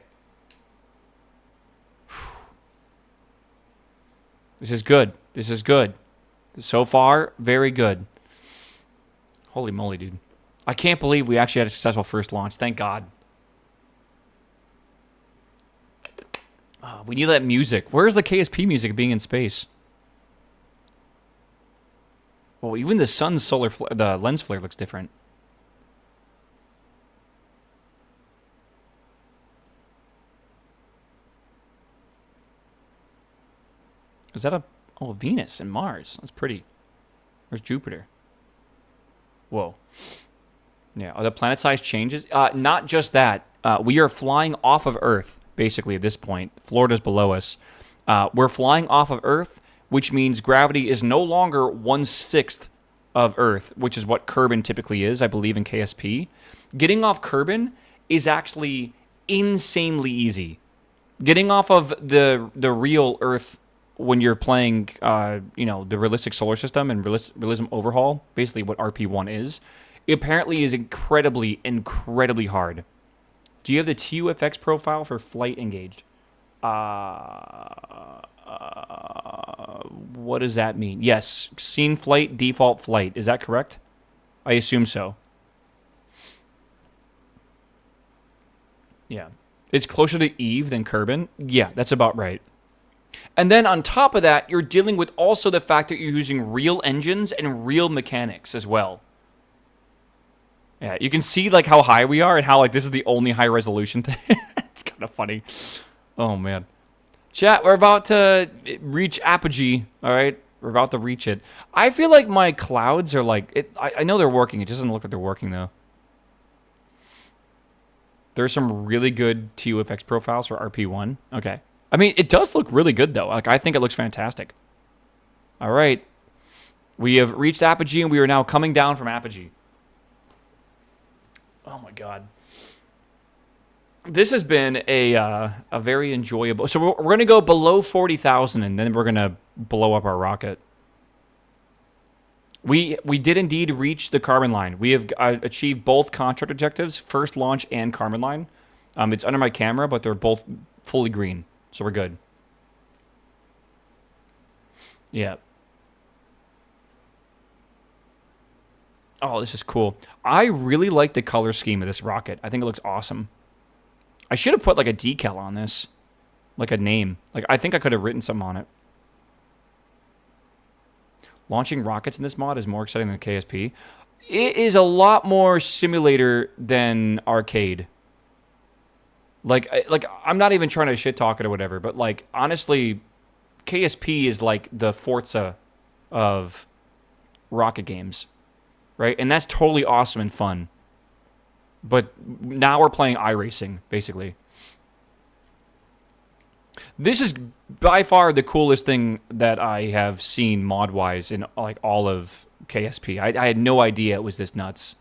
This is good. This is good. So far, very good. Holy moly, dude. I can't believe we actually had a successful first launch. Thank God. We need that music. Where's the KSP music being in space? Well, even the sun's the lens flare looks different. Is that a... Oh, Venus and Mars. That's pretty. Where's Jupiter? Whoa. Yeah, are the planet size changes? Not just that. We are flying off of Earth, basically, at this point. Florida's below us. We're flying off of Earth, which means gravity is no longer 1/6 of Earth, which is what Kerbin typically is, I believe, in KSP. Getting off Kerbin is actually insanely easy. Getting off of the real Earth when you're playing, you know, the realistic solar system and realism overhaul, basically what RP1 is, it apparently is incredibly, incredibly hard. Do you have the TUFX profile for flight engaged? What does that mean? Yes, scene flight, default flight. Is that correct? I assume so. Yeah. It's closer to Eve than Kerbin? Yeah, that's about right. And then on top of that, you're dealing with also the fact that you're using real engines and real mechanics as well. Yeah, you can see like how high we are and how like this is the only high resolution thing. It's kind of funny. Oh man. Chat, we're about to reach apogee, all right? We're about to reach it. I feel like my clouds are like I know they're working. It doesn't look like they're working though. There's some really good TUFX profiles for RP1. Okay. I mean, it does look really good, though. Like, I think it looks fantastic. All right. We have reached apogee, and we are now coming down from apogee. Oh, my God. This has been a very enjoyable... So we're going to go below 40,000, and then we're going to blow up our rocket. We did indeed reach the carbon line. We have achieved both contract objectives, first launch and carbon line. It's under my camera, but they're both fully green. So we're good. Yeah. Oh, this is cool. I really like the color scheme of this rocket. I think it looks awesome. I should have put like a decal on this. Like a name. Like I think I could have written something on it. Launching rockets in this mod is more exciting than KSP. It is a lot more simulator than arcade. Like I'm not even trying to shit talk it or whatever, but like honestly, KSP is like the Forza of rocket games, right? And that's totally awesome and fun. But now we're playing iRacing, basically. This is by far the coolest thing that I have seen mod-wise in like all of KSP. I had no idea it was this nuts.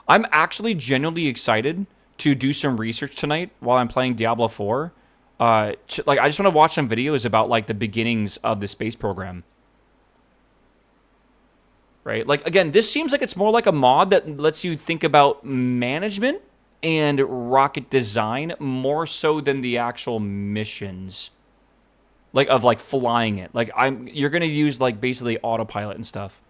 I'm actually genuinely excited to do some research tonight while I'm playing Diablo 4. I just want to watch some videos about like the beginnings of the space program. Right? Like again, this seems like it's more like a mod that lets you think about management and rocket design more so than the actual missions. Like of like flying it. Like you're going to use like basically autopilot and stuff.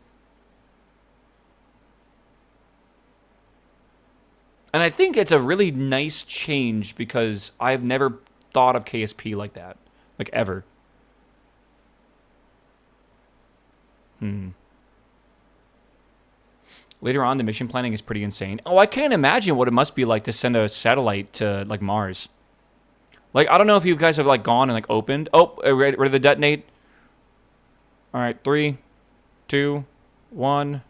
And I think it's a really nice change because I've never thought of KSP like that. Like, ever. Later on, the mission planning is pretty insane. Oh, I can't imagine what it must be like to send a satellite to, like, Mars. Like, I don't know if you guys have, like, gone and, like, opened. Oh, ready to detonate? All right, 3, 2, 1.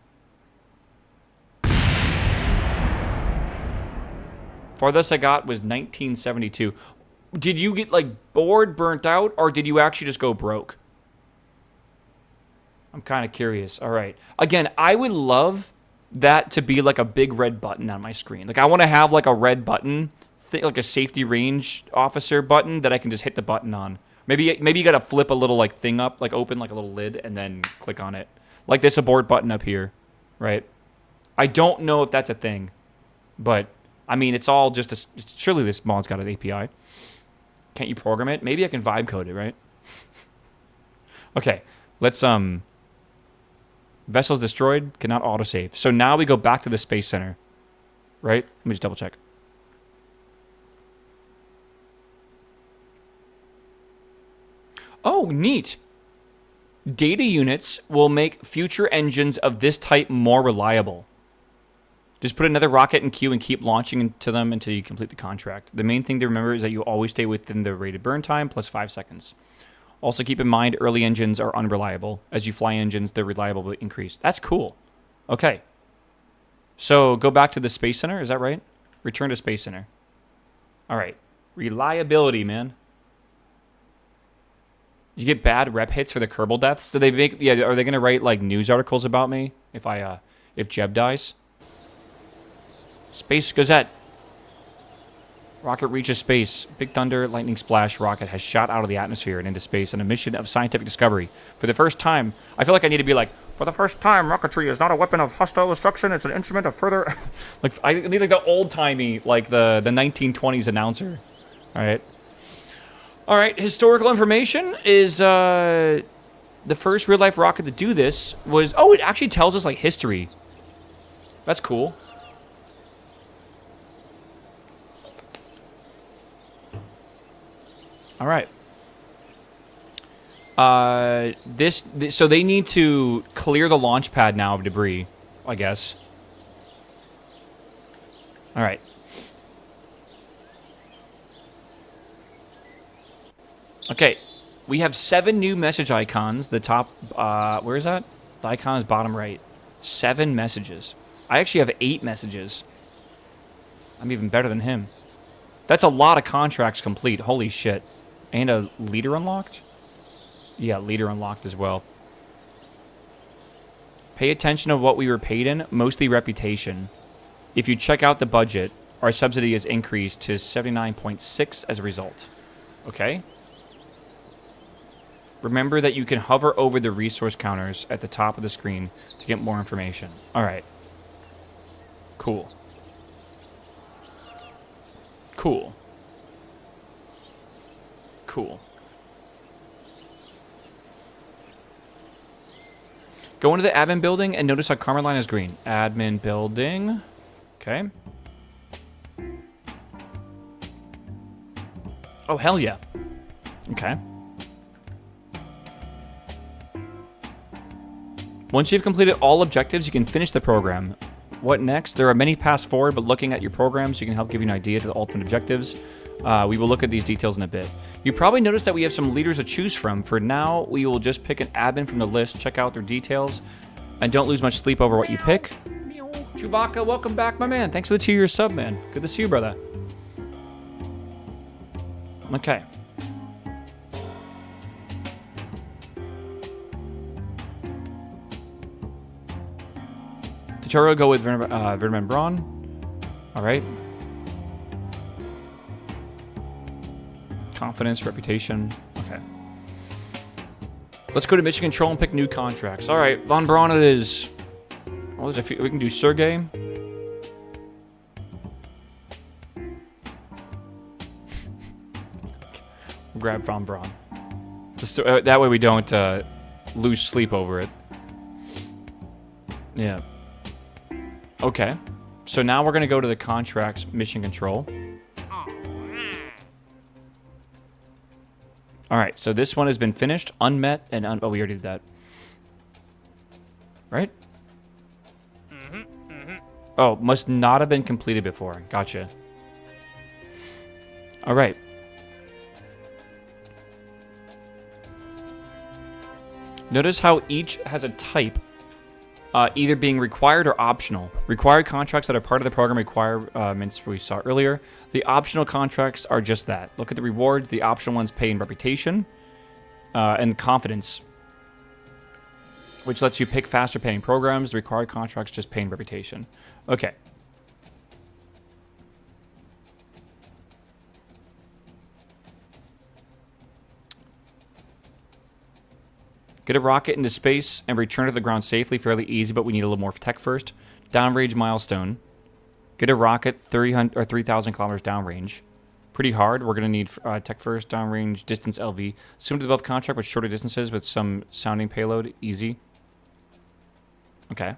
Farthest I got was 1972. Did you get, like, bored, burnt out, or did you actually just go broke? I'm kind of curious. All right. Again, I would love that to be, like, a big red button on my screen. Like, I want to have, like, a red button, like a safety range officer button that I can just hit the button on. Maybe you got to flip a little, like, thing up, like, open, like, a little lid, and then click on it. Like this abort button up here, right? I don't know if that's a thing, but... I mean, it's all just surely this mod's got an API. Can't you program it? Maybe I can vibe code it, right? Okay, let's vessels destroyed, cannot autosave. So now we go back to the Space Center, right? Let me just double check. Oh, neat. Data units will make future engines of this type more reliable. Just put another rocket in queue and keep launching into them until you complete the contract. The main thing to remember is that you always stay within the rated burn time plus 5 seconds. Also keep in mind early engines are unreliable. As you fly engines, their reliability will increase. That's cool. Okay. So go back to the Space Center, is that right? Return to Space Center. All right. Reliability, man. You get bad rep hits for the Kerbal deaths? Do they make... Yeah, are they going to write, like, news articles about me if Jeb dies? Space Gazette. Rocket reaches space. Big Thunder Lightning Splash rocket has shot out of the atmosphere and into space on a mission of scientific discovery. For the first time, I feel like I need to be like, for the first time, rocketry is not a weapon of hostile destruction, it's an instrument of further... like, I need like the old-timey, like the 1920s announcer. Alright. Alright, historical information is, the first real-life rocket to do this was... Oh, it actually tells us, like, history. That's cool. All right. So they need to clear the launch pad now of debris, I guess. All right. Okay. We have 7 new message icons. The top, where is that? The icon is bottom right. 7 messages. I actually have 8 messages. I'm even better than him. That's a lot of contracts complete. Holy shit. And a leader unlocked? Yeah, leader unlocked as well. Pay attention to what we were paid in, mostly reputation. If you check out the budget, our subsidy has increased to 79.6 as a result. Okay? Remember that you can hover over the resource counters at the top of the screen to get more information. Alright. Cool. Cool. Cool. Go into the admin building and notice how Carmen line is green. Admin building. Okay. Oh, hell yeah. Okay. Once you've completed all objectives, you can finish the program. What next? There are many paths forward, but looking at your programs, you can help give you an idea to the ultimate objectives. We will look at these details in a bit. You probably noticed that we have some leaders to choose from. For now, we will just pick an admin from the list, check out their details, and don't lose much sleep over what you pick. Chewbacca, welcome back, my man. Thanks for the 2-year sub, man. Good to see you, brother. Okay. Tutorial, go with Vermin Braun. All right. Confidence, reputation. Okay. Let's go to mission control and pick new contracts. All right, Von Braun it is. Well, there's a few. We can do Sergey. We'll grab Von Braun. Just that way we don't lose sleep over it. Yeah. Okay. So now we're going to go to the contracts mission control. All right, so this one has been finished, unmet, and oh, we already did that. Right? Oh, must not have been completed before. Gotcha. All right. Notice how each has a type, either being required or optional. Required contracts that are part of the program requirements we saw earlier. The optional contracts are just that. Look at the rewards. The optional ones pay in reputation and confidence, which lets you pick faster paying programs. The required contracts just pay in reputation. Okay. Get a rocket into space and return to the ground safely. Fairly easy, but we need a little more tech first. Downrange milestone. Get a rocket 3,000 kilometers downrange. Pretty hard. We're going to need tech first, downrange, distance LV. Swim to the above contract with shorter distances with some sounding payload. Easy. Okay.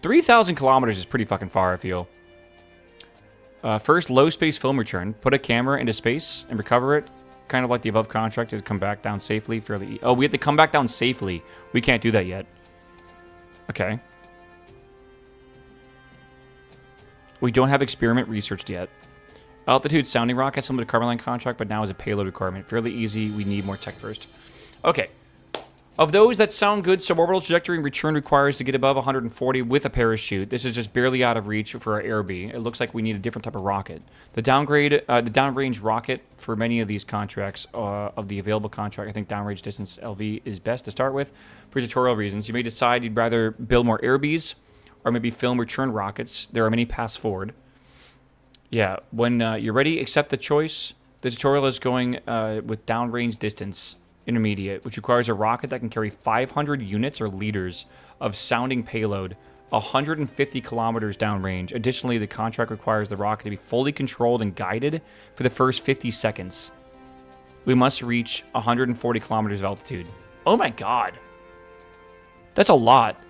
3,000 kilometers is pretty fucking far, I feel. First, low space film return. Put a camera into space and recover it. Kind of like the above contract to come back down safely. Oh, we have to come back down safely. We can't do that yet. Okay. We don't have experiment researched yet. Altitude sounding rocket, similar to carbon line contract, but now is a payload requirement. Fairly easy. We need more tech first. Okay. Of those that sound good, suborbital trajectory and return requires to get above 140 with a parachute. This is just barely out of reach for our Airby. It looks like we need a different type of rocket. The downrange rocket for many of these contracts, of the available contract, I think downrange distance LV is best to start with for tutorial reasons. You may decide you'd rather build more Airbys or maybe film return rockets. There are many paths forward. Yeah, when you're ready, accept the choice. The tutorial is going with downrange distance intermediate, which requires a rocket that can carry 500 units or liters of sounding payload 150 kilometers downrange. Additionally, the contract requires the rocket to be fully controlled and guided for the first 50 seconds. We must reach 140 kilometers of altitude. Oh my god. That's a lot.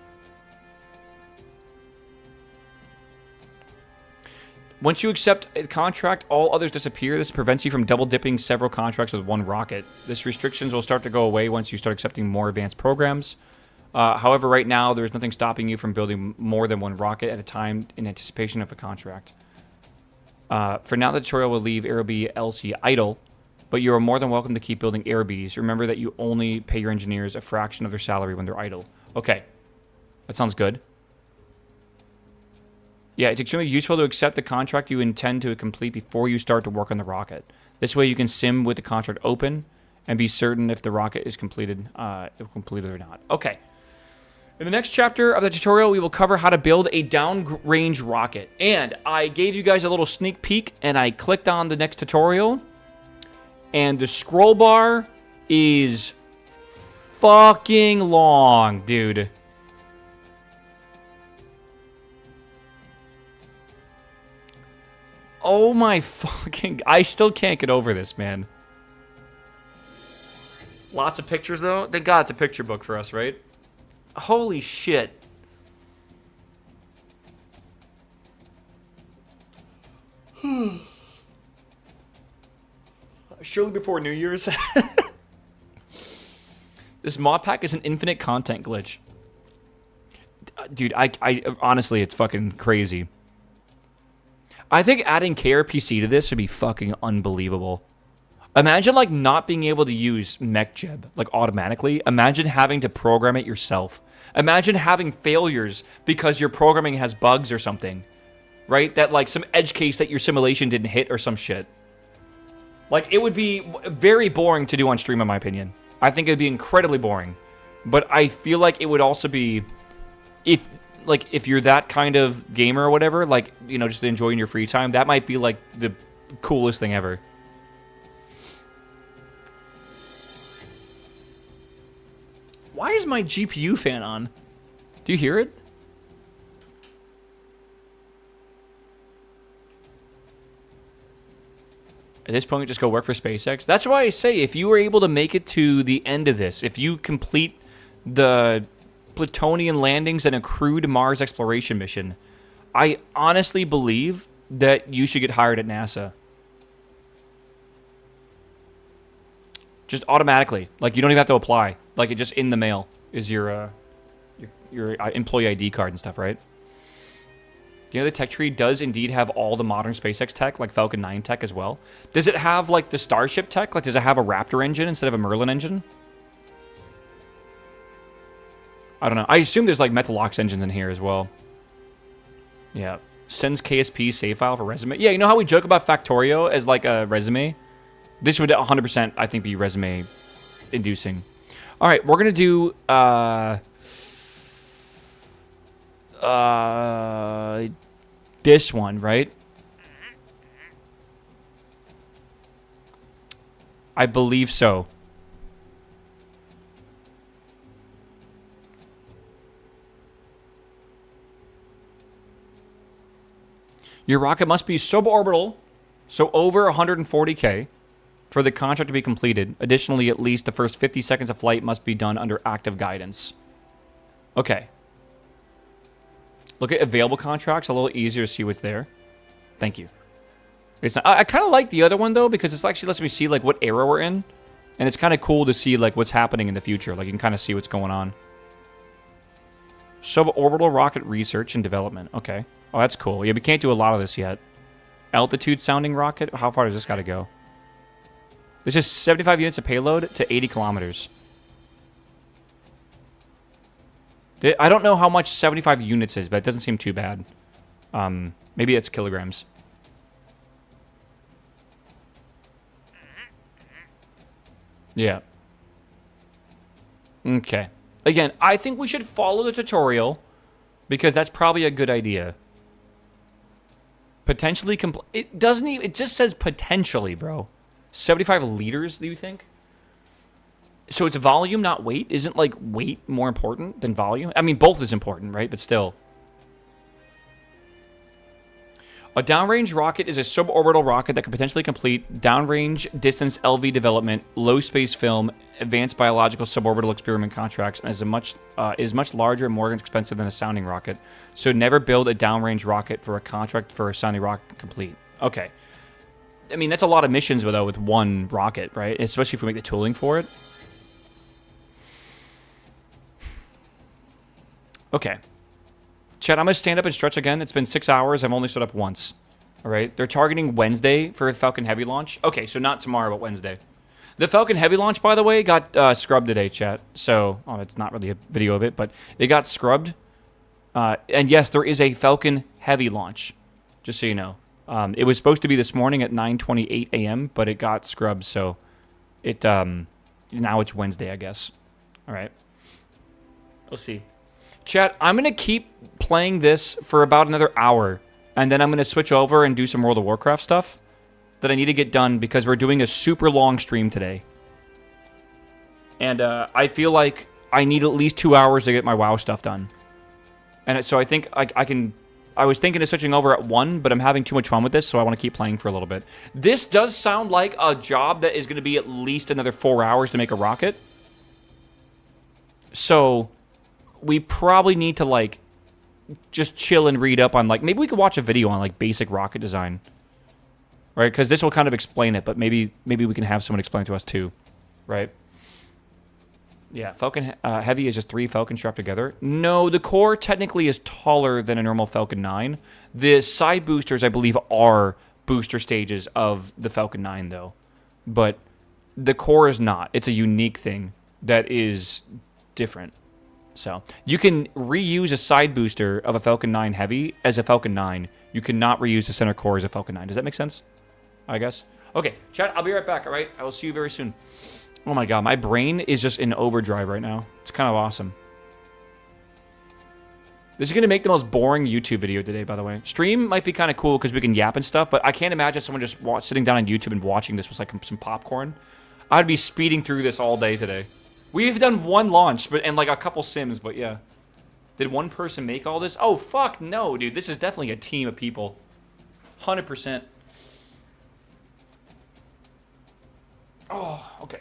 Once you accept a contract, all others disappear. This prevents you from double dipping several contracts with one rocket. This restrictions will start to go away once you start accepting more advanced programs. However, right now, there's nothing stopping you from building more than one rocket at a time in anticipation of a contract. For now, the tutorial will leave Airby LC idle, but you are more than welcome to keep building Airbys. Remember that you only pay your engineers a fraction of their salary when they're idle. Okay, that sounds good. Yeah, it's extremely useful to accept the contract you intend to complete before you start to work on the rocket. This way you can sim with the contract open and be certain if the rocket is completed or not. Okay. In the next chapter of the tutorial, we will cover how to build a downrange rocket. And I gave you guys a little sneak peek, and I clicked on the next tutorial, and the scroll bar is fucking long, dude. Oh my fucking... I still can't get over this, man. Lots of pictures, though. Thank God it's a picture book for us, right? Holy shit. Surely before New Year's. This mod pack is an infinite content glitch. Dude, I honestly, it's fucking crazy. I think adding KRPC to this would be fucking unbelievable. Imagine, like, not being able to use MechJeb, like, automatically. Imagine having to program it yourself. Imagine having failures because your programming has bugs or something. Right? That, like, some edge case that your simulation didn't hit or some shit. Like, it would be very boring to do on stream, in my opinion. I think it would be incredibly boring. But I feel like it would also be... If you're that kind of gamer or whatever, like, you know, just enjoying your free time, that might be, like, the coolest thing ever. Why is my GPU fan on? Do you hear it? At this point, just go work for SpaceX. That's why I say, if you were able to make it to the end of this, if you complete the Plutonian landings and a crewed Mars exploration mission, I honestly believe that you should get hired at NASA. Just automatically. Like, you don't even have to apply. Like, it just in the mail is your employee ID card and stuff, right? You know, the tech tree does indeed have all the modern SpaceX tech, like Falcon 9 tech as well. Does it have, like, the Starship tech? Like, does it have a Raptor engine instead of a Merlin engine? I don't know. I assume there's, like, Metalox engines in here as well. Yeah. Sends KSP save file for resume. Yeah, you know how we joke about Factorio as, like, a resume? This would 100%, I think, be resume inducing. All right, we're going to do... this one, right? I believe so. Your rocket must be suborbital, so over 140K, for the contract to be completed. Additionally, at least the first 50 seconds of flight must be done under active guidance. Okay. Look at available contracts, a little easier to see what's there. Thank you. It's not, I kind of like the other one, though, because it actually lets me see, like, what era we're in. And it's kind of cool to see, like, what's happening in the future. Like, you can kind of see what's going on. Suborbital rocket research and development. Okay. Oh, that's cool. Yeah, we can't do a lot of this yet. Altitude sounding rocket. How far does this got to go? This is 75 units of payload to 80 kilometers. I don't know how much 75 units is, but it doesn't seem too bad. Maybe it's kilograms. Yeah. Okay. Again, I think we should follow the tutorial because that's probably a good idea. Potentially it doesn't even, it just says potentially, bro. 75 liters, do you think? So it's volume, not weight? Isn't, like, weight more important than volume? I mean, both is important, right? But still. A downrange rocket is a suborbital rocket that can potentially complete downrange distance LV development, low space film, advanced biological suborbital experiment contracts, and is much larger and more expensive than a sounding rocket. So never build a downrange rocket for a contract for a sounding rocket complete. Okay. I mean, that's a lot of missions, though, with one rocket, right? Especially if we make the tooling for it. Okay. Chat, I'm going to stand up and stretch again. It's been 6 hours. I've only stood up once. All right. They're targeting Wednesday for a Falcon Heavy launch. Okay, so not tomorrow, but Wednesday. The Falcon Heavy launch, by the way, got scrubbed today, chat. So, it's not really a video of it, but it got scrubbed. And yes, there is a Falcon Heavy launch, just so you know. It was supposed to be this morning at 9:28 a.m., but it got scrubbed, so it now it's Wednesday, I guess. All right. We'll see. Chat, I'm going to keep playing this for about another hour, and then I'm going to switch over and do some World of Warcraft stuff that I need to get done because we're doing a super long stream today. And I feel like I need at least 2 hours to get my WoW stuff done. And so I think I can... I was thinking of switching over at 1, but I'm having too much fun with this, so I want to keep playing for a little bit. This does sound like a job that is going to be at least another 4 hours to make a rocket. So... we probably need to, like, just chill and read up on, like, maybe we could watch a video on, like, basic rocket design. Right? Because this will kind of explain it, but maybe we can have someone explain it to us, too. Right? Yeah, Falcon Heavy is just 3 Falcons strapped together. No, the core technically is taller than a normal Falcon 9. The side boosters, I believe, are booster stages of the Falcon 9, though. But the core is not. It's a unique thing that is different. So, you can reuse a side booster of a Falcon 9 Heavy as a Falcon 9. You cannot reuse the center core as a Falcon 9. Does that make sense? I guess. Okay, chat, I'll be right back, all right? I will see you very soon. Oh my god, my brain is just in overdrive right now. It's kind of awesome. This is going to make the most boring YouTube video today, by the way. Stream might be kind of cool because we can yap and stuff, but I can't imagine someone just sitting down on YouTube and watching this with, like, some popcorn. I'd be speeding through this all day today. We've done one launch and like a couple sims, but yeah. Did one person make all this? Oh, fuck no, dude. This is definitely a team of people. 100%. Oh, okay.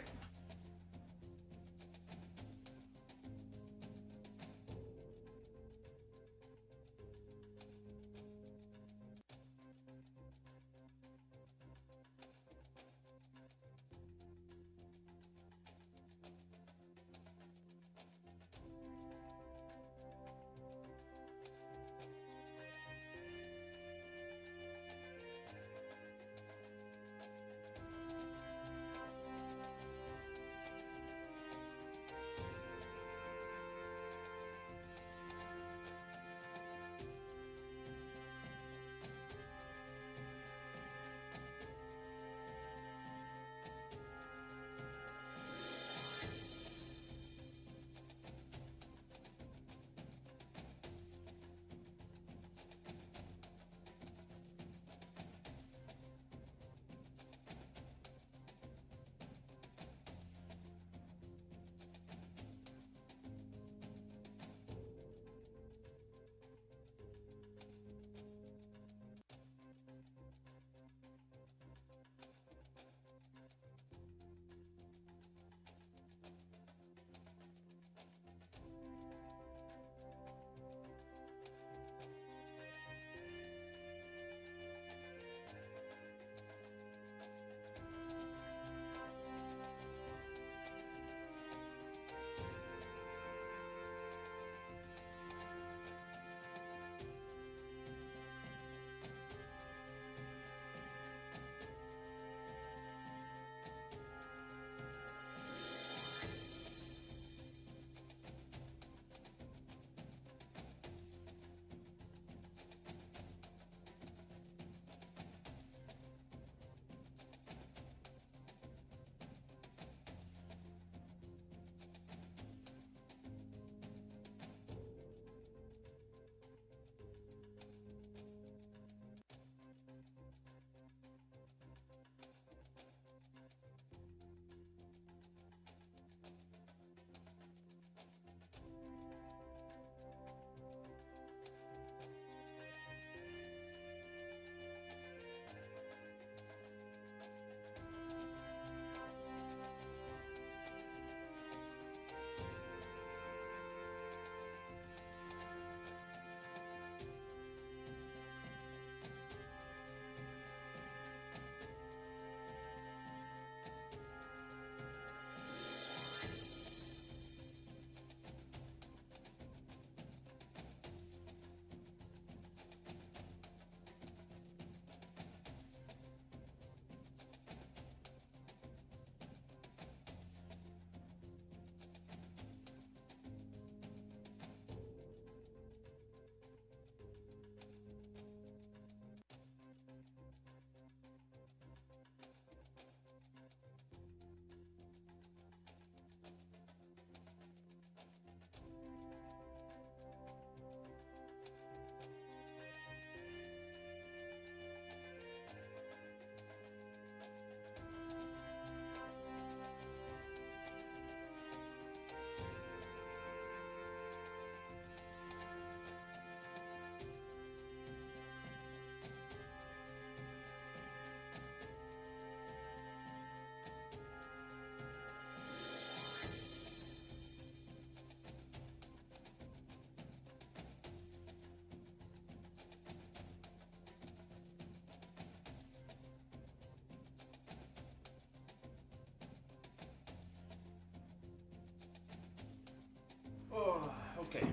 Okay.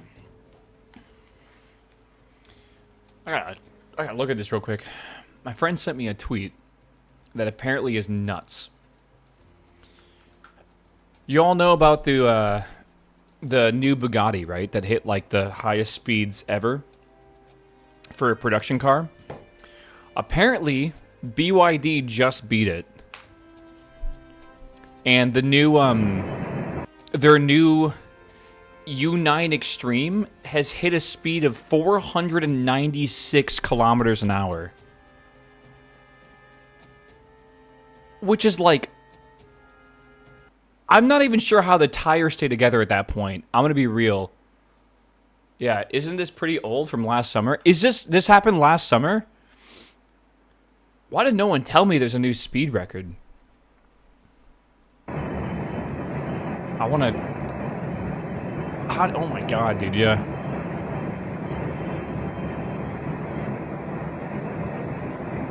I gotta look at this real quick. My friend sent me a tweet that apparently is nuts. You all know about the new Bugatti, right? That hit like the highest speeds ever for a production car. Apparently, BYD just beat it. And the new their new U9 Extreme has hit a speed of 496 kilometers an hour. Which is like, I'm not even sure how the tires stay together at that point. I'm gonna be real. Yeah, isn't this pretty old from last summer? Is this happened last summer? Why did no one tell me there's a new speed record? I wanna... oh my god, dude, yeah.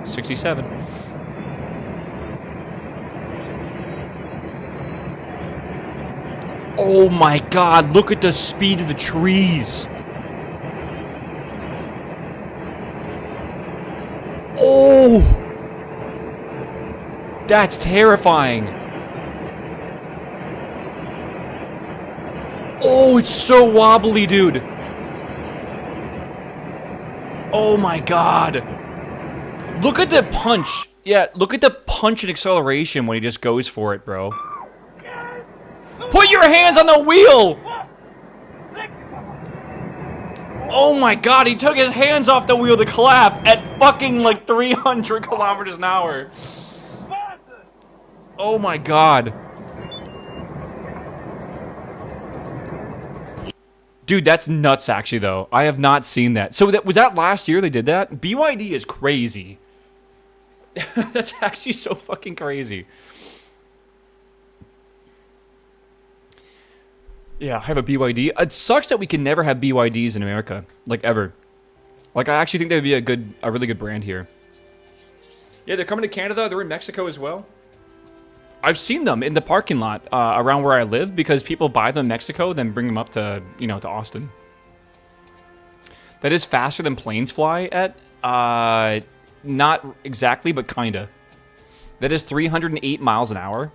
$67. Oh my god, look at the speed of the trees. Oh! That's terrifying. Oh, it's so wobbly, dude. Oh my god. Look at the punch. Yeah, look at the punch and acceleration when he just goes for it, bro. Put your hands on the wheel! Oh my god, he took his hands off the wheel to clap at fucking like 300 kilometers an hour. Oh my god. Dude, that's nuts actually though. I have not seen that. So was that last year they did that? BYD is crazy. That's actually so fucking crazy. Yeah, I have a BYD. It sucks that we can never have BYDs in America, like ever. Like I actually think that would be a really good brand here. Yeah, they're coming to Canada. They're in Mexico as well. I've seen them in the parking lot around where I live because people buy them in Mexico, then bring them up to to Austin. That is faster than planes fly at. Not exactly, but kinda. That is 308 miles an hour.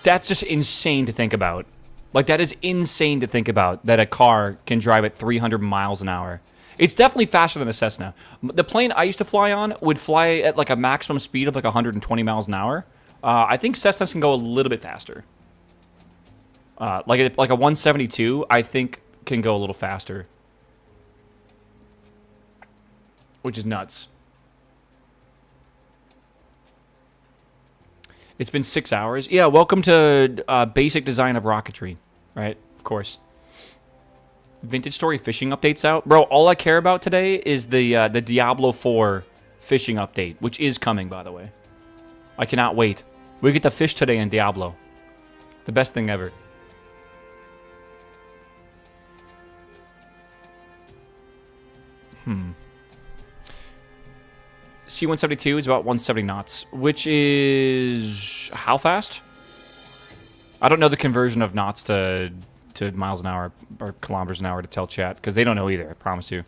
That's just insane to think about. Like, that is insane to think about, that a car can drive at 300 miles an hour. It's definitely faster than a Cessna. The plane I used to fly on would fly at, like, a maximum speed of, like, 120 miles an hour. I think Cessnas can go a little bit faster. Like a 172, I think, can go a little faster. Which is nuts. It's been 6 hours. Yeah, welcome to basic design of rocketry, right? Of course. Vintage Story fishing updates out. Bro, all I care about today is the Diablo 4 fishing update, which is coming, by the way. I cannot wait. We get to fish today in Diablo. The best thing ever. C-172 is about 170 knots, which is how fast? I don't know the conversion of knots to miles an hour or kilometers an hour to tell chat, because they don't know either, I promise you.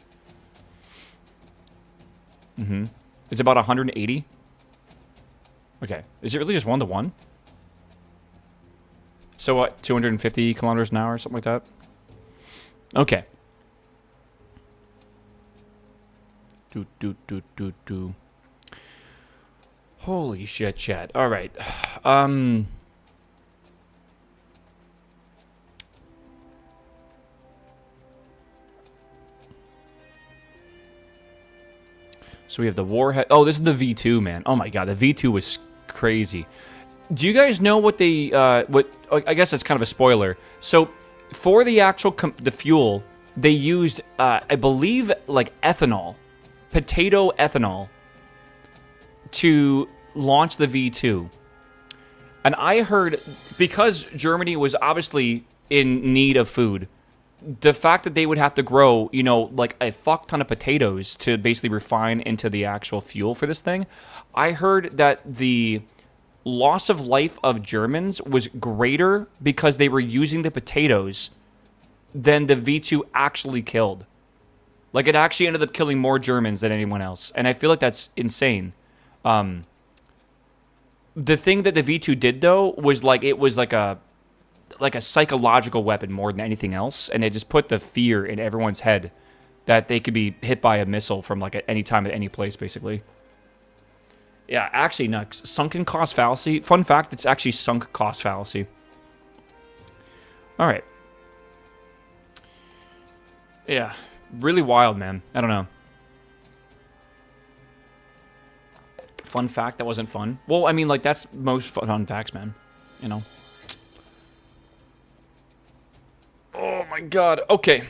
It's about 180. Okay. Is it really just 1-to-1? So what, 250 kilometers an hour, something like that? Okay. Do. Holy shit, chat. All right. So we have the Warhead. Oh, this is the V2, man. Oh my god, the V2 was crazy. Do you guys know what they what I guess that's kind of a spoiler. So for the actual the fuel, they used I believe like ethanol, potato ethanol, to launch the V2. And I heard, because Germany was obviously in need of food, the fact that they would have to grow, you know, like a fuck ton of potatoes to basically refine into the actual fuel for this thing, I heard that the loss of life of Germans was greater because they were using the potatoes than the V2 actually killed. Like, it actually ended up killing more Germans than anyone else. And I feel like that's insane. The thing that the V2 did, though, was like, it was like a psychological weapon more than anything else. And it just put the fear in everyone's head that they could be hit by a missile from, like, at any time, at any place, basically. Yeah, actually, no. Sunken cost fallacy. Fun fact, it's actually sunk cost fallacy. All right. Yeah. Really wild, man. I don't know. Fun fact that wasn't fun. Well, I mean, like, that's most fun facts, man. You know. Oh, my God. Okay.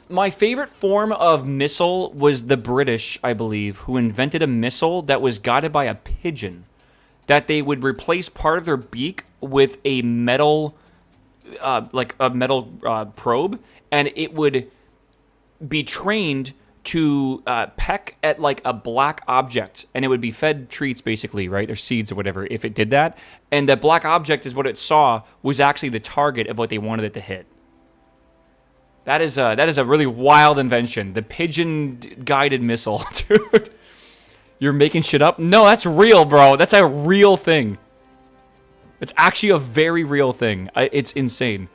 My favorite form of missile was the British, I believe, who invented a missile that was guided by a pigeon. That they would replace part of their beak with a metal, probe, and it would be trained to peck at, like, a black object, and it would be fed treats, basically, right, or seeds or whatever, if it did that. And the black object is what it saw was actually the target of what they wanted it to hit. That is a really wild invention. The pigeon-guided missile, dude. You're making shit up? No, that's real, bro. That's a real thing. It's actually a very real thing. It's insane.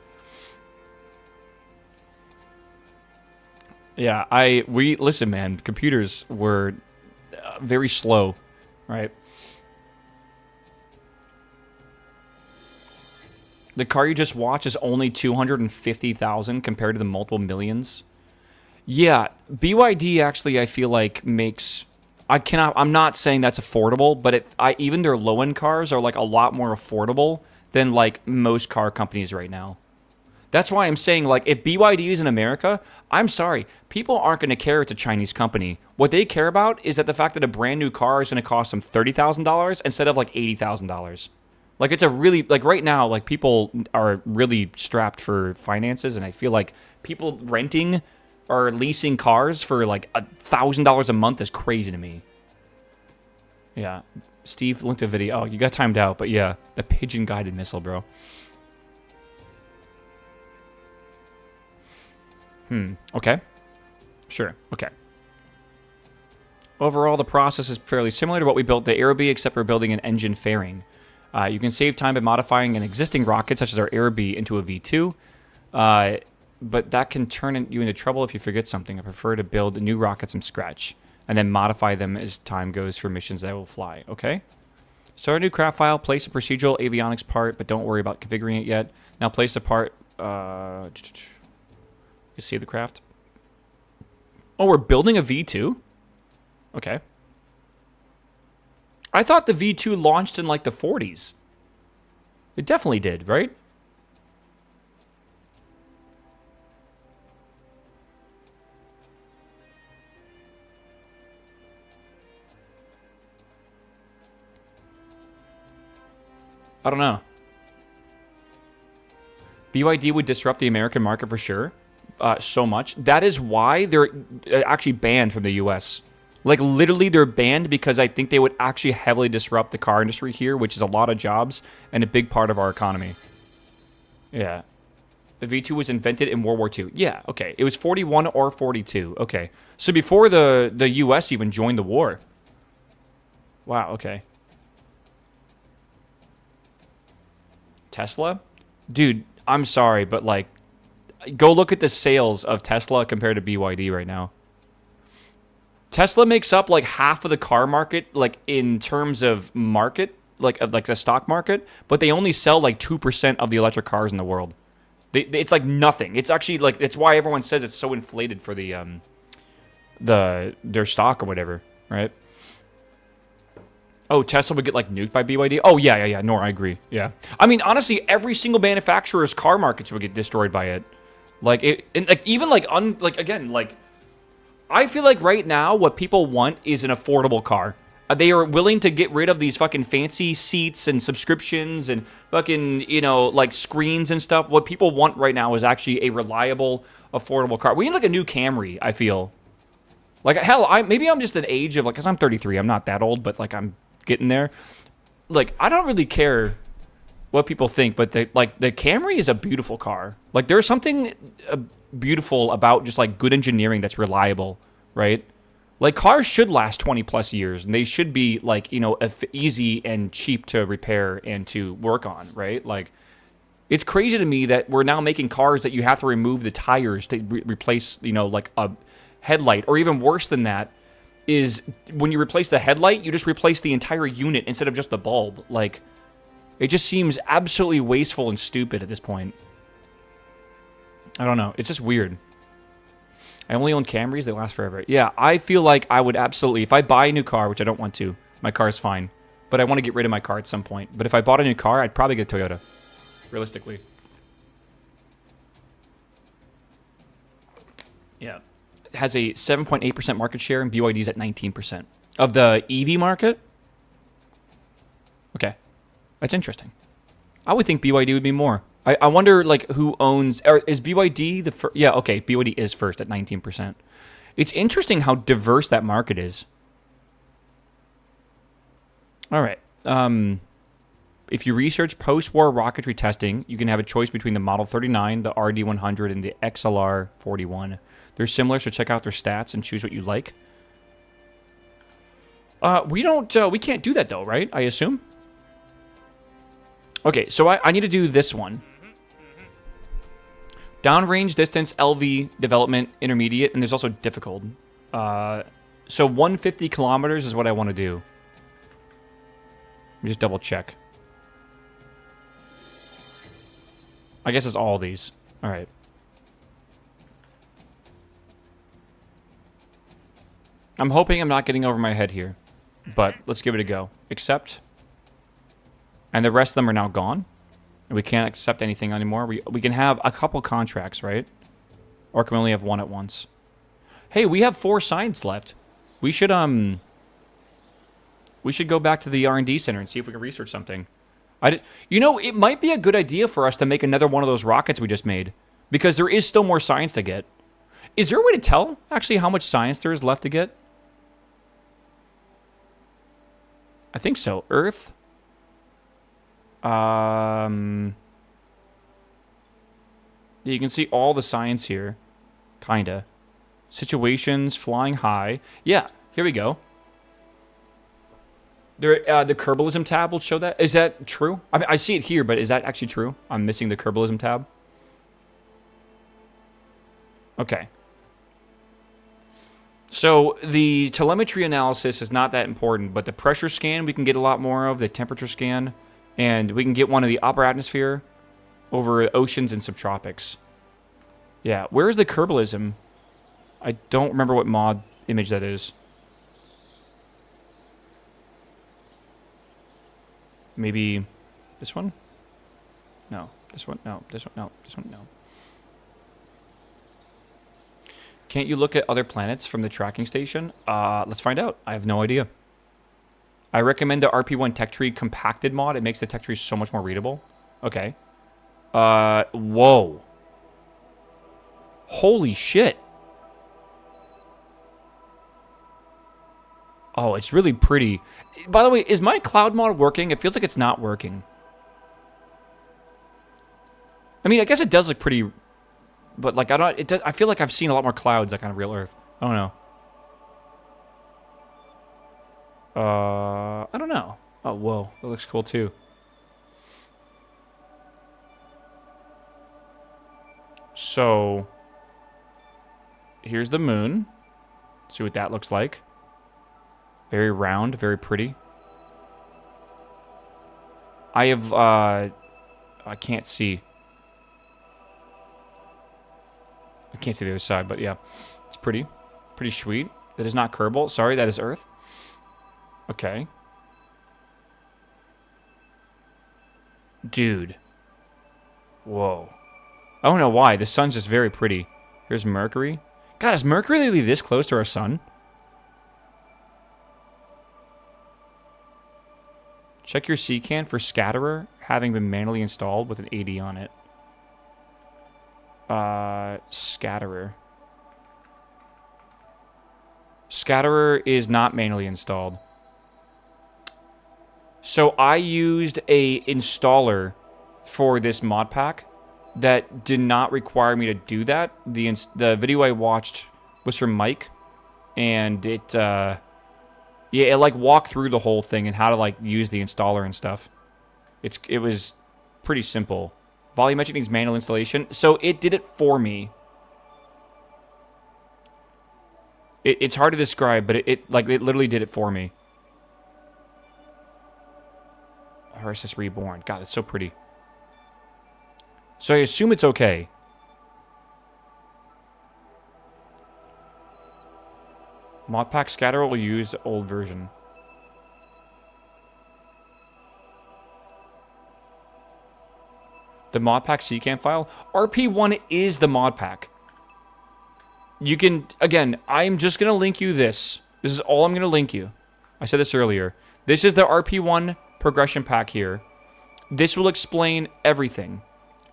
Yeah, listen, man. Computers were very slow, right? The car you just watched is only 250,000 compared to the multiple millions. Yeah, BYD actually, I feel like makes. I'm not saying that's affordable, but even their low-end cars are like a lot more affordable than like most car companies right now. That's why I'm saying, like, if BYD is in America, I'm sorry, people aren't going to care it's a Chinese company. What they care about is that the fact that a brand new car is going to cost them $30,000 instead of like $80,000. Like, it's a really, like, right now, like, people are really strapped for finances, and I feel like people renting or leasing cars for like $1,000 a month is crazy to me. Yeah, Steve linked a video. Oh, you got timed out, but yeah, the pigeon-guided missile, bro. Okay. Sure. Okay. Overall, the process is fairly similar to what we built the Aerobee, except we're building an engine fairing. You can save time by modifying an existing rocket, such as our Aerobee, into a V2. But that can turn you into trouble if you forget something. I prefer to build new rockets from scratch and then modify them as time goes for missions that will fly. Okay? Start a new craft file, place a procedural avionics part, but don't worry about configuring it yet. Now place a part... You see the craft? Oh, we're building a V2? Okay. I thought the V2 launched in like the 40s. It definitely did, right? I don't know. BYD would disrupt the American market for sure. So much. That is why they're actually banned from the US. Like, literally, they're banned because I think they would actually heavily disrupt the car industry here, which is a lot of jobs and a big part of our economy. Yeah. The V2 was invented in World War II. Yeah, okay. It was 41 or 42. Okay. So before the US even joined the war. Wow, okay. Tesla? Dude, I'm sorry, but, like, go look at the sales of Tesla compared to BYD right now. Tesla makes up like half of the car market, like in terms of market, like the stock market, but they only sell like 2% of the electric cars in the world. It's like nothing. It's actually like, it's why everyone says it's so inflated for their stock or whatever, right? Oh, Tesla would get like nuked by BYD. Oh yeah. No, I agree. Yeah, I mean honestly, every single manufacturer's car markets would get destroyed by it. Like it, and like even like again, like I feel like right now what people want is an affordable car. They are willing to get rid of these fucking fancy seats and subscriptions and fucking, you know, like screens and stuff. What people want right now is actually a reliable, affordable car. We need like a new Camry, I feel. Like hell, maybe I'm just an age of like, cause I'm 33. I'm not that old, but like I'm getting there. Like I don't really care what people think, but the Camry is a beautiful car. Like, there's something beautiful about just like good engineering that's reliable, right? Like, cars should last 20 plus years, and they should be like, you know, easy and cheap to repair and to work on, right? Like, it's crazy to me that we're now making cars that you have to remove the tires to replace, you know, like a headlight, or even worse than that is when you replace the headlight, you just replace the entire unit instead of just the bulb. Like, it just seems absolutely wasteful and stupid at this point. I don't know. It's just weird. I only own Camrys. They last forever. Yeah, I feel like I would absolutely... If I buy a new car, which I don't want to, my car is fine. But I want to get rid of my car at some point. But if I bought a new car, I'd probably get a Toyota. Realistically. Yeah. It has a 7.8% market share, and BYD's at 19%. Of the EV market? Okay. That's interesting. I would think BYD would be more. I wonder, like, who owns... Or is BYD the first... Yeah, okay, BYD is first at 19%. It's interesting how diverse that market is. All right. If you research post-war rocketry testing, you can have a choice between the Model 39, the RD100, and the XLR41. They're similar, so check out their stats and choose what you like. We can't do that, though, right? I assume? Okay, so I need to do this one. Downrange distance, LV, development, intermediate, and there's also difficult. So 150 kilometers is what I want to do. Let me just double check. I guess it's all these. All right. I'm hoping I'm not getting over my head here, but let's give it a go. Accept. And the rest of them are now gone. And we can't accept anything anymore. We can have a couple contracts, right? Or can we only have one at once? Hey, we have 4 science left. We should go back to the R&D center and see if we can research something. You know, it might be a good idea for us to make another one of those rockets we just made, because there is still more science to get. Is there a way to tell, actually, how much science there is left to get? I think so. Earth. Yeah, you can see all the science here. Kinda. Situations, flying high. Yeah, here we go. There, the Kerbalism tab will show that. Is that true? I mean, I see it here, but is that actually true? I'm missing the Kerbalism tab. Okay. So the telemetry analysis is not that important, but the pressure scan we can get a lot more of, the temperature scan, and we can get one of the upper atmosphere over oceans and subtropics. Yeah, where is the Kerbalism? I don't remember what mod image that is. Maybe this one? No. This one? No. This one? No. This one? No. Can't you look at other planets from the tracking station? Let's find out. I have no idea. I recommend the RP1 tech tree compacted mod. It makes the tech tree so much more readable. Okay. Whoa. Holy shit. Oh, it's really pretty. By the way, is my cloud mod working? It feels like it's not working. I mean, I guess it does look pretty, but like I feel like I've seen a lot more clouds like on real Earth. I don't know. I don't know. Oh, whoa. That looks cool too. So here's the moon. See what that looks like. Very round, very pretty. I have, I can't see. I can't see the other side, but yeah. It's pretty. Pretty sweet. That is not Kerbal. Sorry, that is Earth. Okay. Dude. Whoa. I don't know why. The sun's just very pretty. Here's Mercury. God, is Mercury really this close to our sun? Check your CCAN for Scatterer having been manually installed with an 80 on it. Scatterer. Scatterer is not manually installed. So I used a installer for this mod pack that did not require me to do that. The video I watched was from Mike, and it like walked through the whole thing and how to like use the installer and stuff. It was pretty simple. Volumetric needs manual installation, so it did it for me. It's hard to describe, but it literally did it for me. RSS Reborn. God, that's so pretty. So I assume it's okay. Modpack scatter will use the old version. The modpack CCAM file? RP1 is the modpack. You can, again, I'm just going to link you this. This is all I'm going to link you. I said this earlier. This is the RP1 progression pack here. This will explain everything.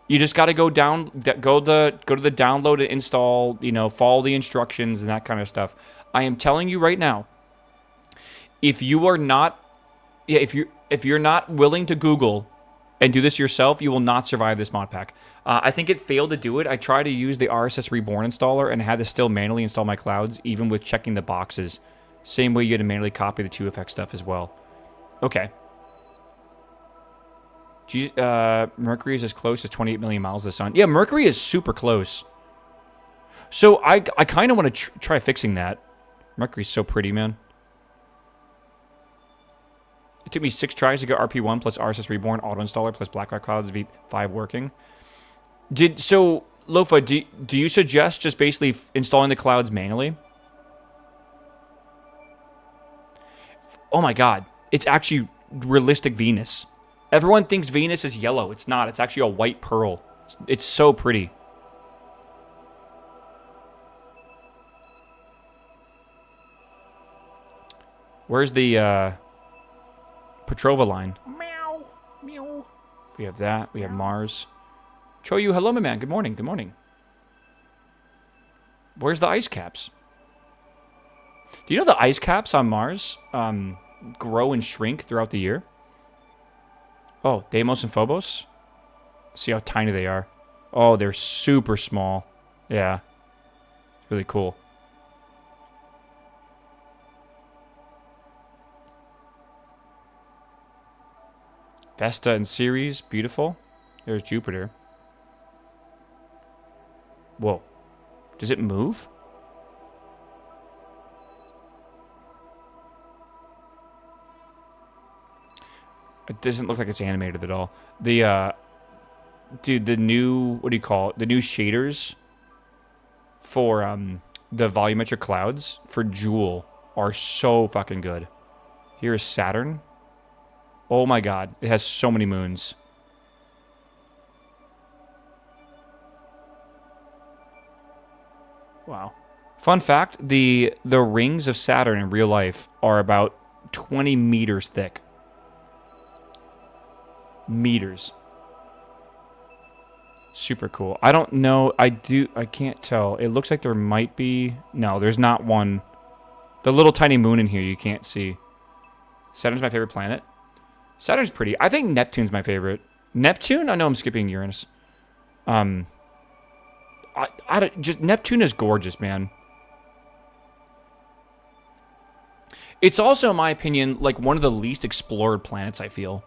You just got to go down, go to the download and install, you know, follow the instructions and that kind of stuff. I am telling you right now, if you are not, if you're not willing to Google and do this yourself, you will not survive this mod pack. I think it failed to do it. I tried to use the RSS Reborn installer and had to still manually install my clouds, even with checking the boxes. Same way you had to manually copy the 2FX stuff as well. Okay. Mercury is as close as 28 million miles to the sun. Yeah, Mercury is super close. So I kind of want to try fixing that. Mercury's so pretty, man. It took me 6 tries to get RP1 plus RSS Reborn auto installer plus Blackrock Clouds V5 working. So Lofa, do you suggest just basically installing the clouds manually? Oh my god, it's actually realistic Venus. Everyone thinks Venus is yellow. It's not. It's actually a white pearl. It's so pretty. Where's the Petrova line? Meow. Meow. We have that. We have Mars. Choyu, hello, my man. Good morning. Good morning. Where's the ice caps? Do you know the ice caps on Mars grow and shrink throughout the year? Oh, Deimos and Phobos? See how tiny they are. Oh, they're super small. Yeah. It's really cool. Vesta and Ceres, beautiful. There's Jupiter. Whoa. Does it move? It doesn't look like it's animated at all. The, dude, the new, what do you call it? The new shaders for, the volumetric clouds for Joule are so fucking good. Here's Saturn. Oh my god, it has so many moons. Wow. Fun fact, the rings of Saturn in real life are about 20 meters thick. Meters. Super cool. I don't know. I can't tell. It looks like there might be... No, there's not one. The little tiny moon in here you can't see. Saturn's my favorite planet. Saturn's pretty. I think Neptune's my favorite. Neptune? I know I'm skipping Uranus. Just Neptune is gorgeous, man. It's also, in my opinion, like one of the least explored planets, I feel.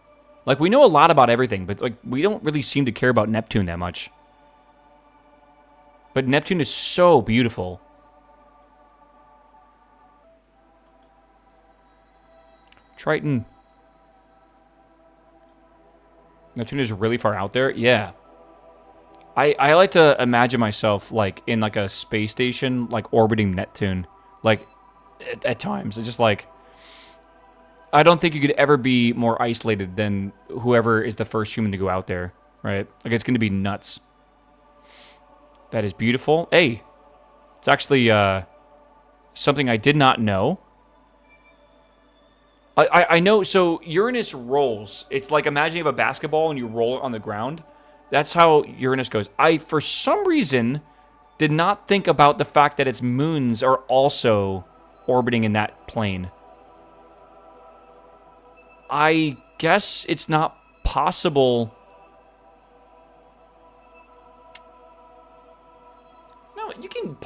Like, we know a lot about everything, but like we don't really seem to care about Neptune that much. But Neptune is so beautiful. Triton. Neptune is really far out there? Yeah. I like to imagine myself, like, in, like, a space station, like, orbiting Neptune. Like, at times. It's just, like... I don't think you could ever be more isolated than whoever is the first human to go out there, right? Like, it's going to be nuts. That is beautiful. Hey, it's actually something I did not know. I know, so Uranus rolls. It's like, imagine you have a basketball and you roll it on the ground. That's how Uranus goes. I, for some reason, did not think about the fact that its moons are also orbiting in that plane. I guess it's not possible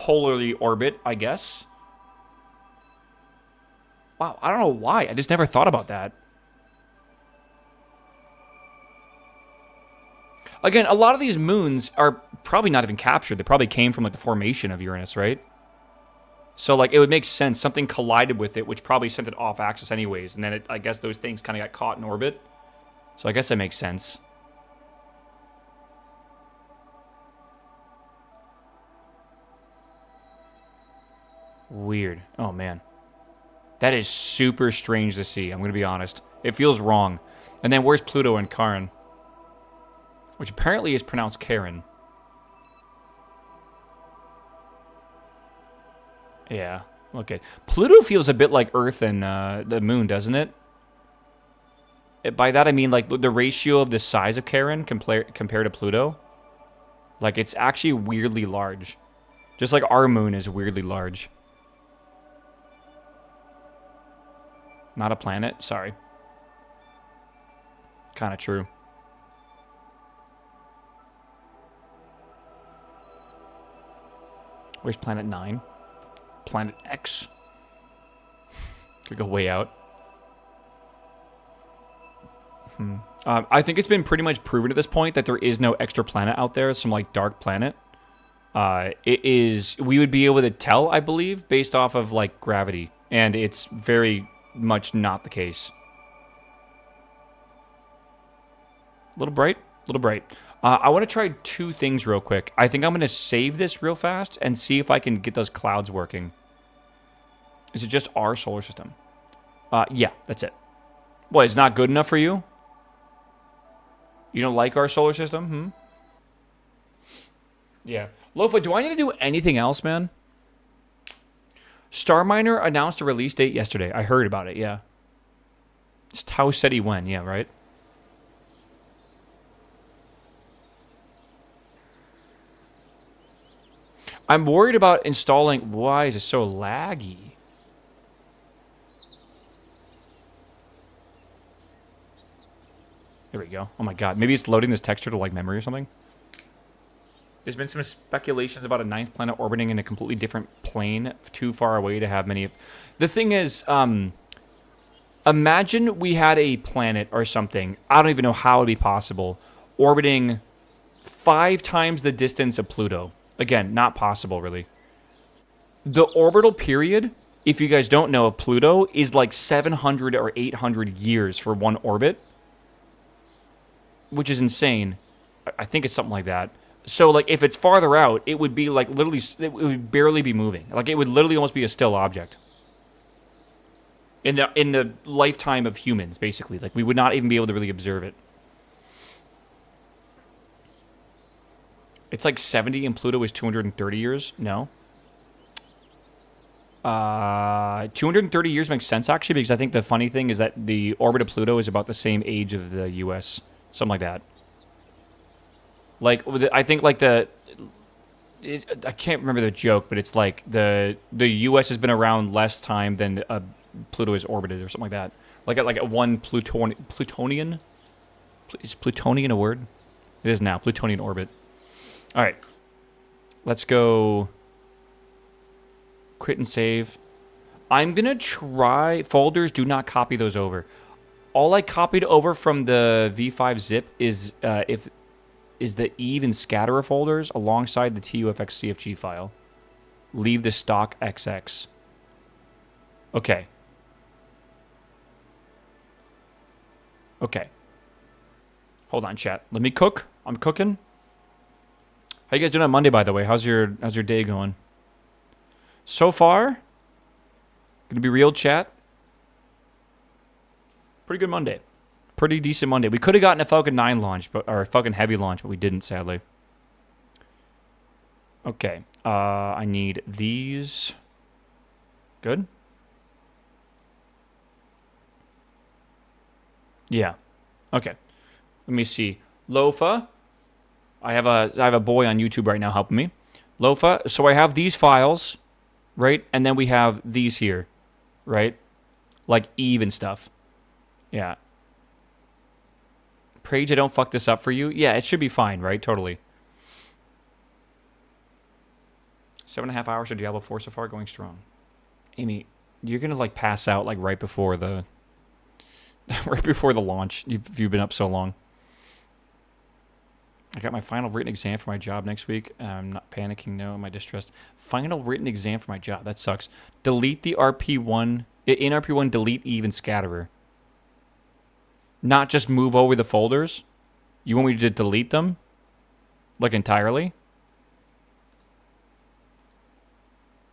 polarly orbit, I guess. Wow, I don't know why. I just never thought about that. Again, a lot of these moons are probably not even captured. They probably came from like the formation of Uranus, right? So like it would make sense. Something collided with it, which probably sent it off axis anyways. And then I guess those things kind of got caught in orbit. So I guess that makes sense. Weird. Oh, man. That is super strange to see. I'm going to be honest. It feels wrong. And then where's Pluto and Charon? Which apparently is pronounced Karen. Yeah. Okay. Pluto feels a bit like Earth and the Moon, doesn't it? By that I mean like the ratio of the size of Karen compared to Pluto. Like it's actually weirdly large. Just like our moon is weirdly large. Not a planet? Sorry. Kind of true. Where's planet 9? Planet X? Could go way out. I think it's been pretty much proven at this point that there is no extra planet out there. Some like dark planet. It is. We would be able to tell, I believe, based off of like gravity, and it's very much not the case. A little bright. A little bright. I want to try two things real quick. I think I'm going to save this real fast and see if I can get those clouds working. Is it just our solar system? Yeah, that's it. What, it's not good enough for you? You don't like our solar system? Yeah. Lofa, do I need to do anything else, man? Starminer announced a release date yesterday. I heard about it, yeah. Just how said he when, yeah, right? I'm worried about installing... Why is it so laggy? There we go. Oh my god. Maybe it's loading this texture to like memory or something. There's been some speculations about a ninth planet orbiting in a completely different plane, too far away to have many of... The thing is, imagine we had a planet or something, I don't even know how it would be possible, orbiting 5 times the distance of Pluto. Again, not possible, really. The orbital period, if you guys don't know, of Pluto is like 700 or 800 years for one orbit. Which is insane. I think it's something like that. So, like, if it's farther out, it would be, like, literally... It would barely be moving. Like, it would literally almost be a still object. In the lifetime of humans, basically. Like, we would not even be able to really observe it. It's like 70 and Pluto is 230 years? No. 230 years makes sense, actually, because I think the funny thing is that the orbit of Pluto is about the same age of the U.S., something like that. Like, I think, like, I can't remember the joke, but it's like the U.S. has been around less time than Pluto is orbited, or something like that. Like at one Plutonian? Is Plutonian a word? It is now. Plutonian orbit. All right. Let's go quit and save. I'm going to try... Folders, do not copy those over. All I copied over from the V5 zip is the Eve and Scatterer folders alongside the TUFX CFG file. Leave the stock XX. Okay. Okay. Hold on, chat. Let me cook. I'm cooking. How you guys doing on Monday, by the way? How's your day going? So far, gonna be real, chat. Pretty good Monday. Pretty decent Monday. We could have gotten a Falcon 9 launch, or a Falcon Heavy launch, but we didn't, sadly. Okay. I need these. Good. Yeah. Okay. Let me see. Lofa. I have a boy on YouTube right now helping me. Lofa. So I have these files, right? And then we have these here, right? Like Eve and stuff. Yeah. Prage, I don't fuck this up for you. Yeah, it should be fine, right? Totally. 7.5 hours of Diablo 4 so far, going strong. Amy, you're gonna like pass out like right before the right before the launch. You've been up so long. I got my final written exam for my job next week. I'm not panicking. No, am I distressed? Final written exam for my job. That sucks. Delete the RP1. In RP1, delete even scatterer. Not just move over the folders. You want me to delete them? Like entirely?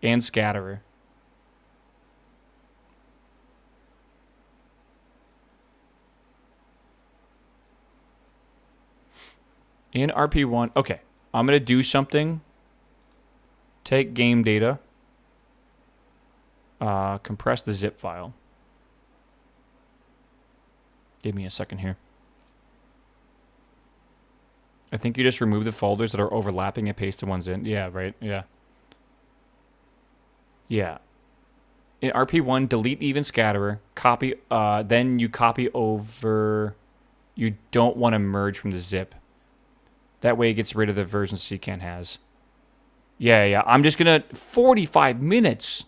And scatterer. In RP1, okay, I'm going to do something. Take game data. Compress the zip file. Give me a second here. I think you just remove the folders that are overlapping and paste the ones in. Yeah, right, yeah. Yeah. In RP1, delete even scatterer. Copy, then you copy over. You don't want to merge from the zip. That way it gets rid of the version CCAN has. Yeah. I'm just going to... 45 minutes.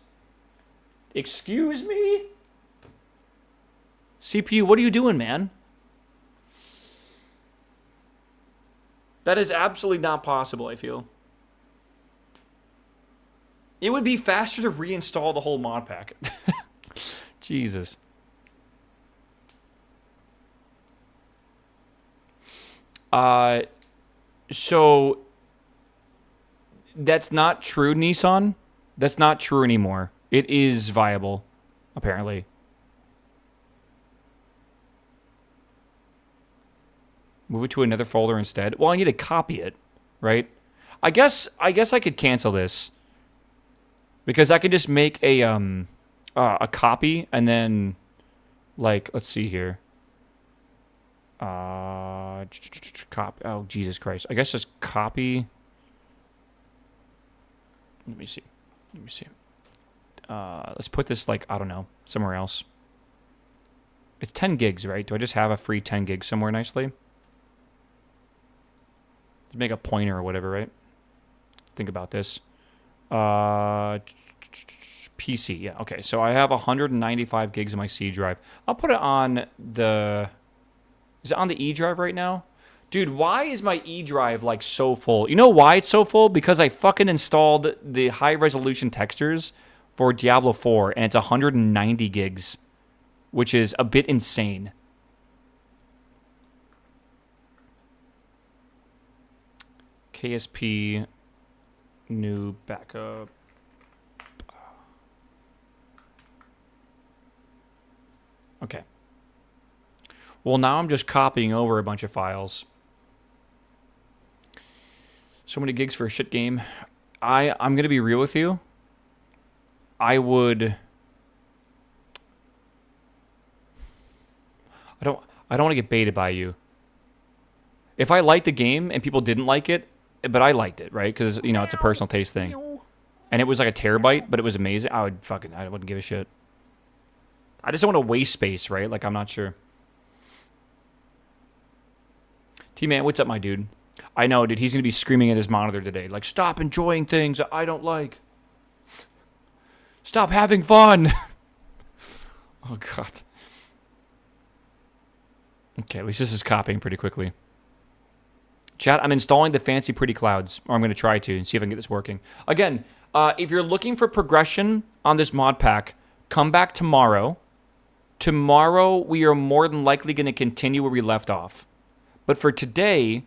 Excuse me? CPU, what are you doing, man? That is absolutely not possible, I feel. It would be faster to reinstall the whole mod pack. Jesus. So that's not true, Nissan. That's not true anymore. It is viable, apparently. Move it to another folder instead. Well, I need to copy it, right? I guess I could cancel this because I could just make a copy and then, like, let's see here. Copy. Oh, Jesus Christ. I guess just copy. Let me see. Let's put this, like, I don't know, somewhere else. It's 10 gigs, right? Do I just have a free 10 gigs somewhere nicely? Just make a pointer or whatever, right? Think about this. PC, yeah. Okay, so I have 195 gigs in my C drive. I'll put it on the... Is it on the E drive right now? Dude, why is my E drive like so full? You know why it's so full? Because I fucking installed the high resolution textures for Diablo 4 and it's 190 gigs, which is a bit insane. KSP new backup. Okay. Well, now I'm just copying over a bunch of files. So many gigs for a shit game. I'm going to be real with you. I don't want to get baited by you. If I liked the game and people didn't like it, but I liked it, right? Because, you know, it's a personal taste thing. And it was like a terabyte, but it was amazing. I wouldn't give a shit. I just don't want to waste space, right? Like, I'm not sure. T-Man, what's up, my dude? I know, dude. He's going to be screaming at his monitor today. Like, stop enjoying things I don't like. Stop having fun. Oh, God. Okay, at least this is copying pretty quickly. Chat, I'm installing the fancy pretty clouds. Or I'm going to try to and see if I can get this working. Again, if you're looking for progression on this mod pack, come back tomorrow. Tomorrow, we are more than likely going to continue where we left off. But for today,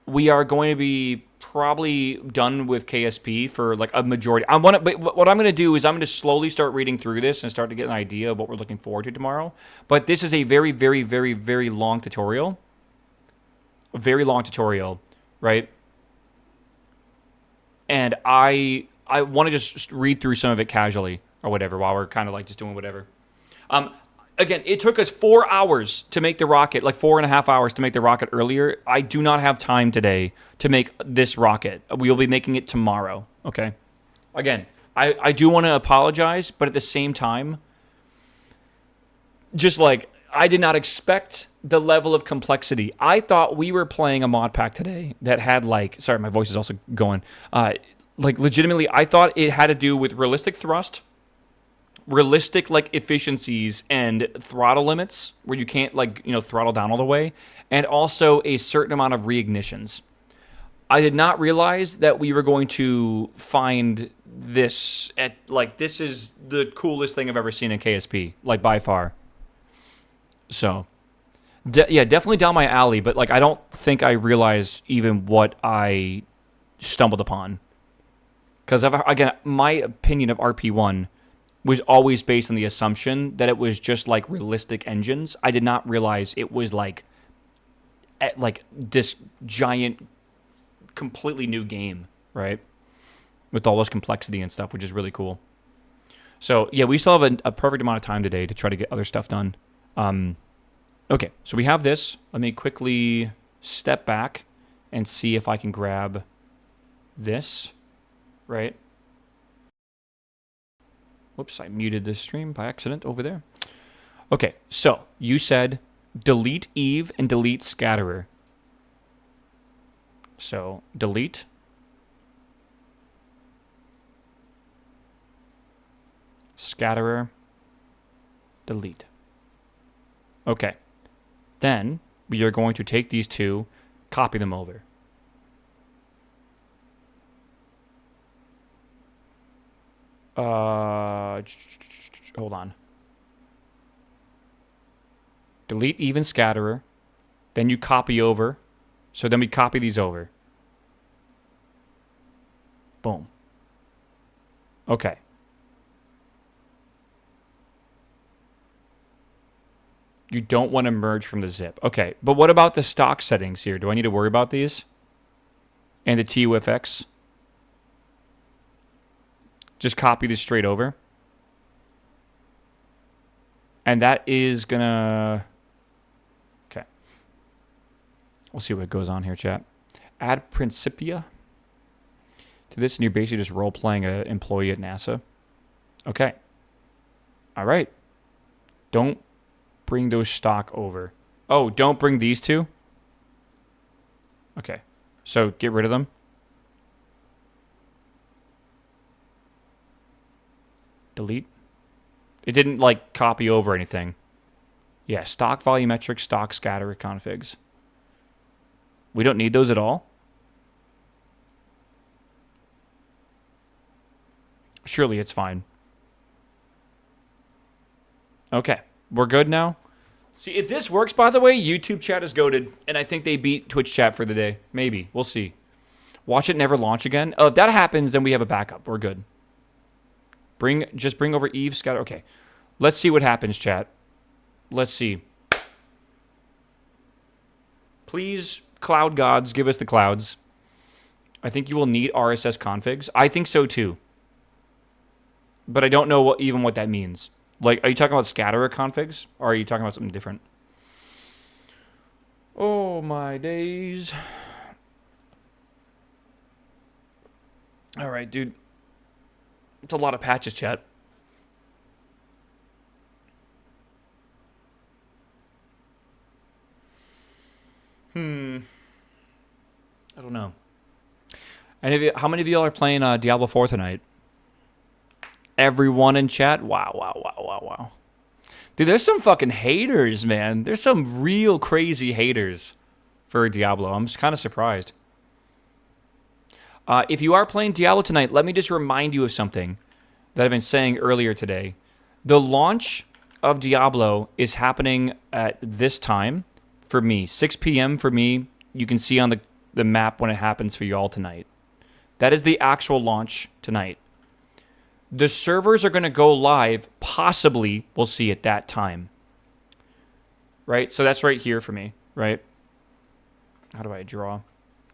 we are going to be probably done with KSP for like a majority. But what I'm going to do is I'm going to slowly start reading through this and start to get an idea of what we're looking forward to tomorrow. But this is a very, very, very, very long tutorial. A very long tutorial, right? And I want to just read through some of it casually or whatever while we're kind of like just doing whatever. Again, it took us 4 hours to make the rocket, like 4.5 hours to make the rocket earlier. I do not have time today to make this rocket. We will be making it tomorrow, okay? Again, I do want to apologize, but at the same time, just like, I did not expect the level of complexity. I thought we were playing a mod pack today that had like, sorry, my voice is also going, Like, legitimately, I thought it had to do with realistic thrust, realistic, like, efficiencies and throttle limits, where you can't, like, you know, throttle down all the way, and also a certain amount of reignitions. I did not realize that we were going to find this at, like, this is the coolest thing I've ever seen in KSP, like, by far. So, yeah, definitely down my alley, but, like, I don't think I realized even what I stumbled upon. Because, again, my opinion of RP1 was always based on the assumption that it was just, like, realistic engines. I did not realize it was, like this giant, completely new game, right? With all this complexity and stuff, which is really cool. So, yeah, we still have a perfect amount of time today to try to get other stuff done. Okay, so we have this. Let me quickly step back and see if I can grab this. Right. Whoops, I muted this stream by accident over there. Okay, so you said delete Eve and delete Scatterer. So delete. Scatterer. Delete. Okay. Then we are going to take these two, copy them over. Hold on. Delete even Scatterer. Then you copy over. So then we copy these over. Boom. Okay. You don't want to merge from the zip. Okay, but what about the stock settings here? Do I need to worry about these? And the TUFX? Just copy this straight over. And that is gonna... Okay. We'll see what goes on here, chat. Add Principia to this, and you're basically just role-playing an employee at NASA. Okay. All right. Don't bring those stock over. Oh, don't bring these two? Okay. So get rid of them. Delete. It didn't, like, copy over anything. Yeah, stock volumetric, stock scatterer configs. We don't need those at all? Surely it's fine. Okay, we're good now? See, if this works, by the way, YouTube chat is goated, and I think they beat Twitch chat for the day. Maybe. We'll see. Watch it never launch again. Oh, if that happens, then we have a backup. We're good. Just bring over Eve, Scatter. Okay. Let's see what happens, chat. Let's see. Please, cloud gods, give us the clouds. I think you will need RSS configs. I think so too. But I don't know even what that means. Like, are you talking about scatterer configs? Or are you talking about something different? Oh, my days. All right, dude. It's a lot of patches, chat. I don't know. How many of y'all are playing Diablo 4 tonight? Everyone in chat? Wow. Dude, there's some fucking haters, man. There's some real crazy haters for Diablo. I'm just kind of surprised. If you are playing Diablo tonight, let me just remind you of something that I've been saying earlier today. The launch of Diablo is happening at this time for me. 6 p.m. for me. You can see on the map when it happens for you all tonight. That is the actual launch tonight. The servers are going to go live, possibly, we'll see at that time. Right? So that's right here for me, right? How do I draw?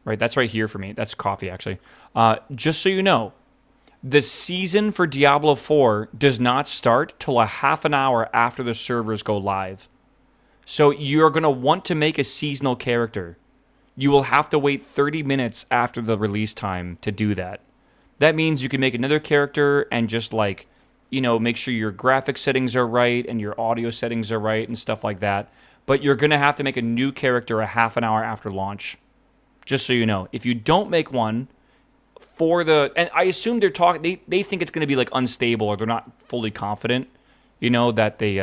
Right, that's right here for me. That's coffee, actually. Just so you know, the season for Diablo 4 does not start till a half an hour after the servers go live. So you're going to want to make a seasonal character. You will have to wait 30 minutes after the release time to do that. That means you can make another character and just, like, you know, make sure your graphic settings are right and your audio settings are right and stuff like that. But you're going to have to make a new character a half an hour after launch. Just so you know. If you don't make one, for the, and I assume they're talking, they think it's going to be like unstable, or they're not fully confident, you know, that they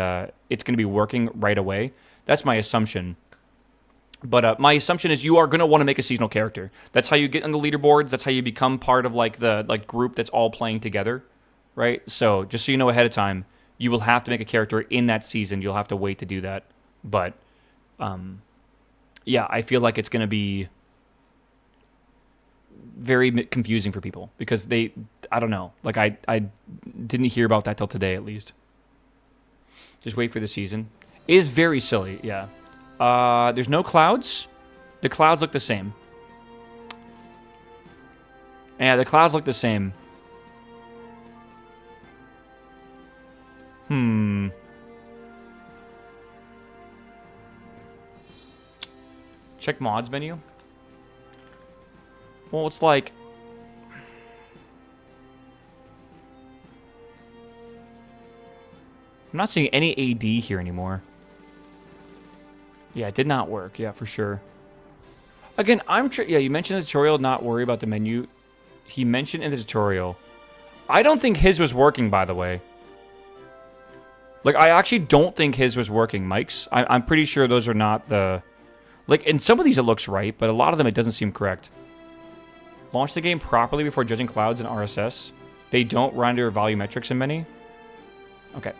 it's going to be working right away. That's my assumption. But my assumption is you are going to want to make a seasonal character. That's how you get on the leaderboards. That's how you become part of like the group that's all playing together, right? So just so you know ahead of time, you will have to make a character in that season. You'll have to wait to do that. But yeah, I feel like it's going to be very confusing for people because I don't know. Like I didn't hear about that till today at least. Just wait for the season. It is very silly, yeah. There's no clouds. The clouds look the same. Yeah, the clouds look the same. Check mods menu. Well, it's like... I'm not seeing any AD here anymore. Yeah, it did not work. Yeah, for sure. Again, yeah, you mentioned in the tutorial not worry about the menu. He mentioned in the tutorial. I don't think his was working, by the way. Like, I actually don't think his was working, Mike's. I'm pretty sure those are not the... Like, in some of these it looks right, but a lot of them it doesn't seem correct. Launch the game properly before judging clouds in RSS. They don't render volumetrics in many. Okay.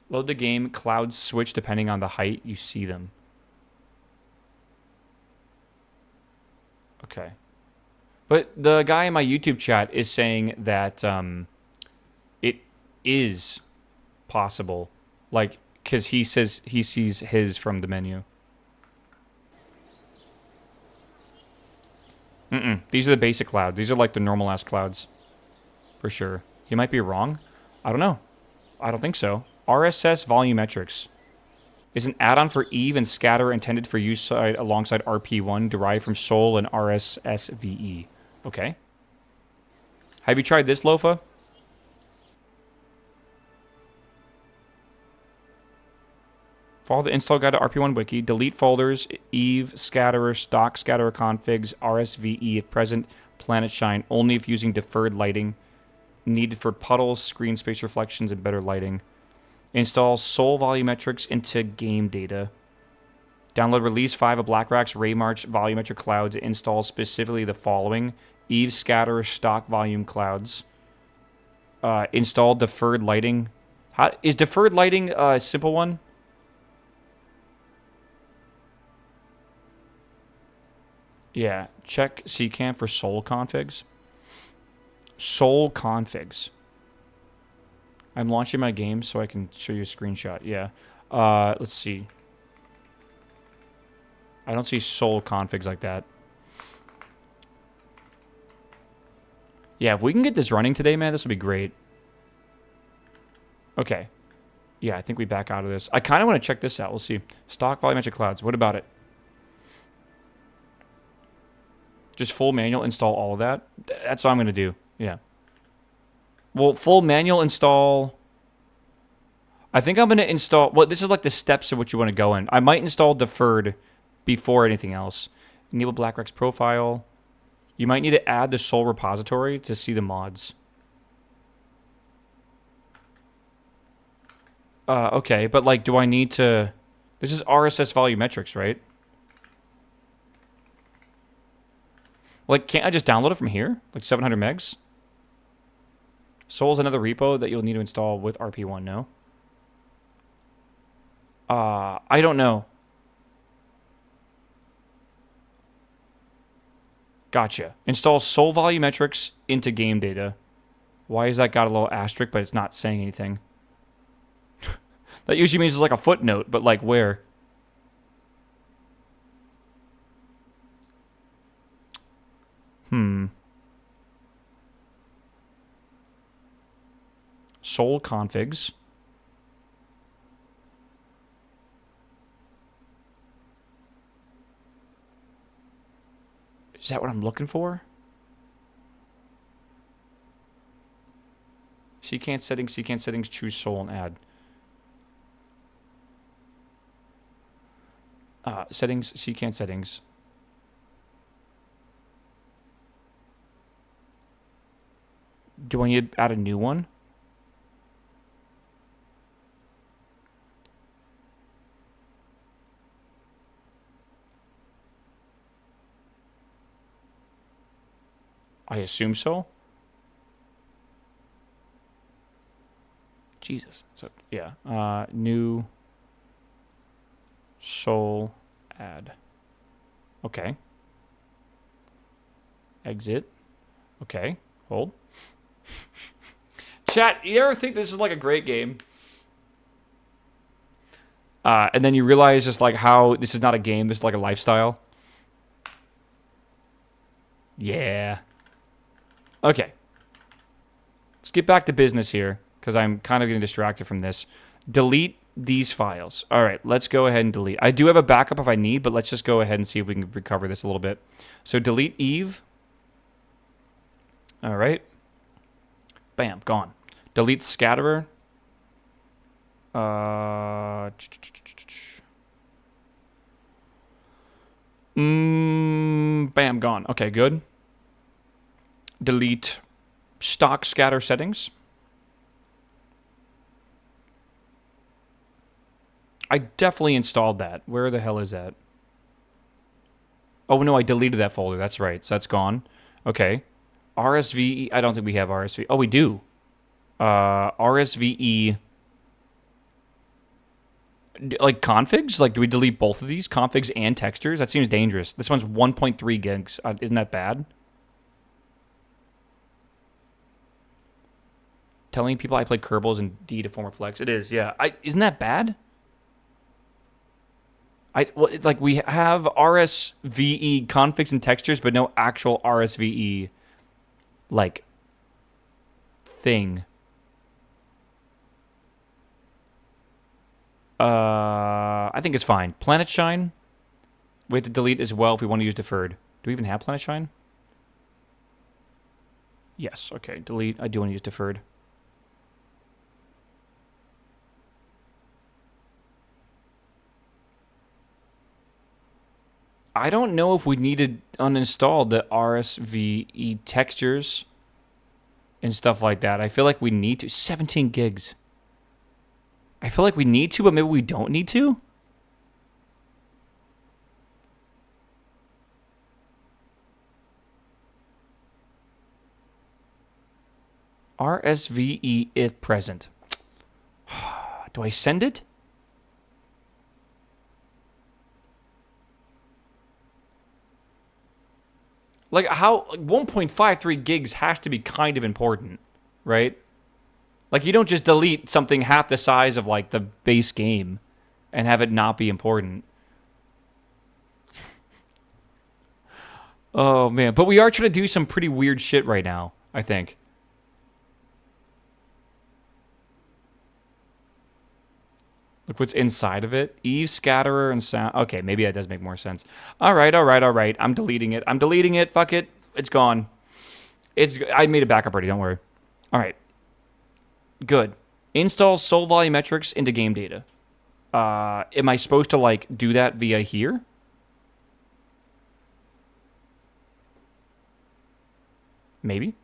Load the game. Clouds switch depending on the height you see them. Okay. But the guy in my YouTube chat is saying that it is possible. Like, because he says he sees his from the menu. These are the basic clouds. These are like the normal-ass clouds. For sure. He might be wrong. I don't know. I don't think so. RSS volumetrics is an add-on for Eve and Scatter intended for use alongside RP1, derived from Sol and RSSVE. Okay. Have you tried this, Lofa? Follow the install guide to RP1 wiki. Delete folders, Eve, Scatterer, stock Scatterer configs, RSVE if present, Planet Shine only if using deferred lighting. Needed for puddles, screen space reflections, and better lighting. Install Sol volumetrics into game data. Download Release 5 of BlackRock's Raymarch volumetric clouds. Install specifically the following. Eve, Scatterer, stock volume clouds. Install deferred lighting. Is deferred lighting a simple one? Yeah, check CCAM for Sol configs. Sol configs. I'm launching my game so I can show you a screenshot. Yeah. Let's see. I don't see Sol configs like that. Yeah, if we can get this running today, man, this will be great. Okay. Yeah, I think we back out of this. I kind of want to check this out. We'll see. Stock volumetric clouds. What about it? Just full manual install all of that? That's what I'm going to do. Yeah. Well, full manual install... I think I'm going to install... Well, this is like the steps of what you want to go in. I might install deferred before anything else. Enable BlackRock's profile. You might need to add the Sol repository to see the mods. Okay, but like, do I need to... This is RSS volumetrics, right? Like, can't I just download it from here? Like 700 megs? Sol's another repo that you'll need to install with RP1, no? I don't know. Gotcha. Install Sol volumetrics into game data. Why has that got a little asterisk, but it's not saying anything? That usually means it's like a footnote, but like where? Sol configs. Is that what I'm looking for? Secant settings, choose Sol and add. Settings, secant settings. Do I need to add a new one? I assume so. Jesus. So yeah. New Sol add. Okay. Exit. Okay. Hold. Chat, you ever think this is like a great game? And then you realize just like how this is not a game, this is like a lifestyle. Yeah. Okay. Let's get back to business here, because I'm kind of getting distracted from this. Delete these files. All right, let's go ahead and delete. I do have a backup if I need, but let's just go ahead and see if we can recover this a little bit. So delete Eve. All right. Bam, gone. Delete Scatterer. Bam, gone. Okay, good. Delete stock scatter settings. I definitely installed that. Where the hell is that? Oh, no, I deleted that folder. That's right. So that's gone. Okay. RSVE. I don't think we have RSVE. Oh, we do. RSVE. Like configs? Like, do we delete both of these? Configs and textures? That seems dangerous. This one's 1.3 gigs. Isn't that bad? Telling people I play Kerbals and D to form a flex. It is, yeah. Isn't that bad? Well, it's like we have RSVE configs and textures, but no actual RSVE like thing. I think it's fine. Planet Shine. We have to delete as well if we want to use deferred. Do we even have Planet Shine? Yes. Okay. Delete. I do want to use deferred. I don't know if we need to uninstall the RSVE textures and stuff like that. I feel like we need to. 17 gigs. I feel like we need to, but maybe we don't need to. RSVE if present. Do I send it? Like, how 1.53 gigs has to be kind of important, right? Like, you don't just delete something half the size of, like, the base game and have it not be important. Oh, man. But we are trying to do some pretty weird shit right now, I think. Look what's inside of it. Eve, Scatterer, and Sound. Okay, maybe that does make more sense. All right. I'm deleting it. Fuck it. It's gone. I made a backup already. Don't worry. All right. Good. Install Sol Volumetrics into game data. Am I supposed to, like, do that via here? Maybe.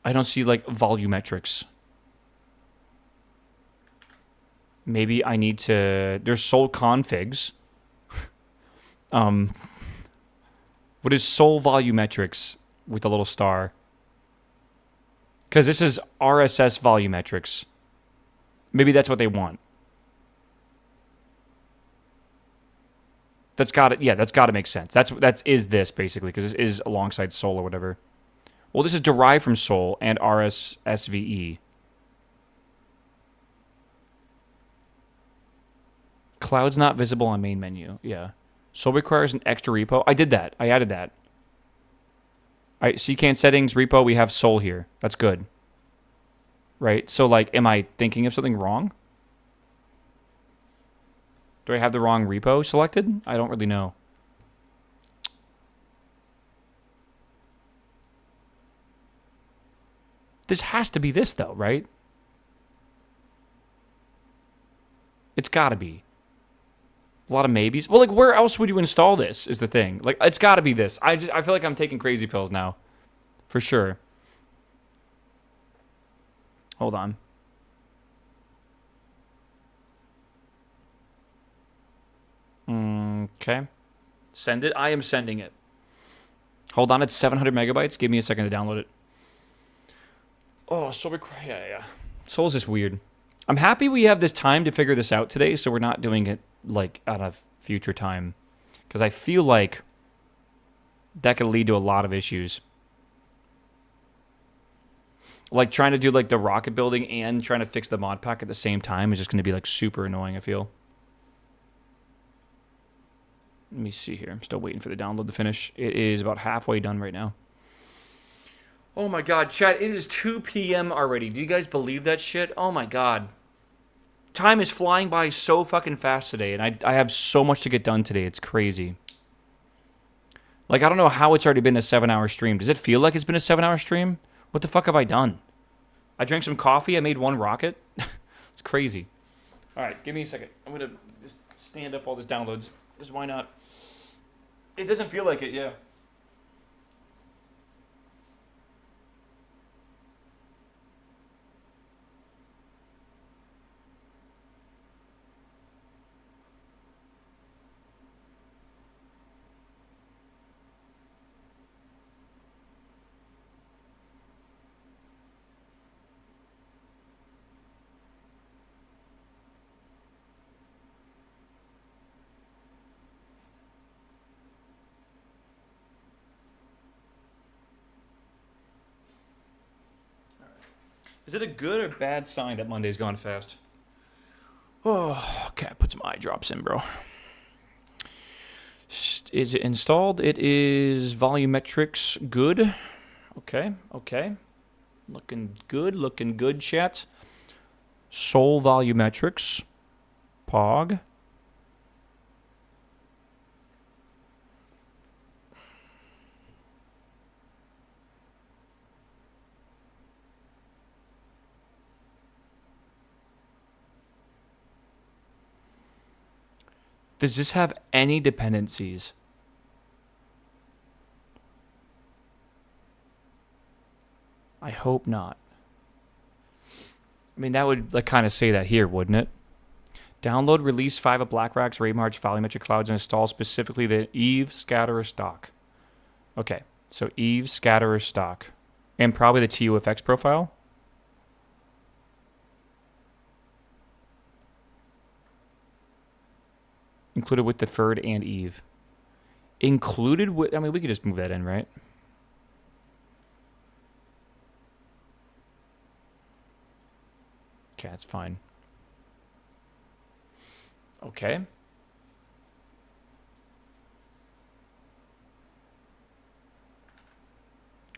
I don't see, like, volumetrics. Maybe I need to... There's Sol configs. What is Sol volumetrics with a little star? Because this is RSS volumetrics. Maybe that's what they want. That's got it. Yeah, that's got to make sense. That is this basically, because this is alongside Sol or whatever. Well, this is derived from Sol and RSSVE. Cloud's not visible on main menu. Yeah. Sol requires an extra repo. I did that. I added that. All right, secant settings, repo, we have Sol here. That's good. Right? So, like, am I thinking of something wrong? Do I have the wrong repo selected? I don't really know. This has to be this, though, right? It's got to be. A lot of maybes. Well, like, where else would you install this is the thing. Like, it's got to be this. I feel like I'm taking crazy pills now. For sure. Hold on. Okay. Send it. I am sending it. Hold on. It's 700 megabytes. Give me a second to download it. Oh, yeah. Soul's just weird. I'm happy we have this time to figure this out today, so we're not doing it, like, out of future time. Because I feel like that could lead to a lot of issues. Like, trying to do, like, the rocket building and trying to fix the mod pack at the same time is just going to be, like, super annoying, I feel. Let me see here. I'm still waiting for the download to finish. It is about halfway done right now. Oh my god, chat, it is 2 p.m. already. Do you guys believe that shit? Oh my god. Time is flying by so fucking fast today, and I have so much to get done today. It's crazy. Like, I don't know how it's already been a 7-hour stream. Does it feel like it's been a 7-hour stream? What the fuck have I done? I drank some coffee. I made one rocket. It's crazy. All right, give me a second. I'm going to just stand up all these downloads. Just why not? It doesn't feel like it, yeah. Is it a good or bad sign that Monday's gone fast? Oh, okay. Put some eye drops in, bro. Is it installed? It is volumetrics good. Okay, okay. Looking good, chat. Soul volumetrics. Pog. Does this have any dependencies? I hope not. I mean, that would like kind of say that here, wouldn't it? Download release 5 of BlackRock's RayMarch volumetric clouds and install specifically the Eve scatterer stock. Okay, so Eve scatterer stock. And probably the TUFX profile. Included with deferred and Eve. Included with... I mean, we could just move that in, right? Okay, that's fine. Okay.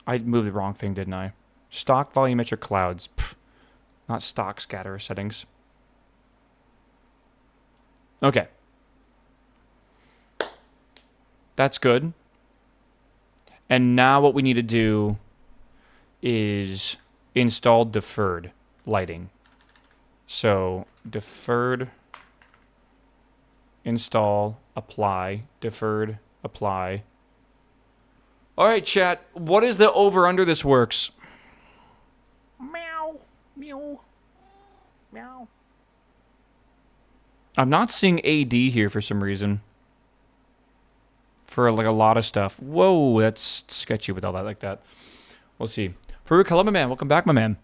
I moved the wrong thing, didn't I? Stock volumetric clouds. Pff, not stock scatterer settings. Okay. That's good. And now what we need to do is install deferred lighting. So deferred, install, apply, deferred, apply. All right, chat. What is the over-under this works? Meow, meow, meow. I'm not seeing AD here for some reason. For like a lot of stuff. Whoa, that's sketchy with all that like that. We'll see. Farouk, hello, my man. Welcome back, my man.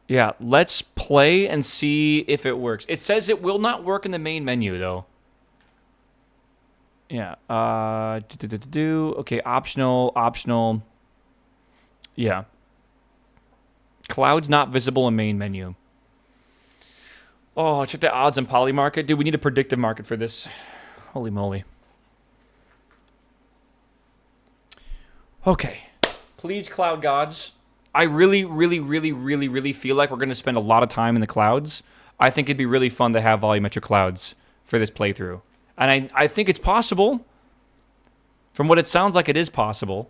Yeah, let's play and see if it works. It says it will not work in the main menu, though. Yeah. Okay, optional. Yeah. Clouds not visible in main menu. Oh, check the odds on poly market. Dude, we need a predictive market for this. Holy moly. Okay. Please, cloud gods. I really feel like we're going to spend a lot of time in the clouds. I think it'd be really fun to have volumetric clouds for this playthrough. And I think it's possible. From what it sounds like, it is possible.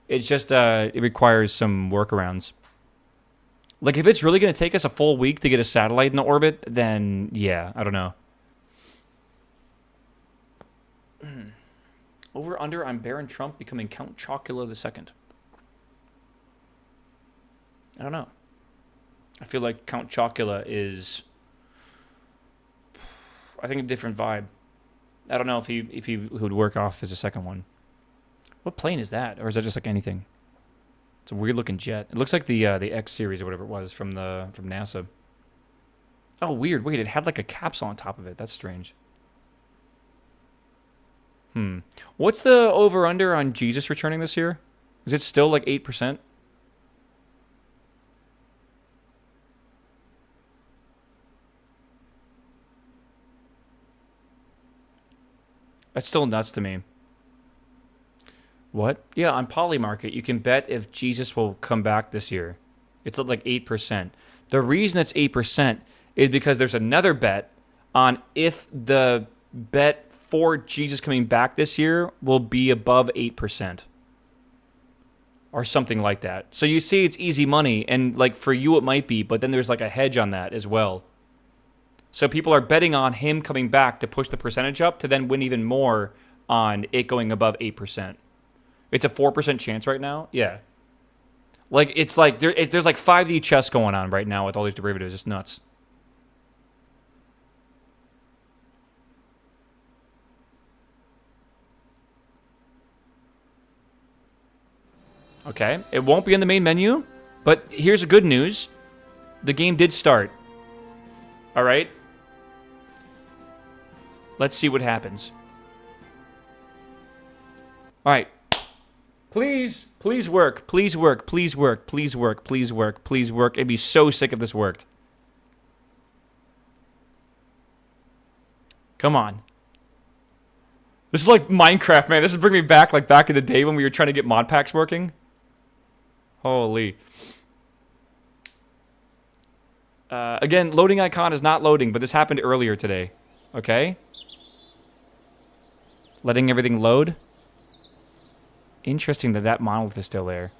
It's just, it requires some workarounds. Like, if it's really going to take us a full week to get a satellite in the orbit, then, yeah, I don't know. Over under on Baron Trump becoming Count Chocula II. I don't know. I feel like Count Chocula is, I think, a different vibe. I don't know if he would work off as a second one. What plane is that? Or is that just like anything? It's a weird looking jet. It looks like the X series or whatever it was from NASA. Oh, weird. Wait, it had like a capsule on top of it. That's strange. What's the over-under on Jesus returning this year? Is it still like 8%? That's still nuts to me. What? Yeah, on Polymarket, you can bet if Jesus will come back this year. It's at like 8%. The reason it's 8% is because there's another bet on if the bet for Jesus coming back this year will be above 8%. Or something like that. So you see it's easy money, and like for you it might be, but then there's like a hedge on that as well. So people are betting on him coming back to push the percentage up to then win even more on it going above 8%. It's a 4% chance right now. Yeah. Like, it's like, there's like 5D chess going on right now with all these derivatives. It's nuts. Okay. It won't be in the main menu, but here's the good news. The game did start. All right. Let's see what happens. All right. Please, please work. Please work. Please work. Please work. Please work. Please work. I'd be so sick if this worked. Come on. This is like Minecraft, man. This is bringing me back, like back in the day when we were trying to get mod packs working. Holy. Again, loading icon is not loading, but this happened earlier today. Okay? Letting everything load. Interesting that that monolith is still there.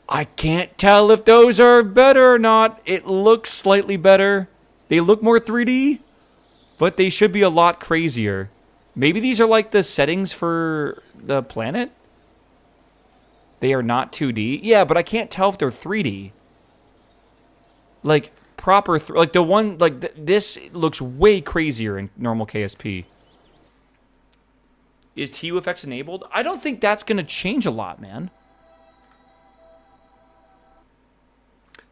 I can't tell if those are better or not. It looks slightly better. They look more 3D, but they should be a lot crazier. Maybe these are like the settings for the planet? They are not 2D. Yeah, but I can't tell if they're 3D. Like, proper... like, the one... like, this looks way crazier in normal KSP. Is TUFX enabled? I don't think that's going to change a lot, man.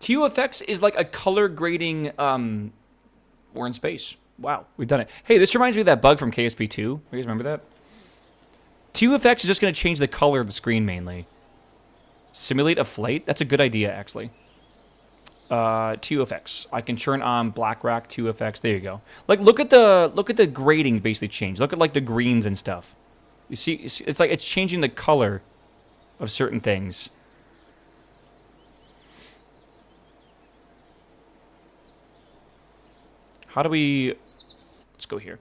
TUFX is like a color grading... we're in space. Wow, we've done it. Hey, this reminds me of that bug from KSP2. You guys remember that? TUFX is just going to change the color of the screen mainly. Simulate a flight? That's a good idea, actually. TUFX. I can turn on black rack TUFX. There you go. Like, look at the grading basically change. Look at like the greens and stuff. You see, it's like it's changing the color of certain things. How do we... let's go here.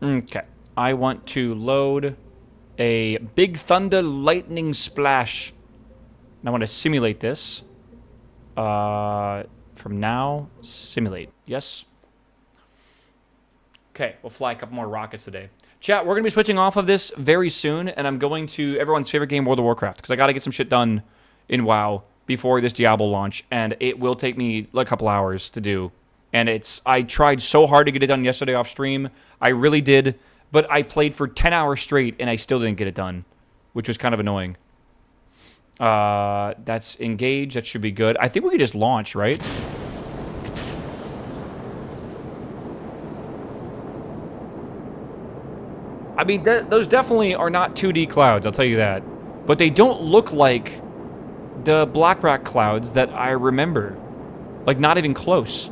Okay. I want to load a Big Thunder Lightning Splash. And I want to simulate this. From now, simulate. Yes. Okay, we'll fly a couple more rockets today. Chat, we're going to be switching off of this very soon, and I'm going to everyone's favorite game, World of Warcraft, because I got to get some shit done in WoW before this Diablo launch, and it will take me like a couple hours to do. And I tried so hard to get it done yesterday off stream. I really did, but I played for 10 hours straight, and I still didn't get it done, which was kind of annoying. That's engage. That should be good. I think we could just launch, right? I mean, those definitely are not 2D clouds, I'll tell you that. But they don't look like the Blackrock clouds that I remember. Like, not even close.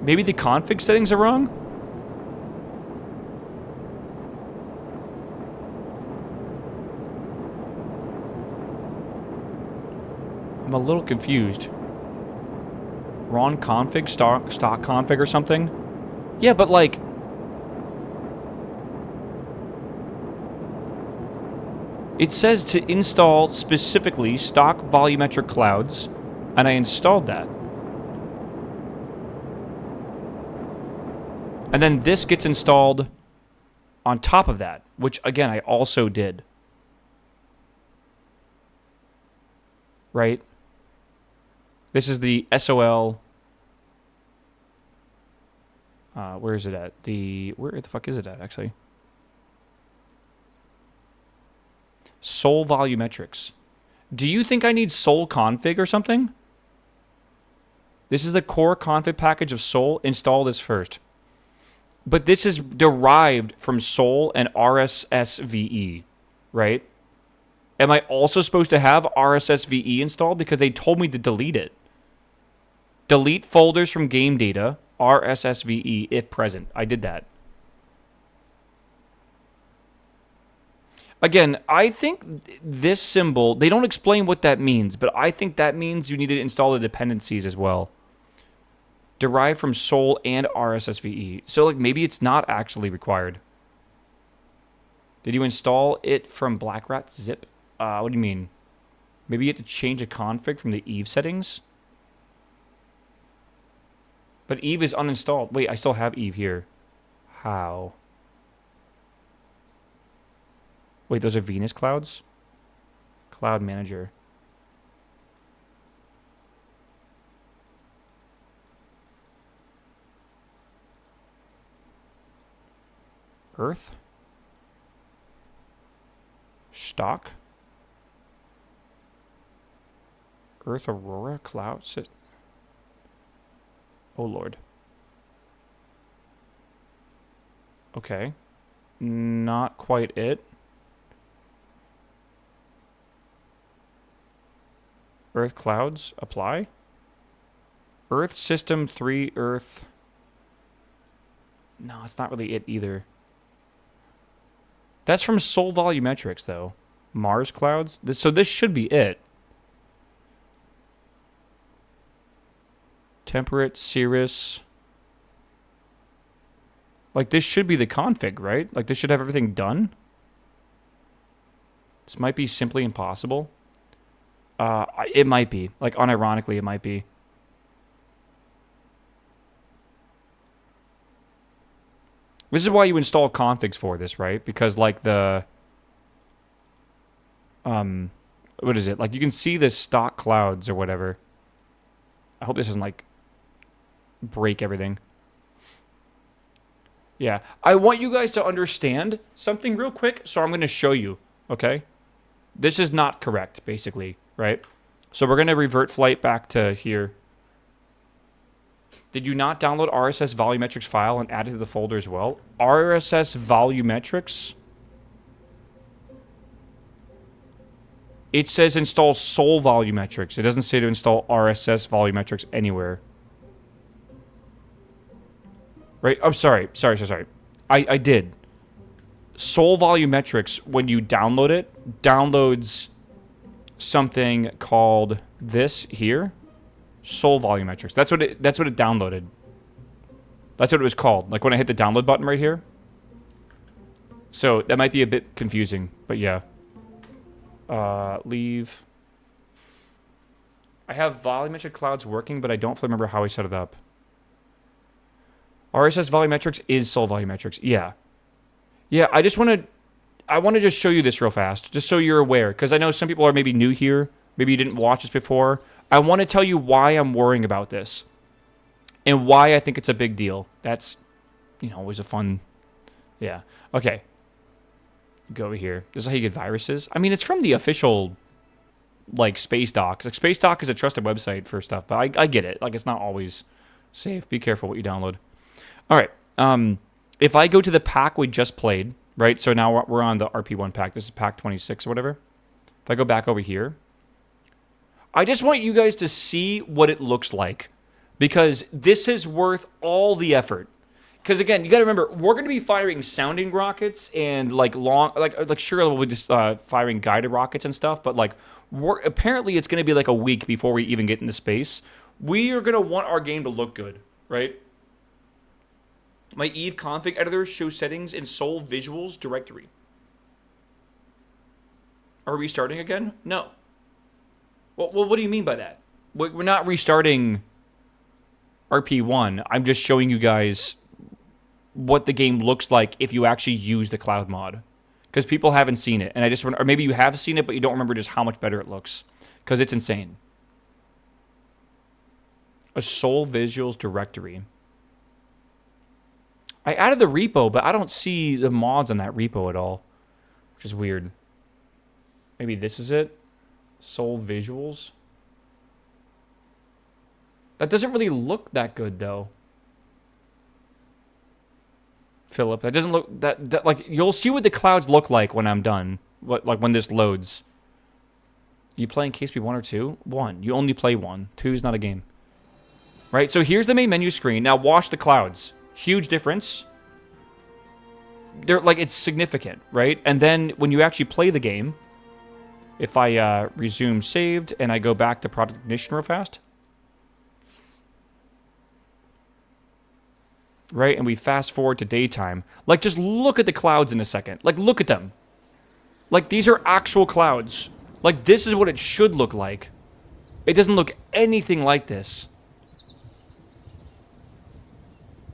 Maybe the config settings are wrong? I'm a little confused. Wrong config, stock config or something? Yeah, but like... It says to install specifically stock volumetric clouds, and I installed that. And then this gets installed on top of that, which, again, I also did. Right? This is the SOL... where is it at? Where the fuck is it at, actually? Sol volumetrics. Do you think I need Sol config or something? This is the core config package of Sol. Install this first. But this is derived from Sol and RSS VE, right? Am I also supposed to have RSS VE installed? Because they told me to delete it. Delete folders from game data, RSS VE, if present. I did that. Again, I think this symbol, they don't explain what that means, but I think that means you need to install the dependencies as well. Derived from Sol and RSS VE. So, like, maybe it's not actually required. Did you install it from Black Rat Zip? What do you mean? Maybe you have to change a config from the Eve settings? But Eve is uninstalled. Wait, I still have Eve here. How? Wait, those are Venus clouds? Cloud Manager. Earth? Stock? Earth Aurora Clouds? Oh, Lord. Okay. Not quite it. Earth Clouds? Apply? Earth System 3 Earth... No, it's not really it either. That's from Sol Volumetrics, though. Mars Clouds? So this should be it. Temperate, Cirrus. Like, this should be the config, right? Like, this should have everything done. This might be simply impossible. It might be. Like, unironically, it might be. This is why you install configs for this, right? Because, like, the... what is it? Like, you can see the stock clouds or whatever. I hope this doesn't, like, break everything. Yeah. I want you guys to understand something real quick, so I'm going to show you, okay? This is not correct, basically, right? So we're going to revert flight back to here. Did you not download RSS Volumetrics file and add it to the folder as well? RSS Volumetrics? It says install Sol Volumetrics. It doesn't say to install RSS Volumetrics anywhere. Right? I'm sorry. Sorry. I did. Sol Volumetrics, when you download it, downloads something called this here. Sol Volumetrics. That's what it downloaded. That's what it was called. Like when I hit the download button right here. So that might be a bit confusing, but yeah. Leave. I have volumetric clouds working, but I don't remember how I set it up. RSS Volumetrics is Sol Volumetrics. Yeah. Yeah, I want to just show you this real fast, just so you're aware, because I know some people are maybe new here. Maybe you didn't watch this before. I want to tell you why I'm worrying about this and why I think it's a big deal. That's, you know, always a fun... Yeah. Okay. Go over here. This is how you get viruses. I mean, it's from the official, like, Space Doc. Like, Space Doc is a trusted website for stuff, but I get it. Like, it's not always safe. Be careful what you download. All right. If I go to the pack we just played, right? So now we're on the RP1 pack. This is pack 26 or whatever. If I go back over here, I just want you guys to see what it looks like, because this is worth all the effort. Because again, you got to remember, we're going to be firing sounding rockets and like sure we'll be just firing guided rockets and stuff, but like apparently it's going to be like a week before we even get into space. We are going to want our game to look good, right? My Eve config editor shows settings in sole visuals directory. Are we restarting again? No. Well, what do you mean by that? We're not restarting RP1. I'm just showing you guys what the game looks like if you actually use the cloud mod. Because people haven't seen it. And I just want, or maybe you have seen it, but you don't remember just how much better it looks. Because it's insane. A sole visuals directory. I added the repo, but I don't see the mods on that repo at all. Which is weird. Maybe this is it? Sole visuals? That doesn't really look that good, though. Philip, that doesn't look... That like, you'll see what the clouds look like when I'm done. Like, when this loads. You playing KSP 1 or 2? 1. You only play 1. 2 is not a game. Right? So here's the main menu screen. Now watch the clouds. Huge difference. They're like, it's significant, right? And then when you actually play the game, if I resume saved and I go back to product ignition real fast, right? And we fast forward to daytime. Like, just look at the clouds in a second. Like, look at them. Like, these are actual clouds. Like, this is what it should look like. It doesn't look anything like this.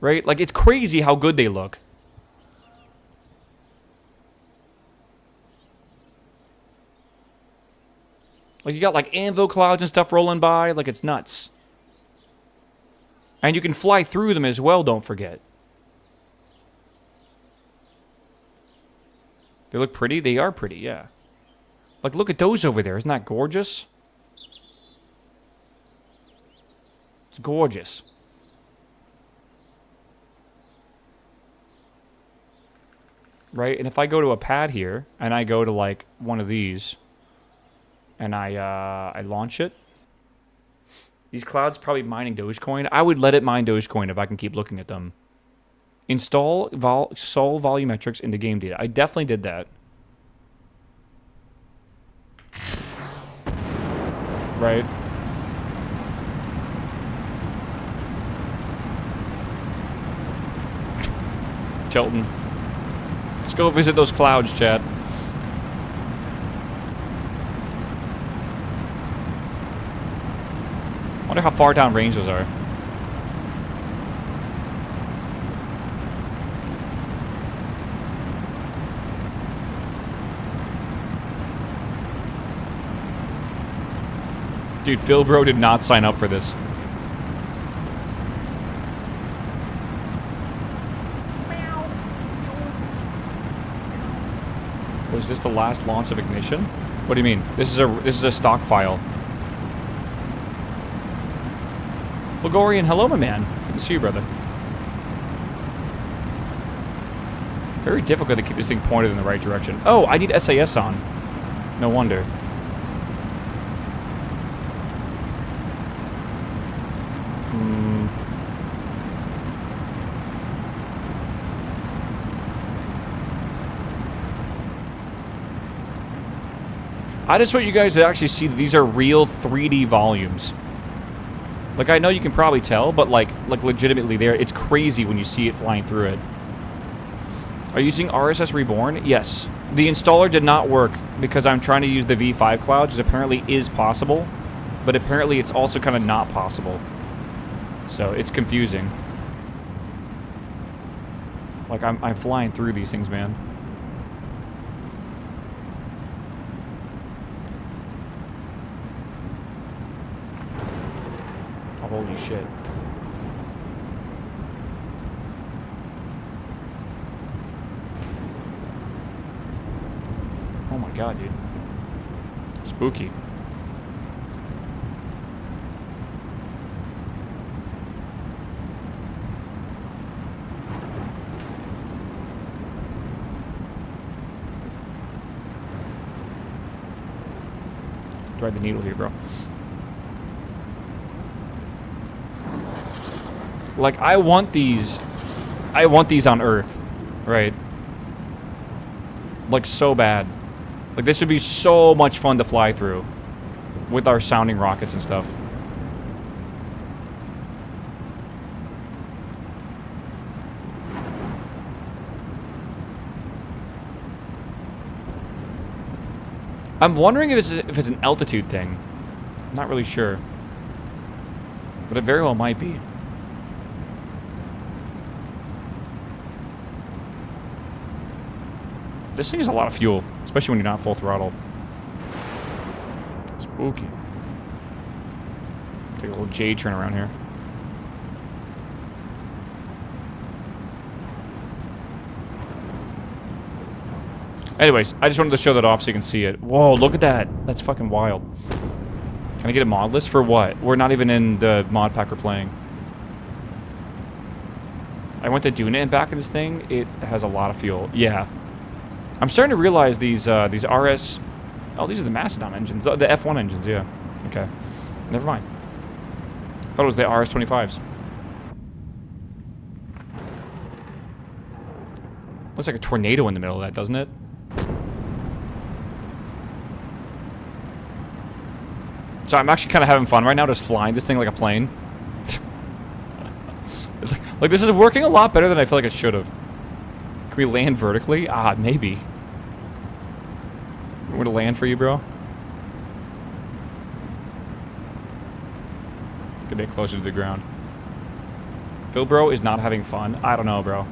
Right? Like, it's crazy how good they look. Like, you got, like, anvil clouds and stuff rolling by. Like, it's nuts. And you can fly through them as well, don't forget. They look pretty? They are pretty, yeah. Like, look at those over there. Isn't that gorgeous? It's gorgeous. Right? And if I go to a pad here, and I go to, like, one of these, and I launch it, these clouds probably mining Dogecoin. I would let it mine Dogecoin if I can keep looking at them. Install Sol volumetrics into game data. I definitely did that. Right? Tilton. Let's go visit those clouds, Chad. I wonder how far down range those are. Dude, Phil Bro did not sign up for this. Was this the last launch of Ignition? What do you mean? This is a stock file. Bulgarian, hello, my man. Good to see you, brother. Very difficult to keep this thing pointed in the right direction. Oh, I need SAS on. No wonder. I just want you guys to actually see that these are real 3D volumes. Like, I know you can probably tell, but like legitimately there, it's crazy when you see it flying through it. Are you using RSS Reborn? Yes. The installer did not work because I'm trying to use the V5 clouds, which apparently is possible, but apparently it's also kind of not possible. So it's confusing. Like, I'm flying through these things, man. Holy shit. Oh my god, dude. Spooky. Thread the needle here, bro. Like, I want these on Earth, right? Like, so bad. Like, this would be so much fun to fly through with our sounding rockets and stuff. I'm wondering if it's an altitude thing. I'm not really sure. But it very well might be. This thing is a lot of fuel, especially when you're not full throttle. Spooky. Take a little J turn around here. Anyways, I just wanted to show that off so you can see it. Whoa, look at that. That's fucking wild. Can I get a mod list for what? We're not even in the mod pack we're playing. I went to Duna and back in this thing. It has a lot of fuel. Yeah. I'm starting to realize these RS... Oh, these are the Mastodon engines. The F1 engines, yeah. Okay. Never mind. I thought it was the RS-25s. Looks like a tornado in the middle of that, doesn't it? So I'm actually kind of having fun right now just flying this thing like a plane. Like, this is working a lot better than I feel like it should have. Can we land vertically? Ah, maybe. I'm going to land for you, bro. Get a bit closer to the ground. Phil, bro, is not having fun. I don't know, bro.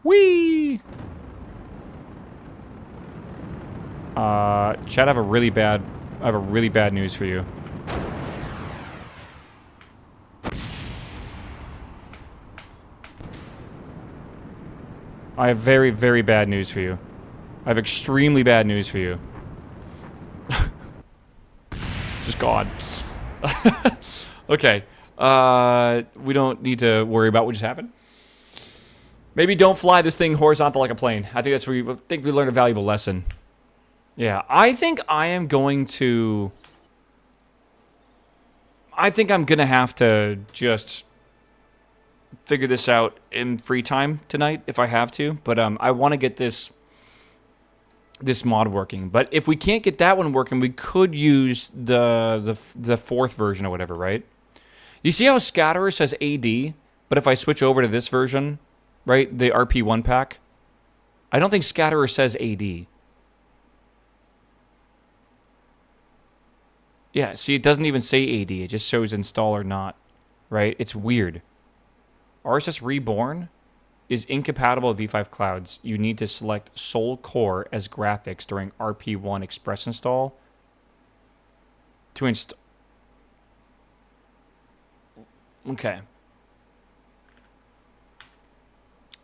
Whee! Chad, I have a really bad news for you. I have very, very bad news for you. I have extremely bad news for you. Just God. Okay. We don't need to worry about what just happened. Maybe don't fly this thing horizontal like a plane. I think that's where we learned a valuable lesson. Yeah, I think I am going to... I think I'm going to have to just figure this out in free time tonight if I have to. But I want to get this mod working. But if we can't get that one working, we could use the fourth version or whatever, right? You see how Scatterer says AD, but if I switch over to this version, right, the RP1 pack, I don't think Scatterer says AD. Yeah, see, it doesn't even say AD. It just shows install or not, right? It's weird. RSS Reborn is incompatible with V5 Clouds. You need to select Soul Core as graphics during RP1 Express install to install. Okay.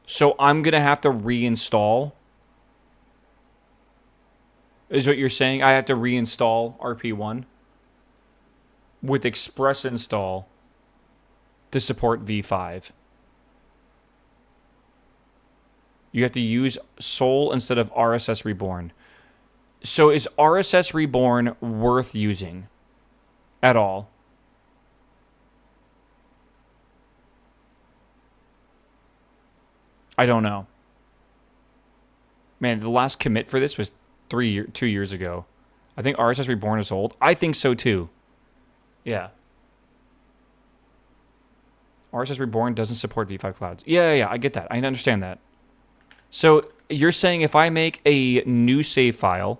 So I'm going to have to reinstall. Is what you're saying? I have to reinstall RP1 with Express install to support V5. You have to use Soul instead of RSS Reborn. So is RSS Reborn worth using at all? I don't know. Man, the last commit for this was 2 years ago. I think RSS Reborn is old. I think so too. Yeah. RSS Reborn doesn't support V5 Clouds. Yeah, I get that. I understand that. So you're saying if I make a new save file,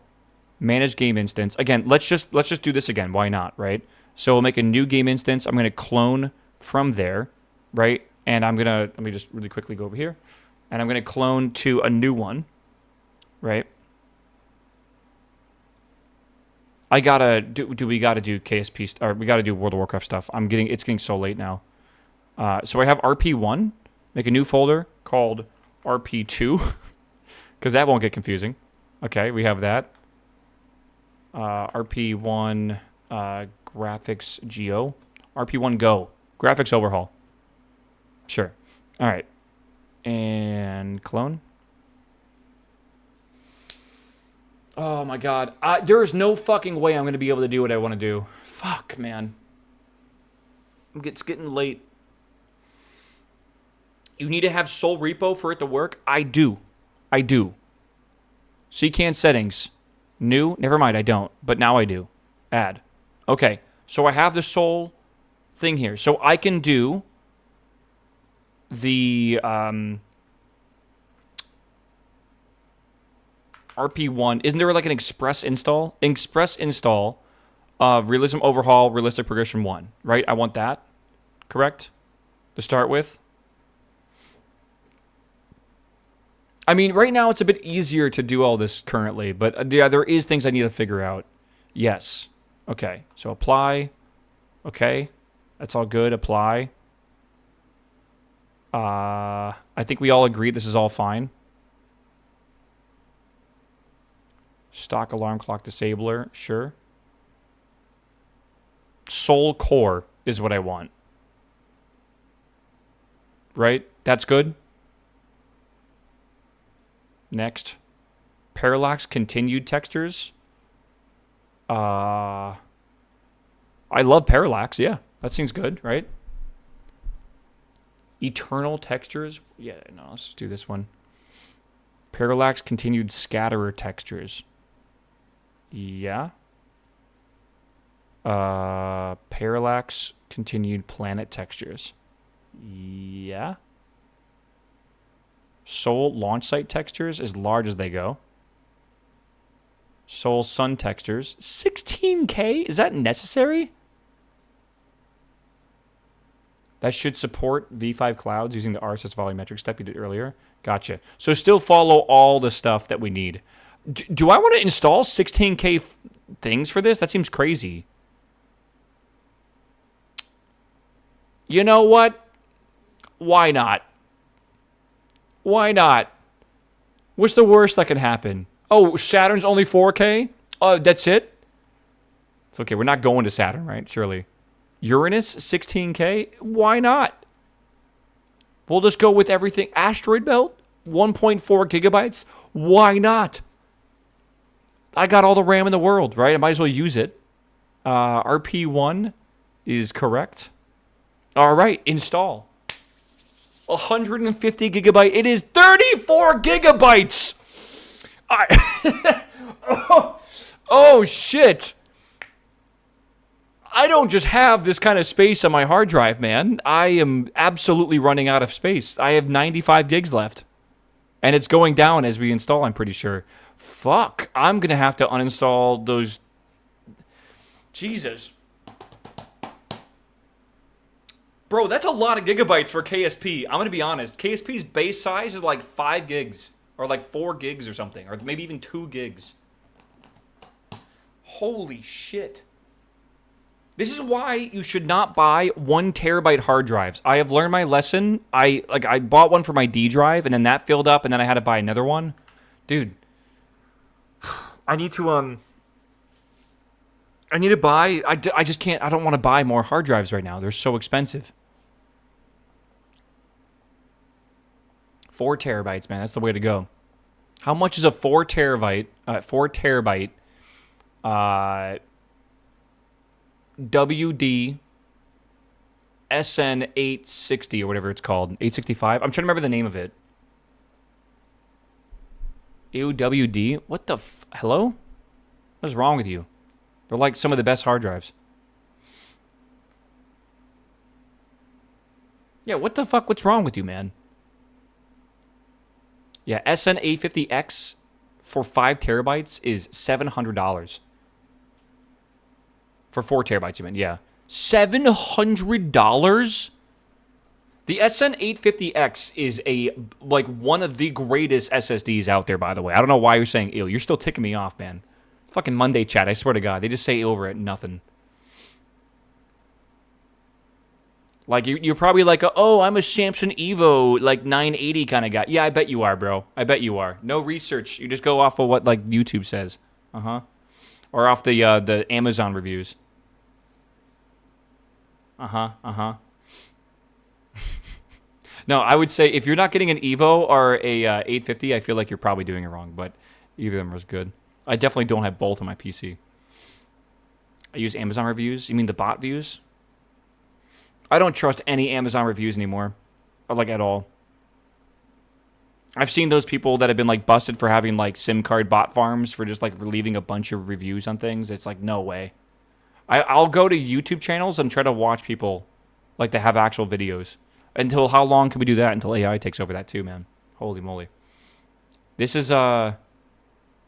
manage game instance, again, let's just do this again. Why not, right? So we'll make a new game instance. I'm going to clone from there, right? And I'm going to, let me just really quickly go over here. And I'm going to clone to a new one, right? We gotta do KSP, or we gotta do World of Warcraft stuff. It's getting so late now. So I have RP1, make a new folder called RP2, because that won't get confusing. Okay, we have that. RP1 graphics geo. RP1 go. Graphics overhaul. Sure. All right. And clone. Oh my god. There is no fucking way I'm going to be able to do what I want to do. Fuck, man. It's getting late. You need to have Soul Repo for it to work? I do. CCAN settings. New? Never mind, I don't. But now I do. Add. Okay. So I have the Soul thing here. So I can do the RP1. Isn't there like an express install? Express install of Realism Overhaul, Realistic Progression 1, right? I want that, correct? To start with. I mean, right now it's a bit easier to do all this currently, but yeah, there is things I need to figure out. Yes. Okay, so apply. Okay, that's all good. Apply. I think we all agree this is all fine. Stock alarm clock disabler, sure. Soul core is what I want. Right? That's good. Next. Parallax continued textures. I love parallax, yeah. That seems good, right? Eternal textures. Yeah, no, let's just do this one. Parallax continued scatterer textures. Yeah. Parallax continued planet textures. Yeah. Soul launch site textures as large as they go. Soul sun textures. 16K? Is that necessary? That should support V5 clouds using the RSS volumetric step you did earlier. Gotcha. So still follow all the stuff that we need. Do I want to install 16K things for this? That seems crazy. You know what? Why not? Why not? What's the worst that can happen? Oh, Saturn's only 4K? Oh, that's it? It's okay. We're not going to Saturn, right? Surely. Uranus, 16K? Why not? We'll just go with everything. Asteroid belt, 1.4 gigabytes? Why not? I got all the RAM in the world, right? I might as well use it. RP1 is correct. All right, install. 150 gigabyte. It is 34 gigabytes. Oh, shit. I don't just have this kind of space on my hard drive, man. I am absolutely running out of space. I have 95 gigs left. And it's going down as we install, I'm pretty sure. Fuck. I'm going to have to uninstall those. Jesus. Bro, that's a lot of gigabytes for KSP. I'm going to be honest. KSP's base size is like 5 gigs. Or like 4 gigs or something. Or maybe even 2 gigs. Holy shit. This is why you should not buy 1 terabyte hard drives. I have learned my lesson. I bought one for my D drive, and then that filled up, and then I had to buy another one. Dude. I need to buy. I just can't. I don't want to buy more hard drives right now. They're so expensive. 4 terabytes, man. That's the way to go. How much is a 4 terabyte? WD SN 860 or whatever it's called. 865. I'm trying to remember the name of it. EWD. What the hello? What's wrong with you? They're like some of the best hard drives. Yeah, what the fuck? What's wrong with you, man? Yeah, SN850X for 5 terabytes is $700. For 4 terabytes, you mean? Yeah. $700? The SN850X is one of the greatest SSDs out there, by the way. I don't know why you're saying ill. You're still ticking me off, man. Fucking Monday chat, I swear to God. They just say over it, nothing. Like, you're probably like, oh, I'm a Samsung Evo, like, 980 kind of guy. Yeah, I bet you are, bro. I bet you are. No research. You just go off of what, like, YouTube says. Uh-huh. Or off the Amazon reviews. Uh-huh, uh-huh. No, I would say if you're not getting an Evo or a 850, I feel like you're probably doing it wrong, but either of them was good. I definitely don't have both on my PC. I use Amazon reviews. You mean the bot views? I don't trust any Amazon reviews anymore. Or, like, at all. I've seen those people that have been, like, busted for having, like, SIM card bot farms for just, like, leaving a bunch of reviews on things. It's like, no way. I'll go to YouTube channels and try to watch people, like, that have actual videos. Until how long can we do that? Until AI takes over that too, man. Holy moly. This is,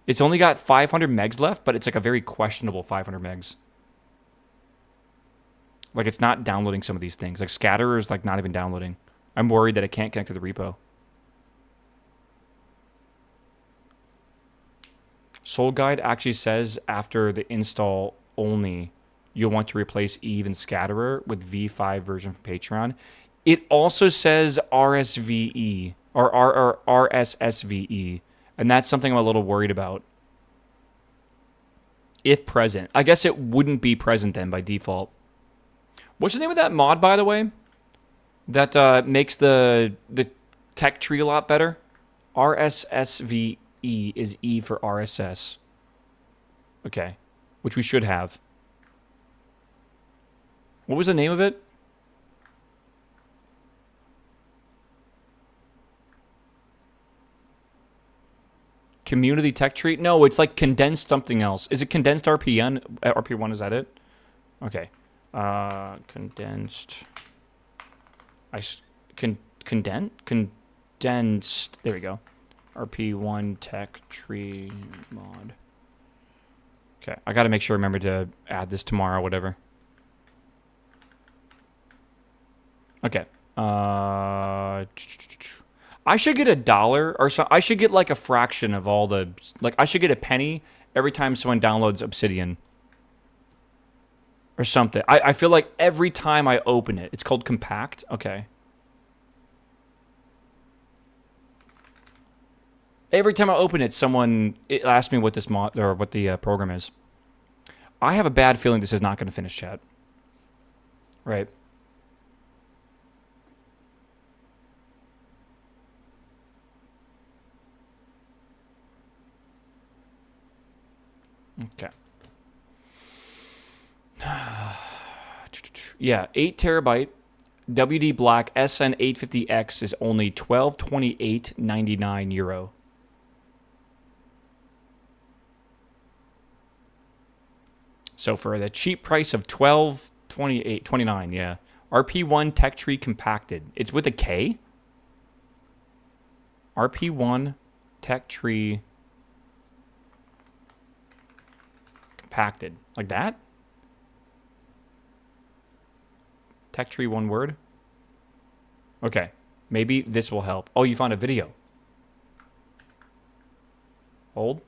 It's only got 500 megs left, but it's like a very questionable 500 megs. Like, it's not downloading some of these things. Like, Scatterer is, like, not even downloading. I'm worried that it can't connect to the repo. Soul Guide actually says after the install only, you'll want to replace Eve and Scatterer with V5 version for Patreon. It also says RSVE, or RSSVE, and that's something I'm a little worried about. If present. I guess it wouldn't be present then by default. What's the name of that mod, by the way? That makes the tech tree a lot better? RSSVE is E for RSS. Okay. Which we should have. What was the name of it? Community tech tree? No, it's like condensed something else. Is it condensed RPN? RP1, is that it? Okay. Condensed. Condensed. There we go. RP1 tech tree mod. Okay, I got to make sure I remember to add this tomorrow, whatever. Okay. I should get $1 or so. I should get like a fraction of all the, like, I should get a penny every time someone downloads Obsidian or something. I feel like every time I open it, it's called Compact. Okay. Every time I open it, it asks me what this mod or what the program is. I have a bad feeling this is not going to finish, chat. Right. Okay. Yeah, 8 terabyte WD Black SN850X is only €1228.99. So for the cheap price of $1228.29, yeah. RP1 Tech Tree Compacted. It's with a K? RP1 Tech Tree Compacted. Like that? Tech tree, one word. Okay. Maybe this will help. Oh, you found a video. Hold.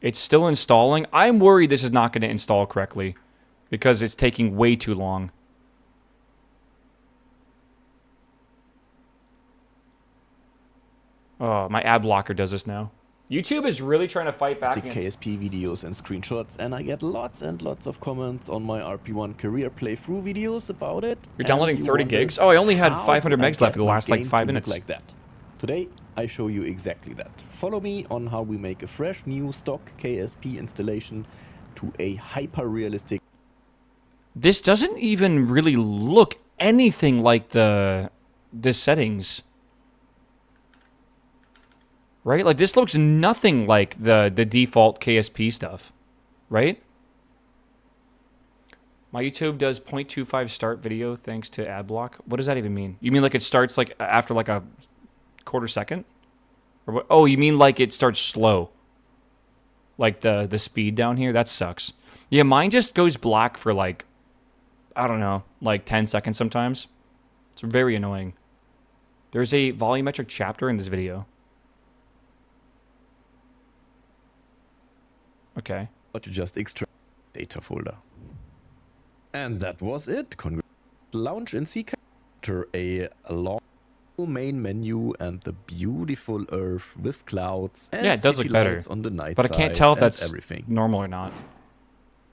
It's still installing. I'm worried this is not going to install correctly because it's taking way too long. Oh, my ad blocker does this now. YouTube is really trying to fight back against KSP videos and screenshots, and I get lots and lots of comments on my RP1 career playthrough videos about it. You're downloading 30 gigs? Oh, I only had 500 megs left for the last like 5 minutes. Like that. Today, I show you exactly that. Follow me on how we make a fresh new stock KSP installation to a hyper-realistic... This doesn't even really look anything like the settings. Right? Like, this looks nothing like the default KSP stuff. Right? My YouTube does 0.25 start video thanks to ad block. What does that even mean? You mean like it starts like after like a quarter second? Or what? Oh, you mean like it starts slow? Like the speed down here? That sucks. Yeah, mine just goes black for like, I don't know, like 10 seconds sometimes. It's very annoying. There's a volumetric chapter in this video. Okay. But you just extract data folder. And that was it. Launch in CK. Enter a long main menu and the beautiful earth with clouds and yeah, it does look better on the night but I can't tell if that's everything. Normal or not.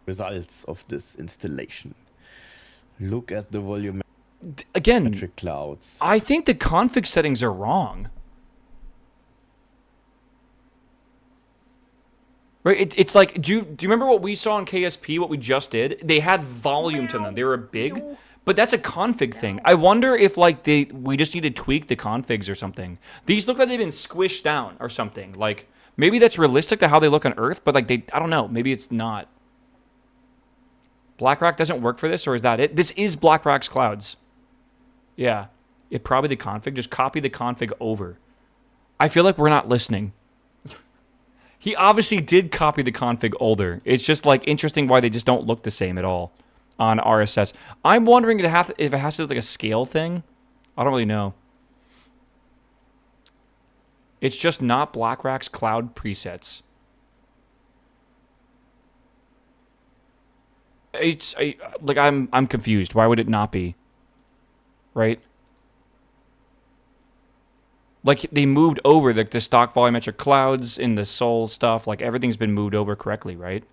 Results of this installation. Look at the volume. Again, clouds. I think the config settings are wrong. Right, it's like, do you remember what we saw in KSP, what we just did? They had volume to them. They were big, but that's a config thing. I wonder if like we just need to tweak the configs or something. These look like they've been squished down or something. Like, maybe that's realistic to how they look on Earth, but like I don't know, maybe it's not. BlackRock doesn't work for this, or is that it? This is BlackRock's clouds. Yeah, it probably the config. Just copy the config over. I feel like we're not listening. He obviously did copy the config older. It's just like interesting why they just don't look the same at all on RSS. I'm wondering if it has to do with like a scale thing. I don't really know. It's just not BlackRock's cloud presets. I'm confused. Why would it not be? Right? Like, they moved over the stock volumetric clouds in the Sol stuff. Like, everything's been moved over correctly, right?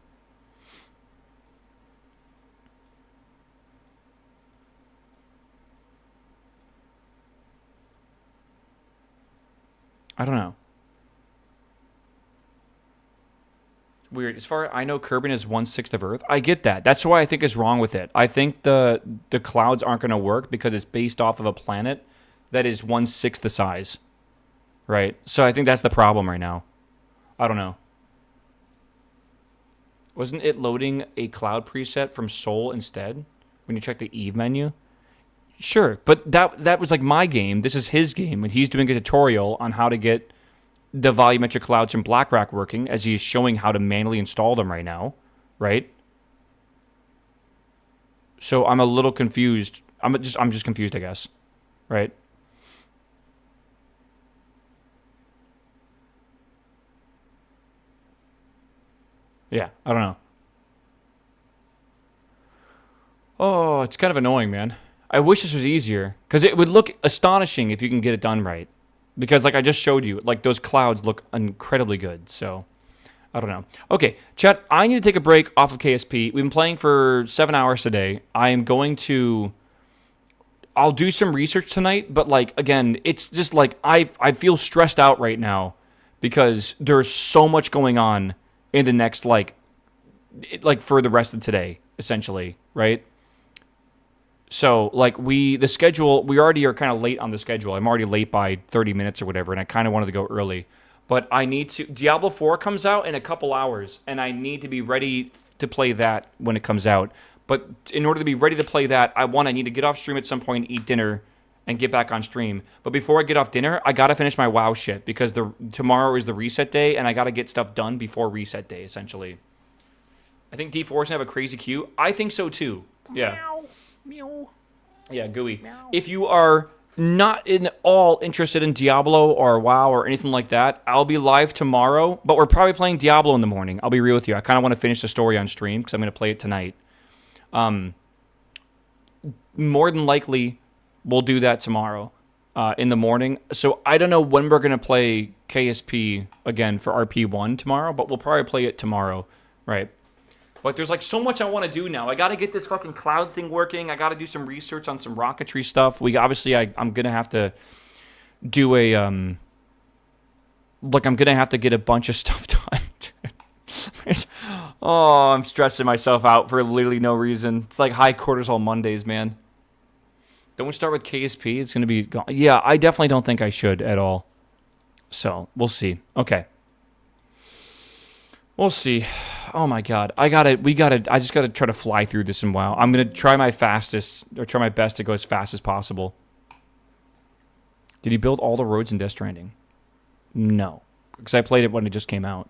I don't know. Weird. As far as I know, Kerbin is 1/6 of Earth. I get that. That's why I think is wrong with it. I think the clouds aren't going to work because it's based off of a planet that is 1/6 the size. Right? So I think that's the problem right now. I don't know. Wasn't it loading a cloud preset from Sol instead when you check the Eve menu? Sure, but that was like my game. This is his game, and he's doing a tutorial on how to get the volumetric clouds from BlackRock working as he's showing how to manually install them right now, right? So I'm a little confused. I'm just confused, I guess, right? Yeah, I don't know. Oh, it's kind of annoying, man. I wish this was easier, because it would look astonishing if you can get it done right. Because, like I just showed you, like, those clouds look incredibly good, so I don't know. Okay, chat, I need to take a break off of KSP. We've been playing for 7 hours today. I am going to... I'll do some research tonight, but, like, again, it's just, like, I feel stressed out right now because there's so much going on in the next, like for the rest of today, essentially, right? So, like, the schedule, we already are kind of late on the schedule. I'm already late by 30 minutes or whatever, and I kind of wanted to go early. But I need to... Diablo 4 comes out in a couple hours, and I need to be ready to play that when it comes out. But in order to be ready to play that, I need to get off stream at some point, eat dinner, and get back on stream. But before I get off dinner, I got to finish my WoW shit, because tomorrow is the reset day, and I got to get stuff done before reset day, essentially. I think D4's going to have a crazy queue. I think so, too. Yeah. Meow. Yeah, gooey. Meow. If you are not at all interested in Diablo or WoW or anything like that, I'll be live tomorrow, but we're probably playing Diablo in the morning. I'll be real with you. I kind of want to finish the story on stream because I'm going to play it tonight. More than likely, we'll do that tomorrow in the morning. So I don't know when we're going to play KSP again for RP1 tomorrow, but we'll probably play it tomorrow, right? But there's, like, so much I want to do now. I got to get this fucking cloud thing working. I got to do some research on some rocketry stuff. I'm going to have to do a, I'm going to have to get a bunch of stuff done. Oh, I'm stressing myself out for literally no reason. It's like high cortisol Mondays, man. Don't we start with KSP? It's going to be gone. Yeah, I definitely don't think I should at all. So, we'll see. Okay. We'll see. Oh my god. I just gotta try to fly through this in WoW. I'm gonna try my fastest, or try my best to go as fast as possible. Did he build all the roads in Death Stranding? No. Because I played it when it just came out.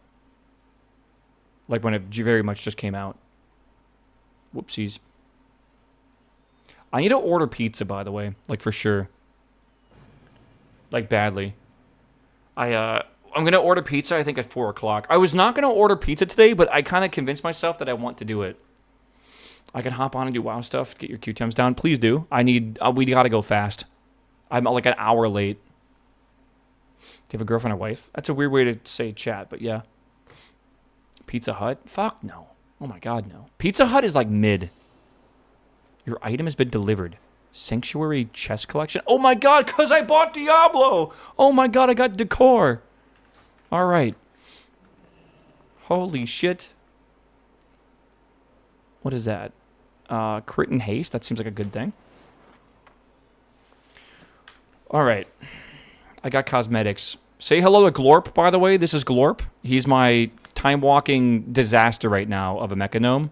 Like when it very much just came out. Whoopsies. I need to order pizza, by the way. Like, for sure. Like, badly. I'm going to order pizza, I think, at 4 o'clock. I was not going to order pizza today, but I kind of convinced myself that I want to do it. I can hop on and do WoW stuff, get your queue times down. Please do. We got to go fast. I'm like an hour late. Do you have a girlfriend or wife? That's a weird way to say chat, but yeah. Pizza Hut? Fuck no. Oh my god, no. Pizza Hut is like mid. Your item has been delivered. Sanctuary chest collection? Oh my god, because I bought Diablo! Oh my god, I got decor. Alright. Holy shit. What is that? Crit and haste? That seems like a good thing. Alright. I got cosmetics. Say hello to Glorp, by the way. This is Glorp. He's my time-walking disaster right now of a mechanome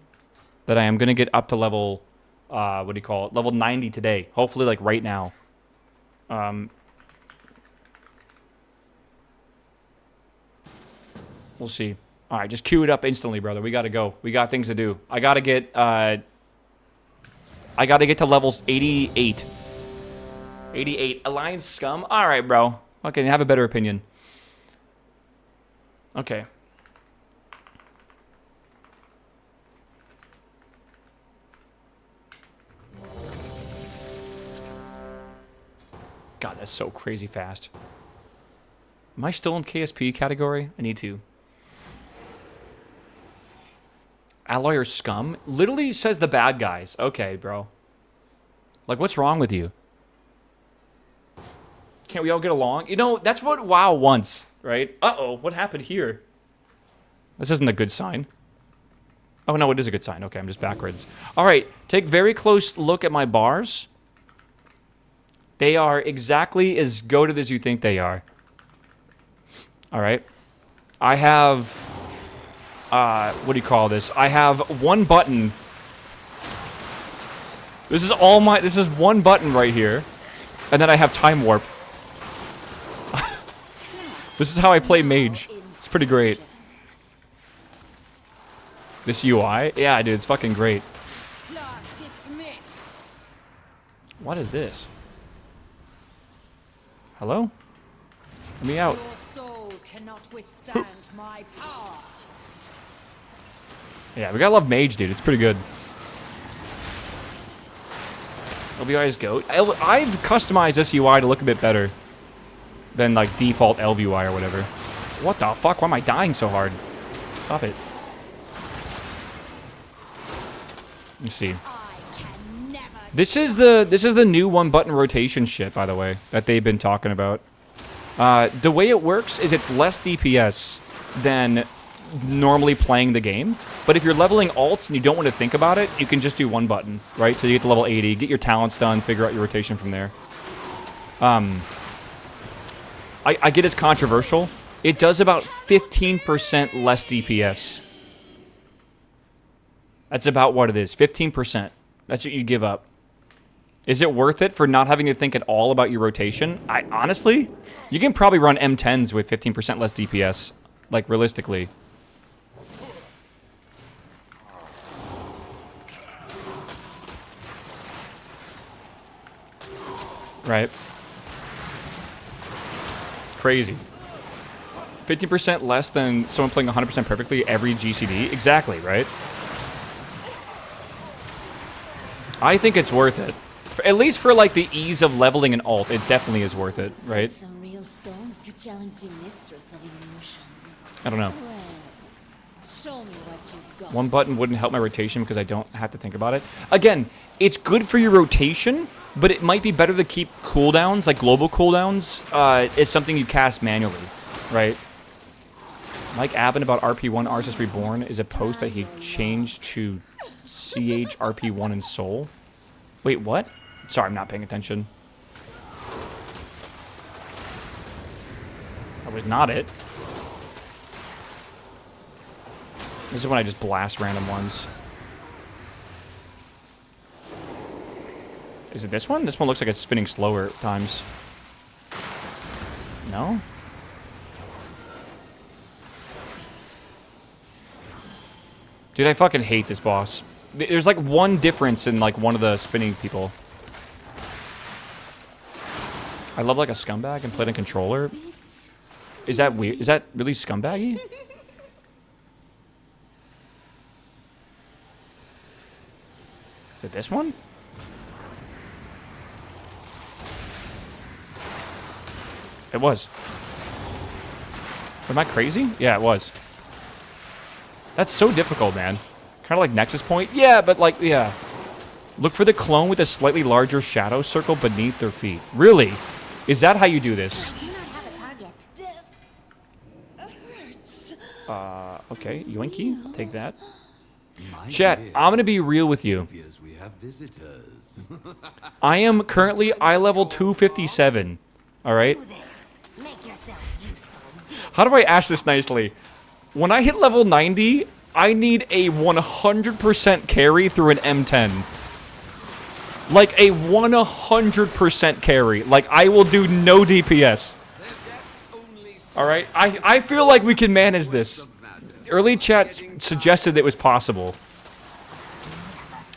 that I am going to get up to level... what do you call it? Level 90 today. Hopefully, like, right now. We'll see. All right, just queue it up instantly, brother. We got to go. We got things to do. I got to get to levels 88. 88. Alliance scum? All right, bro. Okay, have a better opinion. Okay. God, that's so crazy fast. Am I still in KSP category? I need to. Alloy or scum? Literally says the bad guys. Okay, bro. Like, what's wrong with you? Can't we all get along? You know, that's what WoW wants, right? Uh-oh, what happened here? This isn't a good sign. Oh, no, it is a good sign. Okay, I'm just backwards. All right, take very close look at my bars. They are exactly as goated as you think they are. All right. I have... what do you call this? I have one button. This is all my... This is one button right here. And then I have Time Warp. This is how I play Mage. It's pretty great. This UI? Yeah, dude, it's fucking great. What is this? Hello? Let me out. Your soul cannot withstand my power. Yeah, we gotta love Mage, dude. It's pretty good. LVI's GOAT. I've customized this UI to look a bit better than, like, default LVI or whatever. What the fuck? Why am I dying so hard? Stop it. Let me see. This is the new one-button rotation shit, by the way, that they've been talking about. The way it works is it's less DPS than normally playing the game. But if you're leveling alts and you don't want to think about it, you can just do one button, right? So you get to level 80, get your talents done, figure out your rotation from there. I get it's controversial. It does about 15% less DPS. That's about what it is, 15%. That's what you give up. Is it worth it for not having to think at all about your rotation? Honestly, you can probably run M10s with 15% less DPS, like realistically. Right? Crazy. 50% less than someone playing 100% perfectly every GCD? Exactly, right? I think it's worth it. At least for, like, the ease of leveling an alt, it definitely is worth it, right? Some real stones to challenge the mistress of emotion. I don't know. Well, show me what you've got. One button wouldn't help my rotation because I don't have to think about it. Again, it's good for your rotation, but it might be better to keep cooldowns, like global cooldowns, is something you cast manually, right? Mike Abbott about RP1 RSS Reborn is a post that he changed to CHRP1 in Soul. Wait, what? Sorry, I'm not paying attention. That was not it. This is when I just blast random ones. Is it this one? This one looks like it's spinning slower at times. No? Dude, I fucking hate this boss. There's like one difference in like one of the spinning people. I love like a scumbag and played a controller. Is that weird? Is that really scumbaggy? Is it this one? It was. Am I crazy? Yeah, it was. That's so difficult, man. Kind of like Nexus Point. Yeah, but like, yeah. Look for the clone with a slightly larger shadow circle beneath their feet. Really? Is that how you do this? Okay, yoinky. I'll take that. Chat, I'm going to be real with you. I am currently eye level 257. Alright? How do I ask this nicely? When I hit level 90, I need a 100% carry through an M10. Like a 100% carry. Like I will do no DPS. Alright? I feel like we can manage this. early chat suggested it was possible.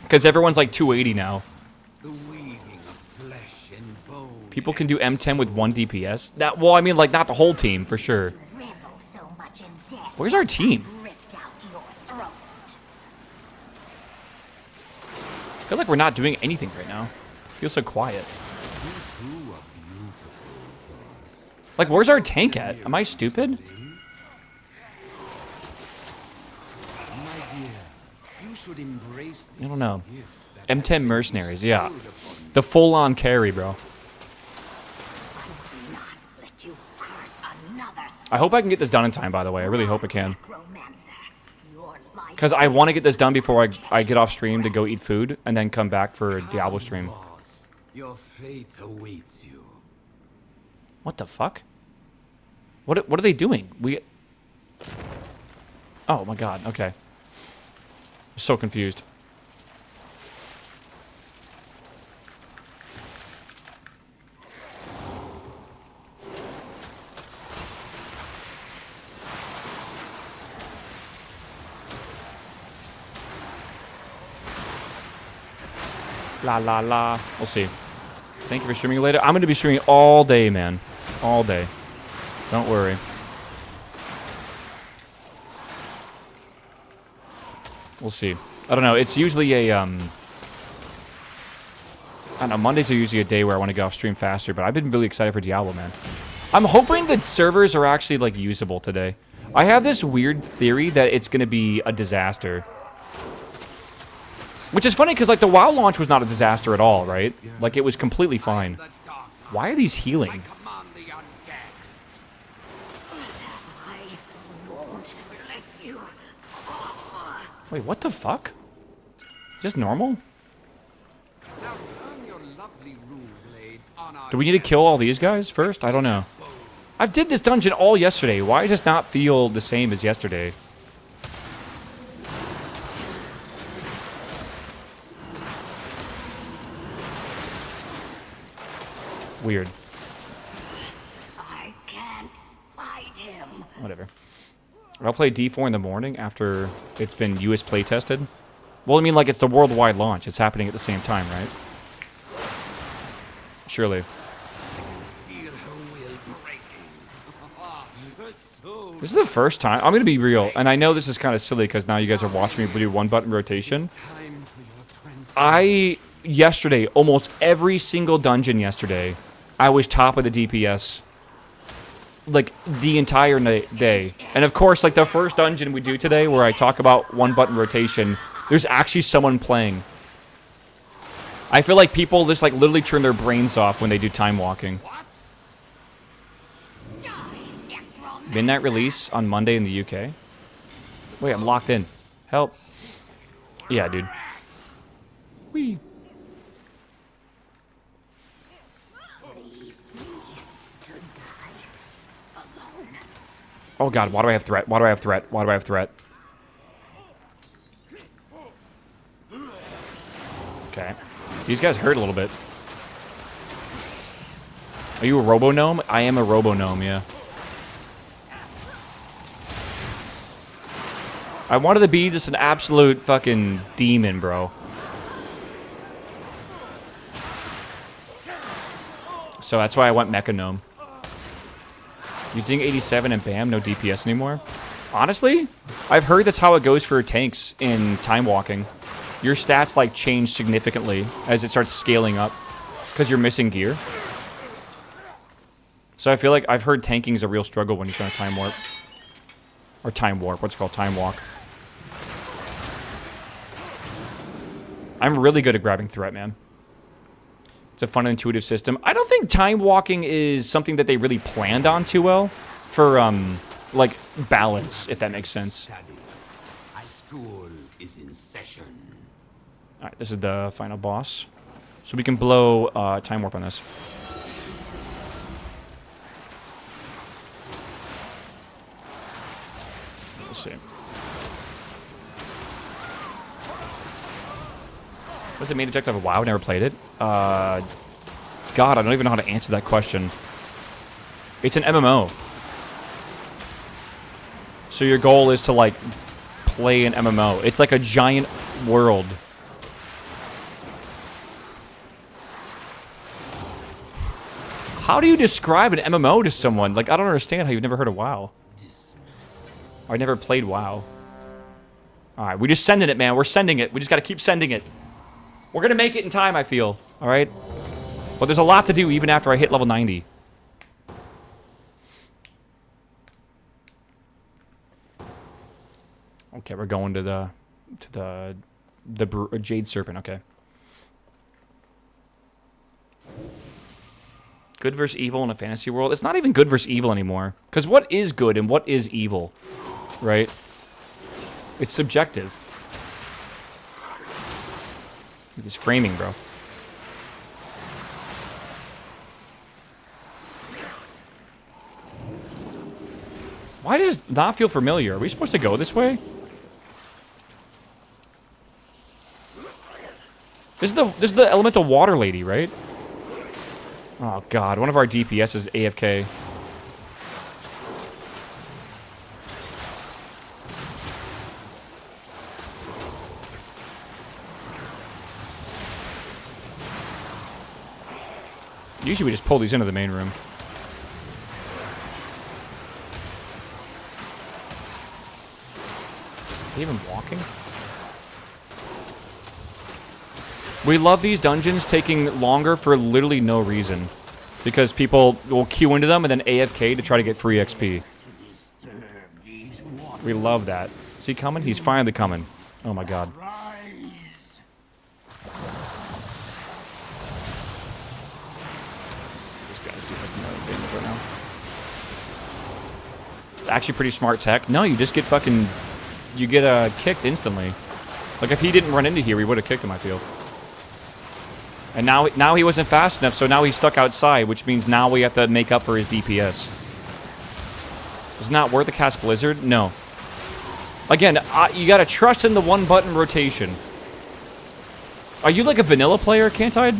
Because everyone's like 280 now. People can do M10 with 1 DPS. That, well, I mean, like, not the whole team, for sure. Where's our team? I feel like we're not doing anything right now. Feels so quiet. Like, where's our tank at? Am I stupid? I don't know. M10 mercenaries, yeah. The full-on carry, bro. I hope I can get this done in time, by the way. I really hope I can. Because I want to get this done before I get off stream to go eat food and then come back for a Diablo stream. Your fate awaits you. What the fuck? What are they doing? Oh my god, okay. I'm so confused. La la la. We'll see. Thank you for streaming later. I'm going to be streaming all day, man. All day. Don't worry. We'll see. I don't know. It's usually a, I don't know. Mondays are usually a day where I want to get off stream faster, but I've been really excited for Diablo, man. I'm hoping that servers are actually, like, usable today. I have this weird theory that it's going to be a disaster. Which is funny, because, like, the WoW launch was not a disaster at all, right? Like, it was completely fine. Why are these healing? Wait, what the fuck? Just normal? Do we need to kill all these guys first? I don't know. I did this dungeon all yesterday. Why does it not feel the same as yesterday? Weird. I can't fight him. Whatever. I'll play D4 in the morning after it's been US play tested. Well, I mean, like, it's the worldwide launch. It's happening at the same time, right? Surely. This is the first time. I'm going to be real. And I know this is kind of silly because now you guys are watching me do one-button rotation. Yesterday, almost every single dungeon yesterday, I was top of the DPS. Like, the entire day. And of course, like, the first dungeon we do today where I talk about one-button rotation, there's actually someone playing. I feel like people just, like, literally turn their brains off when they do time walking. Midnight release on Monday in the UK. Wait, I'm locked in. Help. Yeah, dude. Whee. Oh god, why do I have threat? Why do I have threat? Why do I have threat? Okay. These guys hurt a little bit. Are you a robo-gnome? I am a robo-gnome, yeah. I wanted to be just an absolute fucking demon, bro. So that's why I went Mecha Gnome. You ding 87 and bam, no DPS anymore? Honestly, I've heard that's how it goes for tanks in time walking. Your stats, like, change significantly as it starts scaling up because you're missing gear. So I feel like I've heard tanking is a real struggle when you're trying to time warp. Or time warp, what's it called? Time walk. I'm really good at grabbing threat, man. It's a fun, intuitive system. I don't think time walking is something that they really planned on too well for, like, balance, if that makes sense. High school is in session. All right, this is the final boss. So we can blow time warp on this. Let's see. What's the main objective of WoW? Never played it. God, I don't even know how to answer that question. It's an MMO. So your goal is to like play an MMO. It's like a giant world. How do you describe an MMO to someone? Like, I don't understand how you've never heard of WoW. I never played WoW. Alright, we're just sending it, man. We're sending it. We just gotta keep sending it. We're gonna make it in time, I feel. Alright? But there's a lot to do even after I hit level 90. Okay, we're going to the Jade Serpent, okay. Good versus evil in a fantasy world? It's not even good versus evil anymore. Because what is good and what is evil? Right? It's subjective. Look at this framing, bro. Why does it not feel familiar? Are we supposed to go this way? This is the elemental water lady, right? Oh god, one of our DPS is AFK. Usually we just pull these into the main room. Are they even walking? We love these dungeons taking longer for literally no reason. Because people will queue into them and then AFK to try to get free XP. We love that. Is he coming? He's finally coming. Oh my god. These guys do like no damage right now. It's actually pretty smart tech. No, you just get fucking... You get kicked instantly. Like if he didn't run into here, we would have kicked him, I feel. And now he wasn't fast enough, so now he's stuck outside, which means now we have to make up for his DPS. Is it not worth the cast Blizzard? No. Again, you gotta trust in the one-button rotation. Are you like a vanilla player, Cantide?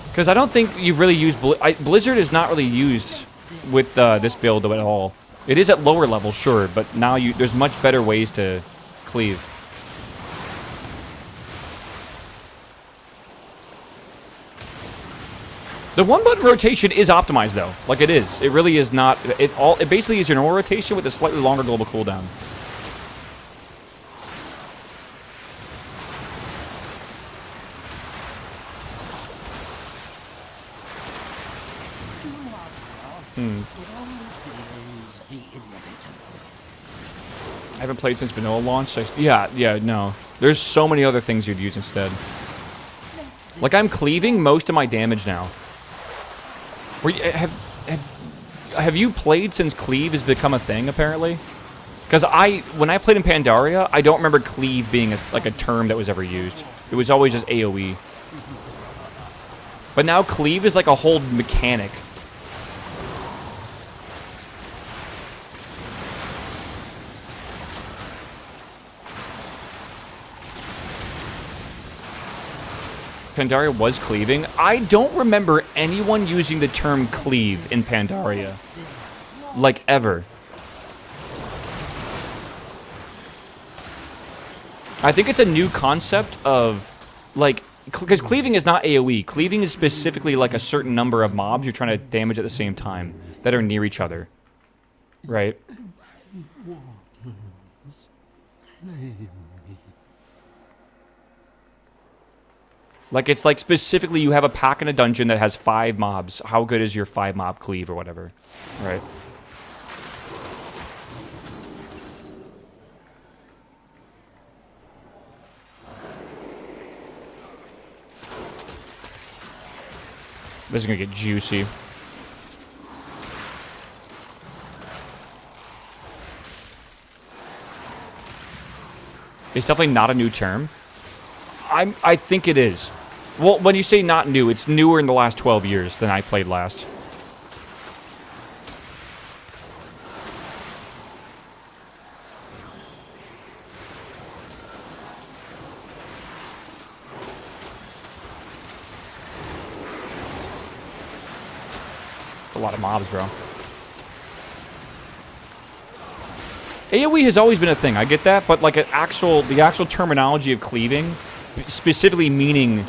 Because I don't think you've really used... Blizzard is not really used with this build at all. It is at lower level, sure, but now there's much better ways to cleave. The one-button rotation is optimized, though. Like, it is. It really is not... It basically is your normal rotation with a slightly longer global cooldown. I haven't played since vanilla launch. So yeah, no. There's so many other things you'd use instead. Like, I'm cleaving most of my damage now. Have you played since cleave has become a thing, apparently? Because when I played in Pandaria, I don't remember cleave being like a term that was ever used. It was always just AoE. But now cleave is like a whole mechanic. Pandaria was cleaving. I don't remember anyone using the term cleave in Pandaria. Like, ever. I think it's a new concept of, like, because cleaving is not AoE. Cleaving is specifically like a certain number of mobs you're trying to damage at the same time that are near each other. Right? Like, it's like specifically you have a pack in a dungeon that has 5 mobs. How good is your 5 mob cleave or whatever? Right? This is gonna get juicy. It's definitely not a new term. I think it is. Well, when you say not new, it's newer in the last 12 years than I played last. It's a lot of mobs, bro. AoE has always been a thing. I get that, but like the actual terminology of cleaving, specifically meaning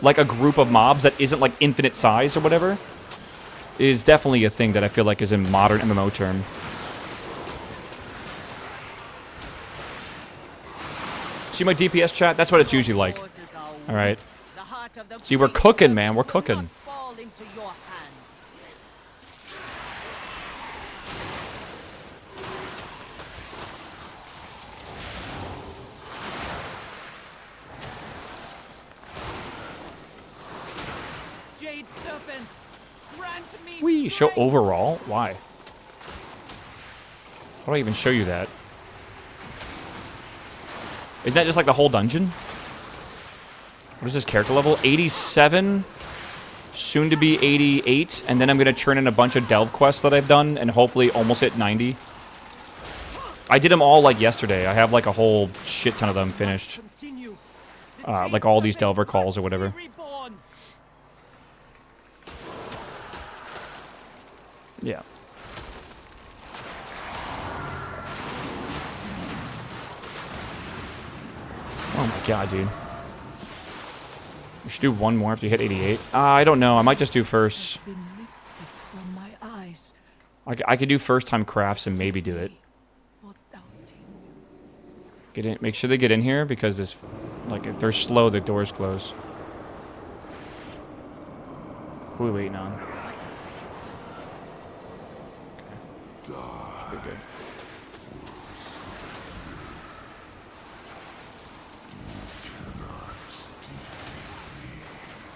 like a group of mobs that isn't like infinite size or whatever, is definitely a thing that I feel like is a modern MMO term. See my DPS chat? That's what it's usually like. All right. See, we're cooking, man. We're cooking. We show overall? Why? How do I even show you that? Isn't that just like the whole dungeon? What is this character level? 87, soon to be 88, and then I'm going to turn in a bunch of delve quests that I've done and hopefully almost hit 90. I did them all like yesterday. I have like a whole shit ton of them finished. Like all these delver calls or whatever. Yeah. Oh my god, dude. We should do one more after you hit 88. I don't know. I might just do first. I could do first time crafts and maybe do it. Get in. Make sure they get in here because this, like, if they're slow, the doors close. Who are we waiting on? Okay. Should be good.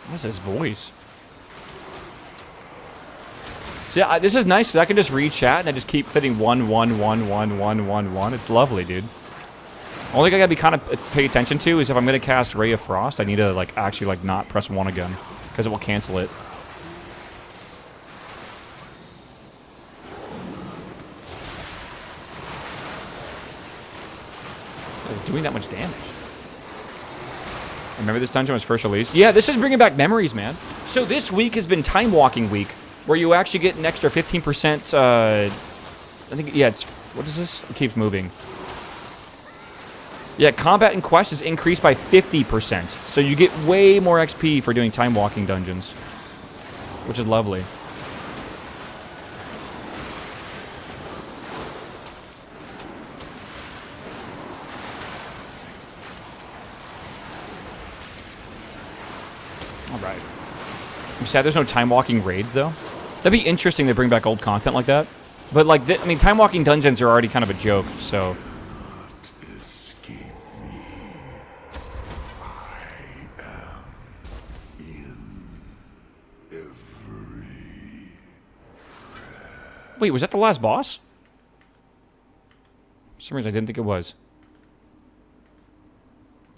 What's his voice? See, this is nice. I can just read chat and I just keep hitting 1, 1, 1, 1, 1, 1, 1. It's lovely, dude. Only thing I gotta be kind of pay attention to is if I'm gonna cast Ray of Frost, I need to like actually like not press 1 again because it will cancel it. It's doing that much damage. Remember this dungeon was first released? Yeah, this is bringing back memories, man. So this week has been Time Walking Week, where you actually get an extra 15%, I think, yeah, it's, what is this? It keeps moving. Yeah, combat and quest is increased by 50%. So you get way more XP for doing Time Walking dungeons, which is lovely. Alright. I'm sad there's no time-walking raids, though. That'd be interesting to bring back old content like that. But, like, I mean, time-walking dungeons are already kind of a joke, so... Wait, was that the last boss? For some reason, I didn't think it was.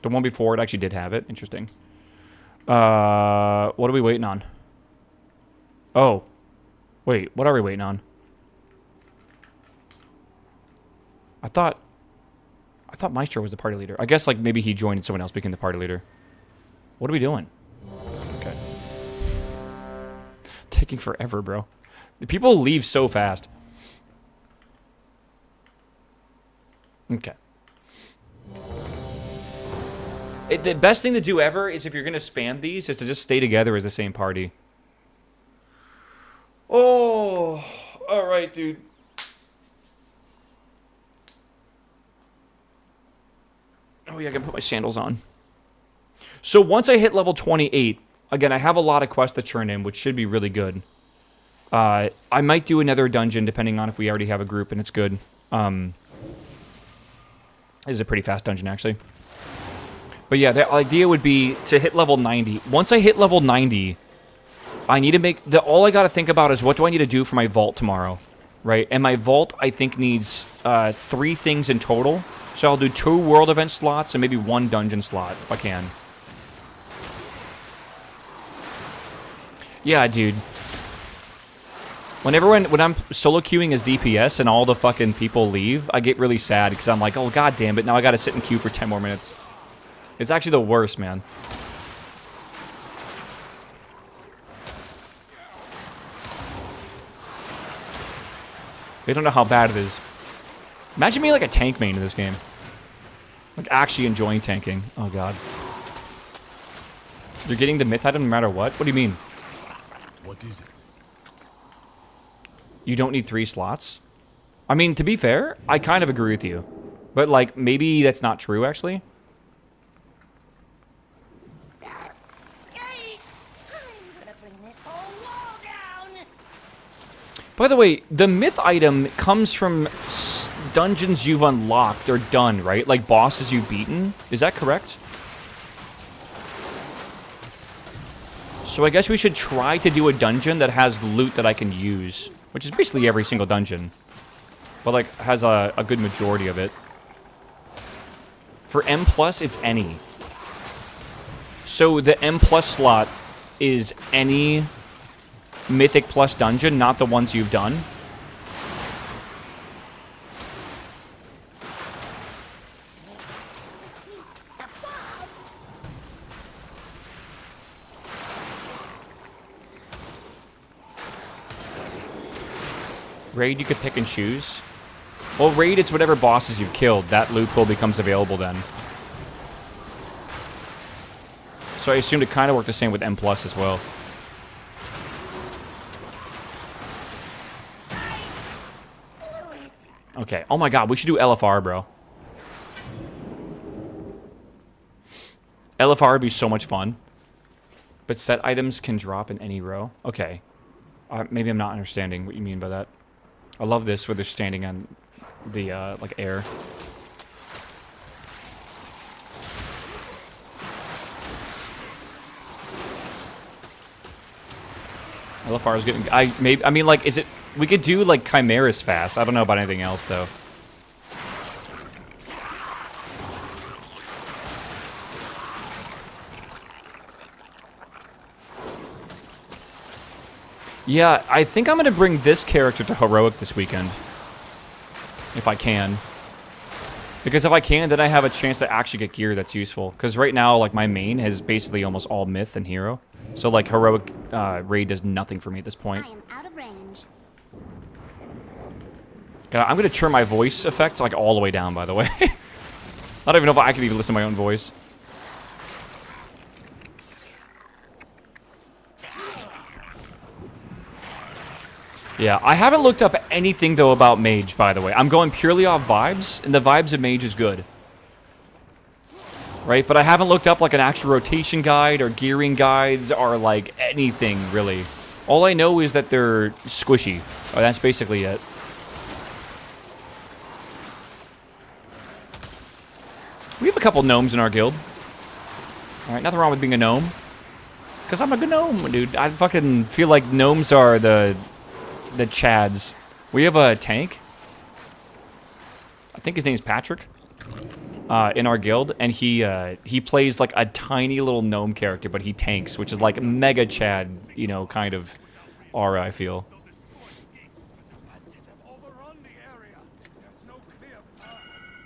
The one before it actually did have it. Interesting. What are we waiting on? Oh. Wait, what are we waiting on? I thought Maestro was the party leader. I guess, like, maybe he joined and someone else became the party leader. What are we doing? Okay. Taking forever, bro. The people leave so fast. Okay. The best thing to do ever is if you're going to spam these is to just stay together as the same party. Oh, all right, dude. Oh, yeah, I can put my sandals on. So once I hit level 28, again, I have a lot of quests to churn in, which should be really good. I might do another dungeon depending on if we already have a group and it's good. This is a pretty fast dungeon, actually. But yeah, the idea would be to hit level 90. Once I hit level 90, I need to make... all I got to think about is what do I need to do for my vault tomorrow, right? And my vault, I think, needs 3 things in total. So I'll do 2 world event slots and maybe 1 dungeon slot, if I can. Yeah, dude. When I'm solo queuing as DPS and all the fucking people leave, I get really sad because I'm like, oh, god damn it, now I gotta sit in queue for 10 more minutes. It's actually the worst, man. They don't know how bad it is. Imagine me like a tank main in this game. Like actually enjoying tanking. Oh god. You're getting the myth item no matter what? What do you mean? What is it? You don't need 3 slots? I mean, to be fair, I kind of agree with you. But like, maybe that's not true actually. By the way, the myth item comes from dungeons you've unlocked or done, right? Like bosses you've beaten. Is that correct? So I guess we should try to do a dungeon that has loot that I can use. Which is basically every single dungeon. But like, has a good majority of it. For M+, it's any. So the M+ slot is any Mythic Plus dungeon, not the ones you've done. Raid, you could pick and choose. Well, raid, it's whatever bosses you've killed. That loot pool becomes available then. So I assumed it kind of worked the same with M+ as well. Okay. Oh my god, we should do LFR, bro. LFR would be so much fun. But set items can drop in any row. Okay. Maybe I'm not understanding what you mean by that. I love this where they're standing on the, like, air. LFR is getting... I mean, like, is it... We could do, like, Chimeras fast. I don't know about anything else, though. Yeah, I think I'm going to bring this character to Heroic this weekend. If I can. Because if I can, then I have a chance to actually get gear that's useful. Because right now, like, my main is basically almost all Myth and Hero. So, like, Heroic Raid does nothing for me at this point. I am out of range. God, I'm going to turn my voice effect, like, all the way down, by the way. I don't even know if I can even listen to my own voice. Yeah, I haven't looked up anything, though, about Mage, by the way. I'm going purely off vibes, and the vibes of Mage is good. Right? But I haven't looked up, like, an actual rotation guide or gearing guides or, like, anything, really. All I know is that they're squishy. Oh, that's basically it. We have a couple gnomes in our guild. Alright, nothing wrong with being a gnome. Because I'm a gnome, dude. I fucking feel like gnomes are the chads. We have a tank. I think his name's Patrick. In our guild. And he plays like a tiny little gnome character, but he tanks, which is like mega chad, you know, kind of aura, I feel.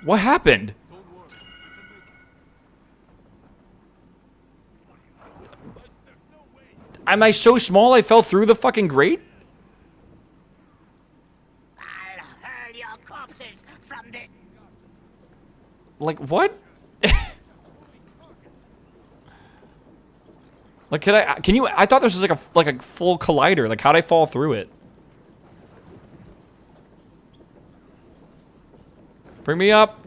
What happened? Am I so small I fell through the fucking grate? I'll hurl your corpses from this. Like, what? Like, can you, I thought this was like a full collider. Like, how'd I fall through it? Bring me up.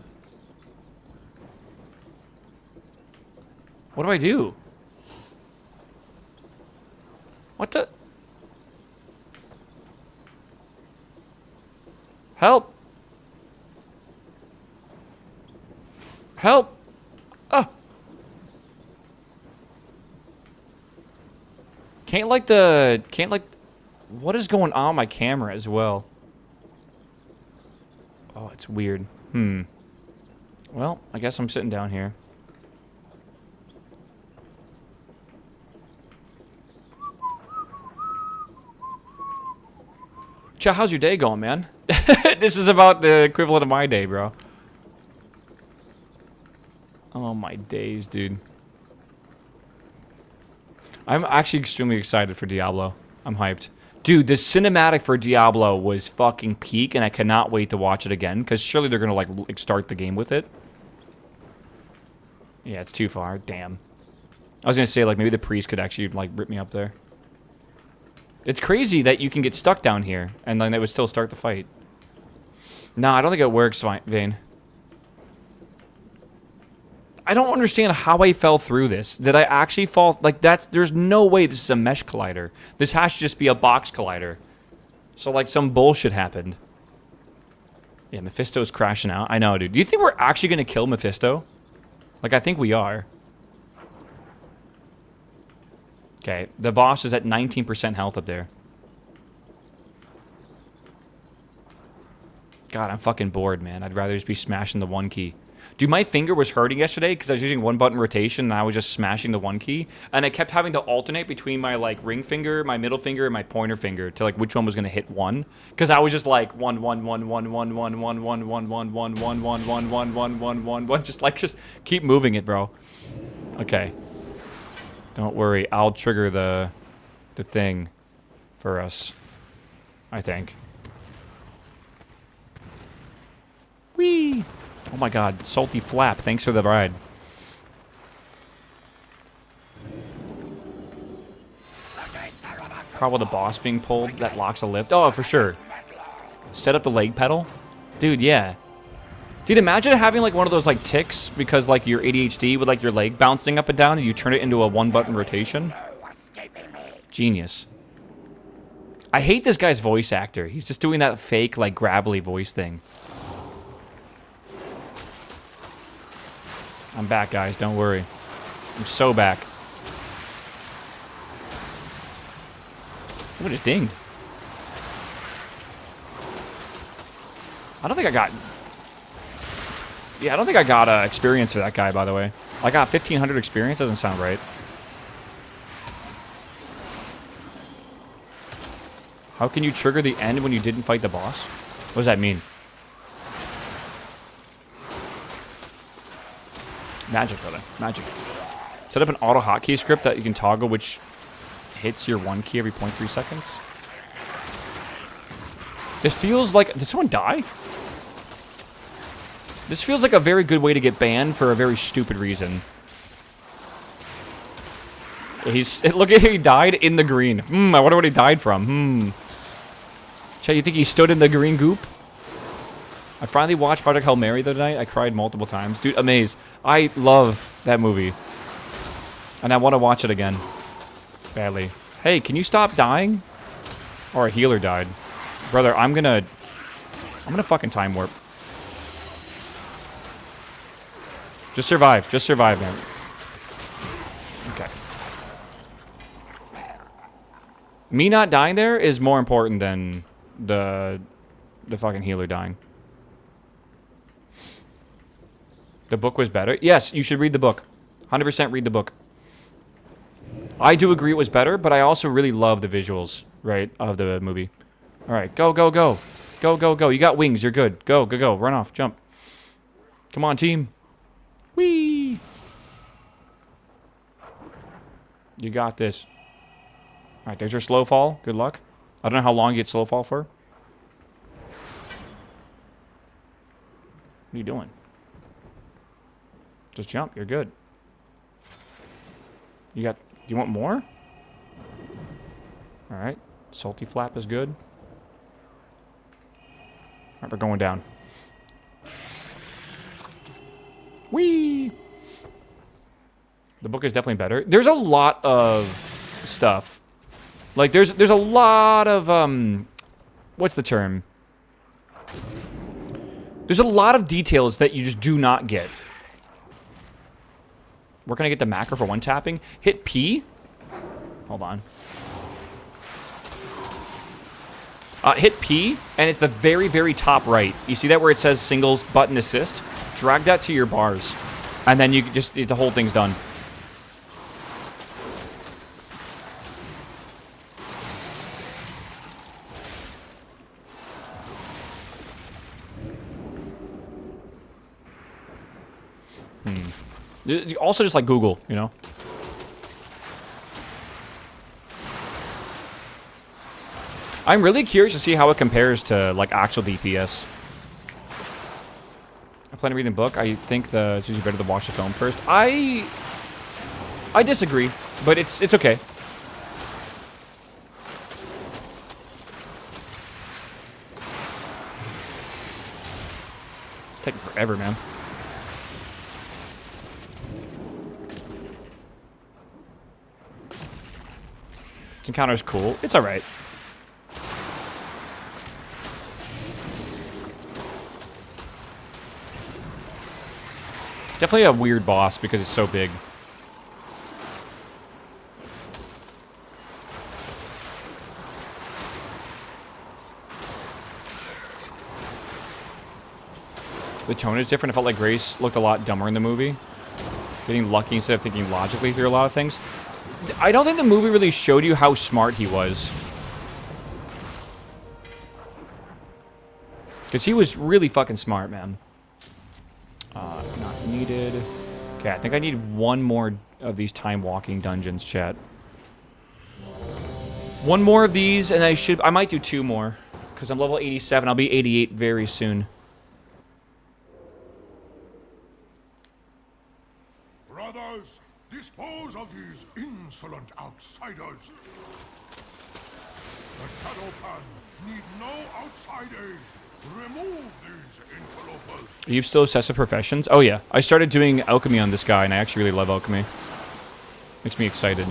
What do I do? What the? Help! Help! Oh! Can't like, what is going on my camera as well? Oh, it's weird. Well, I guess I'm sitting down here. Cha, how's your day going, man? This is about the equivalent of my day, bro. Oh, my days, dude. I'm actually extremely excited for Diablo. I'm hyped. Dude, the cinematic for Diablo was fucking peak, and I cannot wait to watch it again, because surely they're going to, like, start the game with it. Yeah, it's too far. Damn. I was going to say, like, maybe the priest could actually, like, rip me up there. It's crazy that you can get stuck down here, and then they would still start the fight. No, I don't think it works, Vane. I don't understand how I fell through this. Did I actually fall? Like, there's no way this is a mesh collider. This has to just be a box collider. So, like, some bullshit happened. Yeah, Mephisto's crashing out. I know, dude. Do you think we're actually going to kill Mephisto? Like, I think we are. Okay, the boss is at 19% health up there. God, I'm fucking bored, man. I'd rather just be smashing the one key. Dude, my finger was hurting yesterday because I was using one button rotation and I was just smashing the one key. And I kept having to alternate between my, like, ring finger, my middle finger, and my pointer finger to, like, which one was going to hit one. Because I was just like, one, just keep moving it, bro. Okay. Don't worry. I'll trigger the thing for us, I think. Whee! Oh my god, Salty Flap, thanks for the ride. Probably the boss being pulled, that locks a lift. Oh, for sure. Set up the leg pedal? Dude, yeah. Dude, imagine having like one of those like ticks because like your ADHD with like your leg bouncing up and down and you turn it into a one button rotation. Genius. I hate this guy's voice actor. He's just doing that fake like gravelly voice thing. I'm back, guys. Don't worry. I'm so back. Oh, it just dinged. I don't think I got... Yeah, I don't think I got experience for that guy, by the way. I got 1,500 experience. Doesn't sound right. How can you trigger the end when you didn't fight the boss? What does that mean? Magic, brother. Magic. Set up an auto hotkey script that you can toggle which hits your one key every 0.3 seconds. This feels like... Did someone die? This feels like a very good way to get banned for a very stupid reason. Look at him, he died in the green. I wonder what he died from. Chat, you think he stood in the green goop? I finally watched Project Hail Mary the other night. I cried multiple times. Dude, Amaze. I love that movie. And I want to watch it again. Badly. Hey, can you stop dying? Or a healer died. Brother, I'm gonna fucking time warp. Just survive. Just survive, man. Okay. Me not dying there is more important than the fucking healer dying. The book was better? Yes, you should read the book. 100% read the book. I do agree it was better, but I also really love the visuals, right, of the movie. All right, go, go, go. Go, go, go. You got wings. You're good. Go, go, go. Run off. Jump. Come on, team. Whee! You got this. All right, there's your slow fall. Good luck. I don't know how long you get slow fall for. What are you doing? Just jump. You're good. You got... Do you want more? All right. Salty Flap is good. All right, we're going down. Whee! The book is definitely better. There's a lot of stuff. Like, there's a lot of, what's the term? There's a lot of details that you just do not get. Where can I get the macro for one tapping? Hit P. Hold on. Hit P, and it's the very, very top right. You see that where it says singles button assist? Drag that to your bars. And then you just, the whole thing's done. Also just like Google, you I'm really curious to see how it compares to like actual DPS. I plan to read the book. I think it's usually better to watch the film first. I disagree, but it's okay. It's taking forever, man. This encounter's cool. It's alright. Definitely a weird boss because it's so big. The tone is different. It felt like Grace looked a lot dumber in the movie. Getting lucky instead of thinking logically through a lot of things. I don't think the movie really showed you how smart he was. Because he was really fucking smart, man. Not needed. Okay, I think I need one more of these time walking dungeons, chat. One more of these, and I might do 2 more. Because I'm level 87. I'll be 88 very soon. Brothers, dispose of these insolent outsiders. The Shadowpan need no outside aid. Remove these interlopers. Are you still obsessed with professions? Oh yeah. I started doing alchemy on this guy, and I actually really love alchemy. Makes me excited.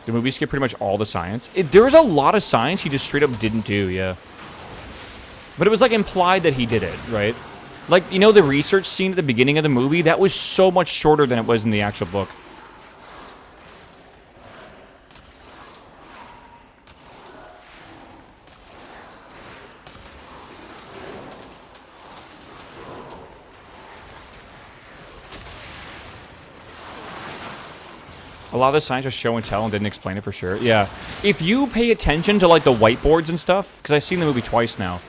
The movie skipped pretty much all the science. There was a lot of science he just straight up didn't do, yeah. But it was like implied that he did it, right? Like, you know the research scene at the beginning of the movie? That was so much shorter than it was in the actual book. A lot of the science was show and tell and didn't explain it for sure. Yeah. If you pay attention to, like, the whiteboards and stuff, because I've seen the movie twice now.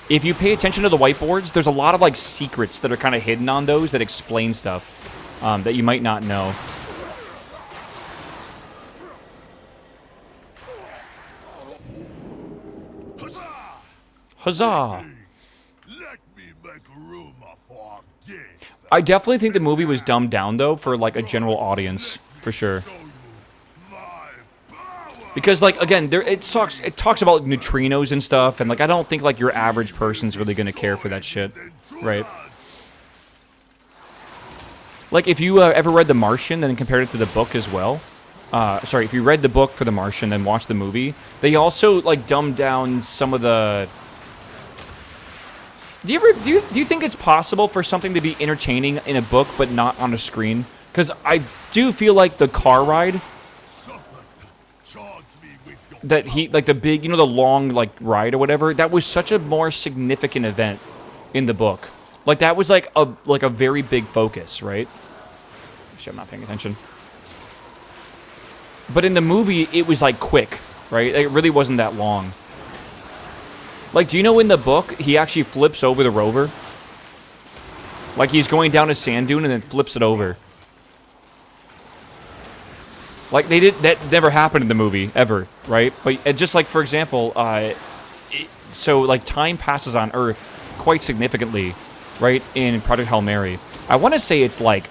If you pay attention to the whiteboards, there's a lot of, like, secrets that are kind of hidden on those that explain stuff that you might not know. Huzzah! Let me make room for this. I definitely think the movie was dumbed down, though, for, like, a general audience. For sure. Because, like, again, it talks about neutrinos and stuff, and, like, I don't think, like, your average person's really gonna care for that shit, right? Like, if you ever read The Martian and compared it to the book as well, sorry, if you read the book for The Martian and watched the movie, they also, like, dumbed down some of the... Do you think it's possible for something to be entertaining in a book but not on a screen? Because I do feel like the car ride that like the big, you know, the long, like, ride or whatever, that was such a more significant event in the book. Like, that was like a very big focus, right? Actually, I'm not paying attention. But in the movie, it was, like, quick, right? It really wasn't that long. Like, do you know in the book, he actually flips over the rover? Like, he's going down a sand dune and then flips it over. Like, that never happened in the movie, ever, right? But just like, for example, so, like, time passes on Earth quite significantly, right, in Project Hail Mary. I want to say it's, like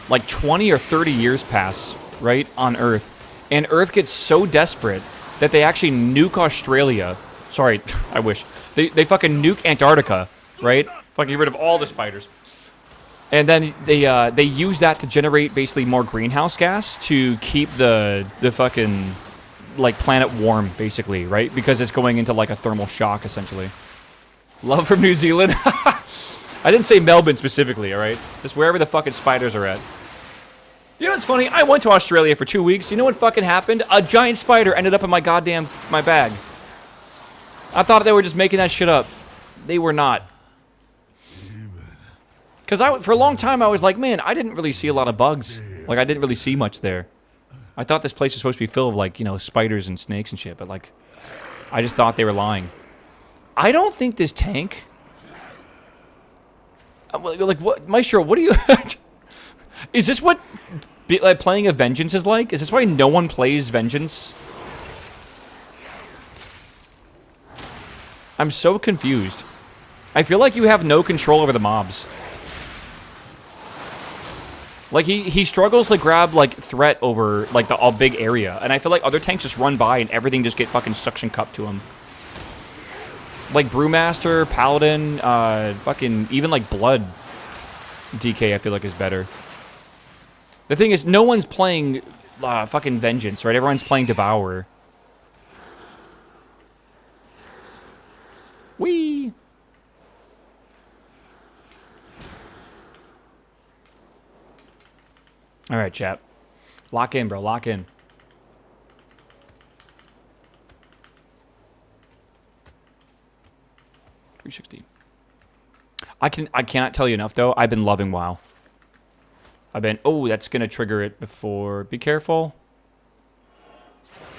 20 or 30 years pass, right, on Earth. And Earth gets so desperate that they actually nuke Australia. Sorry, I wish. They fucking nuke Antarctica, right? Fucking get rid of all the spiders. And then they use that to generate basically more greenhouse gas to keep the fucking, like, planet warm, basically, right? Because it's going into, like, a thermal shock, essentially. Love from New Zealand? I didn't say Melbourne specifically, all right? Just wherever the fucking spiders are at. You know what's funny? I went to Australia for 2 weeks. You know what fucking happened? A giant spider ended up in my bag. I thought they were just making that shit up. They were not. Because for a long time, I was like, man, I didn't really see a lot of bugs. Like, I didn't really see much there. I thought this place was supposed to be filled with, like, you know, spiders and snakes and shit, but, like, I just thought they were lying. I don't think this tank... Like, what... Maestro, what do you... Is this what like playing a Vengeance is like? Is this why no one plays Vengeance? I'm so confused. I feel like you have no control over the mobs. Like, he struggles to grab, like, threat over, like, a big area. And I feel like other tanks just run by and everything just get fucking suction cupped to him. Like, Brewmaster, Paladin, fucking, even, like, Blood DK I feel like is better. The thing is, no one's playing fucking Vengeance, right? Everyone's playing Devourer. Whee! All right, chat. Lock in, bro. Lock in. $360. I cannot tell you enough though. I've been loving WoW. Oh, that's gonna trigger it before. Be careful.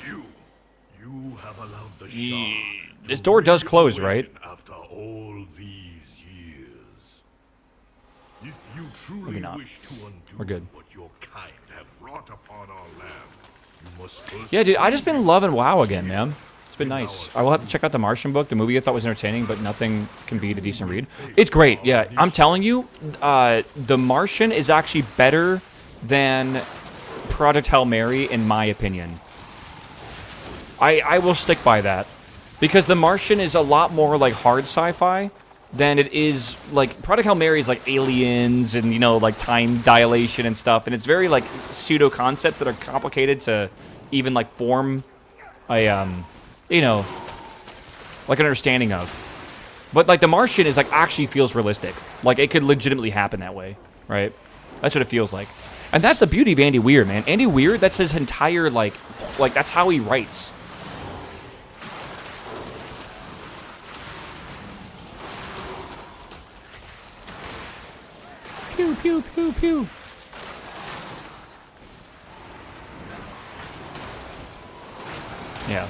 You have allowed the Shah This door does close, right? after all these years. If you Maybe truly not. wish to undo We're good. what your kind have wrought upon our land, you must first Yeah, dude. I just been loving WoW again, man. It's been nice. I will have to check out The Martian book. The movie I thought was entertaining, but nothing can beat a decent read. It's great. Yeah, I'm telling you, The Martian is actually better than Project Hail Mary, in my opinion. I will stick by that. Because The Martian is a lot more, like, hard sci-fi than it is, like, Project Hail Mary is, like, aliens and, you know, like, time dilation and stuff. And it's very, like, pseudo-concepts that are complicated to even, like, form a, you know, like, an understanding of. But, like, The Martian is, like, actually feels realistic. Like, it could legitimately happen that way, right? That's what it feels like. And that's the beauty of Andy Weir, man. Andy Weir, that's his entire, like, that's how he writes. Pew, pew, pew, pew. Yeah.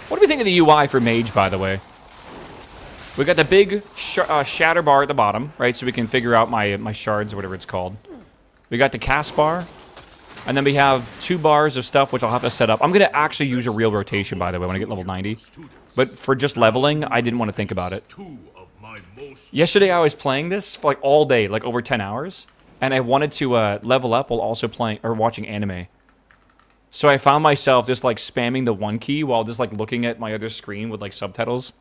What do we think of the UI for Mage, by the way? We got the big shatter bar at the bottom, right? So we can figure out my shards or whatever it's called. We got the cast bar. And then we have 2 bars of stuff, which I'll have to set up. I'm going to actually use a real rotation, by the way, when I get level 90. But for just leveling, I didn't want to think about it. Yesterday, I was playing this for, like, all day, like, over 10 hours. And I wanted to level up while also playing, or watching anime. So I found myself just, like, spamming the 1 key while just, like, looking at my other screen with, like, subtitles.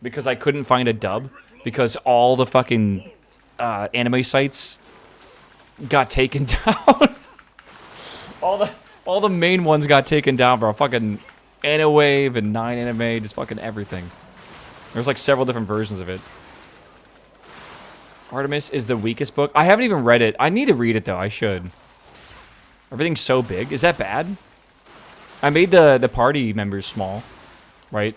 Because I couldn't find a dub. Because all the fucking anime sites got taken down. All the main ones got taken down, bro. Fucking Anawave and 9anime, just fucking everything. There's, like, several different versions of it. Artemis is the weakest book. I haven't even read it. I need to read it, though. I should. Everything's so big. Is that bad? I made the party members small, right?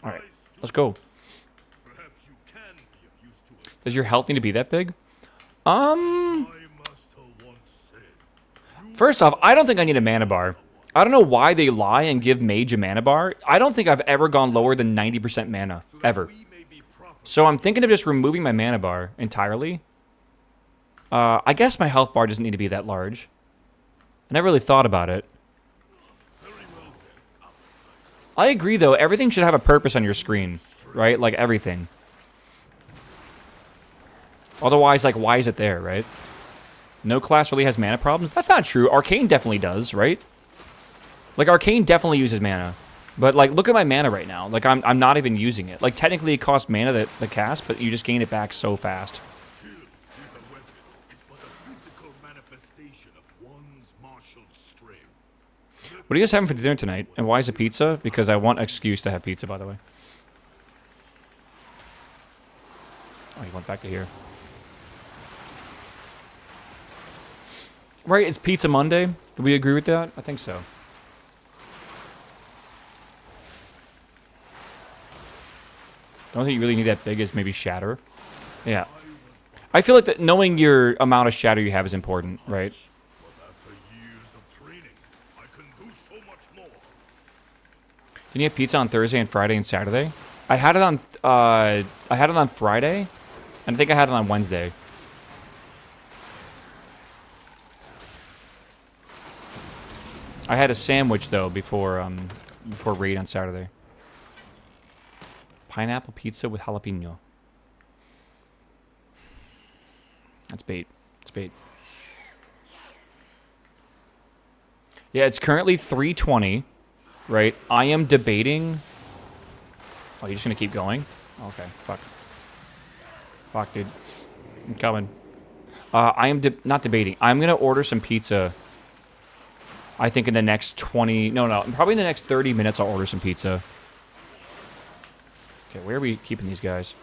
All right, let's go. Does your health need to be that big? First off, I don't think I need a mana bar. I don't know why they lie and give Mage a mana bar. I don't think I've ever gone lower than 90% mana, ever. So I'm thinking of just removing my mana bar entirely. I guess my health bar doesn't need to be that large. I never really thought about it. I agree, though. Everything should have a purpose on your screen, right? Like, everything. Otherwise, like, why is it there, right? No class really has mana problems? That's not true. Arcane definitely does, right? Like, Arcane definitely uses mana. But, like, look at my mana right now. Like, I'm not even using it. Like, technically it costs mana the cast, but you just gain it back so fast. What are you guys having for dinner tonight? And why is it pizza? Because I want an excuse to have pizza, by the way. Oh, he went back to here. Right, it's Pizza Monday. Do we agree with that? I think so. The only thing you really need that big is maybe shatter. Yeah. I feel like that knowing your amount of shatter you have is important, right? Can you have pizza on Thursday and Friday and Saturday? I had it on Friday, and I think I had it on Wednesday. I had a sandwich though before raid on Saturday. Pineapple pizza with jalapeno. That's bait. It's bait. Yeah, it's currently 3:20, right? I am debating. Oh, you're just gonna keep going? Okay, fuck. Fuck, dude. I'm coming. I am not debating. I'm gonna order some pizza. I think in the next 20... No, probably in the next 30 minutes I'll order some pizza. Okay, where are we keeping these guys?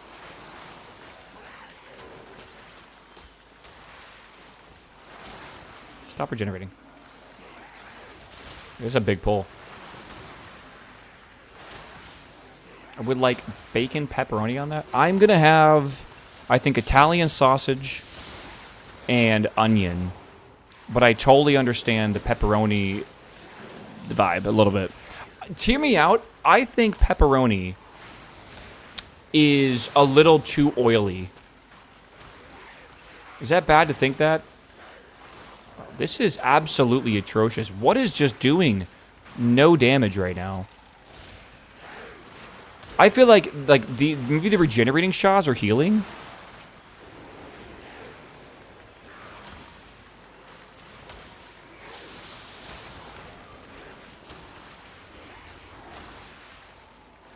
Stop regenerating. There's a big pull. I would like bacon pepperoni on that. I'm going to have, I think, Italian sausage and onion. But I totally understand the pepperoni vibe a little bit. Hear me out. I think pepperoni is a little too oily. Is that bad to think that? This is absolutely atrocious. What is just doing no damage right now? I feel like maybe the regenerating shots are healing.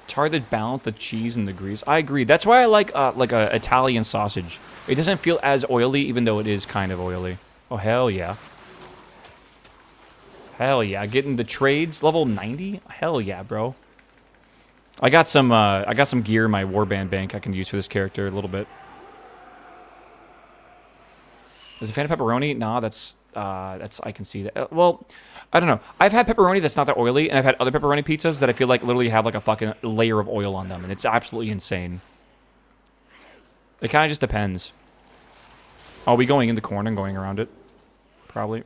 It's hard to balance the cheese and the grease. I agree. That's why I like a Italian sausage. It doesn't feel as oily, even though it is kind of oily. Oh, hell yeah. Hell yeah. Getting the trades level 90? Hell yeah, bro. I got some gear in my warband bank I can use for this character a little bit. Is a fan of pepperoni? Nah, that's I can see that. Well, I don't know. I've had pepperoni that's not that oily, and I've had other pepperoni pizzas that I feel like literally have like a fucking layer of oil on them, and it's absolutely insane. It kind of just depends. Are we going in the corner and going around it? Probably.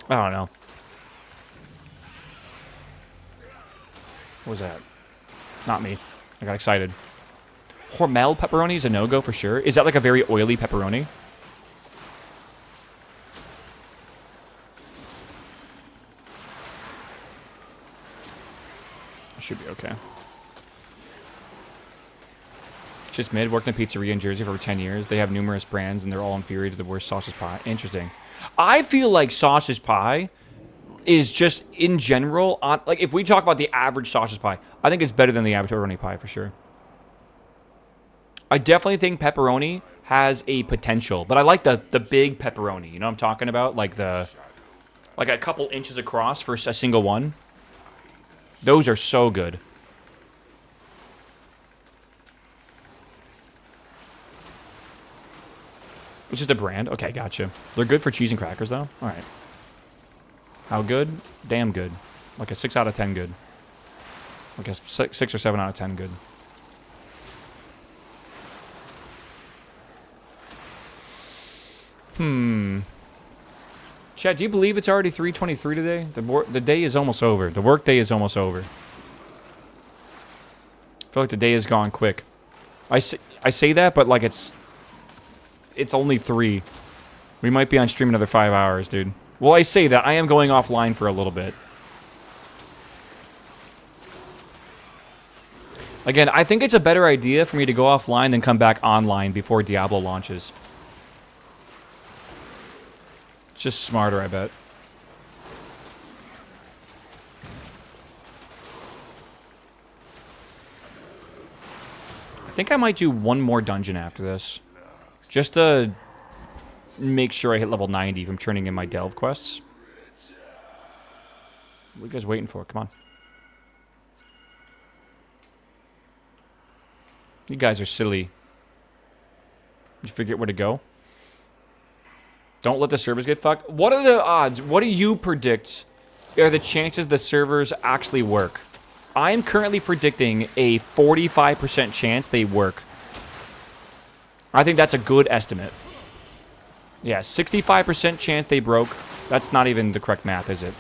I don't know. What was that? Not me. I got excited. Hormel pepperoni is a no-go for sure. Is that like a very oily pepperoni? Should be okay. Just mid. Worked in a pizzeria in Jersey for over 10 years. They have numerous brands, and they're all inferior to the worst sausage pie. Interesting. I feel like sausage pie is just, in general, like, if we talk about the average sausage pie, I think it's better than the average pepperoni pie, for sure. I definitely think pepperoni has a potential, but I like the big pepperoni. You know what I'm talking about? Like a couple inches across for a single one. Those are so good. It's just a brand? Okay, gotcha. They're good for cheese and crackers, though? Alright. How good? Damn good. Like a 6 out of 10 good. Like a 6 or 7 out of 10 good. Chad, do you believe it's already 3:23 today? The day is almost over. The work day is almost over. I feel like the day has gone quick. I say that, but like it's only 3. We might be on stream another 5 hours, dude. Well, I say that. I am going offline for a little bit. Again, I think it's a better idea for me to go offline than come back online before Diablo launches. It's just smarter, I bet. I think I might do one more dungeon after this. Just to make sure I hit level 90 from turning in my delve quests. What are you guys waiting for? Come on. You guys are silly. You forget where to go? Don't let the servers get fucked. What are the odds? What do you predict are the chances the servers actually work? I am currently predicting a 45% chance they work. I think that's a good estimate. Yeah, 65% chance they broke. That's not even the correct math, is it?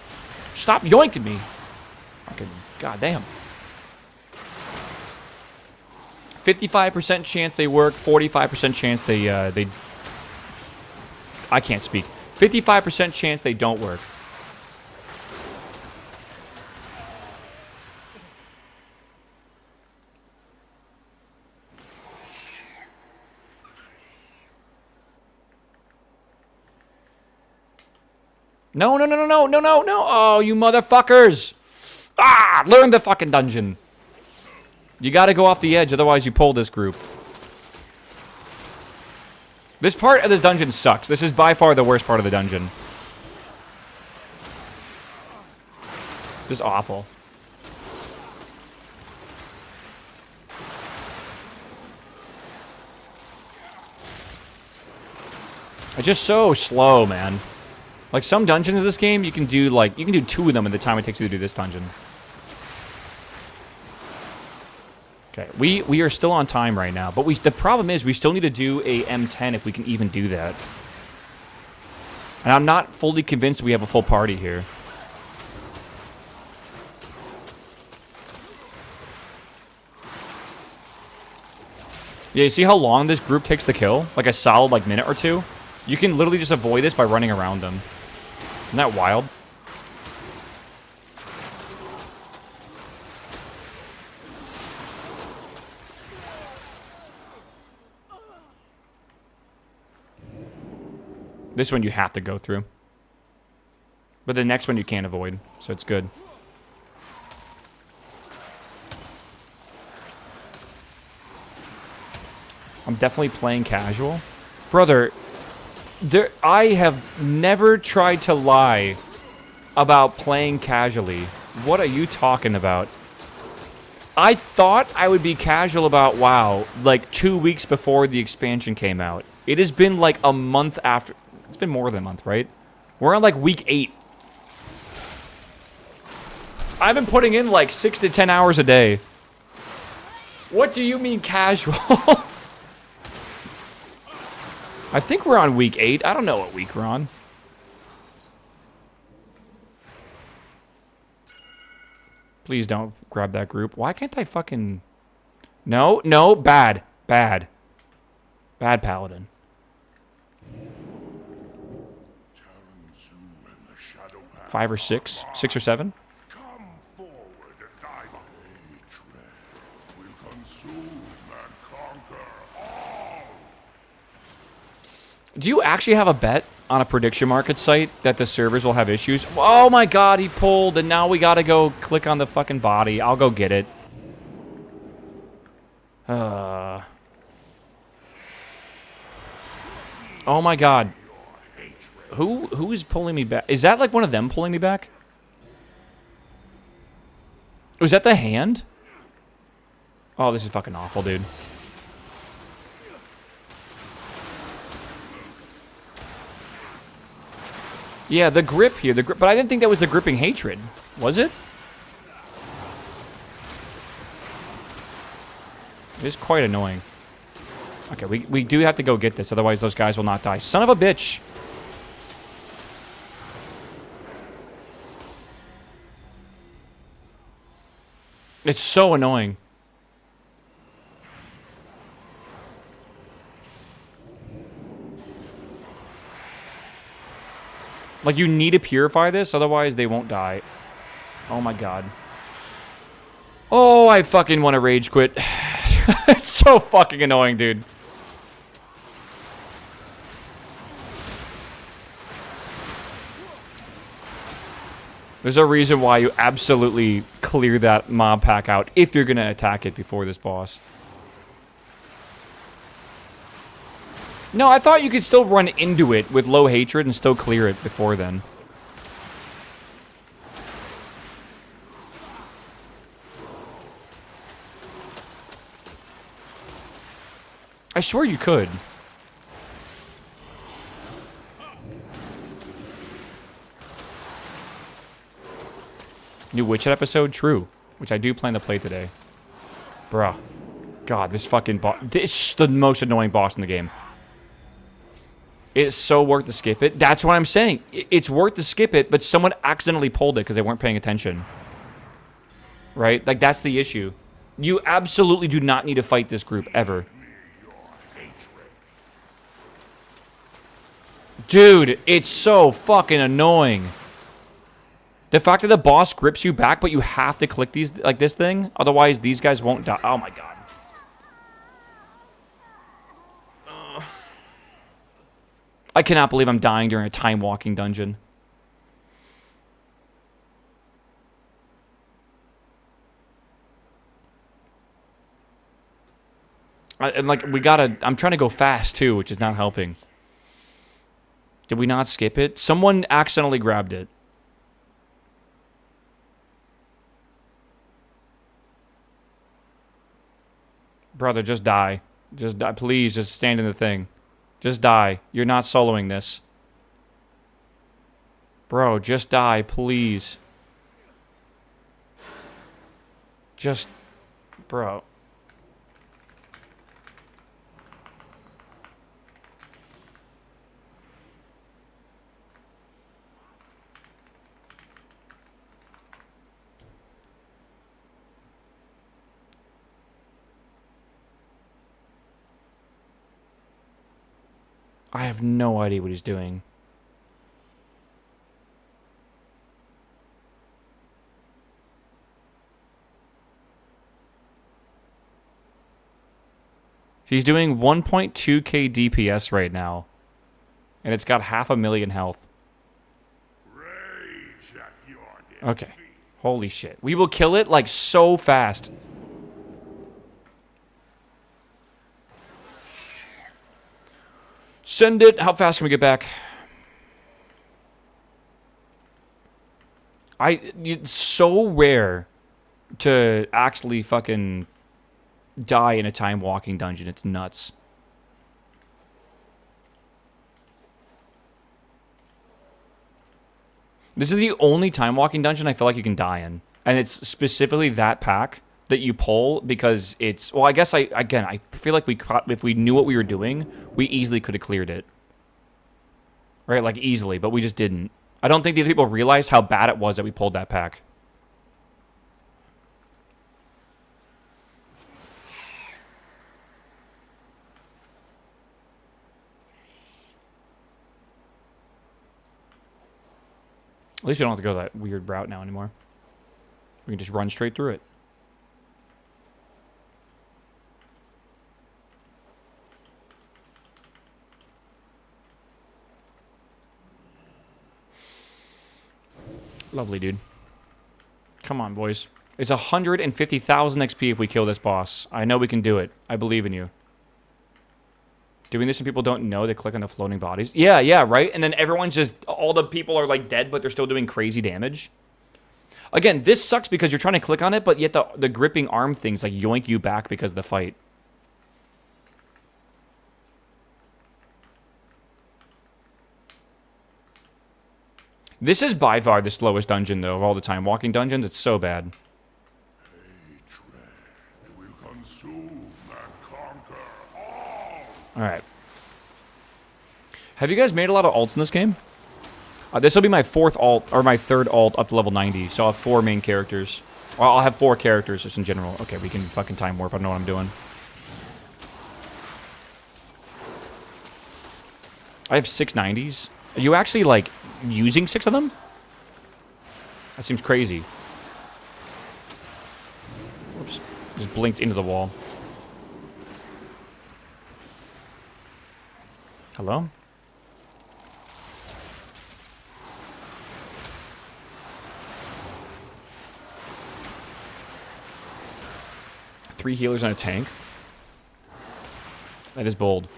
Stop yoinking me. Fucking goddamn. 55% chance they work. 45% chance they I can't speak. 55% chance they don't work. No, no, no, no, no, no, no, no. Oh, you motherfuckers. Ah, learn the fucking dungeon. You gotta go off the edge, otherwise you pull this group. This part of this dungeon sucks. This is by far the worst part of the dungeon. This is awful. It's just so slow, man. Like, some dungeons in this game, you can do, like, you can do 2 of them in the time it takes you to do this dungeon. Okay, we are still on time right now, but the problem is we still need to do a M10 if we can even do that. And I'm not fully convinced we have a full party here. Yeah, you see how long this group takes to kill? Like a solid, like, minute or 2? You can literally just avoid this by running around them. Isn't that wild? This one you have to go through. But the next one you can't avoid, so it's good. I'm definitely playing casual. Brother, I have never tried to lie about playing casually. What are you talking about? I thought I would be casual about WoW like 2 weeks before the expansion came out. It has been like a month after. It's been more than a month, right? We're on like week 8. I've been putting in like 6 to 10 hours a day. What do you mean casual? I think we're on week 8. I don't know what week we're on. Please don't grab that group. Why can't I fucking... No, no, bad. Bad. Bad paladin. 5 or 6? 6 or 7? Do you actually have a bet on a prediction market site that the servers will have issues? Oh my god, he pulled, and now we gotta go click on the fucking body. I'll go get it. Oh my god. Who is pulling me back? Is that like one of them pulling me back? Was that the hand? Oh, this is fucking awful, dude. Yeah, the grip here, but I didn't think that was the gripping hatred. Was it? It is quite annoying. Okay, we do have to go get this, otherwise those guys will not die. Son of a bitch! It's so annoying. Like, you need to purify this, otherwise they won't die. Oh my god. Oh, I fucking want to rage quit. It's so fucking annoying, dude. There's a reason why you absolutely clear that mob pack out if you're going to attack it before this boss. No, I thought you could still run into it with low hatred and still clear it before then. I swear you could. New Witcher episode? True. Which I do plan to play today. Bruh. God, this fucking boss. This is the most annoying boss in the game. It's so worth to skip it. That's what I'm saying. It's worth to skip it, but someone accidentally pulled it because they weren't paying attention. Right? Like, that's the issue. You absolutely do not need to fight this group, ever. Dude, it's so fucking annoying. The fact that the boss grips you back, but you have to click these, like this thing, otherwise these guys won't die. Oh my god. I cannot believe I'm dying during a time-walking dungeon. And like, I'm trying to go fast too, which is not helping. Did we not skip it? Someone accidentally grabbed it. Brother, just die. Just die. Please, just stand in the thing. Just die. You're not soloing this. Bro, just die, please. Just... Bro. I have no idea what he's doing. He's doing 1.2k DPS right now. And it's got 500,000 health. Okay. Holy shit. We will kill it, like, so fast. Send it. How fast can we get back? It's so rare to actually fucking die in a time-walking dungeon. It's nuts. This is the only time-walking dungeon I feel like you can die in. And it's specifically that pack that you pull because it's... Well, I guess I feel like if we knew what we were doing, we easily could have cleared it. Right? Like, easily, but we just didn't. I don't think these people realized how bad it was that we pulled that pack. At least we don't have to go that weird route now anymore. We can just run straight through it. Lovely, dude. Come on, boys. It's 150,000 XP if we kill this boss. I know we can do it. I believe in you. Doing this and people don't know they click on the floating bodies. Yeah, right? And then everyone's just... All the people are, like, dead, but they're still doing crazy damage. Again, this sucks because you're trying to click on it, but yet the gripping arm things, like, yoink you back because of the fight. This is by far the slowest dungeon, though, of all the time walking dungeons. It's so bad. Alright. Have you guys made a lot of alts in this game? This will be my fourth alt, or my third alt up to level 90, so I'll have 4 main characters. Well, I'll have 4 characters just in general. Okay, we can fucking time warp. I don't know what I'm doing. I have 6 90s. Are you actually, like, using 6 of them? That seems crazy. Oops. Just blinked into the wall. Hello? Three healers on a tank. That is bold.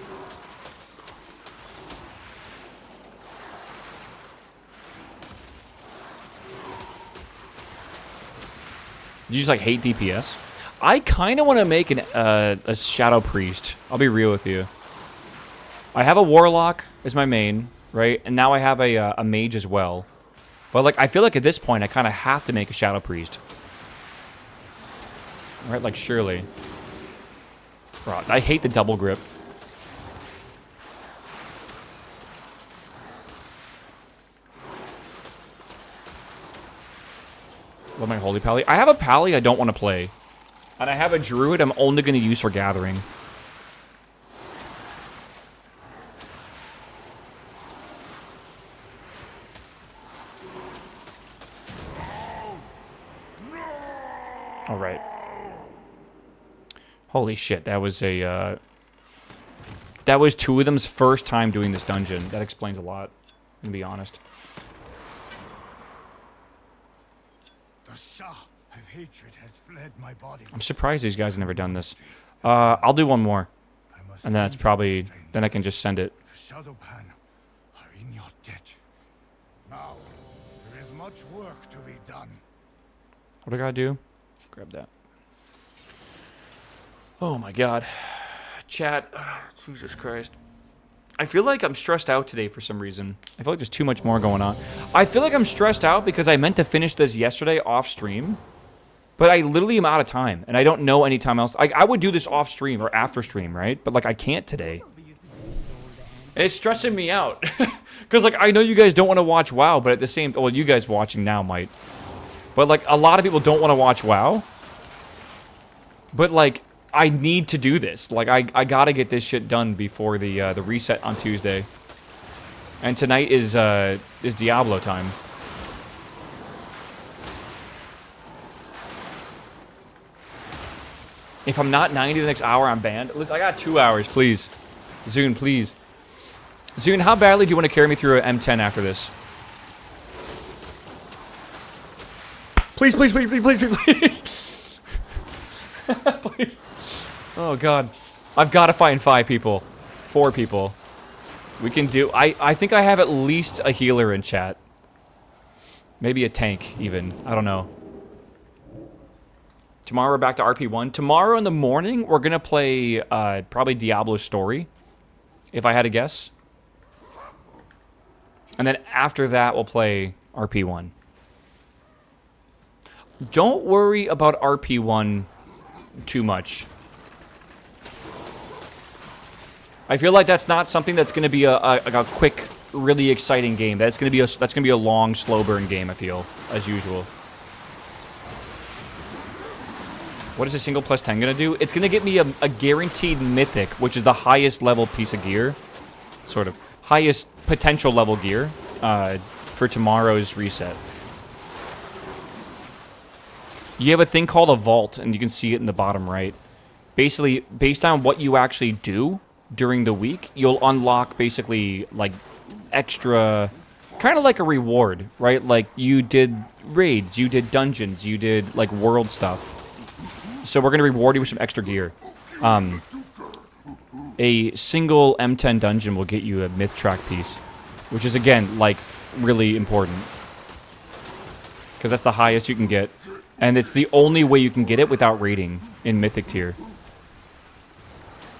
You just like hate DPS? I kind of want to make a Shadow Priest. I'll be real with you. I have a Warlock as my main, right? And now I have a Mage as well. But like, I feel like at this point, I kind of have to make a Shadow Priest. Right? Like, surely. Bro, I hate the double grip. What my holy pally? I have a pally I don't want to play. And I have a druid I'm only going to use for gathering. All right. Holy shit, that was a that was two of them's first time doing this dungeon. That explains a lot, to be honest. The Shah of hatred has fled my body. I'm surprised these guys have never done this. I'll do one more. And then it's probably... Then I can just send it. The Shadowpan are in your debt. Now, there is much work to be done. What do I gotta do? Grab that. Oh my god. Chat. Jesus Christ. I feel like I'm stressed out today for some reason. I feel like there's too much more going on. I feel like I'm stressed out because I meant to finish this yesterday off stream. But I literally am out of time. And I don't know any time else. I would do this off stream or after stream, right? But like I can't today. And it's stressing me out. Because like I know you guys don't want to watch WoW. But at the same... Well, you guys watching now might. But like a lot of people don't want to watch WoW. But like... I need to do this. Like, I gotta get this shit done before the reset on Tuesday. And tonight is Diablo time. If I'm not 90 the next hour, I'm banned. Listen, I got 2 hours, please. Zune, please. Zune, how badly do you want to carry me through an M10 after this? Please, please, please, please, please, please. Please. Oh god. I've got to find 5 people. 4 people. We can do... I think I have at least a healer in chat. Maybe a tank, even. I don't know. Tomorrow we're back to RP1. Tomorrow in the morning, we're going to play probably Diablo Story. If I had to guess. And then after that, we'll play RP1. Don't worry about RP1 too much. I feel like that's not something that's going to be a quick, really exciting game. That's going to be a long, slow burn game. I feel, as usual. What is a single plus 10 going to do? It's going to get me a guaranteed mythic, which is the highest level piece of gear, sort of highest potential level gear for tomorrow's reset. You have a thing called a vault, and you can see it in the bottom right. Basically, based on what you actually do during the week, you'll unlock basically like extra, kind of like a reward, right? Like you did raids, you did dungeons, you did like world stuff. So we're going to reward you with some extra gear. A single M10 dungeon will get you a myth track piece, which is again like really important because that's the highest you can get. And it's the only way you can get it without raiding in Mythic tier.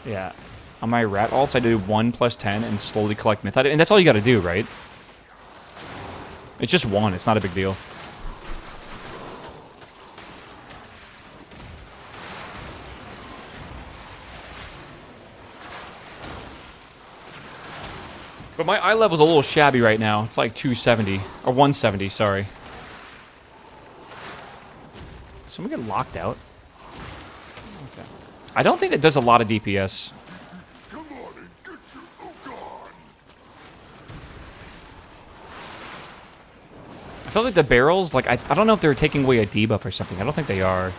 Yeah. On my rat alts, I do 1 plus 10 and slowly collect myth. And that's all you gotta do, right? It's just 1. It's not a big deal. But my eye level's a little shabby right now. It's like 270. Or 170, sorry. Someone get locked out? Okay. I don't think that does a lot of DPS. I feel like the barrels, like, I don't know if they're taking away a debuff or something. I don't think they are.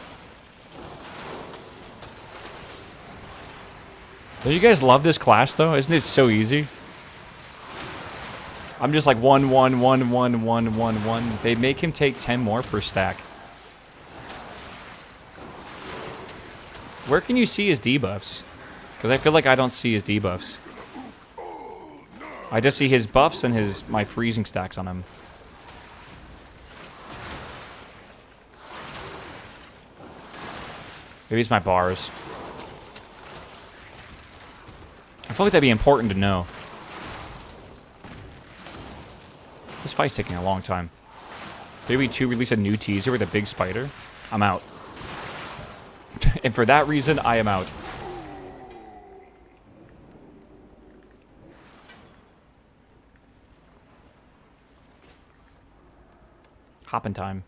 Don't you guys love this class, though? Isn't it so easy? I'm just like 1, 1, 1, 1, 1, 1, 1. They make him take 10 more per stack. Where can you see his debuffs? Because I feel like I don't see his debuffs. I just see his buffs and my freezing stacks on him. Maybe it's my bars. I feel like that'd be important to know. This fight's taking a long time. Did we release a new teaser with a big spider? I'm out. And for that reason, I am out. Hopping time.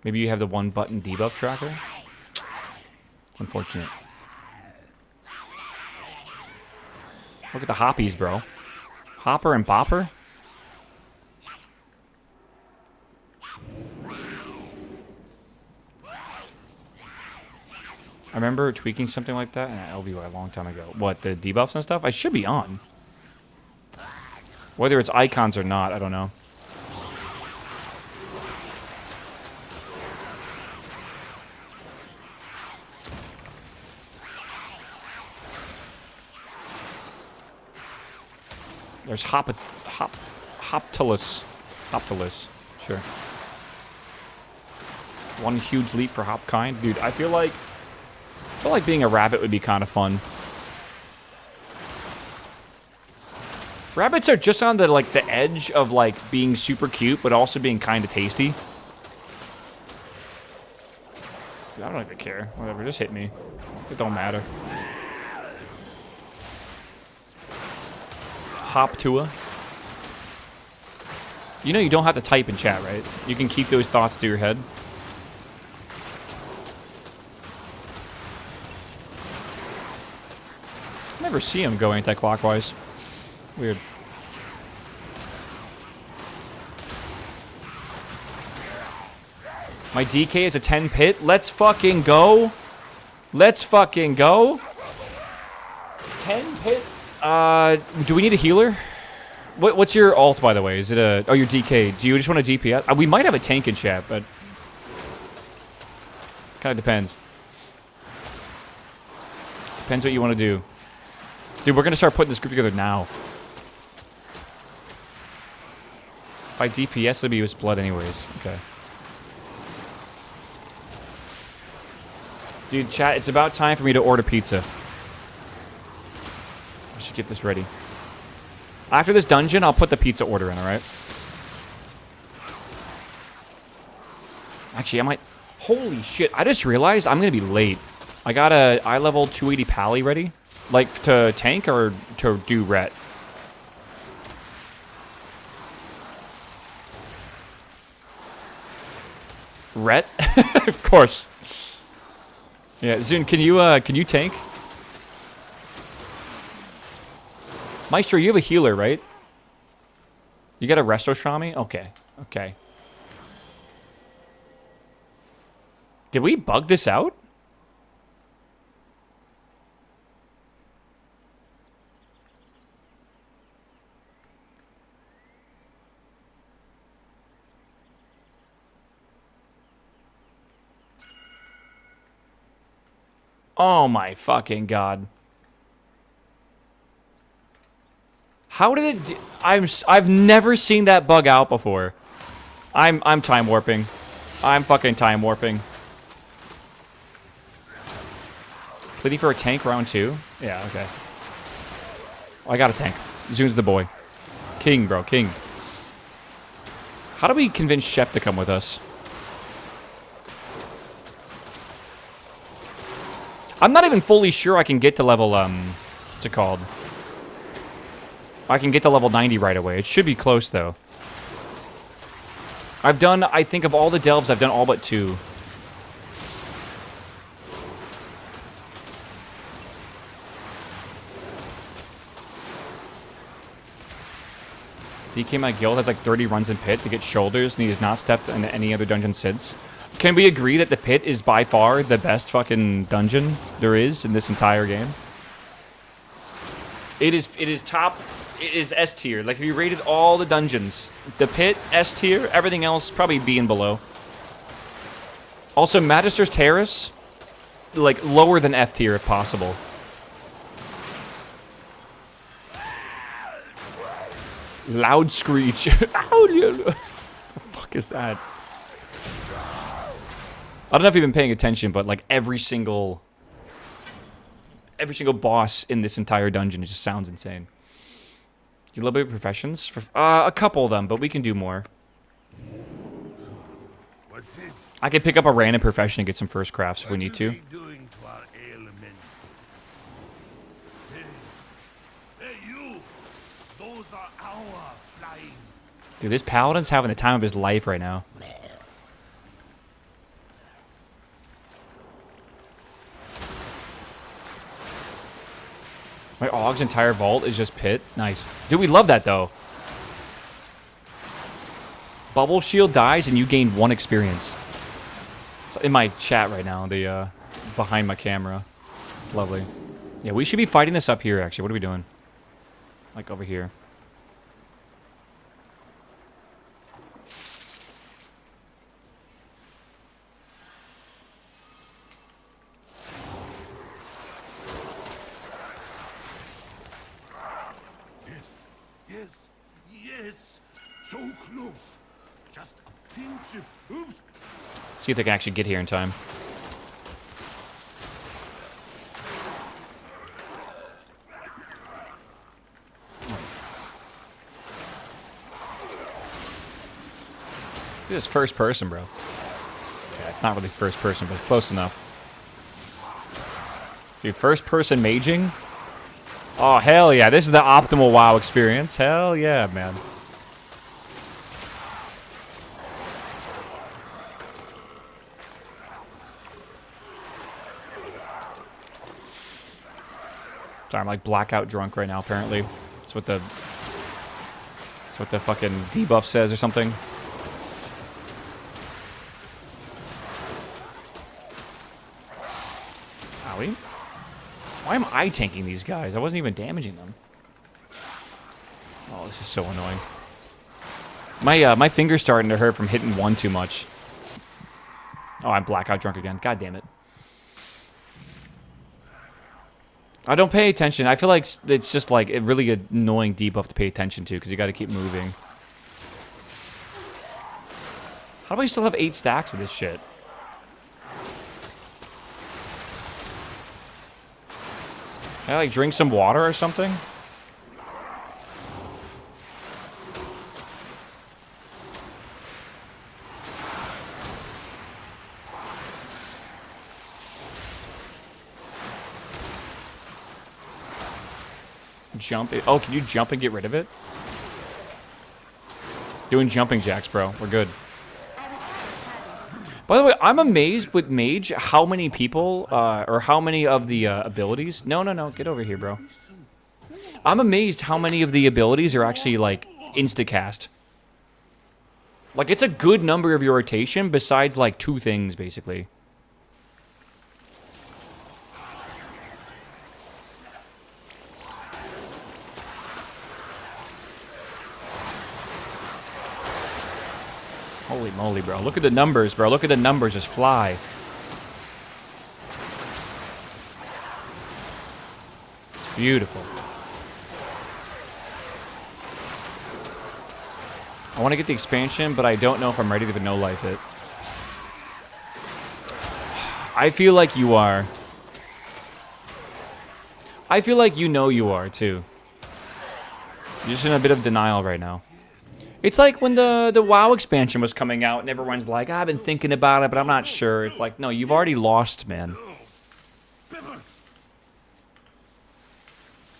Maybe you have the one button debuff tracker. Unfortunate. Look at the hoppies, bro. Hopper and bopper. I remember tweaking something like that in LVY a long time ago. What, the debuffs and stuff? I should be on. Whether it's icons or not, I don't know. There's Hoptilus. Hoptilus. Sure. One huge leap for Hopkind. Dude, I feel like being a rabbit would be kind of fun. Rabbits are just on the like the edge of like being super cute, but also being kind of tasty. Dude, I don't even care. Whatever, just hit me. It don't matter. Hoptua. You know you don't have to type in chat, right? You can keep those thoughts to your head. Never see him go anti-clockwise. Weird. My DK is a 10 pit. Let's fucking go. Let's fucking go. 10 pit. Do we need a healer? What's your ult, by the way? Is it a... Oh, your DK. Do you just want a DPS? We might have a tank in chat, but... Kind of depends. Depends what you want to do. Dude, we're going to start putting this group together now. If I DPS, it'll be with blood anyways. Okay. Dude, chat, it's about time for me to order pizza. I should get this ready. After this dungeon, I'll put the pizza order in, alright? Actually, I might... Holy shit, I just realized I'm going to be late. I got a eye level 280 pally ready. Like, to tank or to do ret? Ret? Of course. Yeah, Zune, can you tank? Maestro, you have a healer, right? You got a Resto Shami? Okay. Okay. Did we bug this out? Oh my fucking god. How did it I've never seen that bug out before. I'm time warping. I'm fucking time warping. Pleading for a tank round 2? Yeah, okay. I got a tank. Zune's the boy. King, bro, king. How do we convince Shep to come with us? I'm not even fully sure I can get to level, what's it called? I can get to level 90 right away. It should be close, though. I've done, I think of all the delves, I've done all but 2. DK my guild has like 30 runs in pit to get shoulders, and he has not stepped into any other dungeon since. Can we agree that the pit is by far the best fucking dungeon there is in this entire game? It is top, it is S tier. Like if you rated all the dungeons, the pit, S tier, everything else probably B and below. Also, Magister's Terrace, like lower than F tier if possible. Loud screech. What the fuck is that? I don't know if you've been paying attention, but like every single boss in this entire dungeon just sounds insane. You little bit of professions? For, a couple of them, but we can do more. I could pick up a random profession and get some first crafts if we need to. Dude, this paladin's having the time of his life right now. Og's entire vault is just pit. Nice. Dude, we love that, though. Bubble shield dies and you gain 1 experience. It's in my chat right now, the behind my camera. It's lovely. Yeah, we should be fighting this up here, actually. What are we doing? Like, over here. Yes, yes, so close. Just a pinch of... Oops. See if they can actually get here in time. This is first person, bro. Yeah, it's not really first person, but it's close enough. Dude, first person maging? Oh, hell yeah. This is the optimal WoW experience. Hell yeah, man. Sorry, I'm like blackout drunk right now, apparently. That's what the fucking debuff says or something. Owie. Why am I tanking these guys? I wasn't even damaging them. Oh, this is so annoying. My finger's starting to hurt from hitting 1 too much. Oh, I'm blackout drunk again. God damn it. I don't pay attention. I feel like it's just like a really annoying debuff to pay attention to because you got to keep moving. How do I still have 8 stacks of this shit? Can I like drink some water or something? Jump it. Oh, can you jump and get rid of it? Doing jumping jacks, bro. We're good. By the way, I'm amazed with Mage how many people, or how many of the abilities... No, get over here, bro. I'm amazed how many of the abilities are actually, like, insta-cast. Like, it's a good number of your rotation besides, like, 2 things, basically. Holy moly, bro. Look at the numbers, bro. Look at the numbers just fly. It's beautiful. I want to get the expansion, but I don't know if I'm ready to no-life it. I feel like you are. I feel like you know you are, too. You're just in a bit of denial right now. It's like when the WoW expansion was coming out and everyone's like, I've been thinking about it, but I'm not sure. It's like, no, you've already lost, man.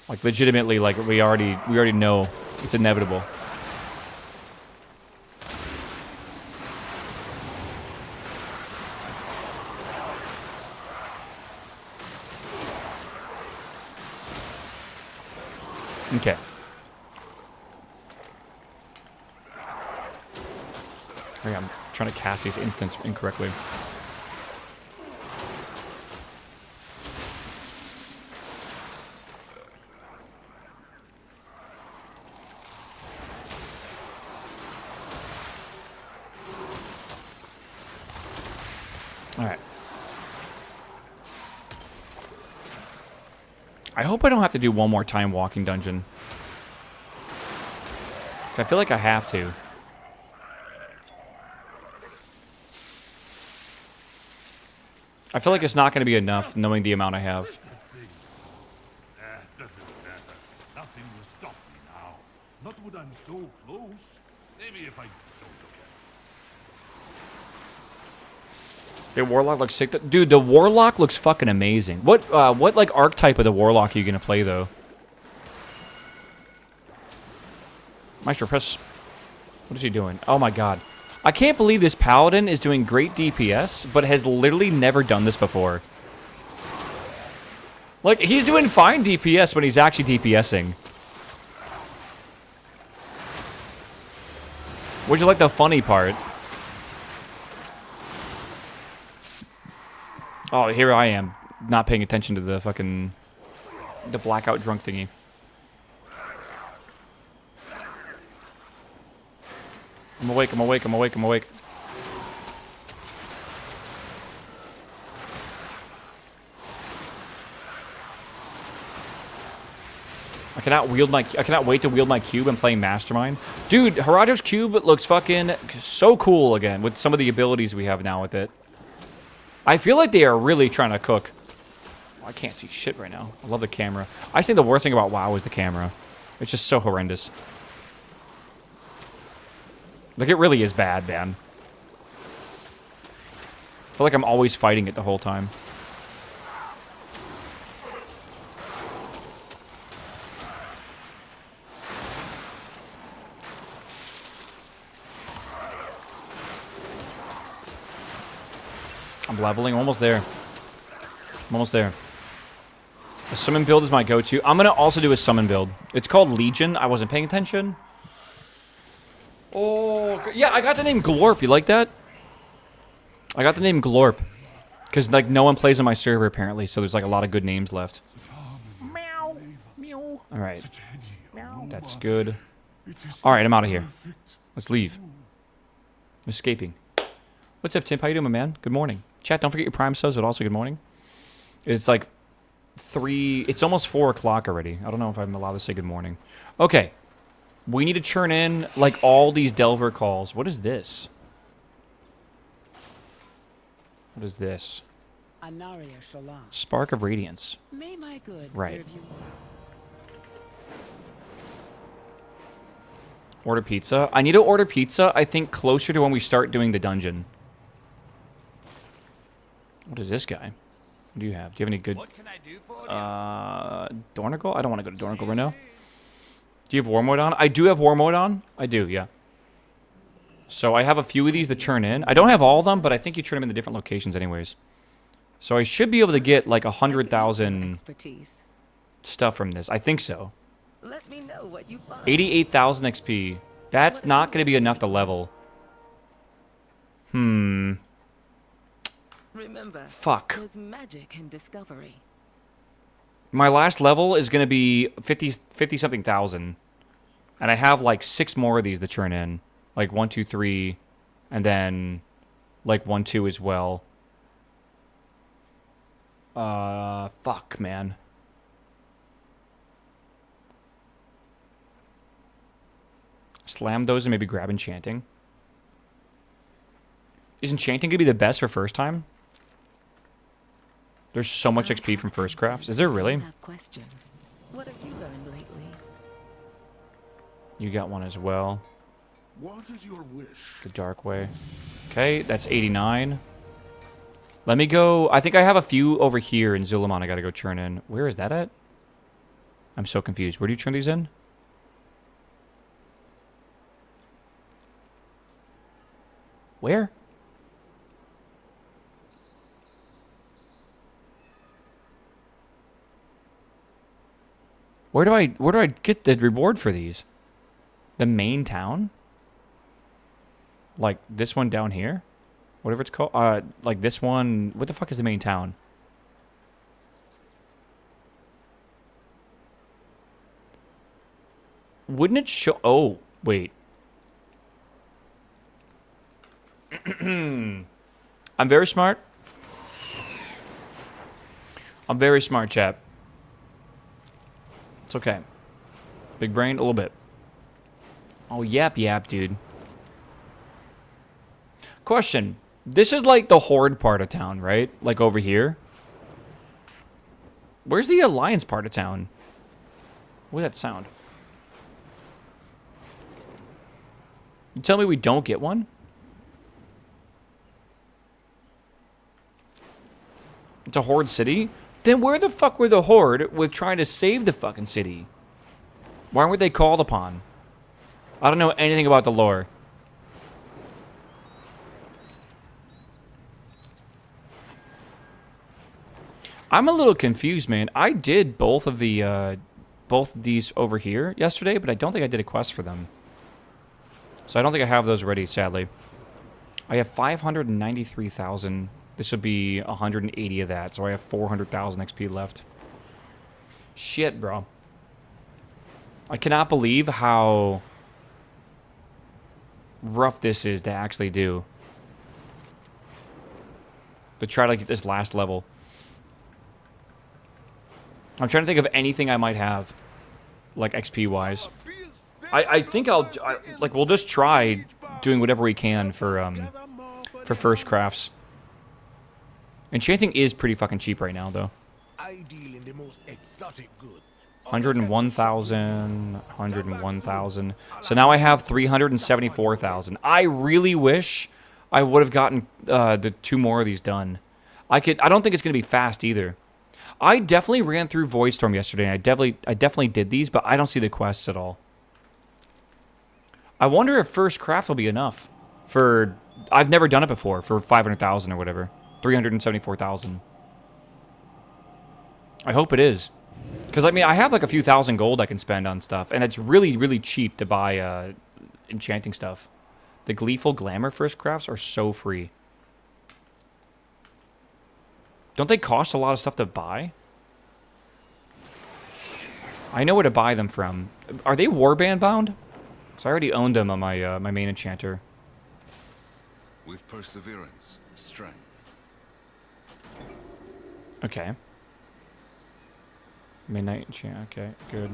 Like, legitimately, like, we already know it's inevitable. Okay. I'm trying to cast these instants incorrectly. Alright. I hope I don't have to do one more time walking dungeon. I feel like I have to. I feel like it's not going to be enough, knowing the amount I have. Doesn't matter. Nothing will stop me now. Not when I'm so close. Maybe if I don't. The Warlock looks sick. Dude, the Warlock looks fucking amazing. What like archetype of the Warlock are you going to play, though? Maestro, press... What is he doing? Oh my god. I can't believe this Paladin is doing great DPS, but has literally never done this before. Like, he's doing fine DPS when he's actually DPSing. Which is like the funny part. Oh, here I am, not paying attention to the fucking... the blackout drunk thingy. I'm awake, I'm awake, I'm awake, I'm awake. I cannot wait to wield my cube and play Mastermind. Dude, Harajo's cube looks fucking so cool again with some of the abilities we have now with it. I feel like they are really trying to cook. Oh, I can't see shit right now. I love the camera. I think the worst thing about WoW is the camera. It's just so horrendous. Like, it really is bad, man. I feel like I'm always fighting it the whole time. I'm leveling. I'm almost there. I'm almost there. The summon build is my go-to. I'm going to also do a summon build. It's called Legion. I wasn't paying attention. Oh, yeah, I got the name Glorp. You like that? I got the name Glorp. Because, like, no one plays on my server, apparently, so there's, like, a lot of good names left. Meow. Meow. All right. That's good. All right, I'm out of here. Let's leave. I'm escaping. What's up, Tim? How you doing, my man? Good morning. Chat, don't forget your Prime subs, but also good morning. It's like 3... It's almost 4 o'clock already. I don't know if I'm allowed to say good morning. Okay. We need to churn in, like, all these Delver calls. What is this? What is this? Spark of Radiance. May my good Right. serve you. Order pizza. I need to order pizza, I think, closer to when we start doing the dungeon. What is this guy? What do you have? Do you have any good... Dornigal? I don't want to go to Dornigal right now. Do you have War Mode on? I do have War Mode on. I do, yeah. So I have a few of these to churn in. I don't have all of them, but I think you turn them into different locations anyways. So I should be able to get like 100,000 stuff from this. I think so. Let me know what you find. 88,000 XP. That's not going to be enough to level. Remember, Fuck. there's magic in discovery. My last level is going to be 50-something thousand. And I have like 6 more of these to churn in. Like 1, 2, 3. And then like 1, 2 as well. Fuck, man. Slam those and maybe grab Enchanting. Is Enchanting going to be the best for first time? There's so much XP from first crafts. Is there really? What have you learned lately? You got one as well. What is your wish? The Dark Way. Okay, that's 89. Let me go... I think I have a few over here in Zulamon I gotta go churn in. Where is that at? I'm so confused. Where do you churn these in? Where? Where do I get the reward for these? The main town? Like this one down here? Whatever it's called. Like this one. What the fuck is the main town? Wouldn't it show... Oh, wait. I'm very smart. I'm very smart, chap. It's okay. Big brain, a little bit. Oh, yap, dude. Question. This is like the Horde part of town, right? Like over here. Where's the Alliance part of town? What did that sound? You tell me we don't get one? It's a Horde city? Then where the fuck were the Horde with trying to save the fucking city? Why weren't they called upon? I don't know anything about the lore. I'm a little confused, man. I did both of these over here yesterday, but I don't think I did a quest for them. So I don't think I have those ready, sadly. I have 593,000. This would be 180 of that, so I have 400,000 XP left. Shit, bro. I cannot believe how rough this is to actually do. To try to get this last level. I'm trying to think of anything I might have, like XP-wise. I think we'll just try doing whatever we can for first crafts. Enchanting is pretty fucking cheap right now, though. 101,000, 101,000. So now I have 374,000. I really wish I would have gotten the 2 more of these done. I don't think it's gonna be fast either. I definitely ran through Voidstorm yesterday, and I definitely did these, but I don't see the quests at all. I wonder if first craft will be enough for... I've never done it before for 500,000 or whatever. 374,000. I hope it is. Because, I mean, I have like a few thousand gold I can spend on stuff, and it's really, really cheap to buy enchanting stuff. The Gleeful Glamour first crafts are so free. Don't they cost a lot of stuff to buy? I know where to buy them from. Are they warband bound? Because I already owned them on my my main enchanter. With perseverance, strength. Okay. Midnight enchant. Okay, good.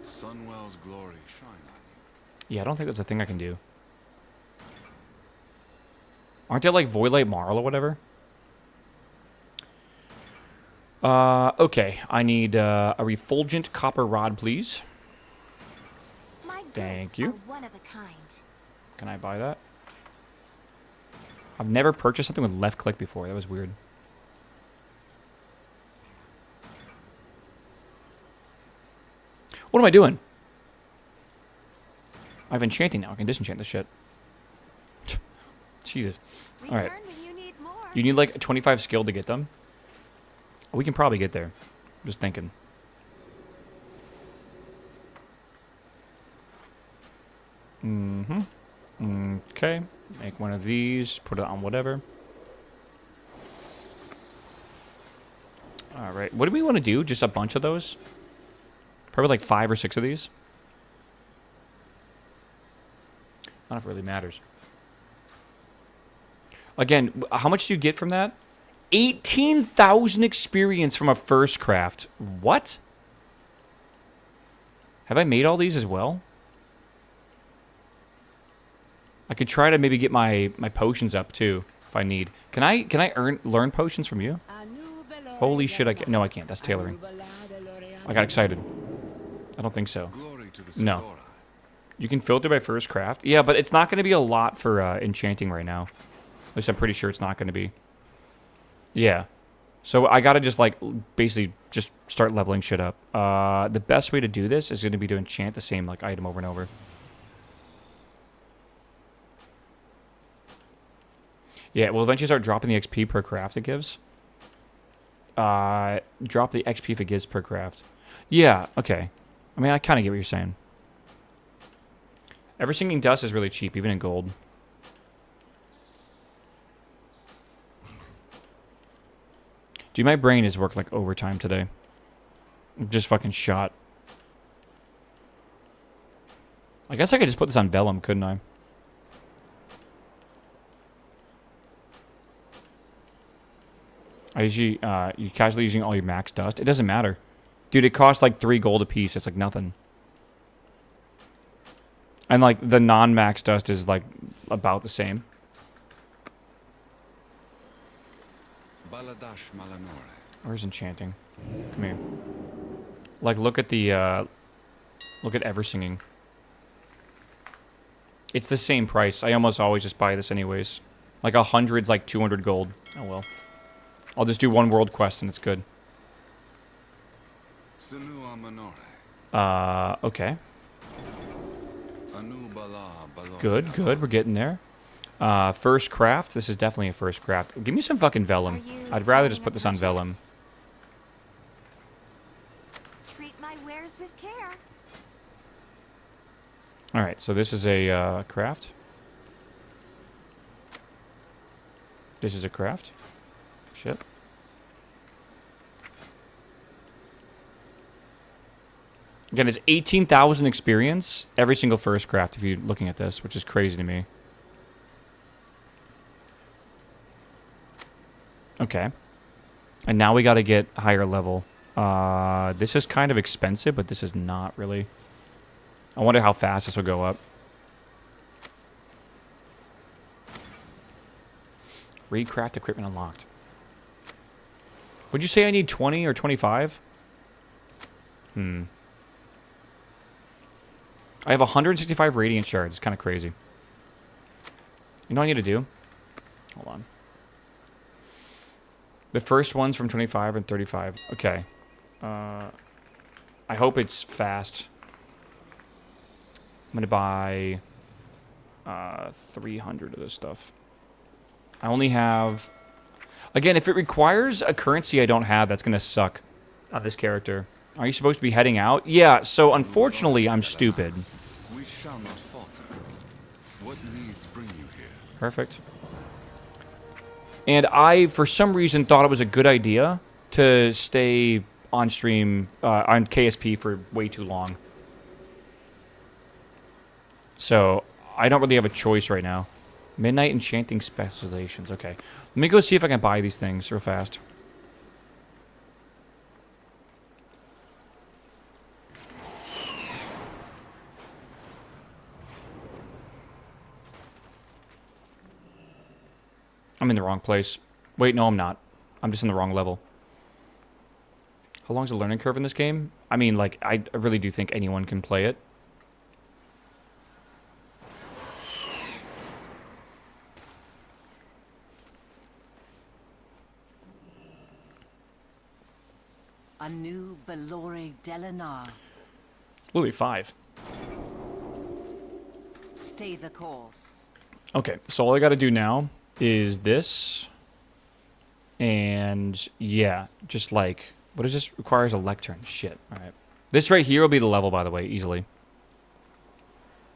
Sunwell's glory shine on you. Yeah, I don't think that's a thing I can do. Aren't they like Voidlight Marl or whatever? Okay. I need a refulgent copper rod, please. Thank you. One of a kind. Can I buy that? I've never purchased something with left click before. That was weird. What am I doing? I have enchanting now. I can disenchant this shit. Jesus. Alright. You need like 25 skill to get them? We can probably get there. Just thinking. Okay. Make one of these. Put it on whatever. Alright. What do we want to do? Just a bunch of those? Probably like 5 or 6 of these. I don't know if it really matters. Again, how much do you get from that? 18,000 experience from a first craft. What? Have I made all these as well? I could try to maybe get my potions up too, if I need. Can I learn potions from you? Holy shit, no, I can't. That's tailoring. I got excited. I don't think so. No. You can filter by first craft. Yeah, but it's not going to be a lot for enchanting right now. At least I'm pretty sure it's not going to be. Yeah. So I got to just, like, basically just start leveling shit up. The best way to do this is going to be to enchant the same, like, item over and over. Yeah, we'll eventually start dropping the XP per craft it gives. Drop the XP if it gives per craft. Yeah, okay. I mean, I kind of get what you're saying. Ever-Singing Dust is really cheap, even in gold. Dude, my brain has worked like overtime today. I'm just fucking shot. I guess I could just put this on Vellum, couldn't I? I usually, you casually using all your max dust? It doesn't matter. Dude, it costs like 3 gold a piece. It's like nothing. And like the non-max dust is like about the same. Where's enchanting? Come here. Like look at the look at Ever-Singing. It's the same price. I almost always just buy this anyways. Like 100's like 200 gold. Oh well. I'll just do 1 world quest and it's good. Okay. Good, good. We're getting there. First craft. This is definitely a first craft. Give me some fucking vellum. I'd rather just put this on vellum. All right, so this is a craft. This is a craft. Shit. Again, it's 18,000 experience every single first craft if you're looking at this, which is crazy to me. Okay. And now we got to get higher level. This is kind of expensive, but this is not really. I wonder how fast this will go up. Recraft equipment unlocked. Would you say I need 20 or 25? I have 165 radiant shards. It's kind of crazy. You know what I need to do? Hold on. The first one's from 25 and 35. Okay. I hope it's fast. I'm going to buy 300 of this stuff. I only have... Again, if it requires a currency I don't have, that's going to suck on this character. Are you supposed to be heading out? Yeah, so unfortunately, I'm stupid. We shall not falter. What needs bring you here? Perfect. And I, for some reason, thought it was a good idea to stay on stream, on KSP for way too long. So, I don't really have a choice right now. Midnight Enchanting Specializations. Okay. Let me go see if I can buy these things real fast. I'm in the wrong place. Wait, no, I'm not. I'm just in the wrong level. How long's the learning curve in this game? I mean, like, I really do think anyone can play it. A new Belore Delinar. It's literally 5. Stay the course. Okay, so all I gotta do now is this. And, yeah, just like... What does this? Requires a lectern. Shit. Alright. This right here will be the level, by the way, easily.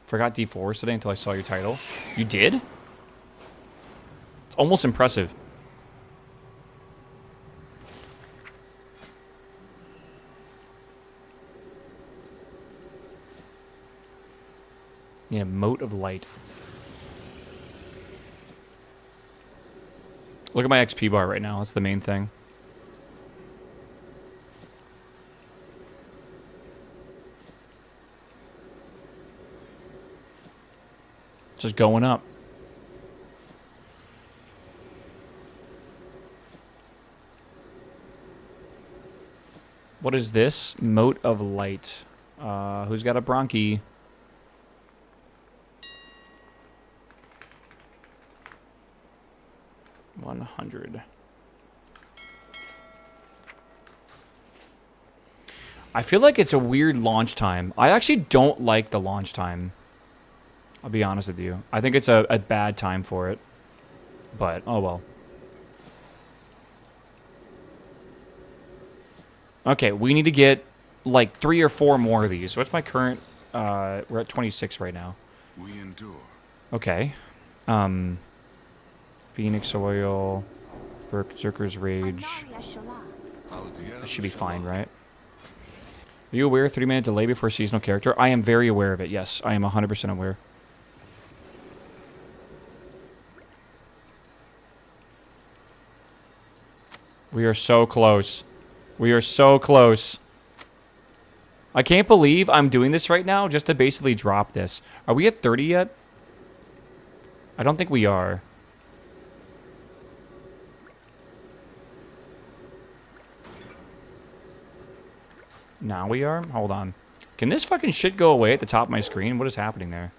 Forgot D4 today until I saw your title. You did? It's almost impressive. Yeah, Moat of Light. Look at my XP bar right now. That's the main thing. Just going up. What is this? Moat of Light. Who's got a bronchi? $100. I feel like it's a weird launch time. I actually don't like the launch time. I'll be honest with you. I think it's a bad time for it. But, oh well. Okay, we need to get like 3 or 4 more of these. What's my current... we're at 26 right now. We endure. Okay. Phoenix Oil, Berserker's Rage. That should be fine, right? Are you aware of 3-minute delay before a seasonal character? I am very aware of it, yes. I am 100% aware. We are so close. We are so close. I can't believe I'm doing this right now just to basically drop this. Are we at 30 yet? I don't think we are. Now we are? Hold on. Can this fucking shit go away at the top of my screen? What is happening there?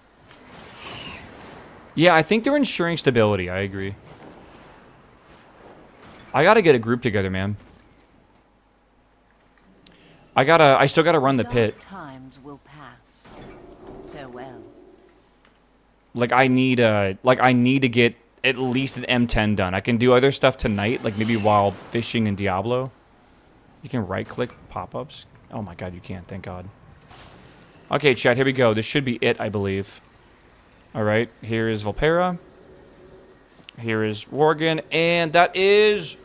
Yeah, I think they're ensuring stability. I agree. I gotta get a group together, man. I still gotta run the pit. Times will pass. Farewell. Like, I need to get at least an M10 done. I can do other stuff tonight, like maybe while fishing in Diablo. You can right-click pop-ups. Oh my god, you can't, thank god. Okay, chat, here we go. This should be it, I believe. Alright, here is Volpera. Here is Worgen, and that is...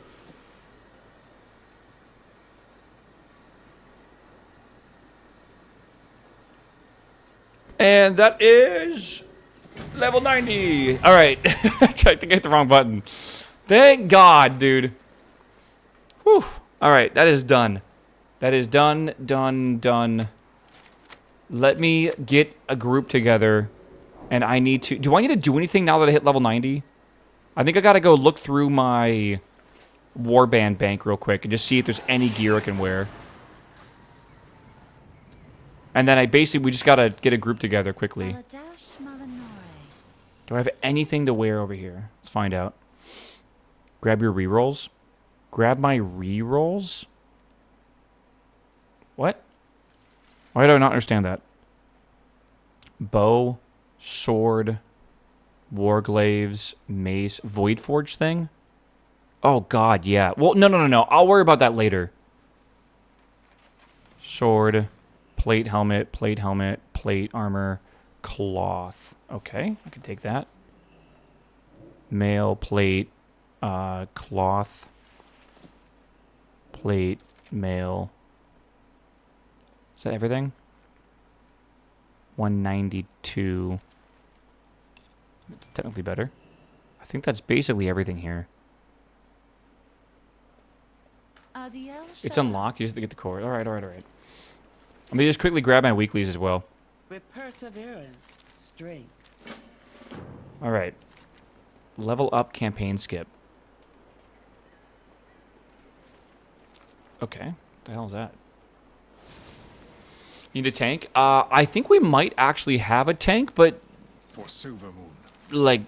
And that is... level 90! Alright, I think I hit the wrong button. Thank God, dude. Whew. Alright, that is done. That is done, done. Let me get a group together, and I need to... Do I need to do anything now that I hit level 90? I think I gotta go look through my warband bank real quick and just see if there's any gear I can wear. And then we just gotta get a group together quickly. Do I have anything to wear over here? Let's find out. Grab your rerolls. Grab my rerolls? What? Why do I not understand that? Bow, sword, warglaves, mace, voidforge thing? Oh god, yeah. Well, no. I'll worry about that later. Sword, plate helmet, plate armor, cloth. Okay, I can take that. Mail, plate, cloth, plate, mail. Is that everything? 192. It's technically better. I think that's basically everything here. It's unlocked. You just have to get the core. Alright. Let me just quickly grab my weeklies as well. With perseverance, strength. Alright. Level up campaign skip. Okay. What the hell is that? Need a tank? I think we might actually have a tank, but... For Silvermoon. Like,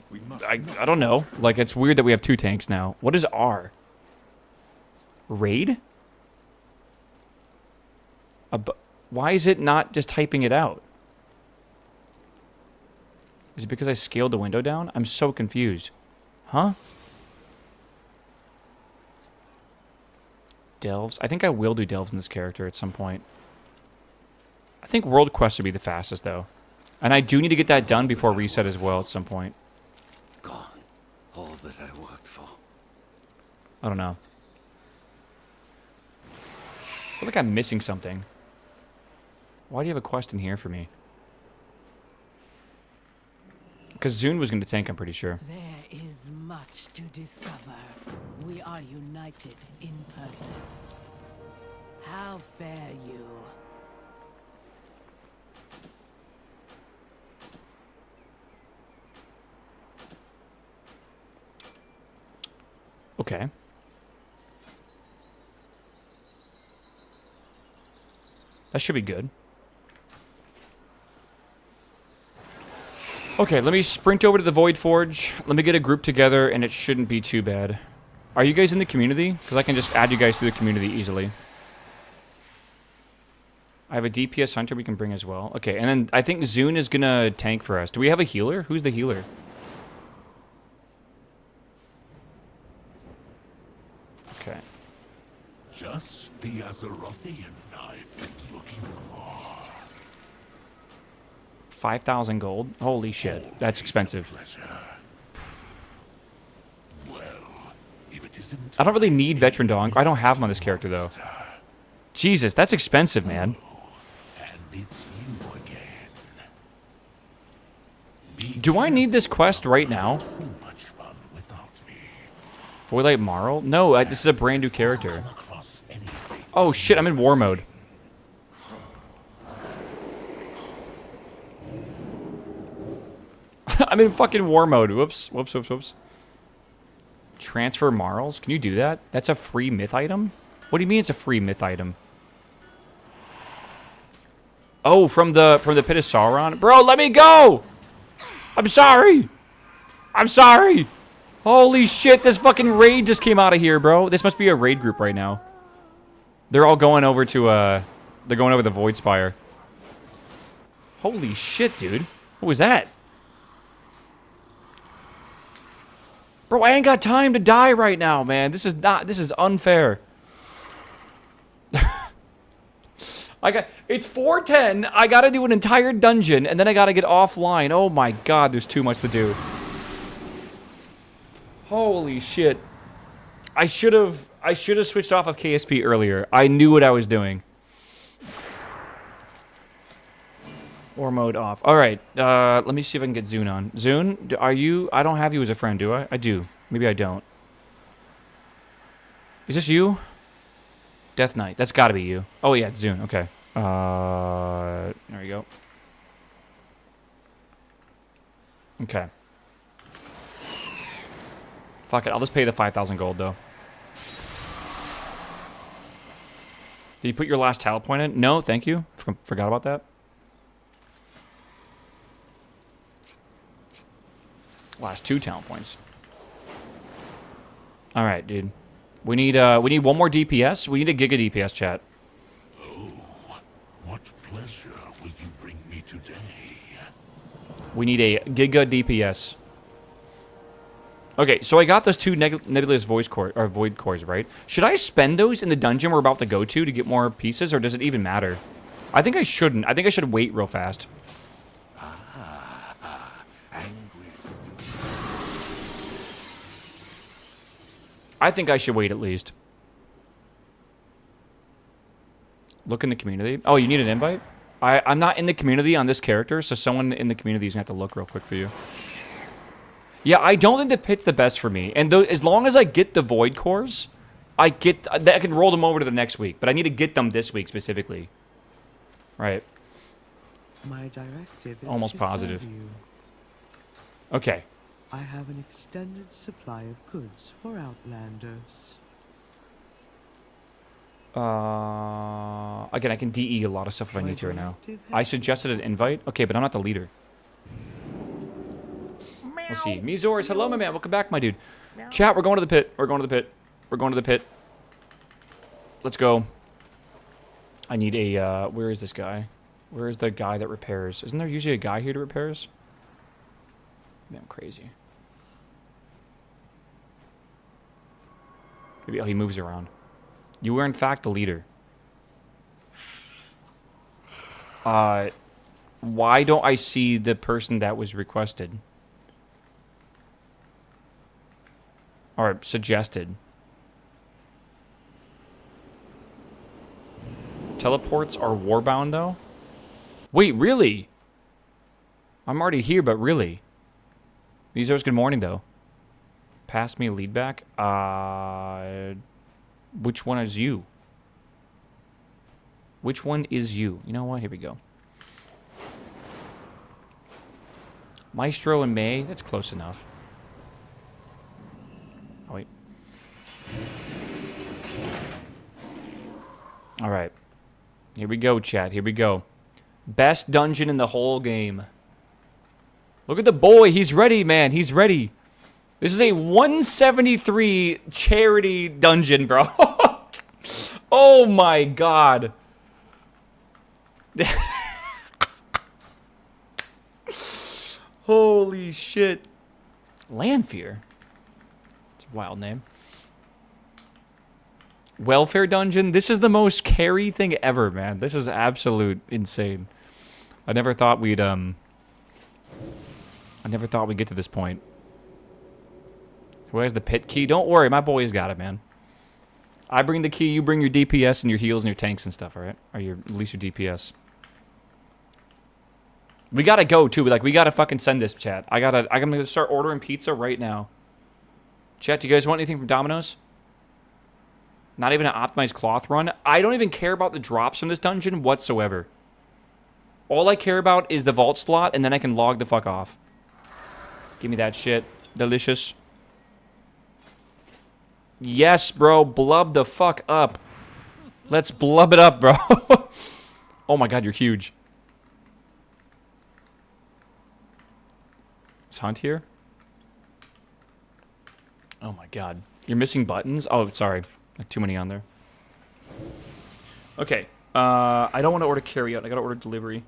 I don't know. Like, it's weird that we have 2 tanks now. What is R? Raid? Why is it not just typing it out? Is it because I scaled the window down? I'm so confused. Huh? Delves? I think I will do delves in this character at some point. I think World Quest would be the fastest, though. And I do need to get that done before reset as well at some point. Gone. All that I worked for. I don't know. I feel like I'm missing something. Why do you have a quest in here for me? Because Zune was going to tank, I'm pretty sure. There is much to discover. We are united in purpose. How fare you? Okay. That should be good. Okay, let me sprint over to the Void Forge. Let me get a group together, and it shouldn't be too bad. Are you guys in the community? Because I can just add you guys to the community easily. I have a DPS Hunter we can bring as well. Okay, and then I think Zune is going to tank for us. Do we have a healer? Who's the healer? Okay. Just the Azerothian I've been looking for. 5,000 gold? Holy shit. That's expensive. I don't really need Veteran Dong. I don't have him on this character, though. Jesus, that's expensive, man. Do I need this quest right now? Voidlight Marl? No, this is a brand new character. Oh shit, I'm in war mode. I'm in fucking war mode. Whoops. Transfer Marls? Can you do that? That's a free myth item? What do you mean it's a free myth item? Oh, from the Pit of Sauron? Bro, let me go! I'm sorry! Holy shit, this fucking raid just came out of here, bro. This must be a raid group right now. They're all going over to, they're going over the Void Spire. Holy shit, dude. What was that? Bro, I ain't got time to die right now, man. This is unfair. It's 4:10. I gotta do an entire dungeon, and then I gotta get offline. Oh my god, there's too much to do. Holy shit. I should have switched off of KSP earlier. I knew what I was doing. Or mode off. All right. Let me see if I can get Zune on. Zune, are you? I don't have you as a friend, do I? I do. Maybe I don't. Is this you? Death Knight. That's got to be you. Oh yeah, it's Zune. Okay. There we go. Okay. Fuck it. I'll just pay the 5,000 gold though. Did you put your last talent point in? No, thank you. Forgot about that. Last 2 talent points. All right, dude. We need one more DPS. We need a giga DPS, chat. Oh, what pleasure will you bring me today? We need a giga DPS. Okay, so I got those 2 nebulous void cores, right? Should I spend those in the dungeon we're about to go to get more pieces, or does it even matter? I think I shouldn't. I think I should wait real fast. I think I should wait at least. Look in the community. Oh, you need an invite? I'm not in the community on this character, so someone in the community is going to have to look real quick for you. Yeah, I don't think the pit's the best for me. And as long as I get the void cores, I can roll them over to the next week. But I need to get them this week specifically. Right. My directive is Almost to positive. serve you. Okay. I have an extended supply of goods for Outlanders. Again, I can DE a lot of stuff if I need to right now. I suggested an invite. Okay, but I'm not the leader. We'll see. Mizors, hello, my man. Welcome back, my dude. Chat, we're going to the pit. We're going to the pit. We're going to the pit. Let's go. I need a, where is this guy? Where is the guy that repairs? Isn't there usually a guy here to repairs? Man, I'm crazy. Maybe, oh, he moves around. You were, in fact, the leader. Why don't I see the person that was requested? Or suggested. Teleports are warbound, though? Wait, really? I'm already here, but really? Bezos, good morning, though. Pass me a lead back. Which one is you? Which one is you? You know what? Here we go. Maestro and May. That's close enough. Oh, wait. All right. Here we go, chat. Here we go. Best dungeon in the whole game. Look at the boy. He's ready, man. He's ready. This is a 173 charity dungeon, bro. Oh my god. Holy shit. Lanfear. It's a wild name. Welfare dungeon. This is the most carry thing ever, man. This is absolute insane. I never thought we'd get to this point. Who has the pit key? Don't worry, my boy's got it, man. I bring the key, you bring your DPS and your heals and your tanks and stuff, alright? Or at least your DPS. We gotta go, too. Like, we gotta fucking send this, chat. I'm gonna start ordering pizza right now. Chat, do you guys want anything from Domino's? Not even an optimized cloth run? I don't even care about the drops from this dungeon whatsoever. All I care about is the vault slot, and then I can log the fuck off. Give me that shit. Delicious. Yes, bro. Blub the fuck up. Let's blub it up, bro. Oh my god, you're huge. Is Hunt here? Oh my god. You're missing buttons? Oh, sorry. Like too many on there. Okay. I don't want to order carry out. I gotta order delivery.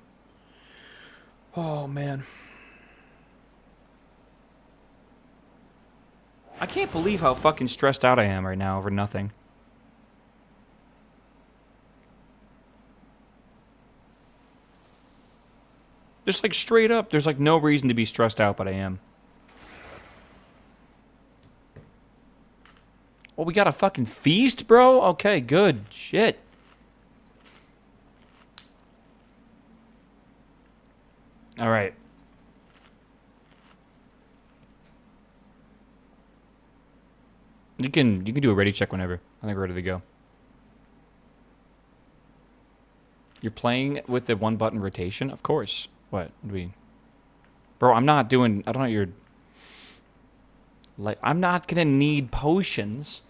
Oh, man. I can't believe how fucking stressed out I am right now over nothing. Just like straight up. There's like no reason to be stressed out, but I am. Oh, we got a fucking feast, bro? Okay, good. Shit. All right. You can do a ready check whenever. I think we're ready to go. You're playing with the one button rotation? Of course. What? Bro, I'm not doing... I don't know what you're... Like, I'm not gonna need potions.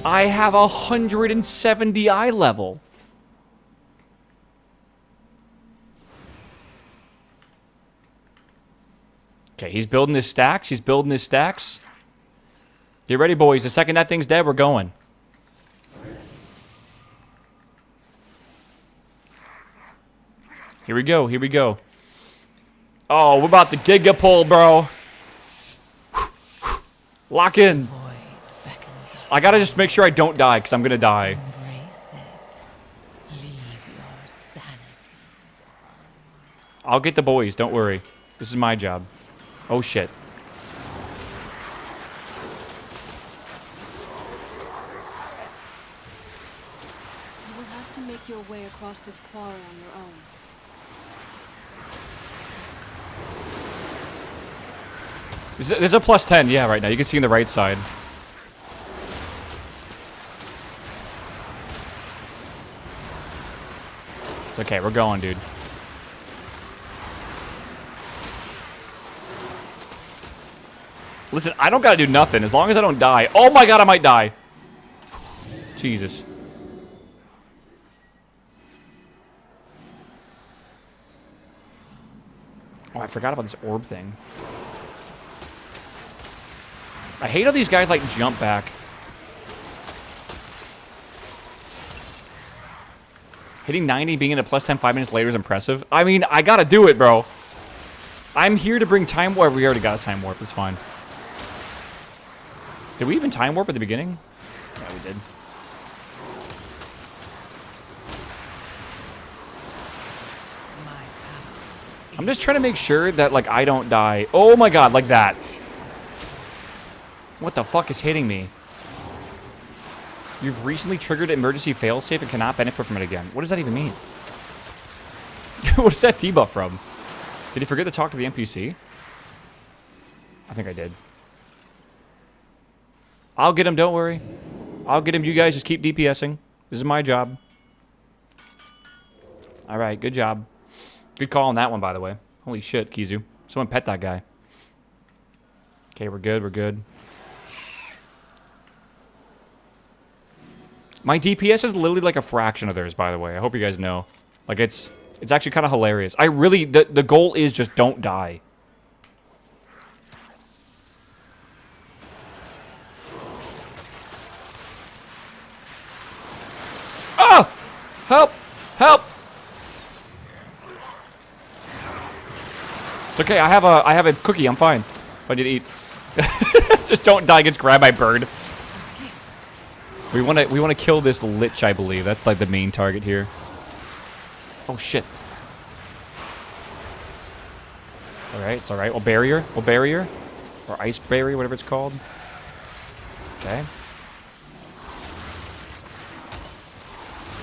I have 170 eye level. Okay, he's building his stacks. He's building his stacks. Get ready, boys. The second that thing's dead, we're going. Here we go. Here we go. Oh, we're about to giga-pull, bro. Lock in. I gotta just make sure I don't die, because I'm gonna die. I'll get the boys. Don't worry. This is my job. Oh, shit. You will have to make your way across this quarry on your own. There's a plus 10, yeah, right now. You can see on the right side. It's okay, we're going, dude. Listen, I don't gotta do nothing as long as I don't die. Oh my god, I might die. Jesus. Oh, I forgot about this orb thing. I hate how these guys, like, jump back. Hitting 90, being in a plus 10 5 minutes later is impressive. I mean, I gotta do it, bro. I'm here to bring time warp. We already got a time warp. It's fine. Did we even time warp at the beginning? Yeah, we did. I'm just trying to make sure that, like, I don't die. Oh my god, like that. What the fuck is hitting me? You've recently triggered emergency failsafe and cannot benefit from it again. What does that even mean? What is that debuff from? Did he forget to talk to the NPC? I think I did. I'll get him, don't worry. I'll get him, you guys just keep DPSing. This is my job. Alright, good job. Good call on that one, by the way. Holy shit, Kizu. Someone pet that guy. Okay, we're good, we're good. My DPS is literally like a fraction of theirs, by the way. I hope you guys know. Like, it's actually kind of hilarious. I really... The goal is just don't die. Ah! Help! Help! It's okay. I have a cookie. I'm fine. If I need to eat. Just don't die. Gets grabbed by bird. We want to kill this lich, I believe. That's like the main target here. Oh shit. All right. It's all right. We'll barrier. We'll barrier. Or ice barrier, whatever it's called. Okay.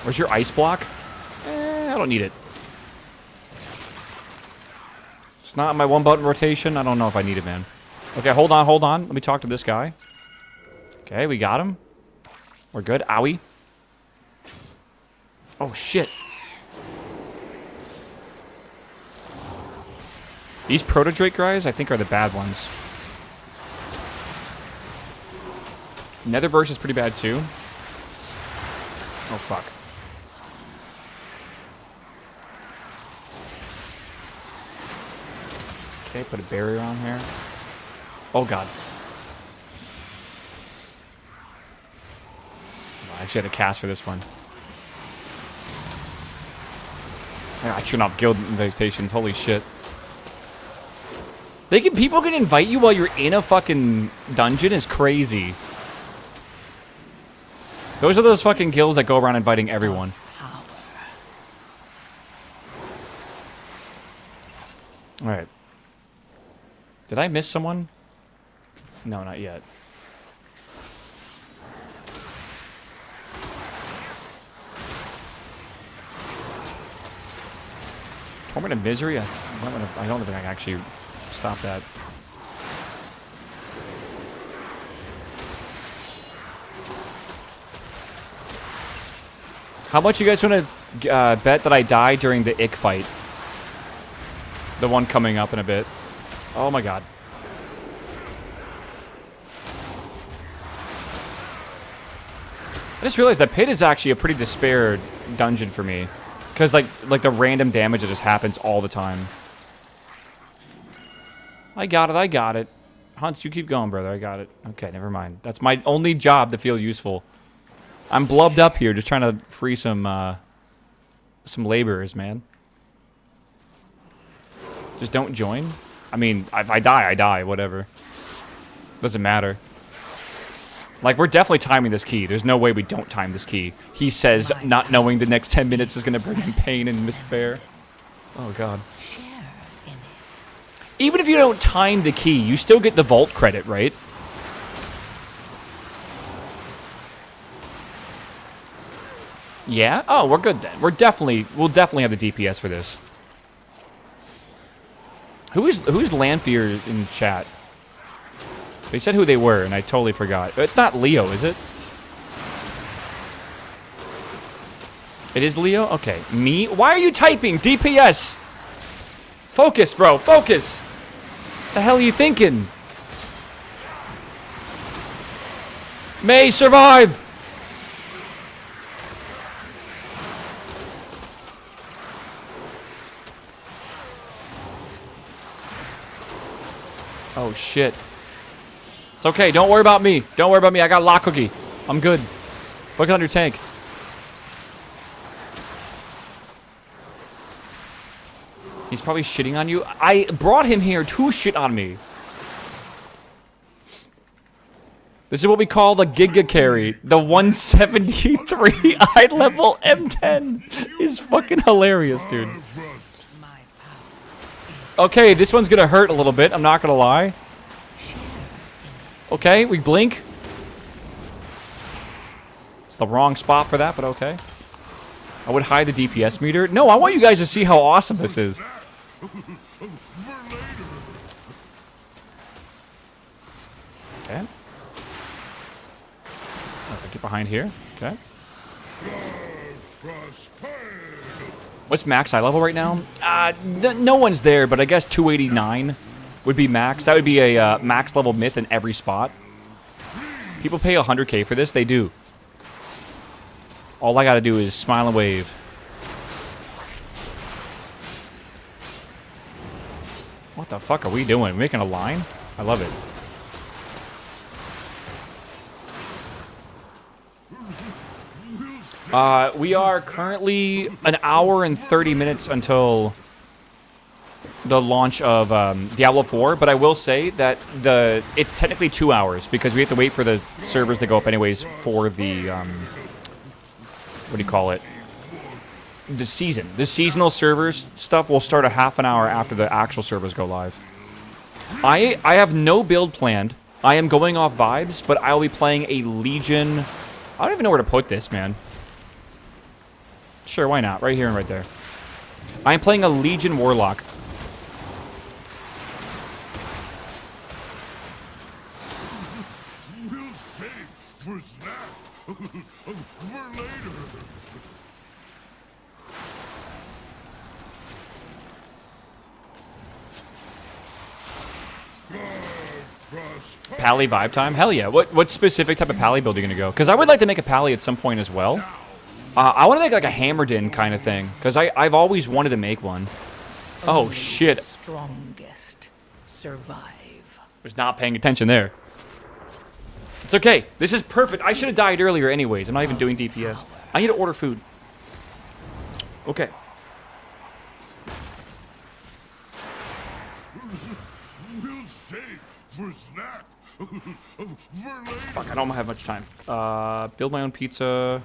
Where's your ice block? I don't need it. It's not my one button rotation. I don't know if I need it, man. Okay, hold on, hold on. Let me talk to this guy. Okay, we got him. We're good. Owie. Oh, shit. These Proto-Drake guys, I think, are the bad ones. Netherburst is pretty bad, too. Oh, fuck. Okay, put a barrier on here. Oh, God. I actually had to cast for this one. Yeah, I shouldn't have guild invitations. Holy shit. People can invite you while you're in a fucking dungeon is crazy. Those are those fucking guilds that go around inviting everyone. Alright. Did I miss someone? No, not yet. Torment of Misery? I don't think I can actually stop that. How much you guys want to bet that I die during the Ick fight? The one coming up in a bit. Oh my god. I just realized that Pit is actually a pretty despair dungeon for me. Because, like the random damage that just happens all the time. I got it. Hunts, you keep going, brother. I got it. Okay, never mind. That's my only job to feel useful. I'm blubbed up here just trying to free some laborers, man. Just don't join. I mean, if I die, I die. Whatever. Doesn't matter. Like, we're definitely timing this key. There's no way we don't time this key. He says not knowing the next 10 minutes is going to bring him pain and despair. Oh, God. Even if you don't time the key, you still get the vault credit, right? Yeah? Oh, we're good then. We'll definitely have the DPS for this. Who's Lanfear in chat? They said who they were, and I totally forgot. It's not Leo, is it? It is Leo? Okay. Me? Why are you typing? DPS! Focus, bro. Focus! The hell are you thinking? May survive! Oh, shit. It's okay. Don't worry about me. Don't worry about me. I got lock cookie. I'm good. Focus on your tank. He's probably shitting on you. I brought him here to shit on me. This is what we call the Giga Carry. The 173 eye level M10 is fucking hilarious, dude. Okay, this one's gonna hurt a little bit. I'm not gonna lie. Okay, we blink. It's the wrong spot for that, but okay. I would hide the DPS meter. No, I want you guys to see how awesome this is. Okay. Get behind here. Okay. What's max eye level right now? No one's there, but I guess 289 would be max. That would be a max level myth in every spot. People pay 100k for this. They do. All I gotta do is smile and wave. What the fuck are we doing? Making a line? I love it. We are currently an hour and 30 minutes until the launch of Diablo 4, but I will say that it's technically 2 hours because we have to wait for the servers to go up anyways for the what do you call it? The season. The seasonal servers stuff will start a half an hour after the actual servers go live. I have no build planned. I am going off vibes, but I'll be playing a Legion. I don't even know where to put this, man. Sure, why not? Right here and right there. I'm playing a Legion Warlock. We'll save for snack. For later. Pally vibe time? Hell yeah. What specific type of Pally build are you going to go? Because I would like to make a Pally at some point as well. I want to make like a hammered in kind of thing. Because I've always wanted to make one. Oh, shit. Strongest survive. Was not paying attention there. It's okay. This is perfect. I should have died earlier anyways. I'm not even doing DPS. I need to order food. Okay. We'll save for snack. Fuck, I don't have much time. Build my own pizza.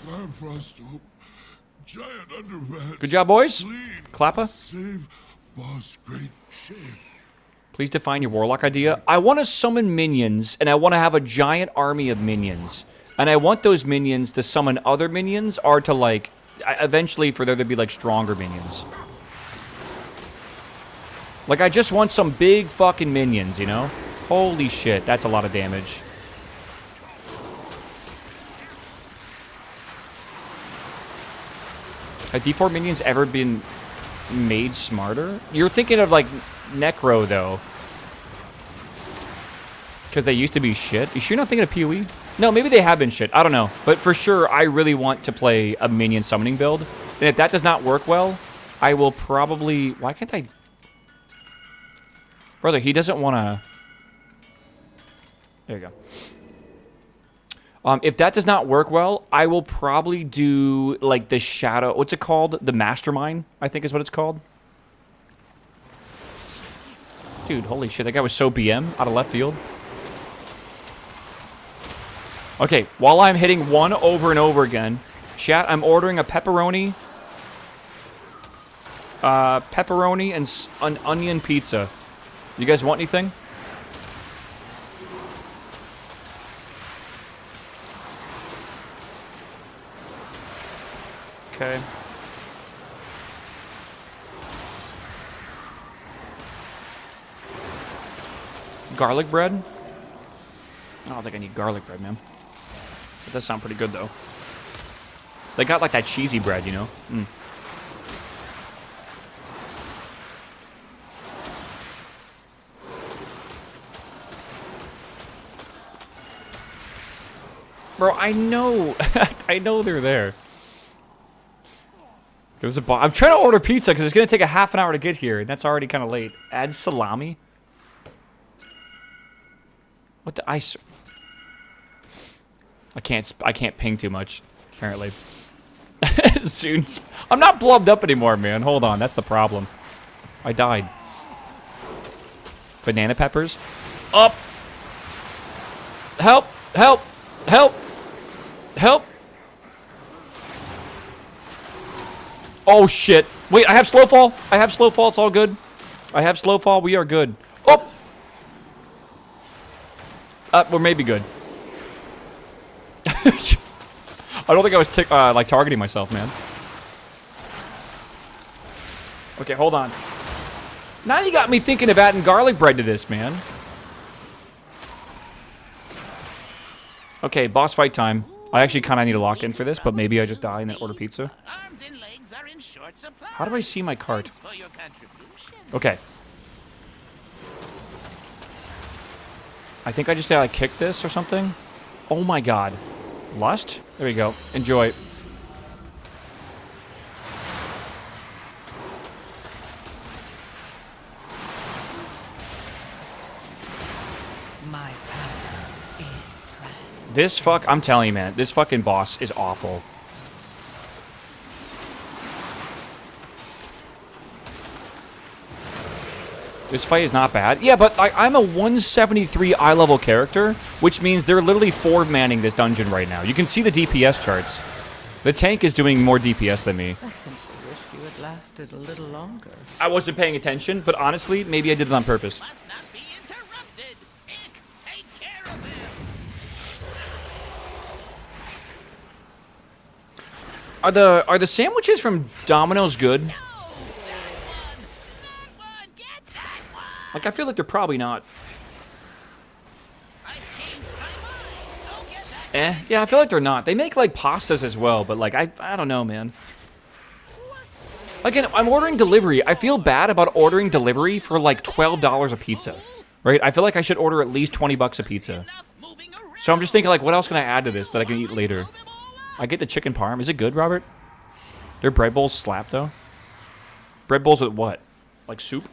Time for us to Giant underman. Good job, boys. Clean. Klappa. Save boss great shape. Please define your warlock idea. I want to summon minions, and I want to have a giant army of minions. And I want those minions to summon other minions, or to, like, eventually for there to be, like, stronger minions. Like, I just want some big fucking minions, you know? Holy shit, that's a lot of damage. Have D4 minions ever been made smarter? You're thinking of, like, Necro, though. Because they used to be shit. You sure you're not thinking of PoE? No, maybe they have been shit. I don't know. But for sure, I really want to play a minion summoning build. And if that does not work well, I will probably... Why can't I... Brother, he doesn't want to... There you go. If that does not work well, I will probably do, like, the shadow... What's it called? The Mastermind, I think is what it's called. Dude, holy shit. That guy was so BM out of left field. Okay, while I'm hitting one over and over again, chat, I'm ordering a pepperoni... pepperoni and an onion pizza. You guys want anything? Okay. Garlic bread? I don't think I need garlic bread, man. That does sound pretty good, though. They got, like, that cheesy bread, you know? Mm. Bro, I know. I know they're there. There's a I'm trying to order pizza because it's going to take a half an hour to get here, and that's already kind of late. Add salami? What the ice? I can't ping too much, apparently. Soon. I'm not blubbed up anymore, man. Hold on, that's the problem. I died. Banana peppers? Up! Help! Help! Help! Help! Oh shit. Wait, I have slow fall. I have slow fall. It's all good. I have slow fall. We are good. Oh! We're maybe good. I don't think I was like targeting myself, man. Okay, hold on. Now you got me thinking of adding garlic bread to this, man. Okay, boss fight time. I actually kind of need to lock in for this, but maybe I just die and then order pizza. How do I see my cart? Okay. I think I just like kick this or something. Oh my god. Lust? There we go. Enjoy. My power is trans. This I'm telling you, man, this fucking boss is awful. This fight is not bad. Yeah, but I'm a 173 eye level character, which means they're literally 4-manning this dungeon right now. You can see the DPS charts. The tank is doing more DPS than me. I simply wish you had lasted a little longer. I wasn't paying attention, but honestly, maybe I did it on purpose. Are the sandwiches from Domino's good? Like, I feel like they're probably not. Yeah, I feel like they're not. They make, like, pastas as well, but, like, I don't know, man. Again, I'm ordering delivery. I feel bad about ordering delivery for, like, $12 a pizza, right? I feel like I should order at least 20 bucks a pizza. So I'm just thinking, like, what else can I add to this that I can eat later? I get the chicken parm. Is it good, Robert? Their bread bowls slap, though. Bread bowls with what? Like soup?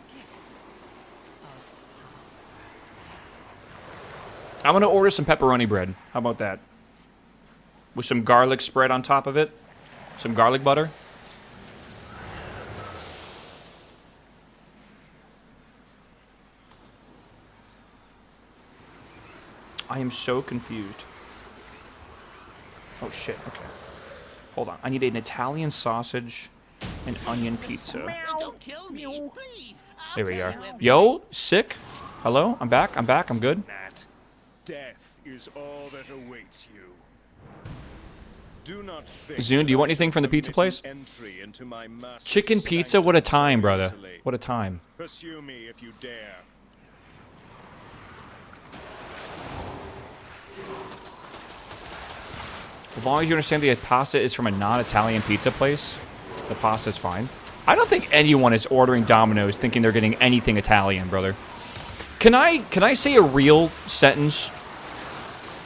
I'm going to order some pepperoni bread. How about that? With some garlic spread on top of it. Some garlic butter. I am so confused. Oh, shit. Okay. Hold on. I need an Italian sausage and onion pizza. Don't kill me, please. There we are. Yo, sick. Hello, I'm back. I'm back. I'm good. Death is all that awaits you. Do not think Zune, do you want anything from the pizza place? entry into my master's Chicken pizza. What a time, brother. easily. What a time. Pursue me if you dare. As long as you understand the pasta is from a non-Italian pizza place, the pasta's fine. I don't think anyone is ordering Domino's thinking they're getting anything Italian, brother. Can I say a real sentence?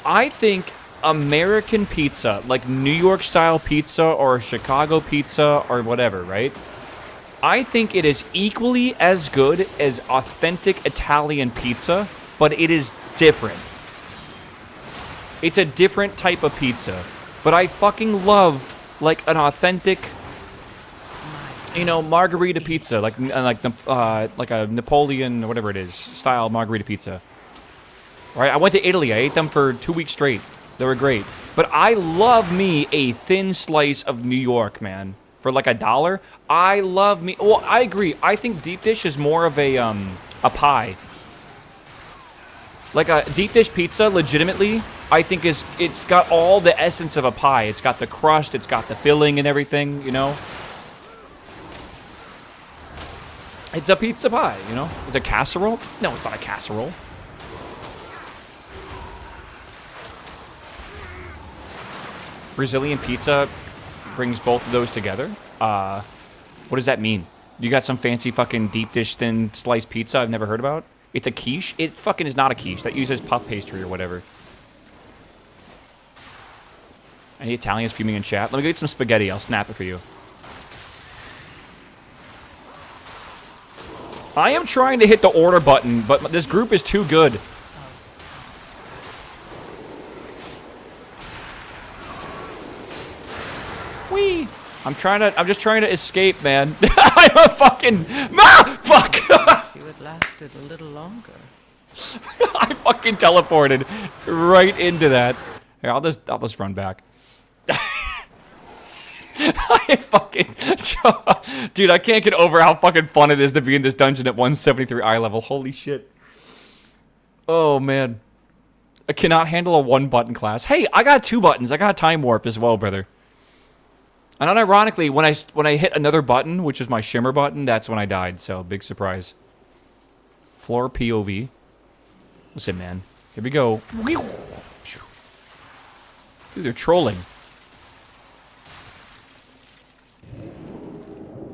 I think American pizza, like New York style pizza or Chicago pizza or whatever, right? I think it is equally as good as authentic Italian pizza, but it is different. It's a different type of pizza. But I fucking love, like, an authentic, you know, margarita pizza, like a Napoleon or whatever it is, style margarita pizza. Right? I went to Italy. I ate them for 2 weeks straight. They were great. But I love me a thin slice of New York, man. For like $1. I love me. Well, I agree. I think deep dish is more of a pie. Like a deep dish pizza, legitimately, I think it's got all the essence of a pie. It's got the crust, it's got the filling and everything, you know? It's a pizza pie, you know? It's a casserole? No, it's not a casserole. Brazilian pizza brings both of those together. What does that mean? You got some fancy fucking deep dish thin sliced pizza I've never heard about? It's a quiche? It fucking is not a quiche. That uses puff pastry or whatever. Any Italians fuming in chat? Let me go get some spaghetti. I'll snap it for you. I am trying to hit the order button, but this group is too good. Whee! I'm just trying to escape, man. I'm a fucking... Ah! Fuck! You had lasted a little longer. I fucking teleported right into that. Here, I'll just run back. I fucking... Dude, I can't get over how fucking fun it is to be in this dungeon at 173 eye level. Holy shit. Oh, man. I cannot handle a one-button class. Hey, I got 2 buttons. I got a time warp as well, brother. And unironically, when I hit another button, which is my shimmer button, that's when I died. So, big surprise. Floor POV. Listen, man. Here we go. Dude, they're trolling.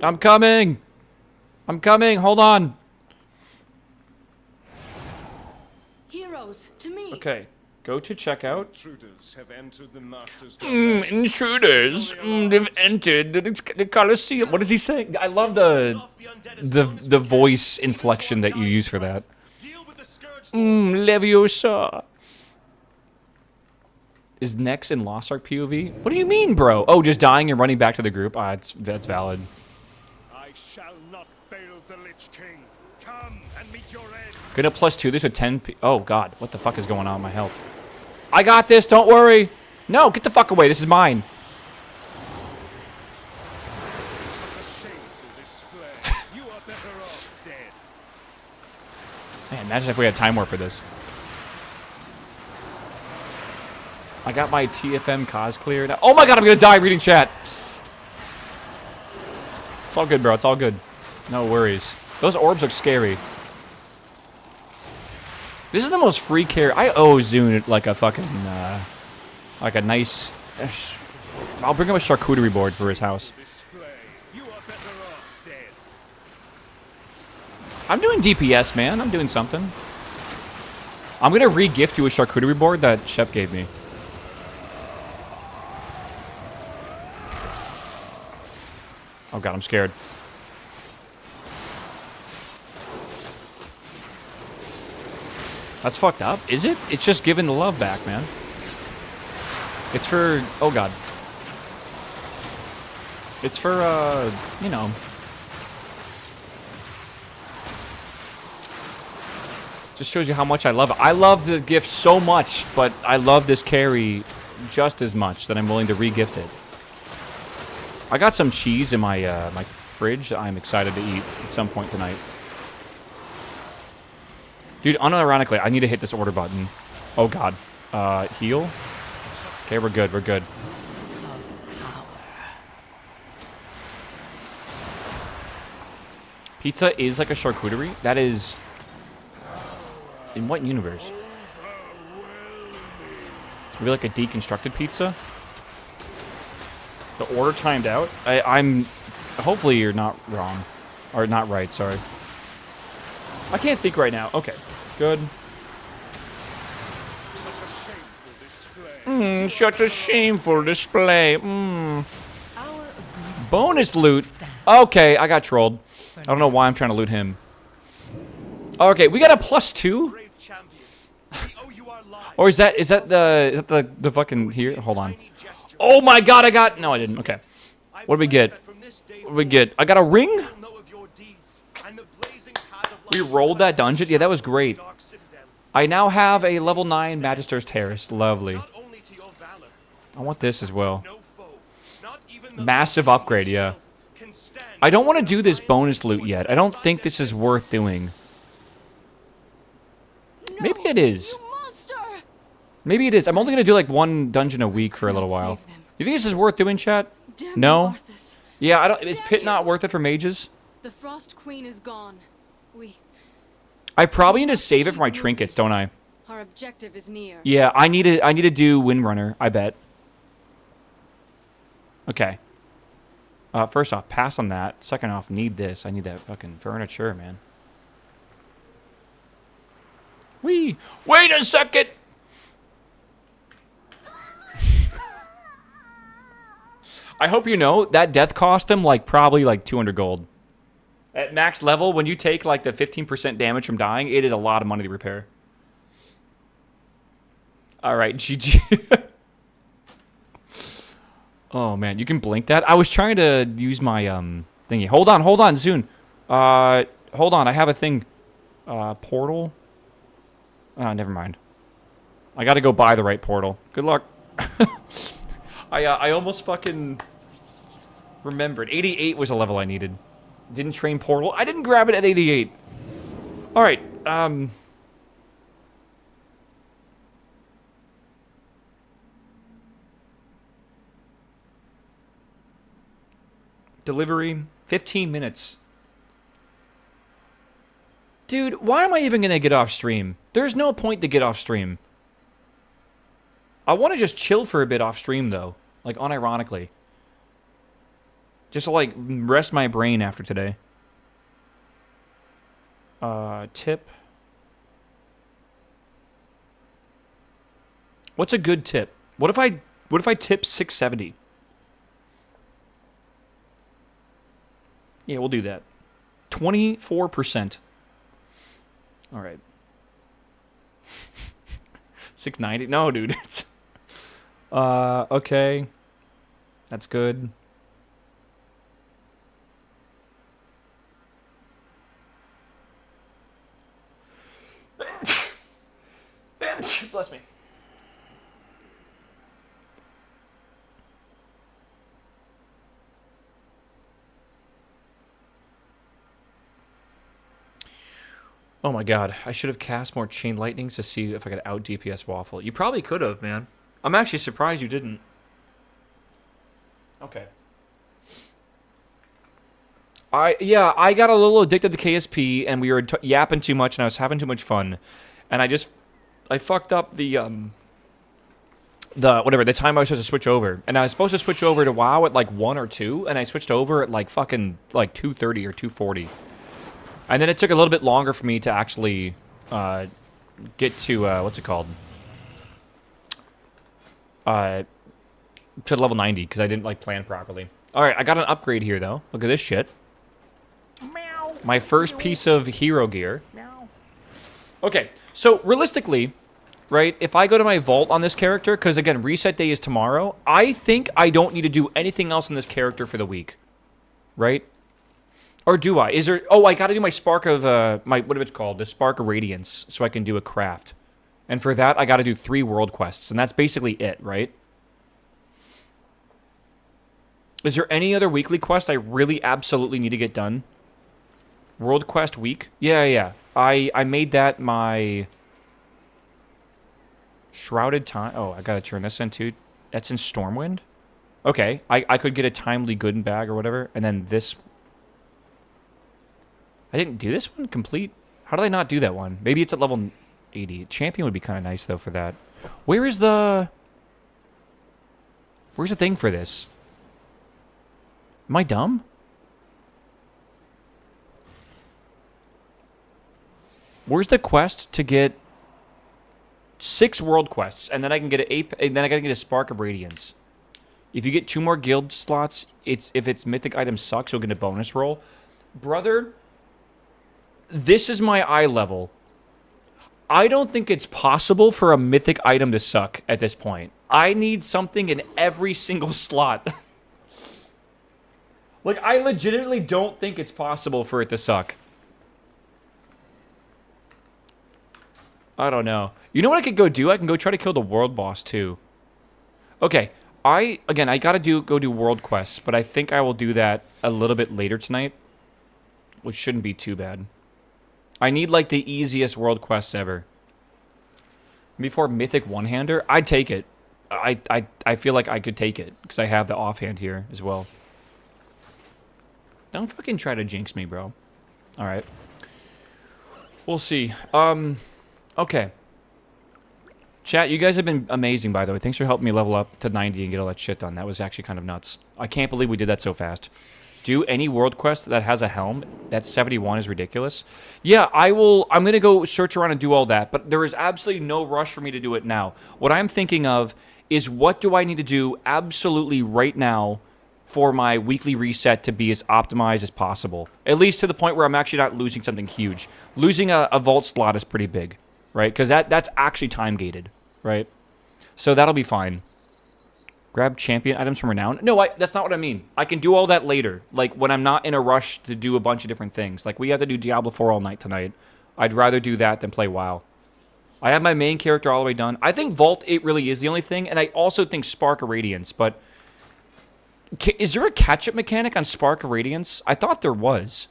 I'm coming! I'm coming! Hold on! Heroes, to me! Okay. Go to checkout. Intruders have entered the master's Intruders. They've entered the Colosseum. What is he saying? I love the voice inflection that you use for that. Leviosa. Is Nex in Lost Ark POV? What do you mean, bro? Oh, just dying and running back to the group? Ah, that's valid. I shall not fail the Lich King. Come and meet your end. Get a +2. This with 10. Oh god, what the fuck is going on with my health? I got this. Don't worry. No, get the fuck away. This is mine. Man, imagine if we had time warp for this. I got my TFM cause cleared. Oh my god, I'm gonna die reading chat. It's all good, bro. It's all good. No worries. Those orbs look scary. This is the most free carry. I owe Zune like a fucking, like a nice... I'll bring him a charcuterie board for his house. I'm doing DPS, man. I'm doing something. I'm gonna re-gift you a charcuterie board that Shep gave me. Oh god, I'm scared. That's fucked up. Is it? It's just giving the love back, man. It's for... Oh, God. It's for, you know... Just shows you how much I love it. I love the gift so much, but I love this carry just as much that I'm willing to re-gift it. I got some cheese in my my fridge that I'm excited to eat at some point tonight. Dude, unironically, I need to hit this order button. Oh god. Heal? Okay, we're good, we're good. Pizza is like a charcuterie? That is... In what universe? Maybe like a deconstructed pizza? The order timed out? I'm... Hopefully you're not wrong. Or not right, sorry. I can't think right now. Okay, good. Such a shameful display. Bonus loot. Okay, I got trolled. I don't know why I'm trying to loot him. Okay, we got a +2? Or is that the fucking here? Hold on. Oh my god, I got... No, I didn't. Okay. What do we get? What do we get? I got a ring? We rolled that dungeon? Yeah, that was great. I now have a level 9 Magister's Terrace. Lovely. I want this as well. Massive upgrade, yeah. I don't want to do this bonus loot yet. I don't think this is worth doing. Maybe it is. Maybe it is. I'm only going to do like one dungeon a week for a little while. You think this is worth doing, chat? No? Yeah, I don't... Is Pit not worth it for mages? The Frost Queen is gone. I probably need to save it for my trinkets, don't I? Our objective is near. Yeah, I need to do Windrunner, I bet. Okay. First off, pass on that. Second off, need this. I need that fucking furniture, man. Wait a second! I hope you know, that death cost him, like, probably, like, 200 gold. At max level, when you take, like, the 15% damage from dying, it is a lot of money to repair. Alright, GG. Oh, man, you can blink that? I was trying to use my, thingy. Hold on, Zune. Hold on, I have a thing. Portal? Oh, never mind. I gotta go buy the right portal. Good luck. I almost fucking remembered. 88 was a level I needed. Didn't train portal. I didn't grab it at 88. Alright, delivery, 15 minutes. Dude, why am I even gonna get off stream? There's no point to get off stream. I want to just chill for a bit off stream, though. Like, unironically. Just to, like, rest my brain after today. Tip. What's a good tip? What if I tip 670? Yeah, we'll do that. 24%. All right. 690? No, dude. It's okay. That's good. Bless me. Oh my god, I should have cast more Chain Lightnings to see if I could out DPS Waffle. You probably could have, man. I'm actually surprised you didn't. Okay. I got a little addicted to KSP, and we were yapping too much, and I was having too much fun. And I fucked up the time I was supposed to switch over. And I was supposed to switch over to WoW at like 1 or 2, and I switched over at like fucking like 2:30 or 2:40. And then it took a little bit longer for me to actually get to, what's it called? To level 90, because I didn't, like, plan properly. Alright, I got an upgrade here, though. Look at this shit. Meow. My first piece of hero gear. Meow. Okay, so, realistically, right, if I go to my vault on this character, because, again, reset day is tomorrow, I think I don't need to do anything else on this character for the week. Right? Or do I? Is there... Oh, I gotta do my Spark of... whatever it's called. The Spark of Radiance. So I can do a craft. And for that, I gotta do 3 world quests. And that's basically it, right? Is there any other weekly quest I really absolutely need to get done? World Quest Week? Yeah. I made that my Shrouded Time. Oh, I gotta turn this in too. That's in Stormwind? Okay. I could get a Timely Good bag or whatever. And then this. I didn't do this one complete. How did I not do that one? Maybe it's at level 80. Champion would be kind of nice though for that. Where's the thing for this? Am I dumb? Where's the quest to get 6 world quests, and then I can get and then I gotta get a Spark of Radiance. If you get 2 more guild slots, if it's mythic item sucks, you'll get a bonus roll. Brother, this is my eye level. I don't think it's possible for a mythic item to suck at this point. I need something in every single slot. Like, I legitimately don't think it's possible for it to suck. I don't know. You know what I could go do? I can go try to kill the world boss, too. Okay. I gotta go do world quests, but I think I will do that a little bit later tonight, which shouldn't be too bad. I need, like, the easiest world quests ever. Before Mythic One-Hander, I'd take it. I feel like I could take it, because I have the offhand here as well. Don't fucking try to jinx me, bro. Alright. We'll see. Okay. Chat, you guys have been amazing, by the way. Thanks for helping me level up to 90 and get all that shit done. That was actually kind of nuts. I can't believe we did that so fast. Do any world quest that has a helm. That 71 is ridiculous. Yeah, I'm going to go search around and do all that, but there is absolutely no rush for me to do it now. What I'm thinking of is what do I need to do absolutely right now for my weekly reset to be as optimized as possible. At least to the point where I'm actually not losing something huge. Losing a vault slot is pretty big, right? Because that's actually time-gated, right? So that'll be fine. Grab champion items from Renown? No, that's not what I mean. I can do all that later. Like, when I'm not in a rush to do a bunch of different things. Like, we have to do Diablo 4 all night tonight. I'd rather do that than play WoW. I have my main character all the way done. I think Vault 8 really is the only thing, and I also think Spark of Radiance, but is there a catch-up mechanic on Spark of Radiance? I thought there was.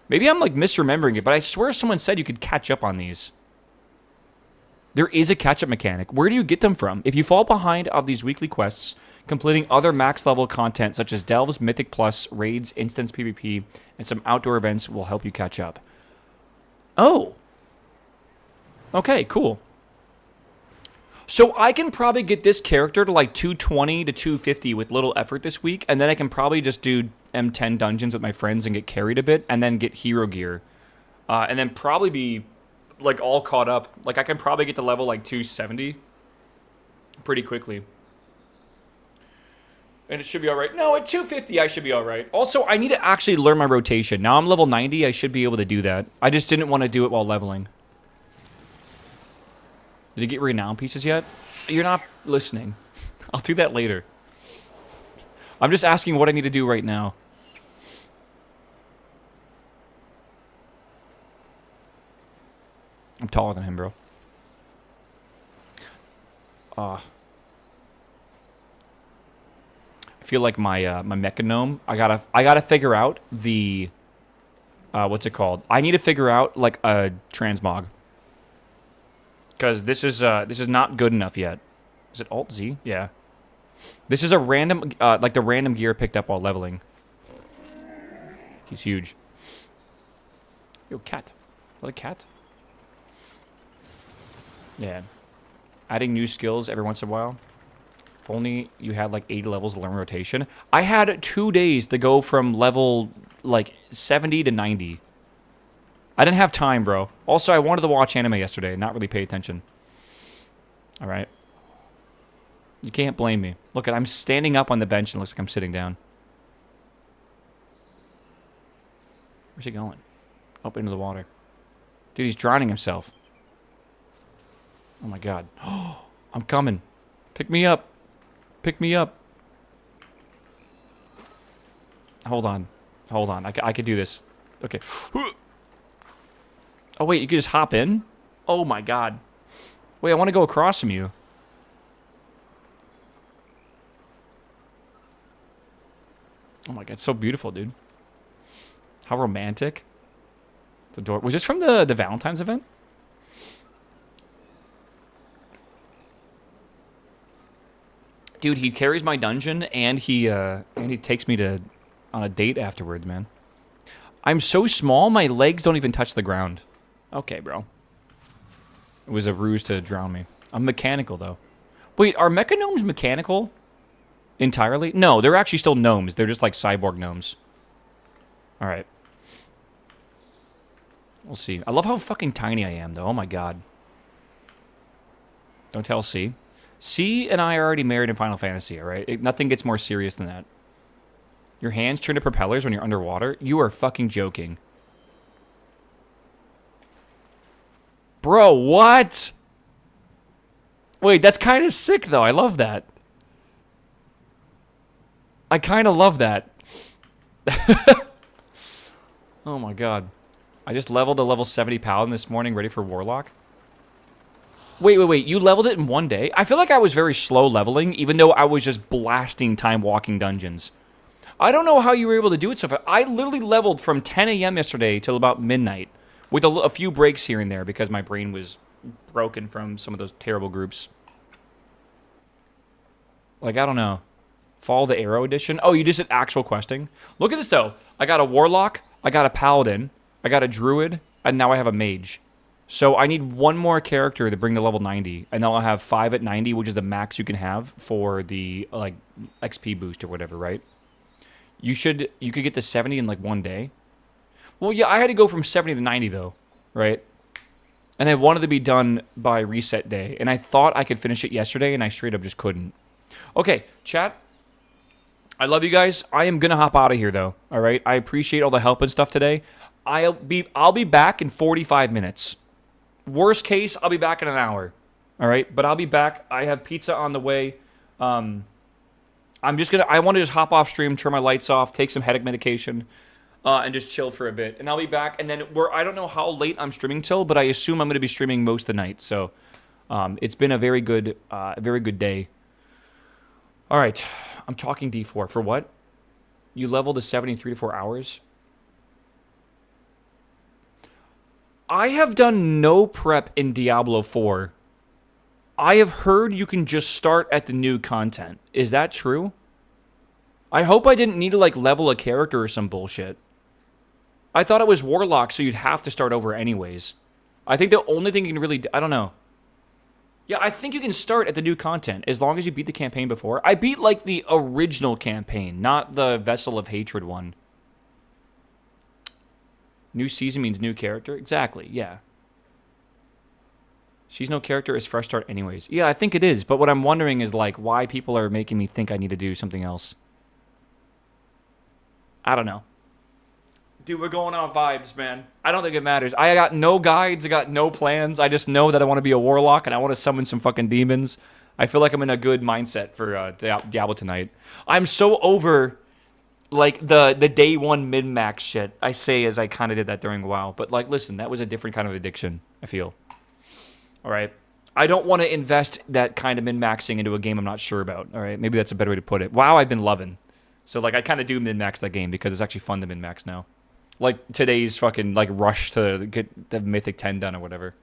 Maybe I'm, like, misremembering it, but I swear someone said you could catch up on these. There is a catch-up mechanic. Where do you get them from? If you fall behind of these weekly quests, completing other max-level content such as Delves, Mythic Plus, Raids, Instance PvP, and some outdoor events will help you catch up. Oh. Okay, cool. So I can probably get this character to like 220 to 250 with little effort this week, and then I can probably just do M10 dungeons with my friends and get carried a bit, and then get hero gear. And then probably be like all caught up. Like I can probably get to level like 270 pretty quickly. And it should be alright. No, at 250 I should be alright. Also, I need to actually learn my rotation. Now I'm level 90, I should be able to do that. I just didn't want to do it while leveling. Did you get renown pieces yet? You're not listening. I'll do that later. I'm just asking what I need to do right now. I'm taller than him, bro. I feel like my my Mechanome. I gotta figure out the what's it called? I need to figure out like a transmog. Because this is not good enough yet. Is it Alt Z? Yeah. This is a random, like the random gear picked up while leveling. He's huge. Yo, cat. What a cat? Yeah. Adding new skills every once in a while. If only you had like 80 levels to learn rotation. I had 2 days to go from level like 70 to 90. I didn't have time, bro. Also, I wanted to watch anime yesterday and not really pay attention. Alright. You can't blame me. Look, I'm standing up on the bench and it looks like I'm sitting down. Where's he going? Up into the water. Dude, he's drowning himself. Oh my god. I'm coming. Pick me up. Pick me up. Hold on. Hold on. I can do this. Okay. Oh, wait, you can just hop in? Oh, my God. Wait, I want to go across from you. Oh my god, it's so beautiful, dude. How romantic. The door. Was this from the Valentine's event? Dude, he carries my dungeon and he takes me on a date afterwards, man. I'm so small, my legs don't even touch the ground. Okay, bro. It was a ruse to drown me. I'm mechanical, though. Wait, are mechagnomes mechanical? Entirely? No, they're actually still gnomes. They're just like cyborg gnomes. Alright. We'll see. I love how fucking tiny I am, though. Oh my god. Don't tell C. C and I are already married in Final Fantasy, alright? Nothing gets more serious than that. Your hands turn to propellers when you're underwater? You are fucking joking. Bro, what? Wait, that's kind of sick, though. I love that. I kind of love that. Oh my god. I just leveled a level 70 paladin this morning, ready for Warlock. Wait. You leveled it in one day? I feel like I was very slow leveling, even though I was just blasting time walking dungeons. I don't know how you were able to do it so fast. I literally leveled from 10 a.m. yesterday till about midnight, with a few breaks here and there because my brain was broken from some of those terrible groups. Like, I don't know. Follow the Arrow edition? Oh, you just did actual questing? Look at this, though. I got a Warlock, I got a Paladin, I got a Druid, and now I have a Mage. So I need one more character to bring to level 90, and then I'll have 5 at 90, which is the max you can have for the, like, XP boost or whatever, right? You could get to 70 in, like, one day. Well, yeah, I had to go from 70 to 90, though, right? And I wanted to be done by reset day, and I thought I could finish it yesterday, and I straight up just couldn't. Okay, chat. I love you guys. I am gonna hop out of here, though. All right. I appreciate all the help and stuff today. I'll be back in 45 minutes. Worst case, I'll be back in an hour. All right. But I'll be back. I have pizza on the way. I want to just hop off stream, turn my lights off, take some headache medication, and just chill for a bit. And I'll be back. And then I don't know how late I'm streaming till, but I assume I'm gonna be streaming most of the night. So, it's been a very good day. All right. I'm talking D4. For what? You leveled to 70 in 3 to 4 hours? I have done no prep in Diablo 4. I have heard you can just start at the new content. Is that true? I hope I didn't need to, like, level a character or some bullshit. I thought it was Warlock, so you'd have to start over anyways. I think the only thing you can really... I don't know. Yeah, I think you can start at the new content as long as you beat the campaign before. I beat, like, the original campaign, not the Vessel of Hatred one. New season means new character? Exactly, yeah. Seasonal character is fresh start anyways. Yeah, I think it is, but what I'm wondering is, like, why people are making me think I need to do something else. I don't know. Dude, we're going on vibes, man. I don't think it matters. I got no guides. I got no plans. I just know that I want to be a warlock and I want to summon some fucking demons. I feel like I'm in a good mindset for Diablo tonight. I'm so over, like, the day one min-max shit. I say as I kind of did that during WoW. But, like, listen, that was a different kind of addiction, I feel. All right? I don't want to invest that kind of min-maxing into a game I'm not sure about. All right? Maybe that's a better way to put it. WoW I've been loving. So, like, I kind of do min-max that game because it's actually fun to min-max now. Like today's fucking, like, rush to get the Mythic 10 done or whatever.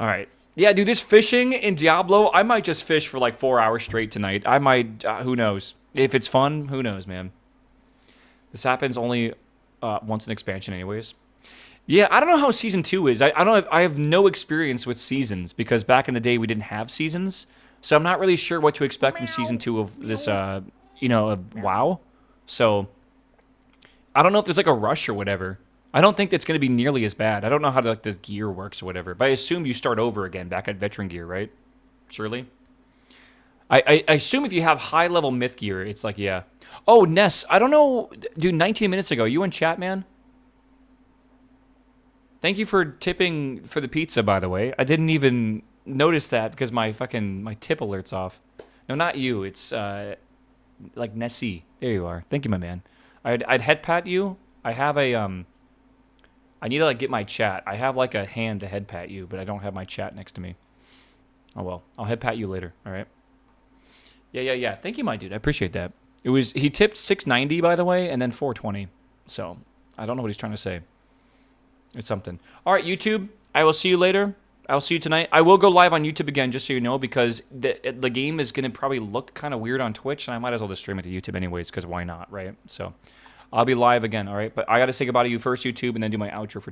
All right. Yeah, dude, this fishing in Diablo, I might just fish for like 4 hours straight tonight. I might, who knows? If it's fun, who knows, man? This happens only once in expansion anyways. Yeah, I don't know how Season 2 is. I have no experience with seasons because back in the day we didn't have seasons. So I'm not really sure what to expect from Season 2 of this, of WoW. So... I don't know if there's, like, a rush or whatever. I don't think that's going to be nearly as bad. I don't know how, like, the gear works or whatever. But I assume you start over again back at veteran gear, right? Surely? I assume if you have high-level myth gear, it's like, yeah. Oh, Ness, I don't know. Dude, 19 minutes ago, you in chat, man? Thank you for tipping for the pizza, by the way. I didn't even notice that because my tip alert's off. No, not you. It's, like, Nessie. There you are. Thank you, my man. I'd head pat you. I have a, I need to, like, get my chat. I have, like, a hand to head pat you, but I don't have my chat next to me. Oh, well. I'll head pat you later, all right? Yeah. Thank you, my dude. I appreciate that. He tipped 690 by the way, and then 420. So I don't know what he's trying to say. It's something. All right, YouTube. I will see you later. I'll see you tonight. I will go live on YouTube again, just so you know, because the game is going to probably look kind of weird on Twitch, and I might as well just stream it to YouTube anyways, because why not, right? So I'll be live again, all right? But I got to say goodbye to you first, YouTube, and then do my outro for